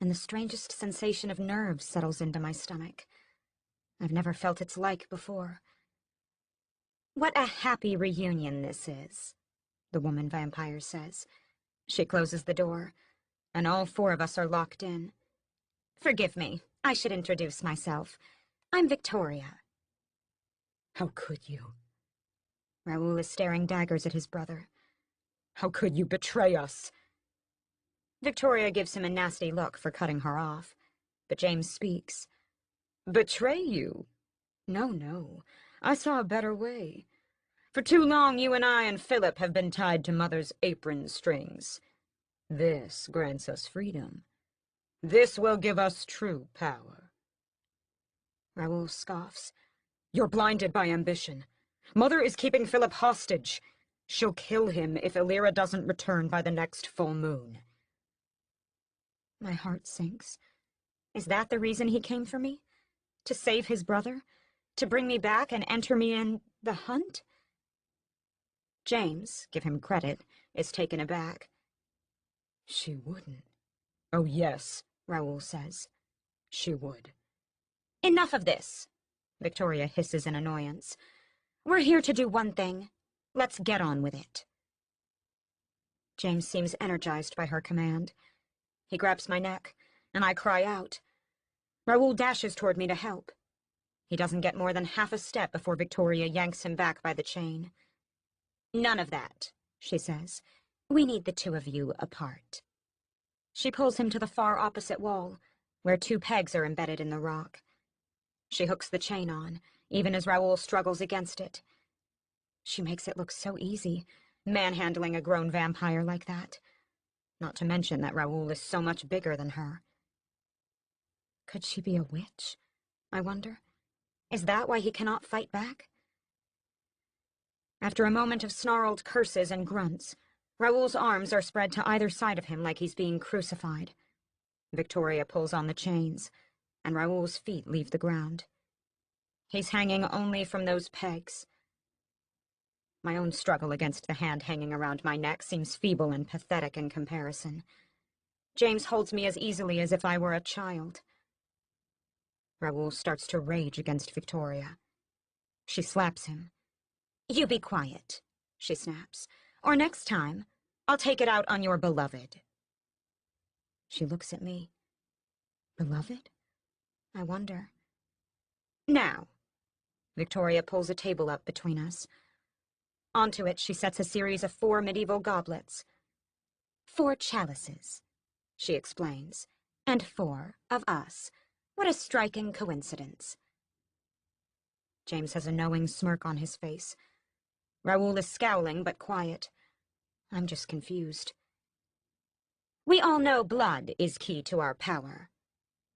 and the strangest sensation of nerves settles into my stomach. I've never felt its like before. "What a happy reunion this is," the woman vampire says. She closes the door, and all four of us are locked in. "Forgive me, I should introduce myself. I'm Victoria." "How could you?" Raoul is staring daggers at his brother. "How could you betray us?" Victoria gives him a nasty look for cutting her off, but James speaks. "Betray you? No, no. I saw a better way. For too long you and I and Philip have been tied to Mother's apron strings. This grants us freedom. This will give us true power." Raoul scoffs. "You're blinded by ambition. Mother is keeping Philip hostage. She'll kill him if Illyra doesn't return by the next full moon." My heart sinks. Is that the reason he came for me? To save his brother? To bring me back and enter me in the hunt? James, give him credit, is taken aback. "She wouldn't." "Oh, yes," Raoul says. "She would." "Enough of this," Victoria hisses in annoyance. "We're here to do one thing. Let's get on with it." James seems energized by her command. He grabs my neck, and I cry out. Raoul dashes toward me to help. He doesn't get more than half a step before Victoria yanks him back by the chain. "None of that," she says. "We need the two of you apart." She pulls him to the far opposite wall, where two pegs are embedded in the rock. She hooks the chain on, even as Raoul struggles against it. She makes it look so easy, manhandling a grown vampire like that. Not to mention that Raoul is so much bigger than her. Could she be a witch, I wonder? Is that why he cannot fight back? After a moment of snarled curses and grunts, Raoul's arms are spread to either side of him like he's being crucified. Victoria pulls on the chains, and Raoul's feet leave the ground. He's hanging only from those pegs. My own struggle against the hand hanging around my neck seems feeble and pathetic in comparison. James holds me as easily as if I were a child. Raoul starts to rage against Victoria. She slaps him. "You be quiet," she snaps, "or next time, I'll take it out on your beloved." She looks at me. Beloved? I wonder. "Now." Victoria pulls a table up between us. Onto it, she sets a series of 4 medieval goblets. 4 chalices, she explains, and 4 of us. What a striking coincidence. James has a knowing smirk on his face. Raoul is scowling but quiet. I'm just confused. "We all know blood is key to our power,"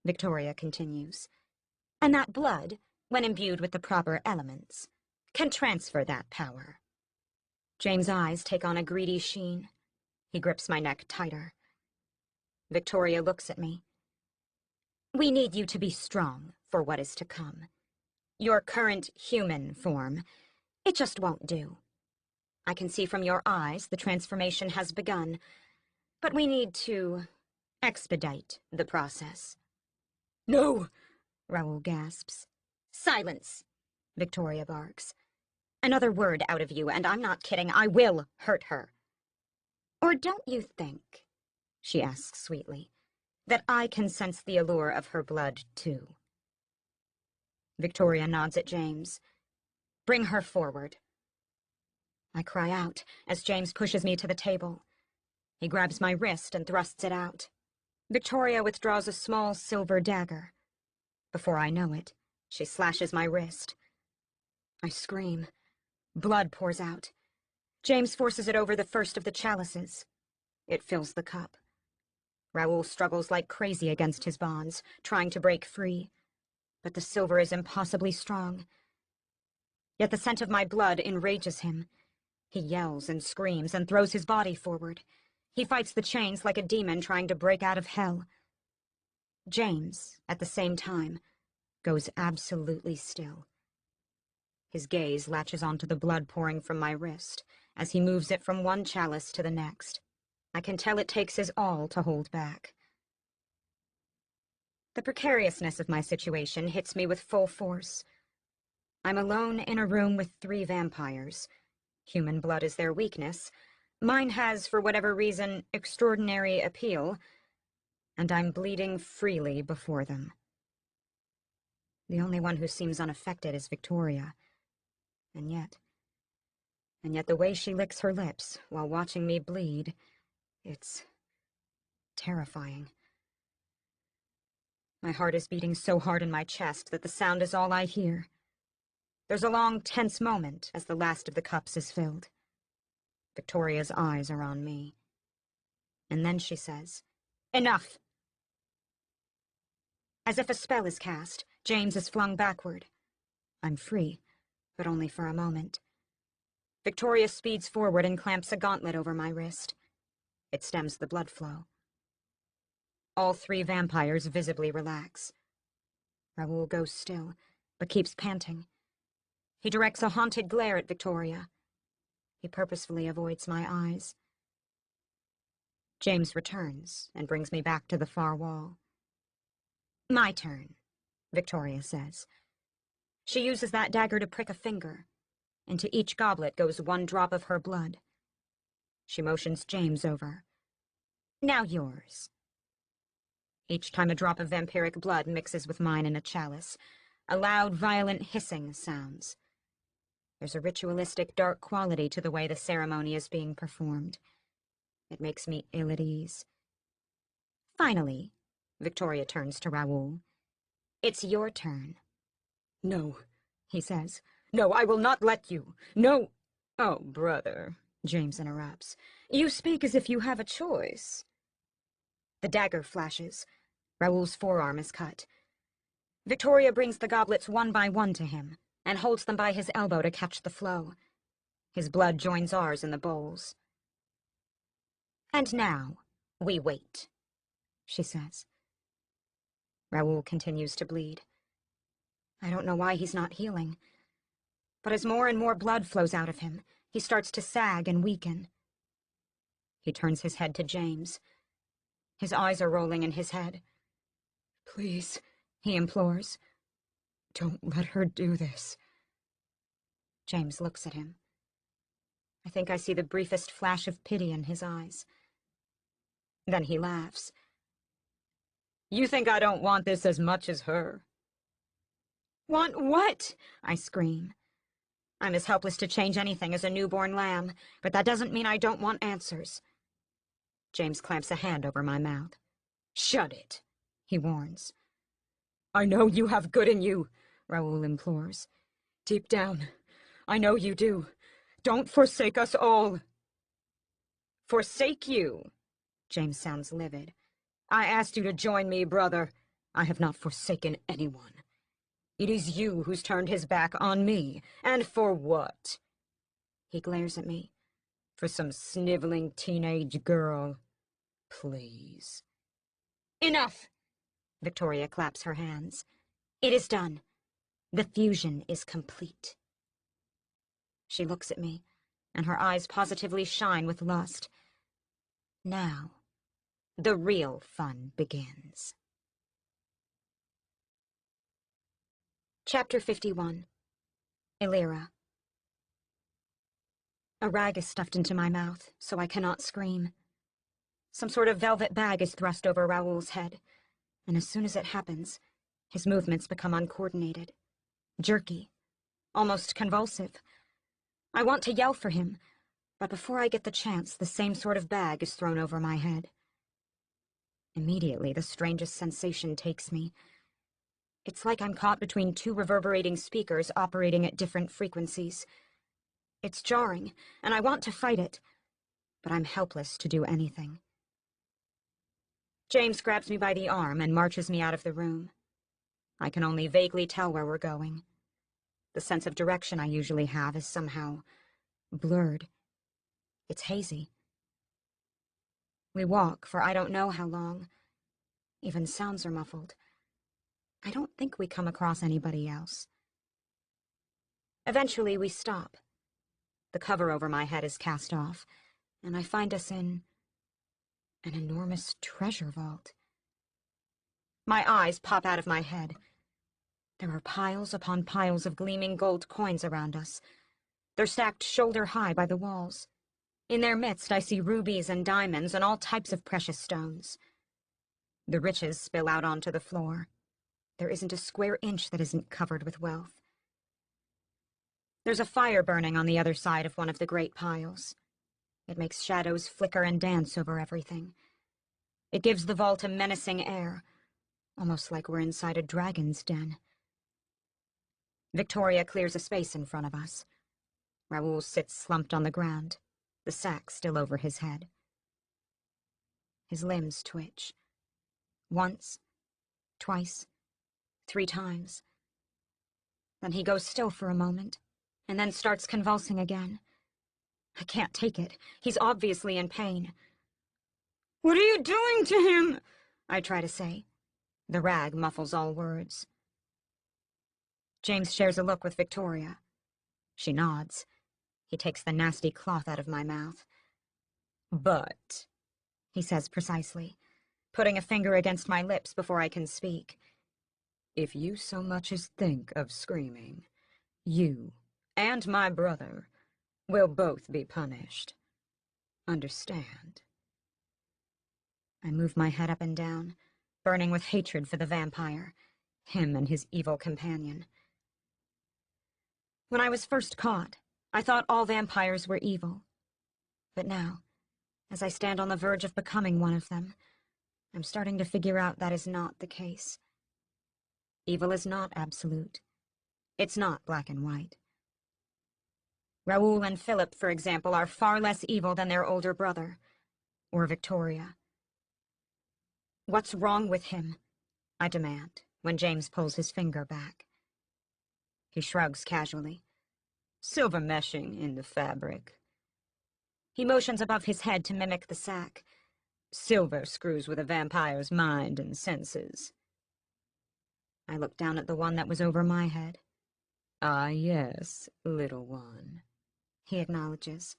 Victoria continues. And that blood, when imbued with the proper elements, can transfer that power. James' eyes take on a greedy sheen. He grips my neck tighter. Victoria looks at me. We need you to be strong for what is to come. Your current human form, it just won't do. I can see from your eyes the transformation has begun, but we need to expedite the process. No! Raoul gasps. Silence! Victoria barks. Another word out of you, and I'm not kidding, I will hurt her. Or don't you think, she asks sweetly, that I can sense the allure of her blood, too? Victoria nods at James. Bring her forward. I cry out as James pushes me to the table. He grabs my wrist and thrusts it out. Victoria withdraws a small silver dagger. Before I know it, she slashes my wrist. I scream. Blood pours out. James forces it over the first of the chalices. It fills the cup. Raoul struggles like crazy against his bonds, trying to break free. But the silver is impossibly strong. Yet the scent of my blood enrages him. He yells and screams and throws his body forward. He fights the chains like a demon trying to break out of hell. James, at the same time, goes absolutely still. His gaze latches onto the blood pouring from my wrist as he moves it from one chalice to the next. I can tell it takes his all to hold back. The precariousness of my situation hits me with full force. I'm alone in a room with 3 vampires. Human blood is their weakness. Mine has, for whatever reason, extraordinary appeal, and I'm bleeding freely before them. The only one who seems unaffected is Victoria. And yet the way she licks her lips while watching me bleed, it's terrifying. My heart is beating so hard in my chest that the sound is all I hear. There's a long, tense moment as the last of the cups is filled. Victoria's eyes are on me. And then she says, "Enough!" As if a spell is cast, James is flung backward. I'm free, but only for a moment. Victoria speeds forward and clamps a gauntlet over my wrist. It stems the blood flow. All 3 vampires visibly relax. Raoul goes still, but keeps panting. He directs a haunted glare at Victoria. He purposefully avoids my eyes. James returns and brings me back to the far wall. My turn, Victoria says. She uses that dagger to prick a finger. Into each goblet goes 1 drop of her blood. She motions James over. Now yours. Each time a drop of vampiric blood mixes with mine in a chalice, a loud, violent hissing sounds. There's a ritualistic, dark quality to the way the ceremony is being performed. It makes me ill at ease. Finally, Victoria turns to Raoul. It's your turn. No, he says. No, I will not let you. No. Oh, brother, James interrupts. You speak as if you have a choice. The dagger flashes. Raoul's forearm is cut. Victoria brings the goblets one by one to him and holds them by his elbow to catch the flow. His blood joins ours in the bowls. And now, we wait, she says. Raoul continues to bleed. I don't know why he's not healing. But as more and more blood flows out of him, he starts to sag and weaken. He turns his head to James. His eyes are rolling in his head. Please, he implores. Don't let her do this. James looks at him. I think I see the briefest flash of pity in his eyes. Then he laughs. You think I don't want this as much as her? Want what? I scream. I'm as helpless to change anything as a newborn lamb, but that doesn't mean I don't want answers. James clamps a hand over my mouth. Shut it, he warns. I know you have good in you, Raoul implores. Deep down, I know you do. Don't forsake us all. Forsake you? James sounds livid. I asked you to join me, brother. I have not forsaken anyone. It is you who's turned his back on me. And for what? He glares at me. For some sniveling teenage girl. Please. Enough! Victoria claps her hands. It is done. The fusion is complete. She looks at me, and her eyes positively shine with lust. Now, the real fun begins. Chapter 51. Illyra. A rag is stuffed into my mouth, so I cannot scream. Some sort of velvet bag is thrust over Raoul's head, and as soon as it happens, his movements become uncoordinated, jerky, almost convulsive. I want to yell for him, but before I get the chance, the same sort of bag is thrown over my head. Immediately, the strangest sensation takes me. It's like I'm caught between two reverberating speakers operating at different frequencies. It's jarring, and I want to fight it, but I'm helpless to do anything. James grabs me by the arm and marches me out of the room. I can only vaguely tell where we're going. The sense of direction I usually have is somehow blurred. It's hazy. We walk for I don't know how long. Even sounds are muffled. I don't think we come across anybody else. Eventually, we stop. The cover over my head is cast off, and I find us in an enormous treasure vault. My eyes pop out of my head. There are piles upon piles of gleaming gold coins around us. They're stacked shoulder-high by the walls. In their midst, I see rubies and diamonds and all types of precious stones. The riches spill out onto the floor. There isn't a square inch that isn't covered with wealth. There's a fire burning on the other side of one of the great piles. It makes shadows flicker and dance over everything. It gives the vault a menacing air, almost like we're inside a dragon's den. Victoria clears a space in front of us. Raoul sits slumped on the ground, the sack still over his head. His limbs twitch. Once, twice, 3 times. Then he goes still for a moment, and then starts convulsing again. I can't take it. He's obviously in pain. "What are you doing to him?" I try to say. The rag muffles all words. James shares a look with Victoria. She nods. He takes the nasty cloth out of my mouth. But, he says precisely, putting a finger against my lips before I can speak. If you so much as think of screaming, you and my brother will both be punished. Understand? I move my head up and down, burning with hatred for the vampire, him and his evil companion. When I was first caught, I thought all vampires were evil. But now, as I stand on the verge of becoming one of them, I'm starting to figure out that is not the case. Evil is not absolute. It's not black and white. Raoul and Philip, for example, are far less evil than their older brother, or Victoria. What's wrong with him? I demand, when James pulls his finger back. He shrugs casually. Silver meshing in the fabric. He motions above his head to mimic the sack. Silver screws with a vampire's mind and senses. I look down at the one that was over my head. Ah, yes, little one. He acknowledges.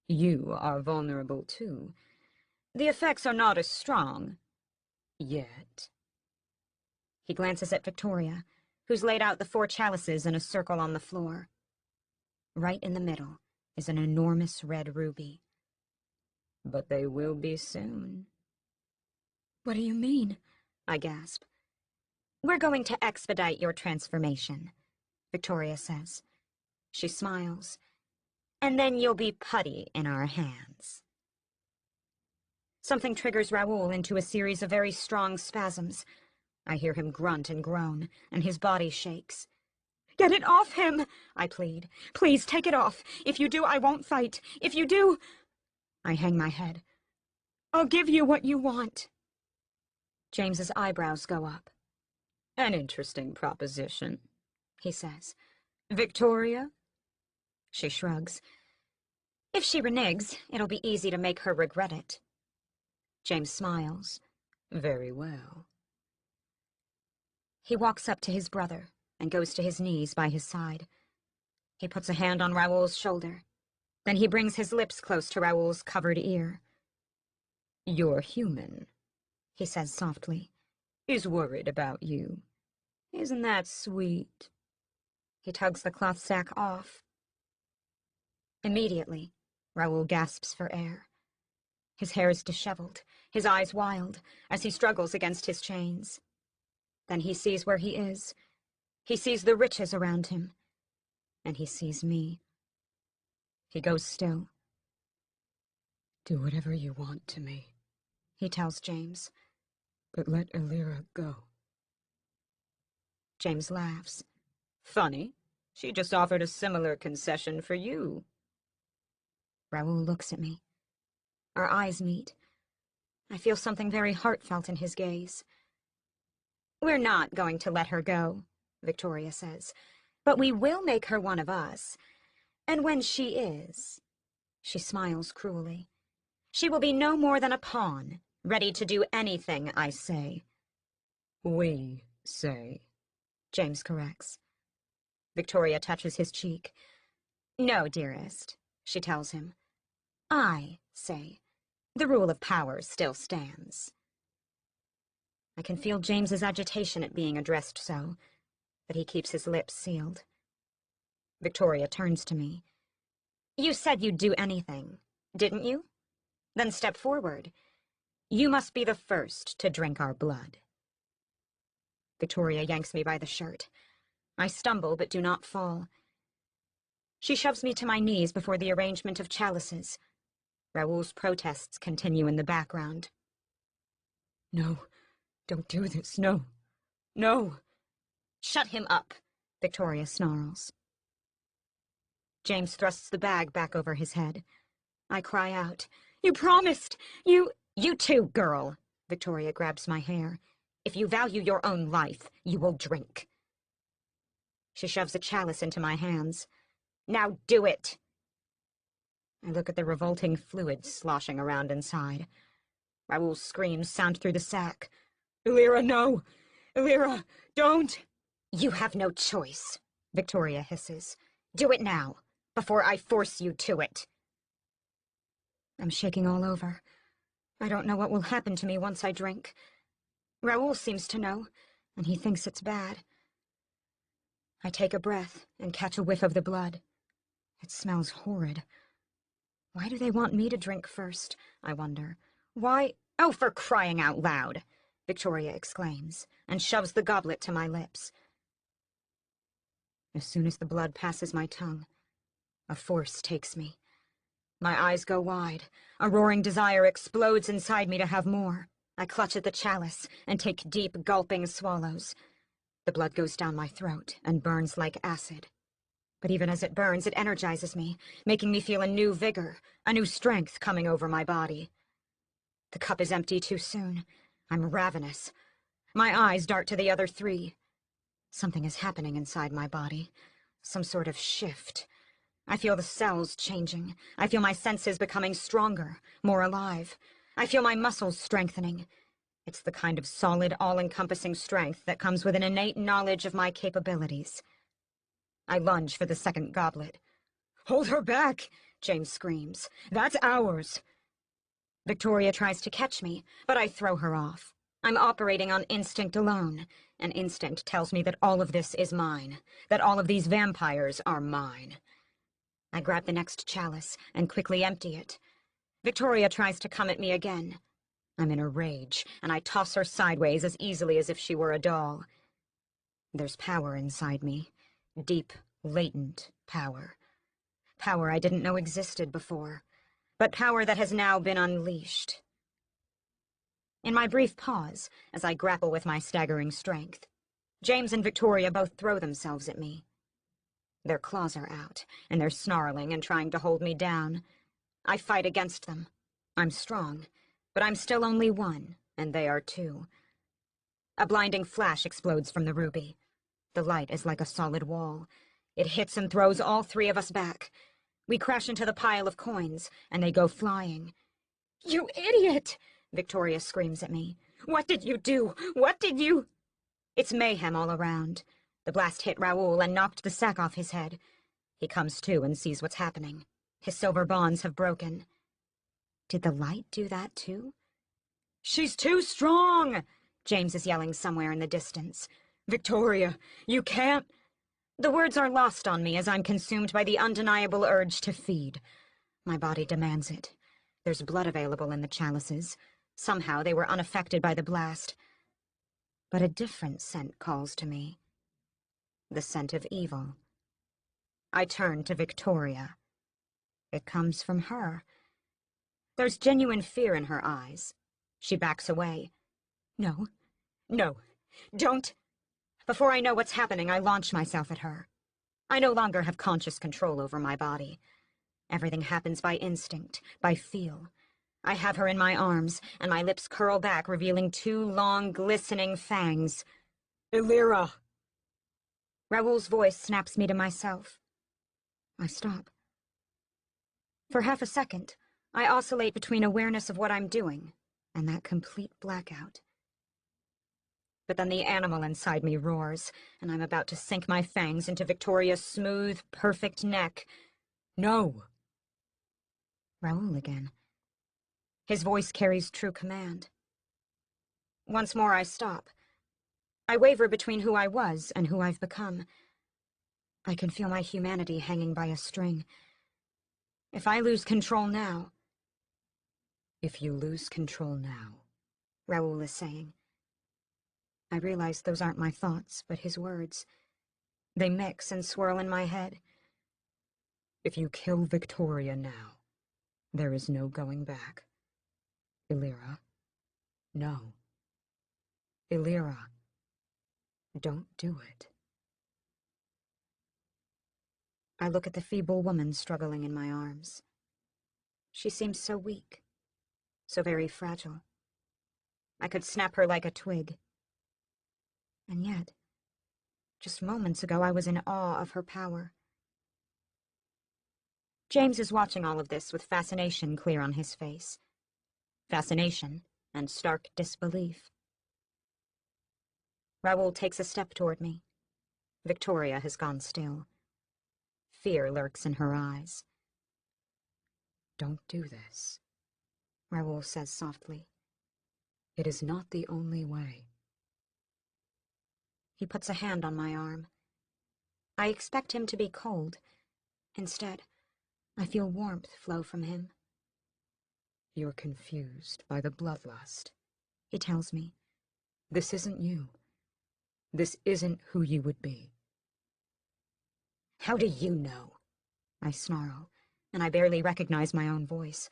You are vulnerable, too. The effects are not as strong. Yet. He glances at Victoria, who's laid out the 4 chalices in a circle on the floor. Right in the middle is an enormous red ruby. But they will be soon. What do you mean? I gasp. We're going to expedite your transformation, Victoria says. She smiles. And then you'll be putty in our hands. Something triggers Raoul into a series of very strong spasms. I hear him grunt and groan, and his body shakes. Get it off him, I plead. Please, take it off. If you do, I won't fight. If you do... I hang my head. I'll give you what you want. James's eyebrows go up. An interesting proposition, he says. Victoria? She shrugs. If she reneges, it'll be easy to make her regret it. James smiles. Very well. He walks up to his brother and goes to his knees by his side. He puts a hand on Raoul's shoulder. Then he brings his lips close to Raoul's covered ear. Your human, he says softly, is worried about you. Isn't that sweet? He tugs the cloth sack off. Immediately, Raoul gasps for air. His hair is disheveled, his eyes wild, as he struggles against his chains. Then he sees where he is. He sees the riches around him. And he sees me. He goes still. Do whatever you want to me, he tells James. But let Elira go. James laughs. Funny. She just offered a similar concession for you. Raoul looks at me. Our eyes meet. I feel something very heartfelt in his gaze. We're not going to let her go, Victoria says, but we will make her one of us. And when she is, she smiles cruelly, she will be no more than a pawn, ready to do anything I say. We say, James corrects. Victoria touches his cheek. No, dearest, she tells him. I say. The rule of power still stands. I can feel James's agitation at being addressed so, but he keeps his lips sealed. Victoria turns to me. You said you'd do anything, didn't you? Then step forward. You must be the first to drink our blood. Victoria yanks me by the shirt. I stumble but do not fall. She shoves me to my knees before the arrangement of chalices. Raoul's protests continue in the background. No, don't do this, no, no. Shut him up, Victoria snarls. James thrusts the bag back over his head. I cry out, You promised! You too, girl! Victoria grabs my hair. If you value your own life, you will drink. She shoves a chalice into my hands. Now do it! I look at the revolting fluid sloshing around inside. Raoul's screams sound through the sack. Elira, no! Elira, don't! You have no choice, Victoria hisses. Do it now, before I force you to it. I'm shaking all over. I don't know what will happen to me once I drink. Raoul seems to know, and he thinks it's bad. I take a breath and catch a whiff of the blood. It smells horrid. Why do they want me to drink first, I wonder? Why— Oh, for crying out loud! Victoria exclaims, and shoves the goblet to my lips. As soon as the blood passes my tongue, a force takes me. My eyes go wide. A roaring desire explodes inside me to have more. I clutch at the chalice and take deep, gulping swallows. The blood goes down my throat and burns like acid. But even as it burns, it energizes me, making me feel a new vigor, a new strength coming over my body. The cup is empty too soon. I'm ravenous. My eyes dart to the other three. Something is happening inside my body. Some sort of shift. I feel the cells changing. I feel my senses becoming stronger, more alive. I feel my muscles strengthening. It's the kind of solid, all-encompassing strength that comes with an innate knowledge of my capabilities. I lunge for the second goblet. Hold her back, James screams. That's ours. Victoria tries to catch me, but I throw her off. I'm operating on instinct alone, and instinct tells me that all of this is mine, that all of these vampires are mine. I grab the next chalice and quickly empty it. Victoria tries to come at me again. I'm in a rage, and I toss her sideways as easily as if she were a doll. There's power inside me. Deep, latent power. Power I didn't know existed before, but power that has now been unleashed. In my brief pause, as I grapple with my staggering strength, James and Victoria both throw themselves at me. Their claws are out, and they're snarling and trying to hold me down. I fight against them. I'm strong, but I'm still only one, and they are two. A blinding flash explodes from the ruby. The light is like a solid wall. It hits and throws all three of us back. We crash into the pile of coins, and they go flying. "You idiot!" Victoria screams at me. "What did you do? What did you—" It's mayhem all around. The blast hit Raoul and knocked the sack off his head. He comes to and sees what's happening. His silver bonds have broken. Did the light do that too? "She's too strong!" James is yelling somewhere in the distance. "Victoria, you can't—" The words are lost on me as I'm consumed by the undeniable urge to feed. My body demands it. There's blood available in the chalices. Somehow they were unaffected by the blast. But a different scent calls to me. The scent of evil. I turn to Victoria. It comes from her. There's genuine fear in her eyes. She backs away. "No, no, don't." Before I know what's happening, I launch myself at her. I no longer have conscious control over my body. Everything happens by instinct, by feel. I have her in my arms, and my lips curl back, revealing two long, glistening fangs. "Illyra!" Raoul's voice snaps me to myself. I stop. For half a second, I oscillate between awareness of what I'm doing and that complete blackout. But then the animal inside me roars, and I'm about to sink my fangs into Victoria's smooth, perfect neck. "No!" Raoul again. His voice carries true command. Once more I stop. I waver between who I was and who I've become. I can feel my humanity hanging by a string. If I lose control now... "If you lose control now," Raoul is saying. I realize those aren't my thoughts, but his words. They mix and swirl in my head. "If you kill Victoria now, there is no going back. Illyra, no. Illyra, don't do it." I look at the feeble woman struggling in my arms. She seems so weak, so very fragile. I could snap her like a twig. And yet, just moments ago I was in awe of her power. James is watching all of this with fascination clear on his face. Fascination and stark disbelief. Raoul takes a step toward me. Victoria has gone still. Fear lurks in her eyes. "Don't do this," Raoul says softly. "It is not the only way." He puts a hand on my arm. I expect him to be cold. Instead, I feel warmth flow from him. "You're confused by the bloodlust," he tells me. "This isn't you. This isn't who you would be." "How do you know?" I snarl, and I barely recognize my own voice.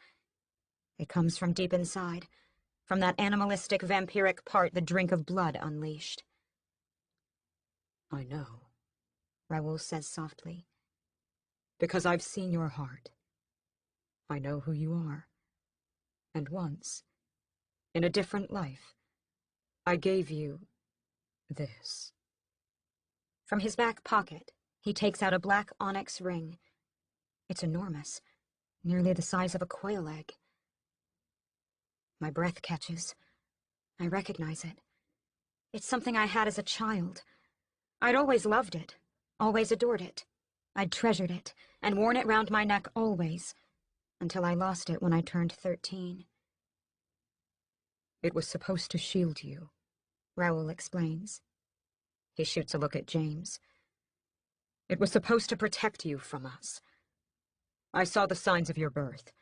It comes from deep inside, from that animalistic, vampiric part the drink of blood unleashed. "I know," Raoul says softly, "because I've seen your heart. I know who you are. And once, in a different life, I gave you this." From his back pocket, he takes out a black onyx ring. It's enormous, nearly the size of a quail egg. My breath catches. I recognize it. It's something I had as a child. I'd always loved it, always adored it. I'd treasured it, and worn it round my neck always, until I lost it when I turned 13. "It was supposed to shield you," Raoul explains. He shoots a look at James. "It was supposed to protect you from us. I saw the signs of your birth,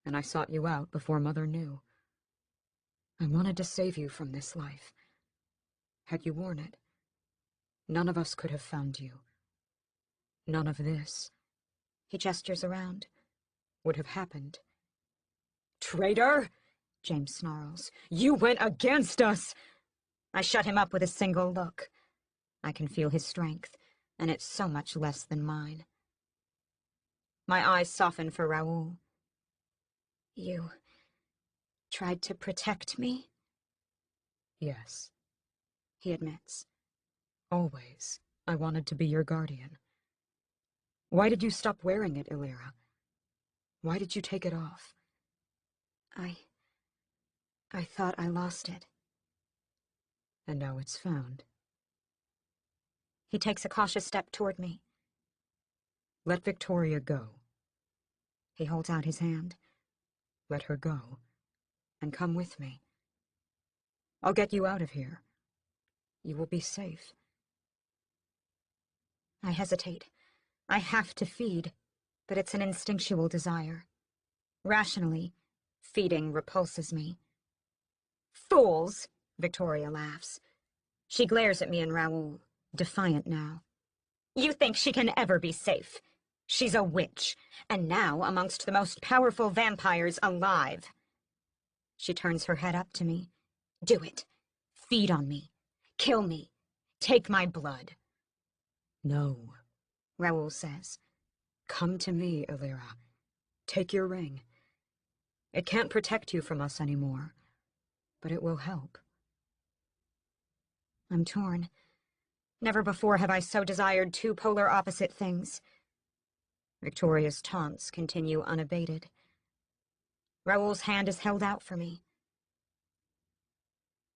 and I sought you out before Mother knew. I wanted to save you from this life. Had you worn it, none of us could have found you. None of this," He gestures around, "would have happened." "Traitor!" James snarls. "You went against us!" I shut him up with a single look. I can feel his strength, and it's so much less than mine. My eyes soften for Raoul. "You tried to protect me?" "Yes," he admits. "always." I wanted to be your guardian. Why did you stop wearing it, Illyra? Why did you take it off? I thought I lost it. And now it's found. He takes a cautious step toward me. Let Victoria go. He holds out his hand. Let her go. And come with me. I'll get you out of here. You will be safe. I hesitate. I have to feed, but it's an instinctual desire. Rationally, feeding repulses me. Fools! Victoria laughs. She glares at me and Raoul, defiant now. You think she can ever be safe? She's a witch, and now amongst the most powerful vampires alive. She turns her head up to me. Do it. Feed on me. Kill me. Take my blood. No, Raoul says. Come to me, Illyra. Take your ring. It can't protect you from us anymore, but it will help. I'm torn. Never before have I so desired two polar opposite things. Victoria's taunts continue unabated. Raoul's hand is held out for me.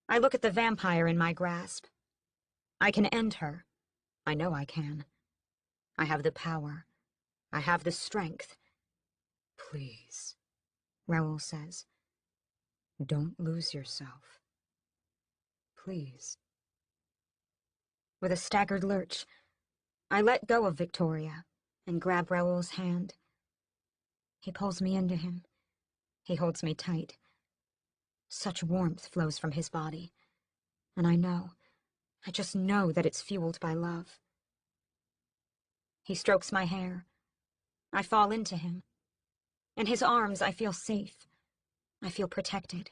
I look at the vampire in my grasp. I can end her. I know I can. I have the power. I have the strength. Please, Raoul says. don't lose yourself. Please. With a staggered lurch, I let go of Victoria and grab Raoul's hand. He pulls me into him. He holds me tight. Such warmth flows from his body, and I just know that it's fueled by love. He strokes my hair. I fall into him. In his arms, I feel safe. I feel protected.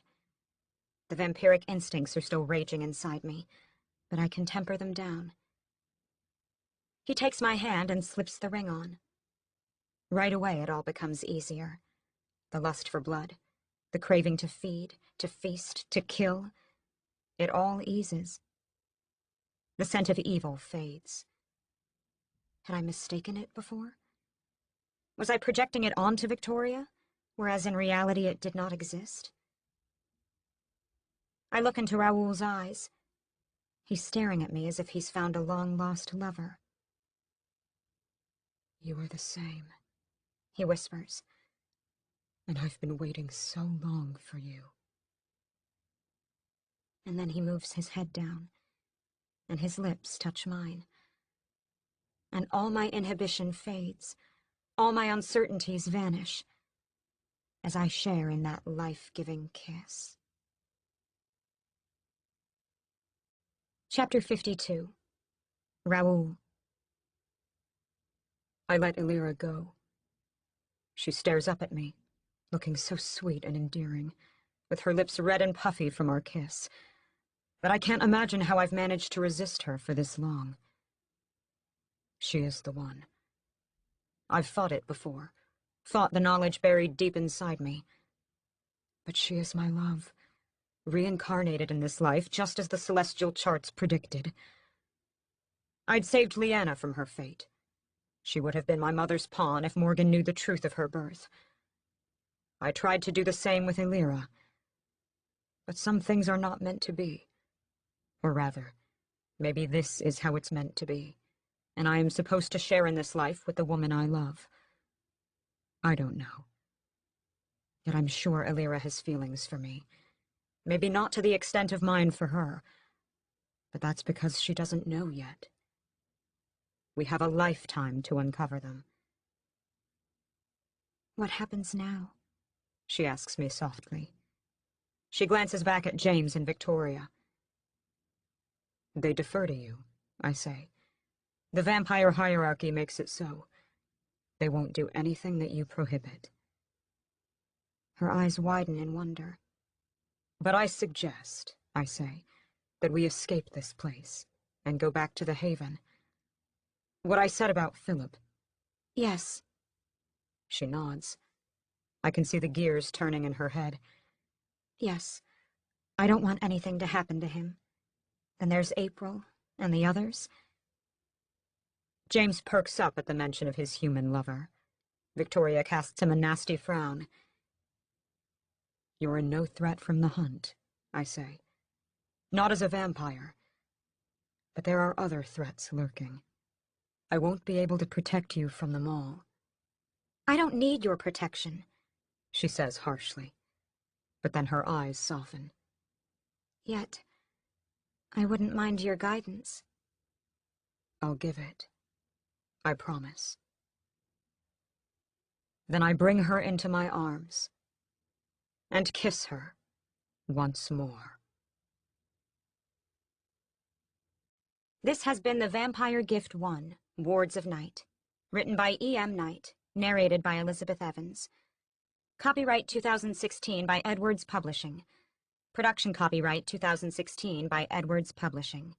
The vampiric instincts are still raging inside me, but I can temper them down. He takes my hand and slips the ring on. Right away, it all becomes easier. The lust for blood, the craving to feed, to feast, to kill. It all eases. The scent of evil fades. Had I mistaken it before? Was I projecting it onto Victoria, whereas in reality it did not exist? I look into Raoul's eyes. He's staring at me as if he's found a long-lost lover. You are the same, He whispers. and I've been waiting so long for you. And then he moves his head down, and his lips touch mine. And all my inhibition fades, all my uncertainties vanish, as I share in that life-giving kiss. Chapter 52. Raoul. I let Illyra go. She stares up at me, looking so sweet and endearing, with her lips red and puffy from our kiss. But I can't imagine how I've managed to resist her for this long. She is the one. I've fought it before, fought the knowledge buried deep inside me. But she is my love, reincarnated in this life just as the celestial charts predicted. I'd saved Lyanna from her fate. She would have been my mother's pawn if Morgan knew the truth of her birth. I tried to do the same with Illyra. But some things are not meant to be. Or rather, maybe this is how it's meant to be, and I am supposed to share in this life with the woman I love. I don't know. Yet I'm sure Illyra has feelings for me. Maybe not to the extent of mine for her, but that's because she doesn't know yet. We have a lifetime to uncover them. What happens now? She asks me softly. She glances back at James and Victoria. They defer to you, I say. The vampire hierarchy makes it so. They won't do anything that you prohibit. Her eyes widen in wonder. But I suggest, I say, that we escape this place and go back to the Haven. What I said about Philip. Yes. She nods. I can see the gears turning in her head. Yes. I don't want anything to happen to him. Then there's April, and the others. James perks up at the mention of his human lover. Victoria casts him a nasty frown. "You're no threat from the hunt," I say. "Not as a vampire. But there are other threats lurking. I won't be able to protect you from them all." "I don't need your protection," she says harshly. But then her eyes soften. "Yet, I wouldn't mind your guidance." "I'll give it. I promise." Then I bring her into my arms and kiss her once more. This has been The Vampire Gift 1, Wards of Night. Written by E.M. Knight. Narrated by Elizabeth Evans. Copyright 2016 by Edwards Publishing. Production copyright 2016 by Edwards Publishing.